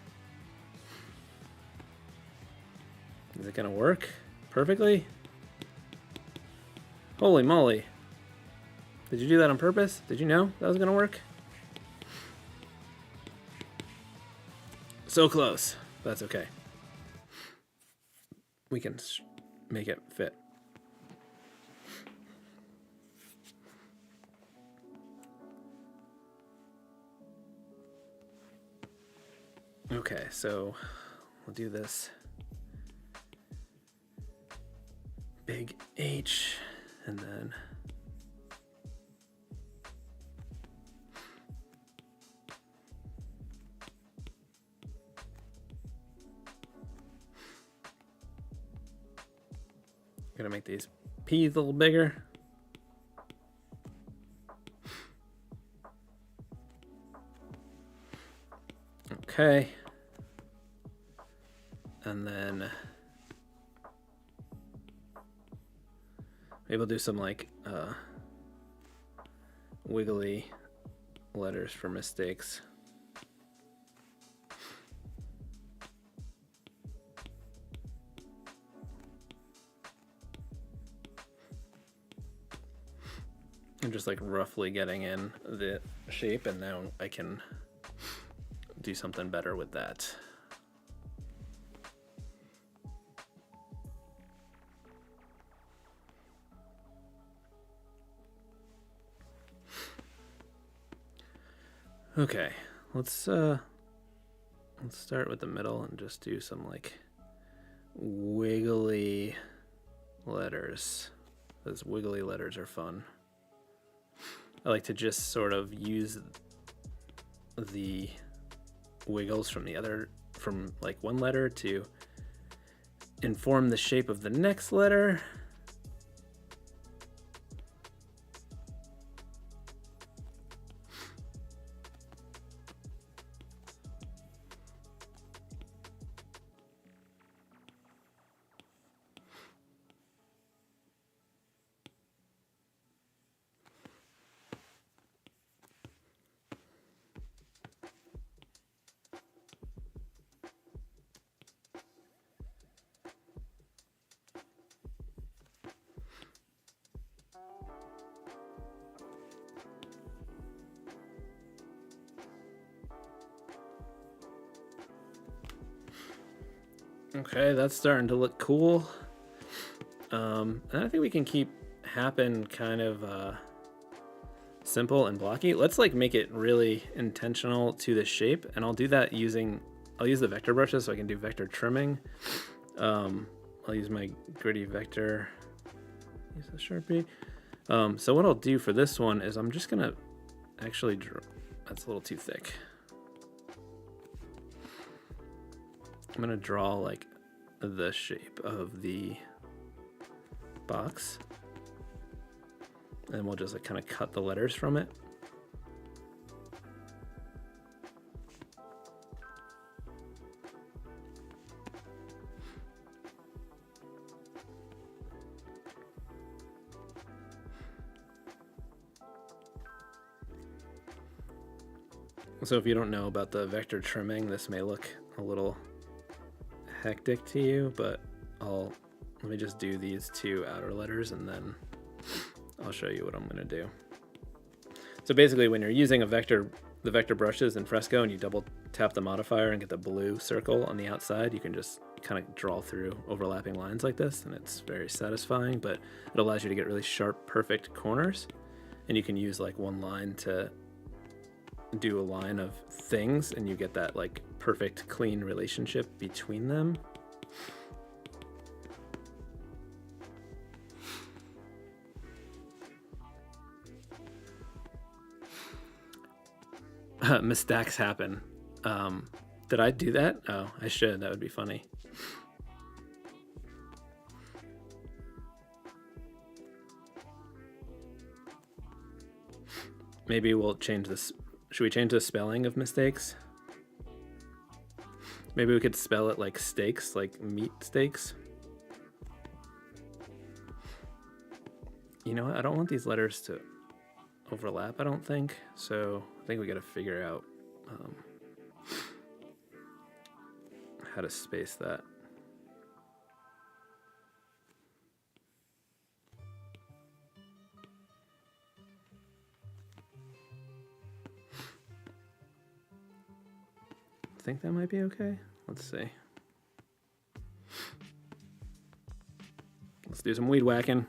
Is it going to work perfectly? Holy moly. Did you do that on purpose? Did you know that was going to work? So close. That's okay. We can make it fit. Okay, so we'll do this big H and then gonna make these P's a little bigger. Okay. And then maybe we'll do some like wiggly letters for mistakes. I'm just like roughly getting in the shape, and now I can do something better with that. Okay, let's start with the middle and just do some like wiggly letters. Those wiggly letters are fun. I like to just sort of use the wiggles from like one letter to inform the shape of the next letter. Okay, that's starting to look cool. And I think we can keep happen kind of simple and blocky. Let's like make it really intentional to the shape, and I'll do that I'll use the vector brushes so I can do vector trimming. I'll use my gritty vector, use the Sharpie. So what I'll do for this one is I'm just gonna actually draw, that's a little too thick. I'm gonna draw like the shape of the box, and we'll just like kind of cut the letters from it. So if you don't know about the vector trimming, this may look a little hectic to you, but let me just do these two outer letters and then I'll show you what I'm gonna do. So basically when you're using the vector brushes in Fresco and you double tap the modifier and get the blue circle on the outside, you can just kind of draw through overlapping lines like this, and it's very satisfying, but it allows you to get really sharp, perfect corners. And you can use like one line to do a line of things and you get that like perfect clean relationship between them. Mistakes happen. Did I do that? Oh, I should. That would be funny. Maybe we'll change this. Should we change the spelling of mistakes? Maybe we could spell it like steaks, like meat steaks. You know what? I don't want these letters to overlap, I don't think. So I think we got to figure out how to space that. I think that might be okay. Let's see. Let's do some weed whacking.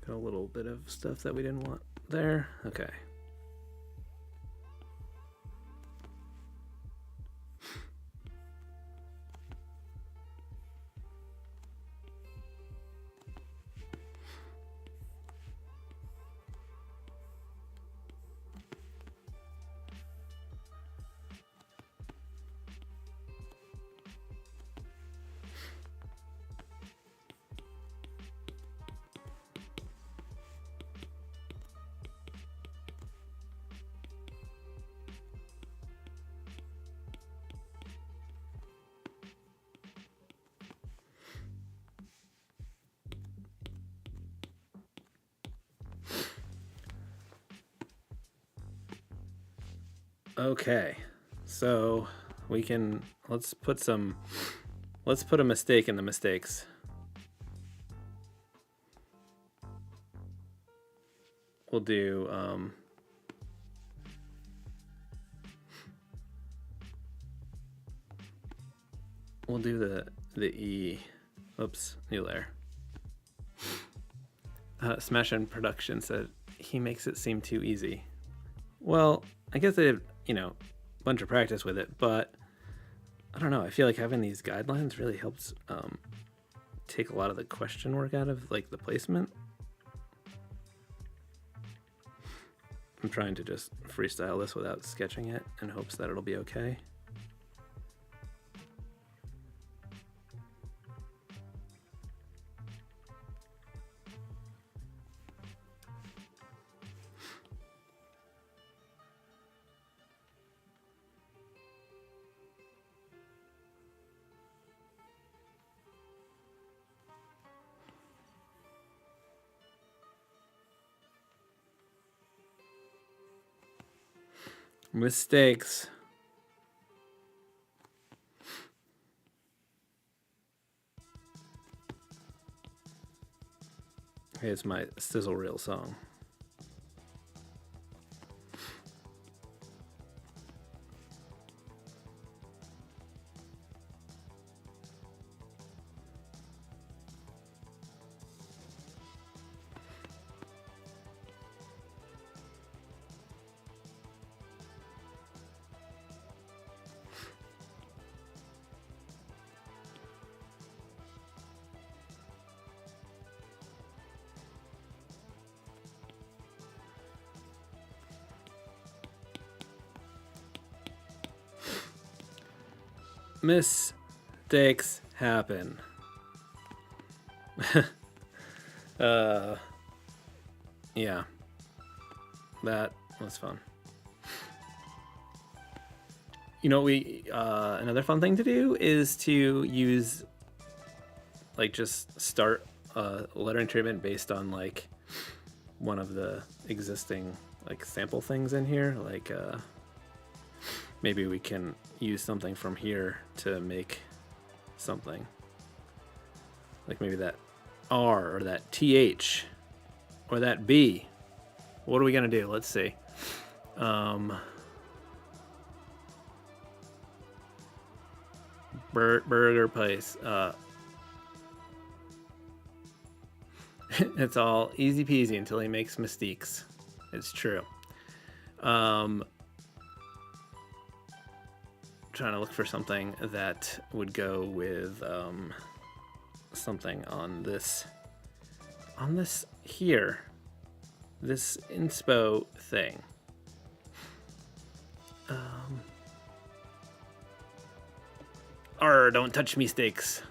Got a little bit of stuff that we didn't want there. Okay. Okay, so we can, let's put a mistake in the mistakes. We'll do, the E, oops, new layer. Smash in Production said, he makes it seem too easy. Well, I guess they have, a bunch of practice with it, but I don't know. I feel like having these guidelines really helps take a lot of the question work out of like the placement. I'm trying to just freestyle this without sketching it in hopes that it'll be okay. Mistakes. Here's my sizzle reel song. Mistakes happen. Yeah, that was fun. You know, we another fun thing to do is to use, like, just start a lettering treatment based on like one of the existing like sample things in here. Like maybe we can use something from here to make something. Like maybe that R or that TH or that B. What are we gonna do? Let's see. Burger place. It's all easy peasy until he makes mistakes. It's true. Trying to look for something that would go with something on this here, this inspo thing. Don't touch me steaks.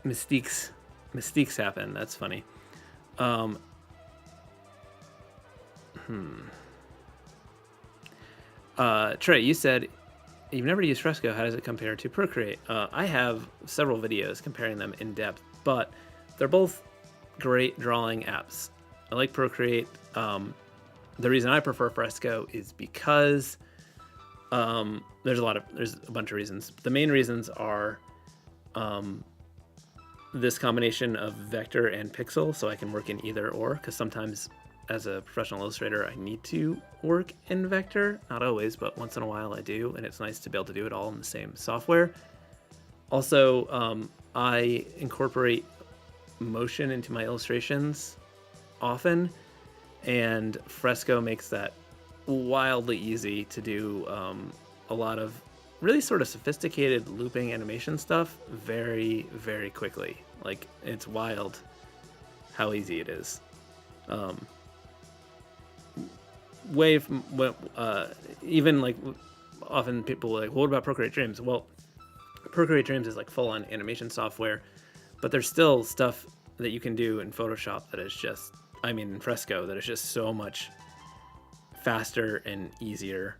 Mystiques happen. That's funny. Trey, you said you've never used Fresco. How does it compare to Procreate? I have several videos comparing them in depth, but they're both great drawing apps. I like Procreate. The reason I prefer Fresco is because there's a bunch of reasons. The main reasons are this combination of vector and pixel, so I can work in either or, because sometimes as a professional illustrator I need to work in vector. Not always, but once in a while I do, and it's nice to be able to do it all in the same software. Also, I incorporate motion into my illustrations often, and Fresco makes that wildly easy to do a lot of really sort of sophisticated looping animation stuff very, very quickly. Like, it's wild how easy it is. Even like often people are like, well, what about Procreate Dreams? Well, Procreate Dreams is like full on animation software, but there's still stuff that you can do in Photoshop that is just, in Fresco, that is just so much faster and easier.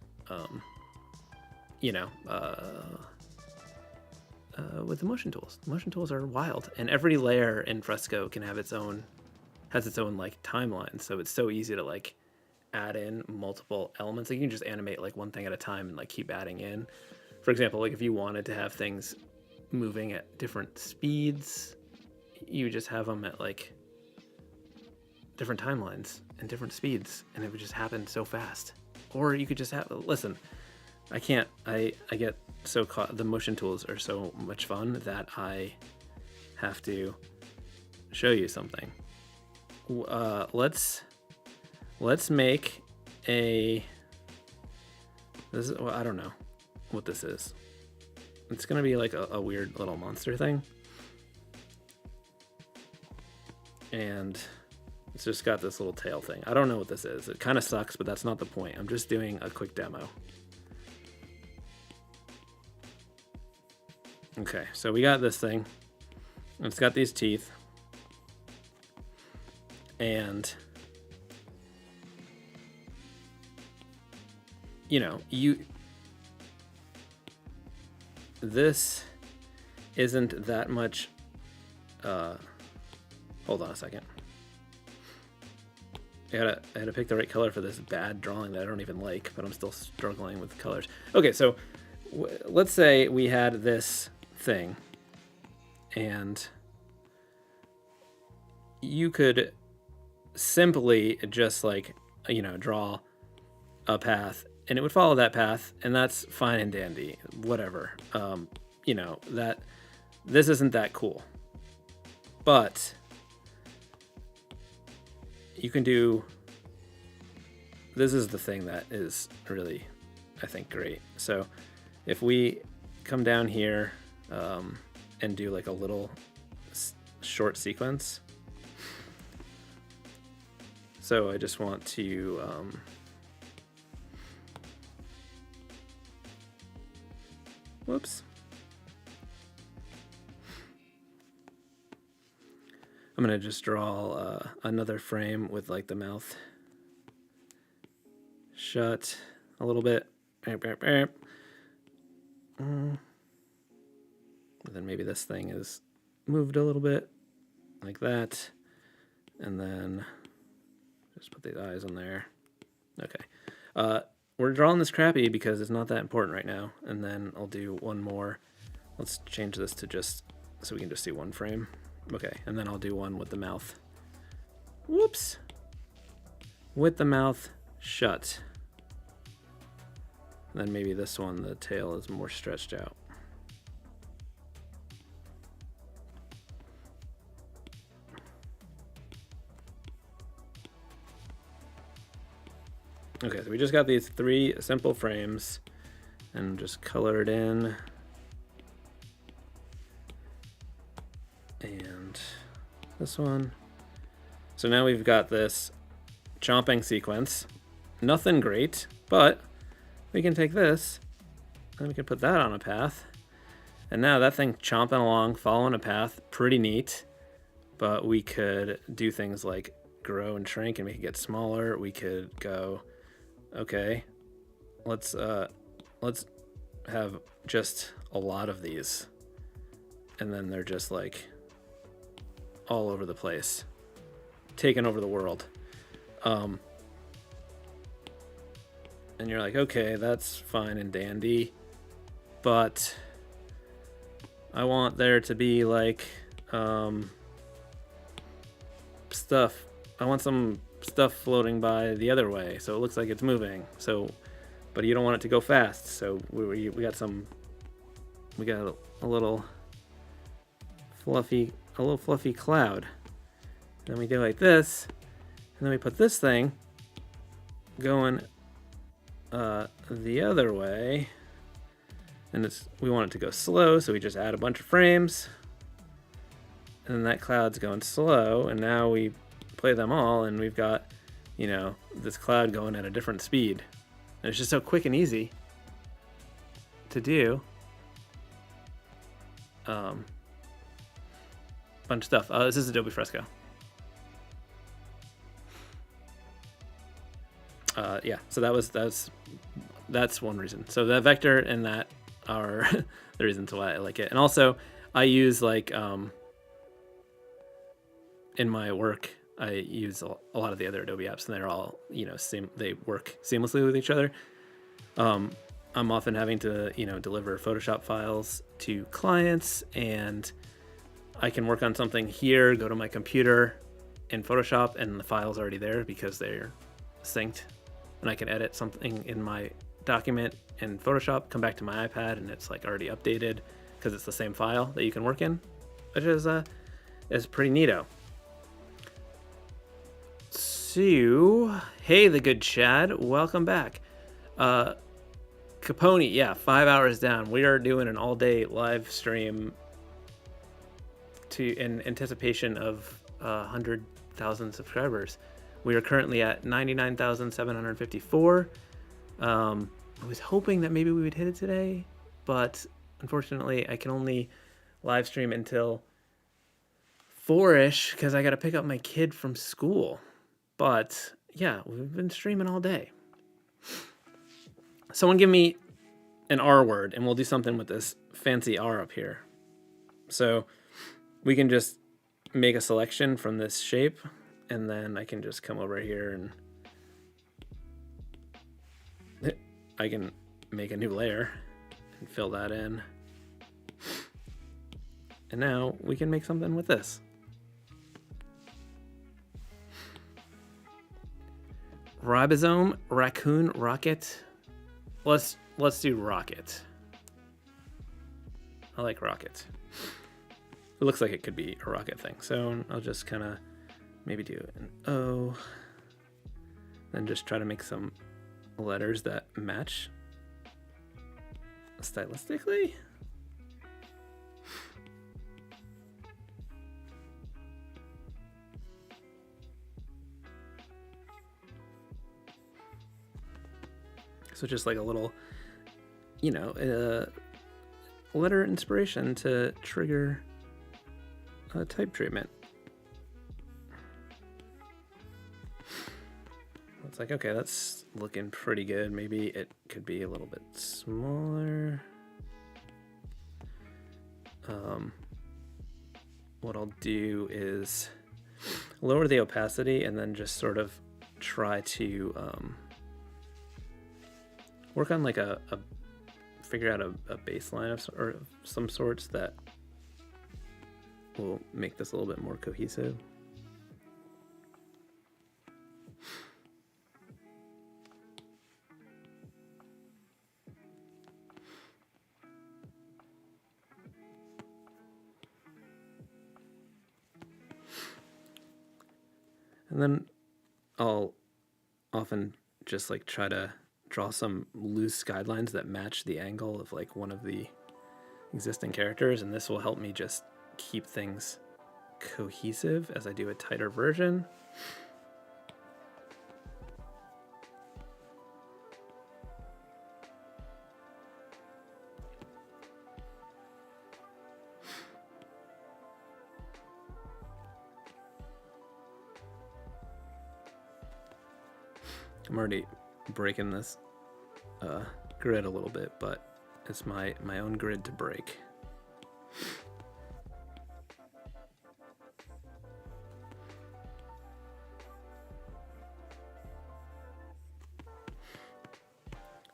With the motion tools. The motion tools are wild, and every layer in Fresco can have its own like timeline, so it's so easy to like add in multiple elements. Like, you can just animate like one thing at a time and like keep adding in. For example, like if you wanted to have things moving at different speeds, you just have them at like different timelines and different speeds, and it would just happen so fast. Or you could just I get so caught. The motion tools are so much fun that I have to show you something. Let's make I don't know what this is. It's gonna be like a weird little monster thing, and it's just got this little tail thing. I don't know what this is. It kind of sucks, but that's not the point. I'm just doing a quick demo. Okay, so we got this thing. It's got these teeth. And this isn't that much. Hold on a second. I had to pick the right color for this bad drawing that I don't even like, but I'm still struggling with colors. Okay, so let's say we had this thing, and you could simply just like, draw a path, and it would follow that path, and that's fine and dandy, whatever. That this isn't that cool, but you can do, this is the thing that is really, I think, great. So if we come down here and do like a little short sequence. So I just want to whoops. I'm going to just draw another frame with like the mouth shut a little bit. And then maybe this thing is moved a little bit like that. And then just put the eyes on there. Okay. We're drawing this crappy because it's not that important right now. And then I'll do one more. Let's change this to just so we can just see one frame. Okay, and then I'll do one with the mouth. Whoops. With the mouth shut. And then maybe this one, the tail is more stretched out. Okay, so we just got these 3 simple frames and just color it in. And this one. So now we've got this chomping sequence. Nothing great, but we can take this and we can put that on a path. And now that thing chomping along, following a path, pretty neat. But we could do things like grow and shrink and make it get smaller. We could go, okay, let's have just a lot of these. And then they're just like all over the place, taking over the world. And you're like, okay, that's fine and dandy, but I want there to be like stuff. I want some stuff floating by the other way, so it looks like it's moving. So, but you don't want it to go fast. So we got a little fluffy cloud. And then we do like this, and then we put this thing going the other way, and we want it to go slow, so we just add a bunch of frames, and then that cloud's going slow, and now we play them all, and we've got, this cloud going at a different speed, and it's just so quick and easy to do. Bunch of stuff. This is Adobe Fresco. Yeah, so that's one reason. So the vector and that are the reasons why I like it. And also I use like in my work I use a lot of the other Adobe apps, and they're all they work seamlessly with each other. I'm often having to deliver Photoshop files to clients, and I can work on something here, go to my computer in Photoshop, and the file's already there because they're synced. And I can edit something in my document in Photoshop, come back to my iPad, and it's like already updated because it's the same file that you can work in, which is pretty neato. So, hey, the good Chad, welcome back. Capone, yeah, 5 hours down. We are doing an all-day live stream in anticipation of 100,000 subscribers. We are currently at 99,754. I was hoping that maybe we would hit it today, but unfortunately I can only live stream until 4-ish because I got to pick up my kid from school. But yeah, we've been streaming all day. Someone give me an R word and we'll do something with this fancy R up here. So we can just make a selection from this shape And then I can just come over here and I can make a new layer and fill that in. And now we can make something with this. Ribosome, raccoon, rocket. Let's do rocket. I like rocket. It looks like it could be a rocket thing. So I'll just kind of maybe do an O. Then just try to make some letters that match stylistically. So just like a little, you know, letter inspiration to trigger a type treatment. It's like, okay, that's looking pretty good. Maybe it could be a little bit smaller. What I'll do is lower the opacity and then just sort of try to work on like figure out a baseline of some sorts that will make this a little bit more cohesive. And then I'll often just like try to draw some loose guidelines that match the angle of like one of the existing characters, and this will help me just keep things cohesive as I do a tighter version. I'm already breaking this grid a little bit, but it's my own grid to break.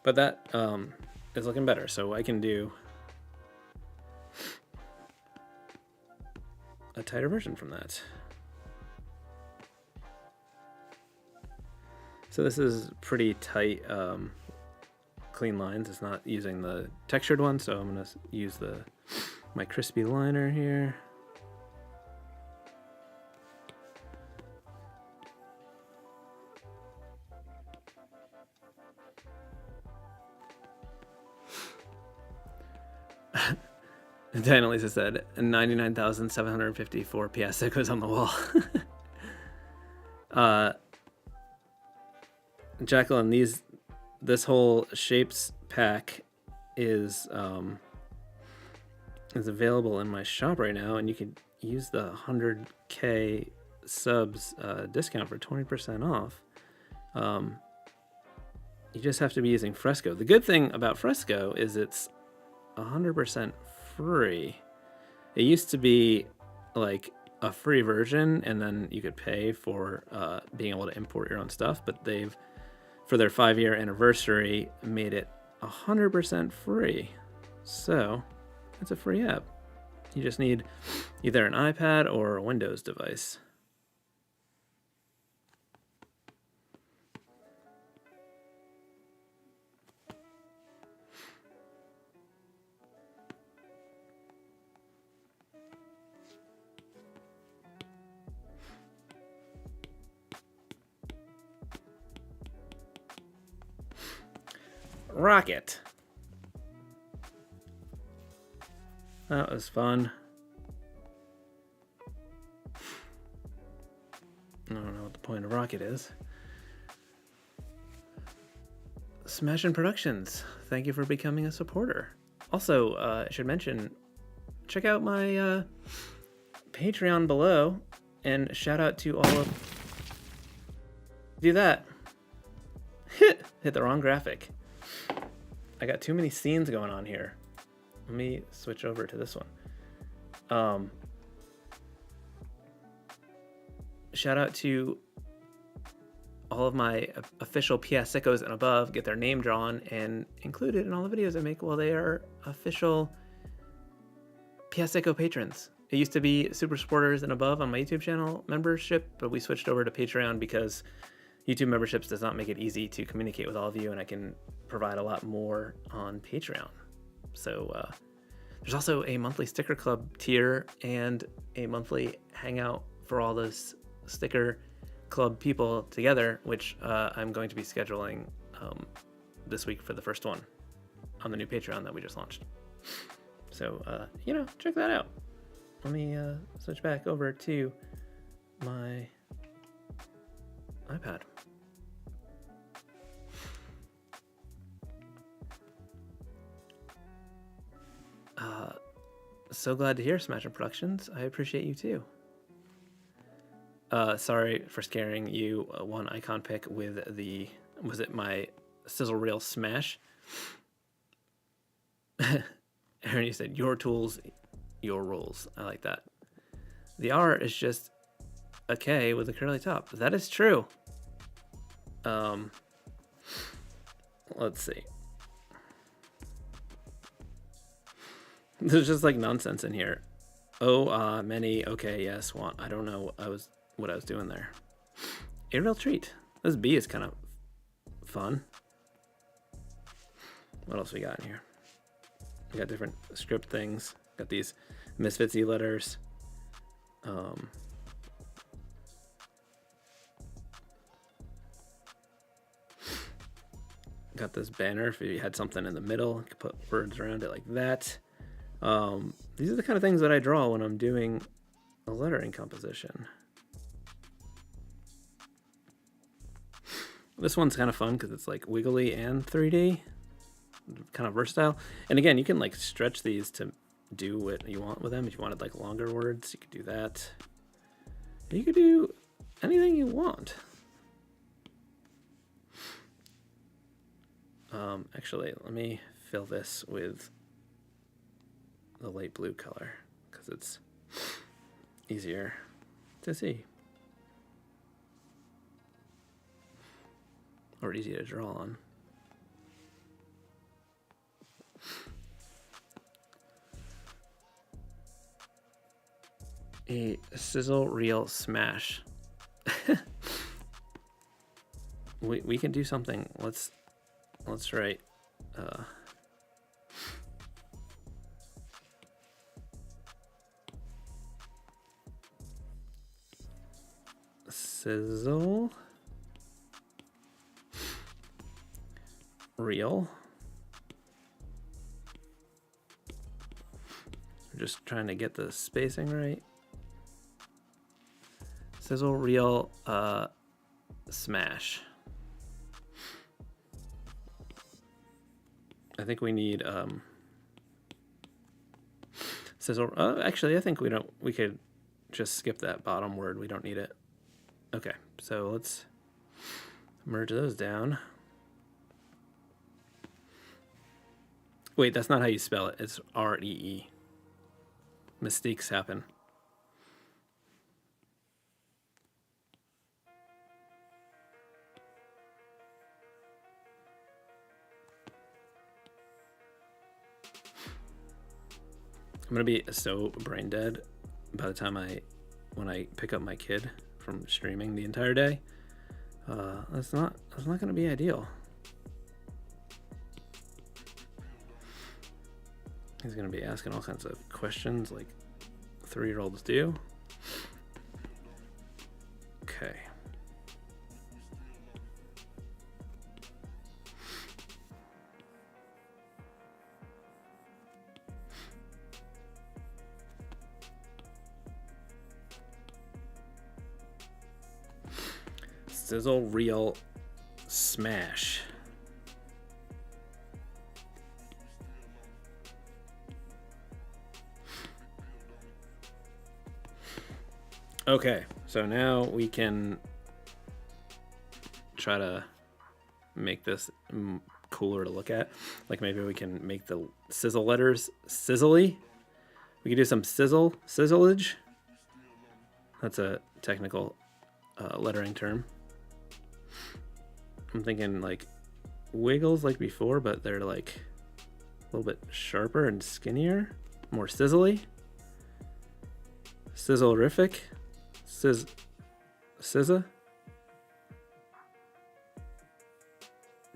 But that is looking better, so I can do a tighter version from that. So this is pretty tight, clean lines. It's not using the textured one, so I'm gonna use my crispy liner here. Dan Elisa said 99,754 Piascik was on the wall. Jacqueline, this whole shapes pack is available in my shop right now, and you can use the 100K subs discount for 20% off. You just have to be using Fresco. The good thing about Fresco is it's 100% free. It used to be like a free version, and then you could pay for being able to import your own stuff, but they've, for their 5-year anniversary, made it 100% free. So it's a free app. You just need either an iPad or a Windows device. Rocket. That was fun. I don't know what the point of Rocket is. Smashing Productions, thank you for becoming a supporter. Also, I should mention, check out my Patreon below, and shout out to all of... Do that. Hit the wrong graphic. I got too many scenes going on here. Let me switch over to this one. shout out to all of my official Piascikos and above, get their name drawn and included in all the videos I make while they are official Piasciko patrons. It used to be super supporters and above on my YouTube channel membership, but we switched over to Patreon because YouTube memberships does not make it easy to communicate with all of you, and I can provide a lot more on Patreon. So there's also a monthly sticker club tier and a monthly hangout for all those sticker club people together, which I'm going to be scheduling this week for the first one on the new Patreon that we just launched. So, check that out. Let me switch back over to my iPad. So glad to hear, Smasher Productions. I appreciate you too. Sorry for scaring you. One icon pick with was it my sizzle reel smash? Aaron, you said your tools, your rules. I like that. The R is just a K with a curly top. That is true. Let's see. There's just like nonsense in here. Oh, many. Okay, yes, want. I don't know what I was doing there. A real treat. This B is kind of fun. What else we got in here? We got different script things. Got these misfitsy letters. Got this banner. If you had something in the middle, you could put words around it like that. These are the kind of things that I draw when I'm doing a lettering composition. This one's kind of fun because it's like wiggly and 3D, kind of versatile. And again, you can like stretch these to do what you want with them. If you wanted like longer words, you could do that. You could do anything you want. Actually, let me fill this with the light blue color because it's easier to see or easy to draw on. A sizzle reel smash. we can do something. Let's write sizzle reel. We're just trying to get the spacing right. Sizzle reel smash. I think we need sizzle. Actually, I think we could just skip that bottom word. We don't need it. Okay, so let's merge those down. Wait, that's not how you spell it. It's R-E-E. Mistakes happen. I'm gonna be so brain dead by the time when I pick up my kid from streaming the entire day. That's not gonna be ideal. He's gonna be asking all kinds of questions like 3-year-olds do. Okay. Sizzle reel smash. Okay, so now we can try to make this cooler to look at. Like maybe we can make the sizzle letters sizzly. We could do some sizzleage. That's a technical lettering term. I'm thinking like wiggles like before, but they're like a little bit sharper and skinnier, more sizzly. Sizzlerific. Sizza.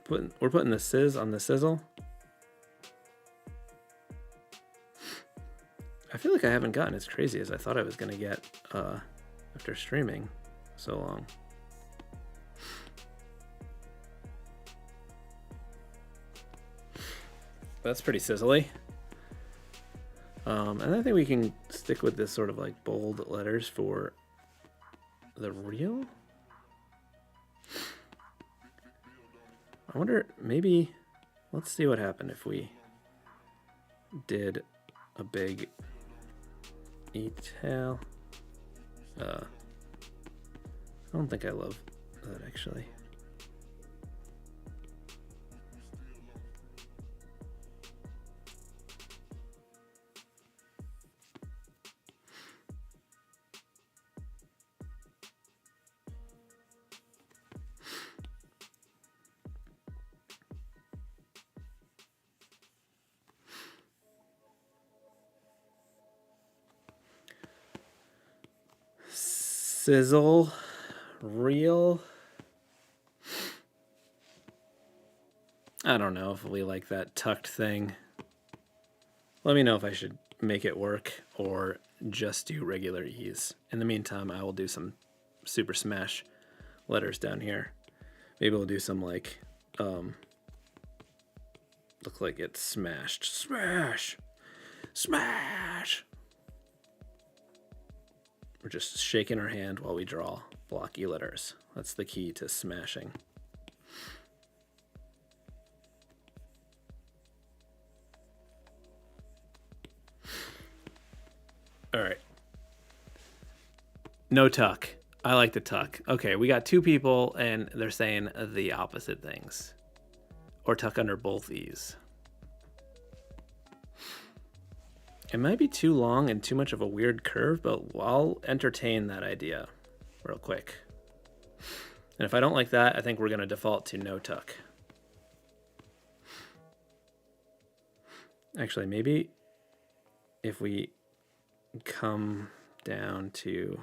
We're putting the sizz on the sizzle. I feel like I haven't gotten as crazy as I thought I was going to get after streaming so long. That's pretty sizzly. And I think we can stick with this sort of like bold letters for the real. I wonder, maybe, let's see what happened if we did a big e-tail. I don't think I love that actually. Sizzle, real. I don't know if we like that tucked thing. Let me know if I should make it work or just do regular E's. In the meantime, I will do some super smash letters down here. Maybe we'll do some like, look like it's smashed. Smash! Smash! We're just shaking our hand while we draw blocky letters. That's the key to smashing. All right. No tuck. I like the tuck. Okay, we got two people and they're saying the opposite things. Or tuck under both E's. It might be too long and too much of a weird curve, but I'll entertain that idea real quick. And if I don't like that, I think we're going to default to no tuck. Actually, maybe if we come down to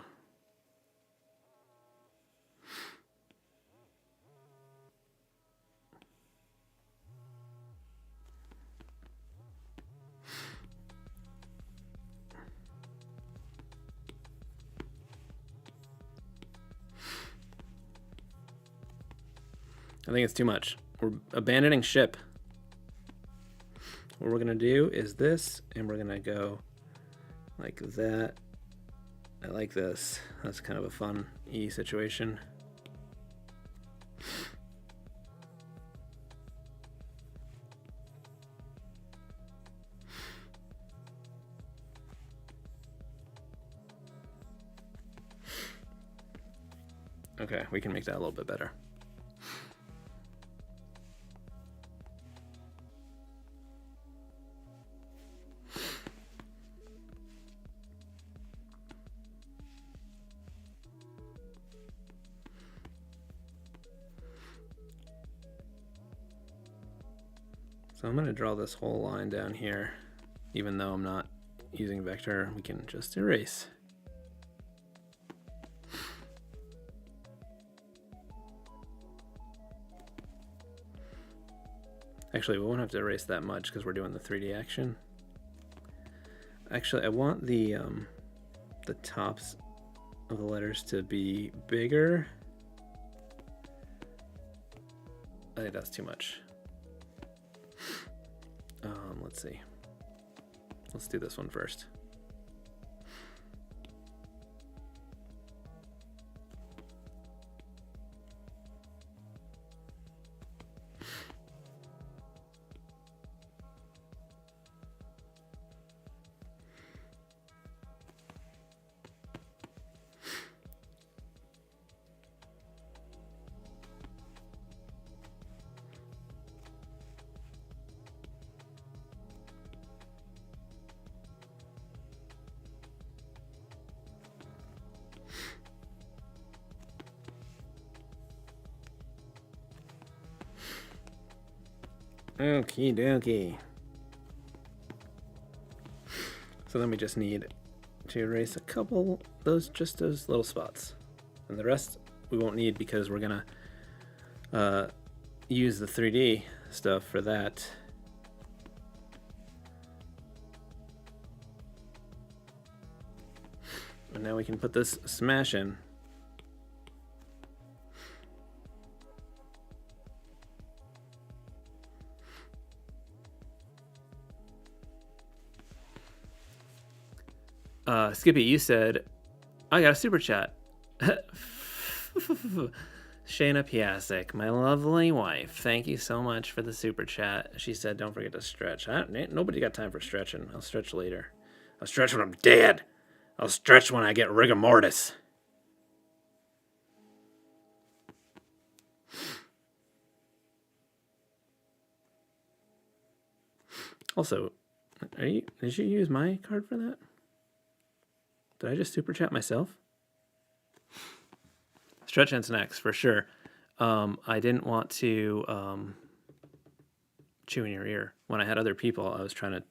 I think it's too much. We're abandoning ship. What we're gonna do is this, and we're gonna go like that. I like this. That's kind of a fun E situation. Okay, we can make that a little bit better. So I'm going to draw this whole line down here, even though I'm not using vector. We can just erase. Actually, we won't have to erase that much because we're doing the 3D action. Actually, I want the tops of the letters to be bigger. I think that's too much. Let's see. Let's do this one first. Okie dokie. So then we just need to erase a couple, those little spots. And the rest we won't need because we're gonna use the 3D stuff for that. And now we can put this smash in. Skippy, you said, I got a super chat. Shayna Piascik, my lovely wife, thank you so much for the super chat. She said, don't forget to stretch. Nobody got time for stretching. I'll stretch later. I'll stretch when I'm dead. I'll stretch when I get rigor mortis. Also, did you use my card for that? Did I just super chat myself? Stretch and snacks for sure. I didn't want to chew in your ear. When I had other people, I was trying to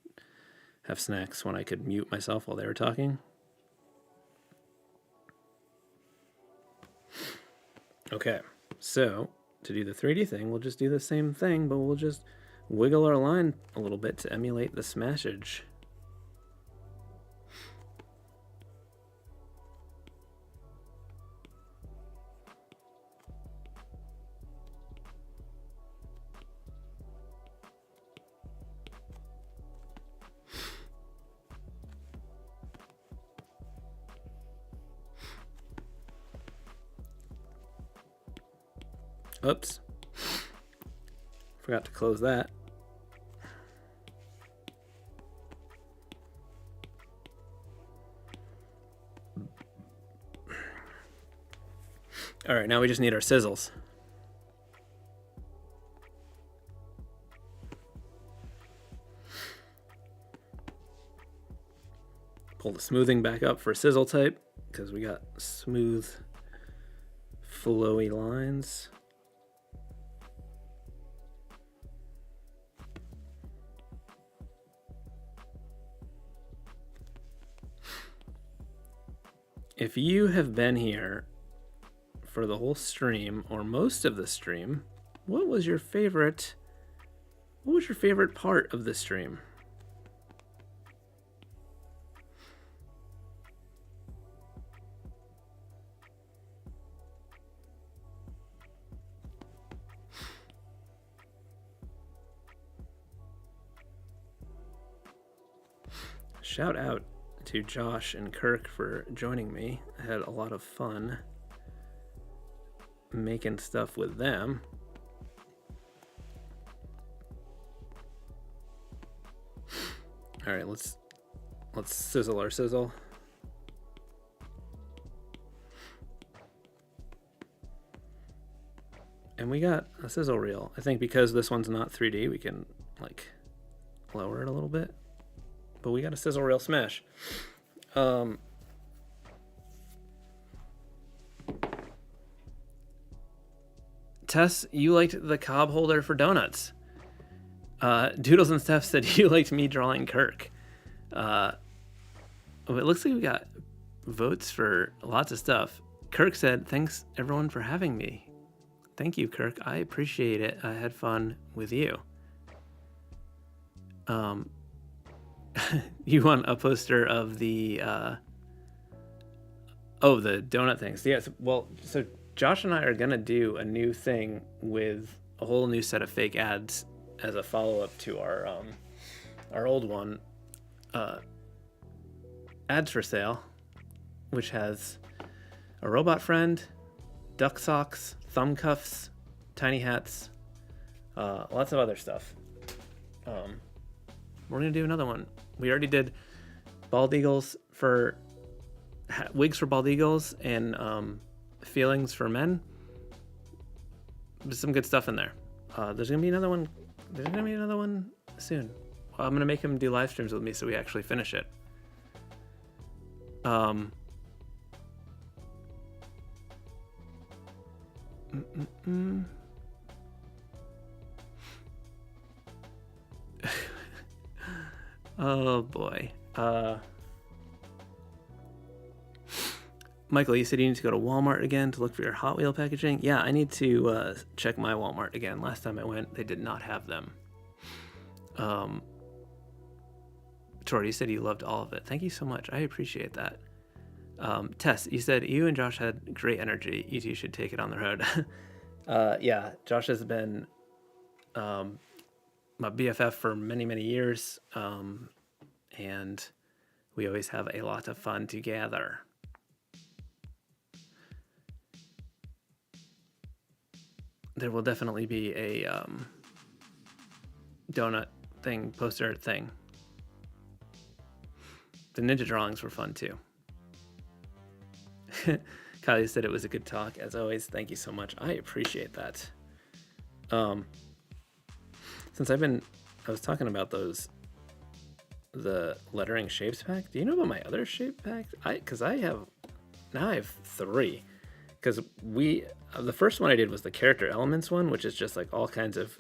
have snacks when I could mute myself while they were talking. Okay, so to do the 3D thing, we'll just do the same thing, but we'll just wiggle our line a little bit to emulate the smashage. Oops. Forgot to close that. All right, now we just need our sizzles. Pull the smoothing back up for sizzle type because we got smooth, flowy lines. If you have been here for the whole stream or most of the stream, what was your favorite part of the stream? Shout out to Josh and Kirk for joining me. I had a lot of fun making stuff with them. All right, let's sizzle our sizzle. And we got a sizzle reel. I think because this one's not 3D, we can like lower it a little bit. But we got a sizzle reel smash. Tess, you liked the cob holder for donuts. Doodles and Steph said you liked me drawing Kirk. It looks like we got votes for lots of stuff. Kirk said, thanks everyone for having me. Thank you, Kirk. I appreciate it. I had fun with you. You want a poster of the the donut things. Yes. Well, so Josh and I are gonna do a new thing with a whole new set of fake ads as a follow-up to our old one, ads for sale, which has a robot friend, duck socks, thumb cuffs, tiny hats, lots of other stuff. We're gonna do another one. We already did bald eagles for wigs for bald eagles and feelings for men. There's some good stuff in there. There's gonna be another one. There's gonna be another one soon. I'm gonna make him do live streams with me so we actually finish it. Oh boy. Michael, you said you need to go to Walmart again to look for your Hot Wheel packaging. Yeah, I need to check my Walmart again. Last time I went, they did not have them. Tori, you said you loved all of it. Thank you so much. I appreciate that. Tess, you said you and Josh had great energy. You two should take it on the road. Yeah, Josh has been my BFF for many, many years. And we always have a lot of fun together. There will definitely be a donut thing, poster thing. The ninja drawings were fun too. Kylie said it was a good talk. As always, thank you so much. I appreciate that. Since I was talking about the lettering shapes pack. Do you know about my other shape pack? I have 3. Because the first one I did was the character elements one, which is just like all kinds of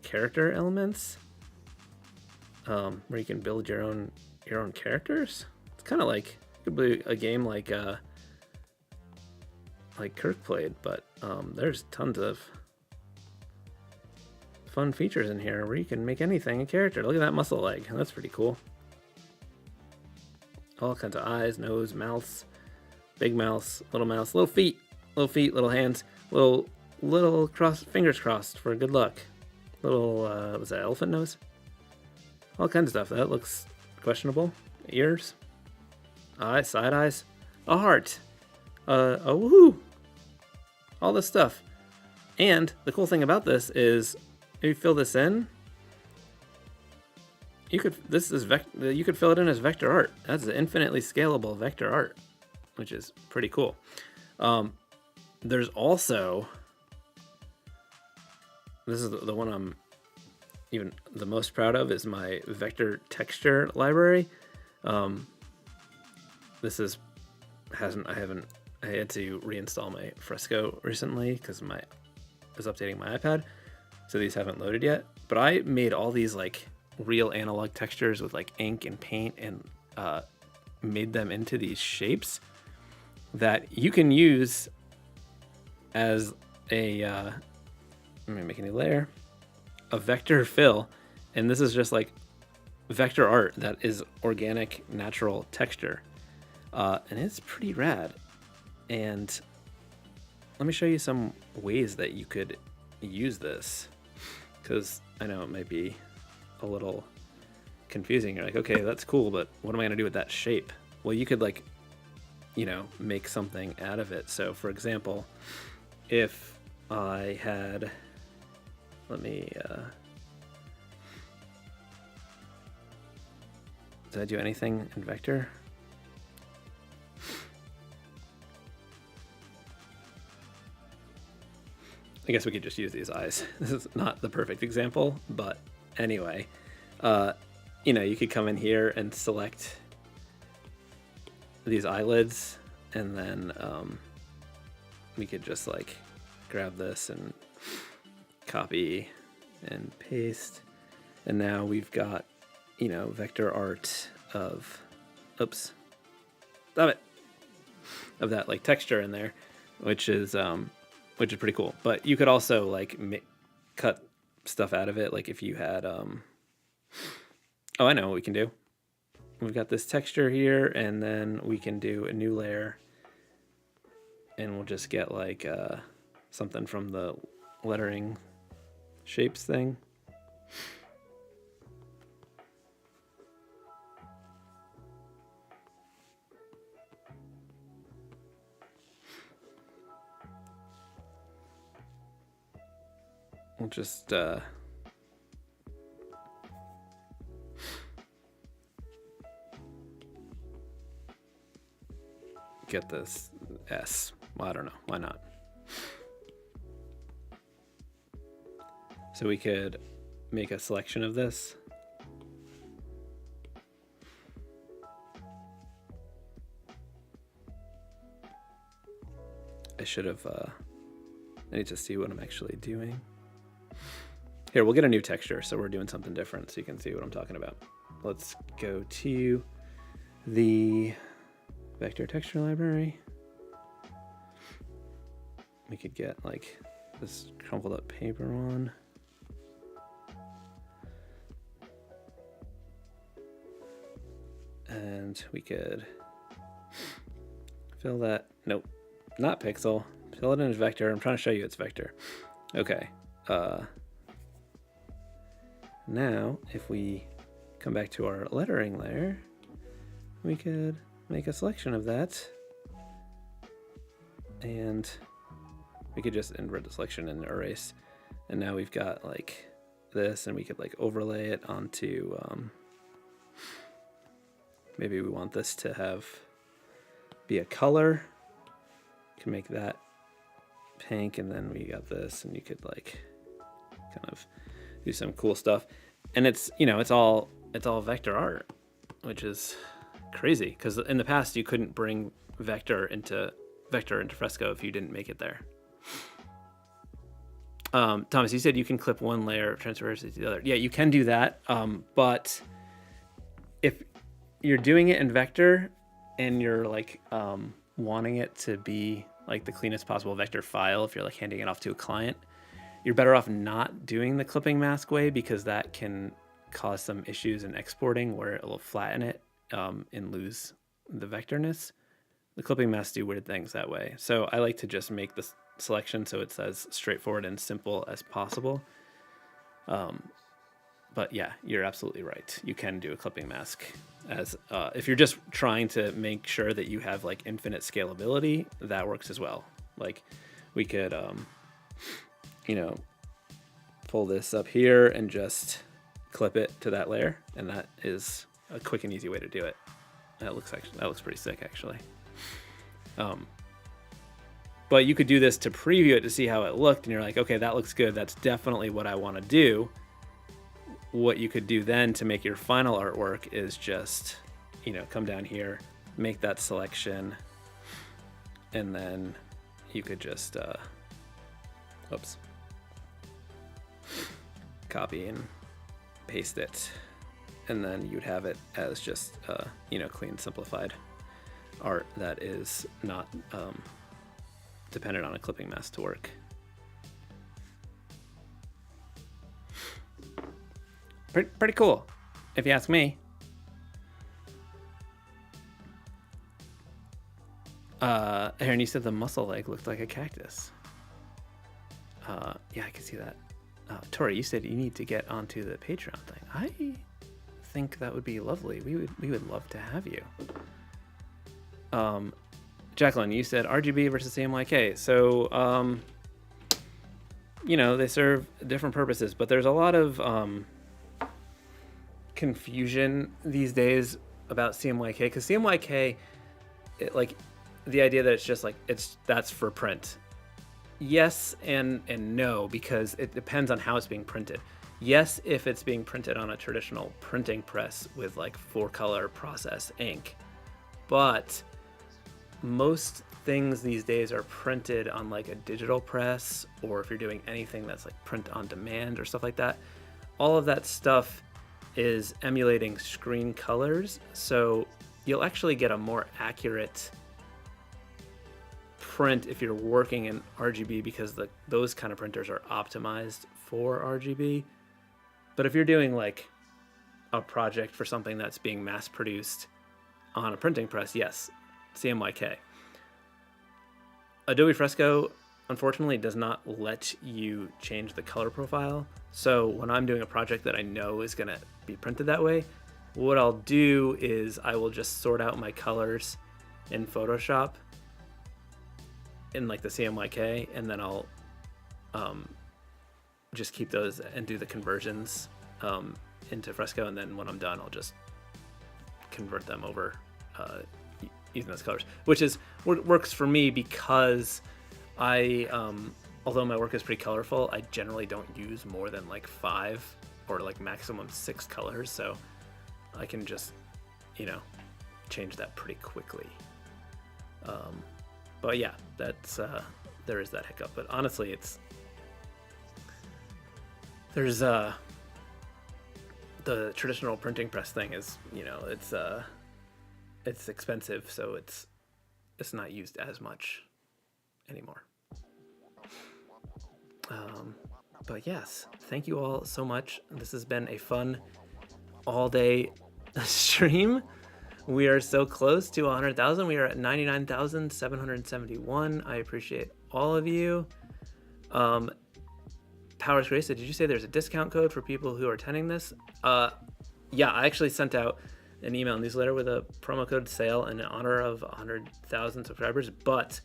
character elements, where you can build your own characters. It's kind of like, it could be a game like Kirk played, but there's tons of fun features in here where you can make anything a character. Look at that muscle leg. That's pretty cool. All kinds of eyes, nose, mouths, big mouths, little feet, little hands, little fingers crossed for good luck. Little, was that elephant nose? All kinds of stuff. That looks questionable. Ears, eyes, side eyes, a heart, a woohoo, all this stuff. And the cool thing about this is, if you fill this in, you could fill it in as vector art. That's an infinitely scalable vector art, which is pretty cool. There's also, this is the one I'm even the most proud of, is my vector texture library. I had to reinstall my Fresco recently because I was updating my iPad, so these haven't loaded yet. But I made all these like real analog textures with like ink and paint, and made them into these shapes that you can use as a let me make a new layer, a vector fill. And this is just like vector art that is organic, natural texture, and it's pretty rad. And let me show you some ways that you could use this, because I know it might be a little confusing. You're like, okay, that's cool, but what am I gonna do with that shape? Well, you could like, make something out of it. So for example, if I had, did I do anything in vector? I guess we could just use these eyes. This is not the perfect example, but anyway, you could come in here and select these eyelids, and then we could just like grab this and copy and paste, and now we've got vector art of of that like texture in there, which is pretty cool. But you could also like cut stuff out of it. Like if you had, I know what we can do. We've got this texture here, and then we can do a new layer, and we'll just get like something from the lettering shapes thing. We'll just get this S. Well, I don't know. Why not? So we could make a selection of this. I need to see what I'm actually doing. Here, we'll get a new texture, so we're doing something different so you can see what I'm talking about. let's go to the vector texture library. We could get like this crumpled up paper one. And we could fill that, nope, not pixel, fill it in as vector. I'm trying to show you it's vector. Okay. Now, if we come back to our lettering layer, we could make a selection of that. And we could just invert the selection and erase. And now we've got like this, and we could like overlay it onto, maybe we want this to be a color. You can make that pink, and then we got this, and you could like kind of do some cool stuff. And it's, you know, it's all vector art, which is crazy because in the past you couldn't bring vector into Fresco if you didn't make it there. Thomas, you said you can clip one layer of transparency to the other. Yeah, you can do that. But if you're doing it in vector and you're like wanting it to be like the cleanest possible vector file, if you're like handing it off to a client, you're better off not doing the clipping mask way, because that can cause some issues in exporting where it will flatten it and lose the vectorness. The clipping masks do weird things that way. So I like to just make the selection so it's as straightforward and simple as possible. But yeah, you're absolutely right. You can do a clipping mask as if you're just trying to make sure that you have like infinite scalability, that works as well. Like we could, you know, pull this up here and just clip it to that layer, and that is a quick and easy way to do it. That looks pretty sick actually. But you could do this to preview it to see how it looked, and you're like, okay, that looks good. That's definitely what I want to do. What you could do then to make your final artwork is just, you know, come down here, make that selection, and then you could just, copy and paste it, and then you'd have it as just, you know, clean, simplified art that is not dependent on a clipping mask to work. Pretty cool, if you ask me. Aaron, you said the muscle leg looked like a cactus. Yeah, I can see that. Tori, you said you need to get onto the Patreon thing. I think that would be lovely. We would love to have you. Jacqueline, you said RGB versus CMYK. So, you know, they serve different purposes, but there's a lot of confusion these days about CMYK, because CMYK, like the idea that it's just like that's for print. Yes and no, because it depends on how it's being printed. Yes, if it's being printed on a traditional printing press with like 4-color process ink, but most things these days are printed on like a digital press, or if you're doing anything that's like print on demand or stuff like that, all of that stuff is emulating screen colors. So you'll actually get a more accurate print if you're working in RGB, because those kind of printers are optimized for RGB. But if you're doing like a project for something that's being mass produced on a printing press, yes, CMYK. Adobe Fresco, unfortunately, does not let you change the color profile. So when I'm doing a project that I know is going to be printed that way, what I'll do is I will just sort out my colors in Photoshop in like the CMYK, and then I'll just keep those and do the conversions into Fresco, and then when I'm done, I'll just convert them over using those colors, which is works for me because I, although my work is pretty colorful, I generally don't use more than like 5 or like maximum 6 colors, so I can just, you know, change that pretty quickly. But yeah, that's there is that hiccup. But honestly, there's the traditional printing press thing is, it's expensive, so it's not used as much anymore. But yes, thank you all so much. This has been a fun all-day stream. We are so close to 100,000. We are at 99,771. I appreciate all of you. Powers Grace, did you say there's a discount code for people who are attending this? Yeah, I actually sent out an email newsletter with a promo code sale in honor of 100,000 subscribers. But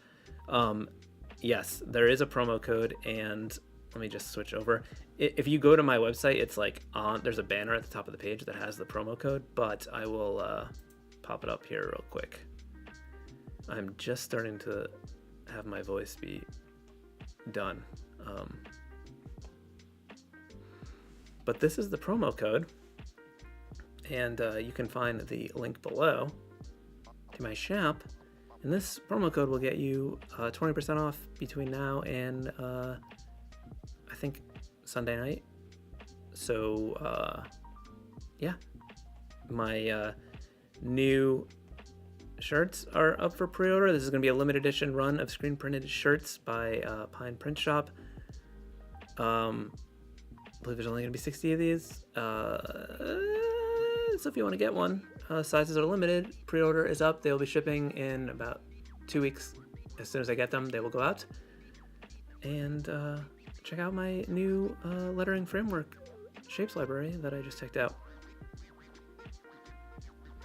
yes, there is a promo code, and let me just switch over. If you go to my website, it's like there's a banner at the top of the page that has the promo code, but I will pop it up here real quick. I'm just starting to have my voice be done. But this is the promo code, and you can find the link below to my shop, and this promo code will get you 20% off between now and I think Sunday night. So yeah, my new shirts are up for pre-order. This is going to be a limited edition run of screen printed shirts by Pine Print Shop. I believe there's only going to be 60 of these. So if you want to get one, sizes are limited. Pre-order is up. They'll be shipping in about 2 weeks. As soon as I get them, they will go out. And check out my new lettering framework shapes library that I just checked out.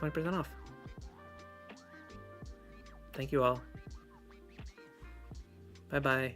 20% off. Thank you all. Bye-bye.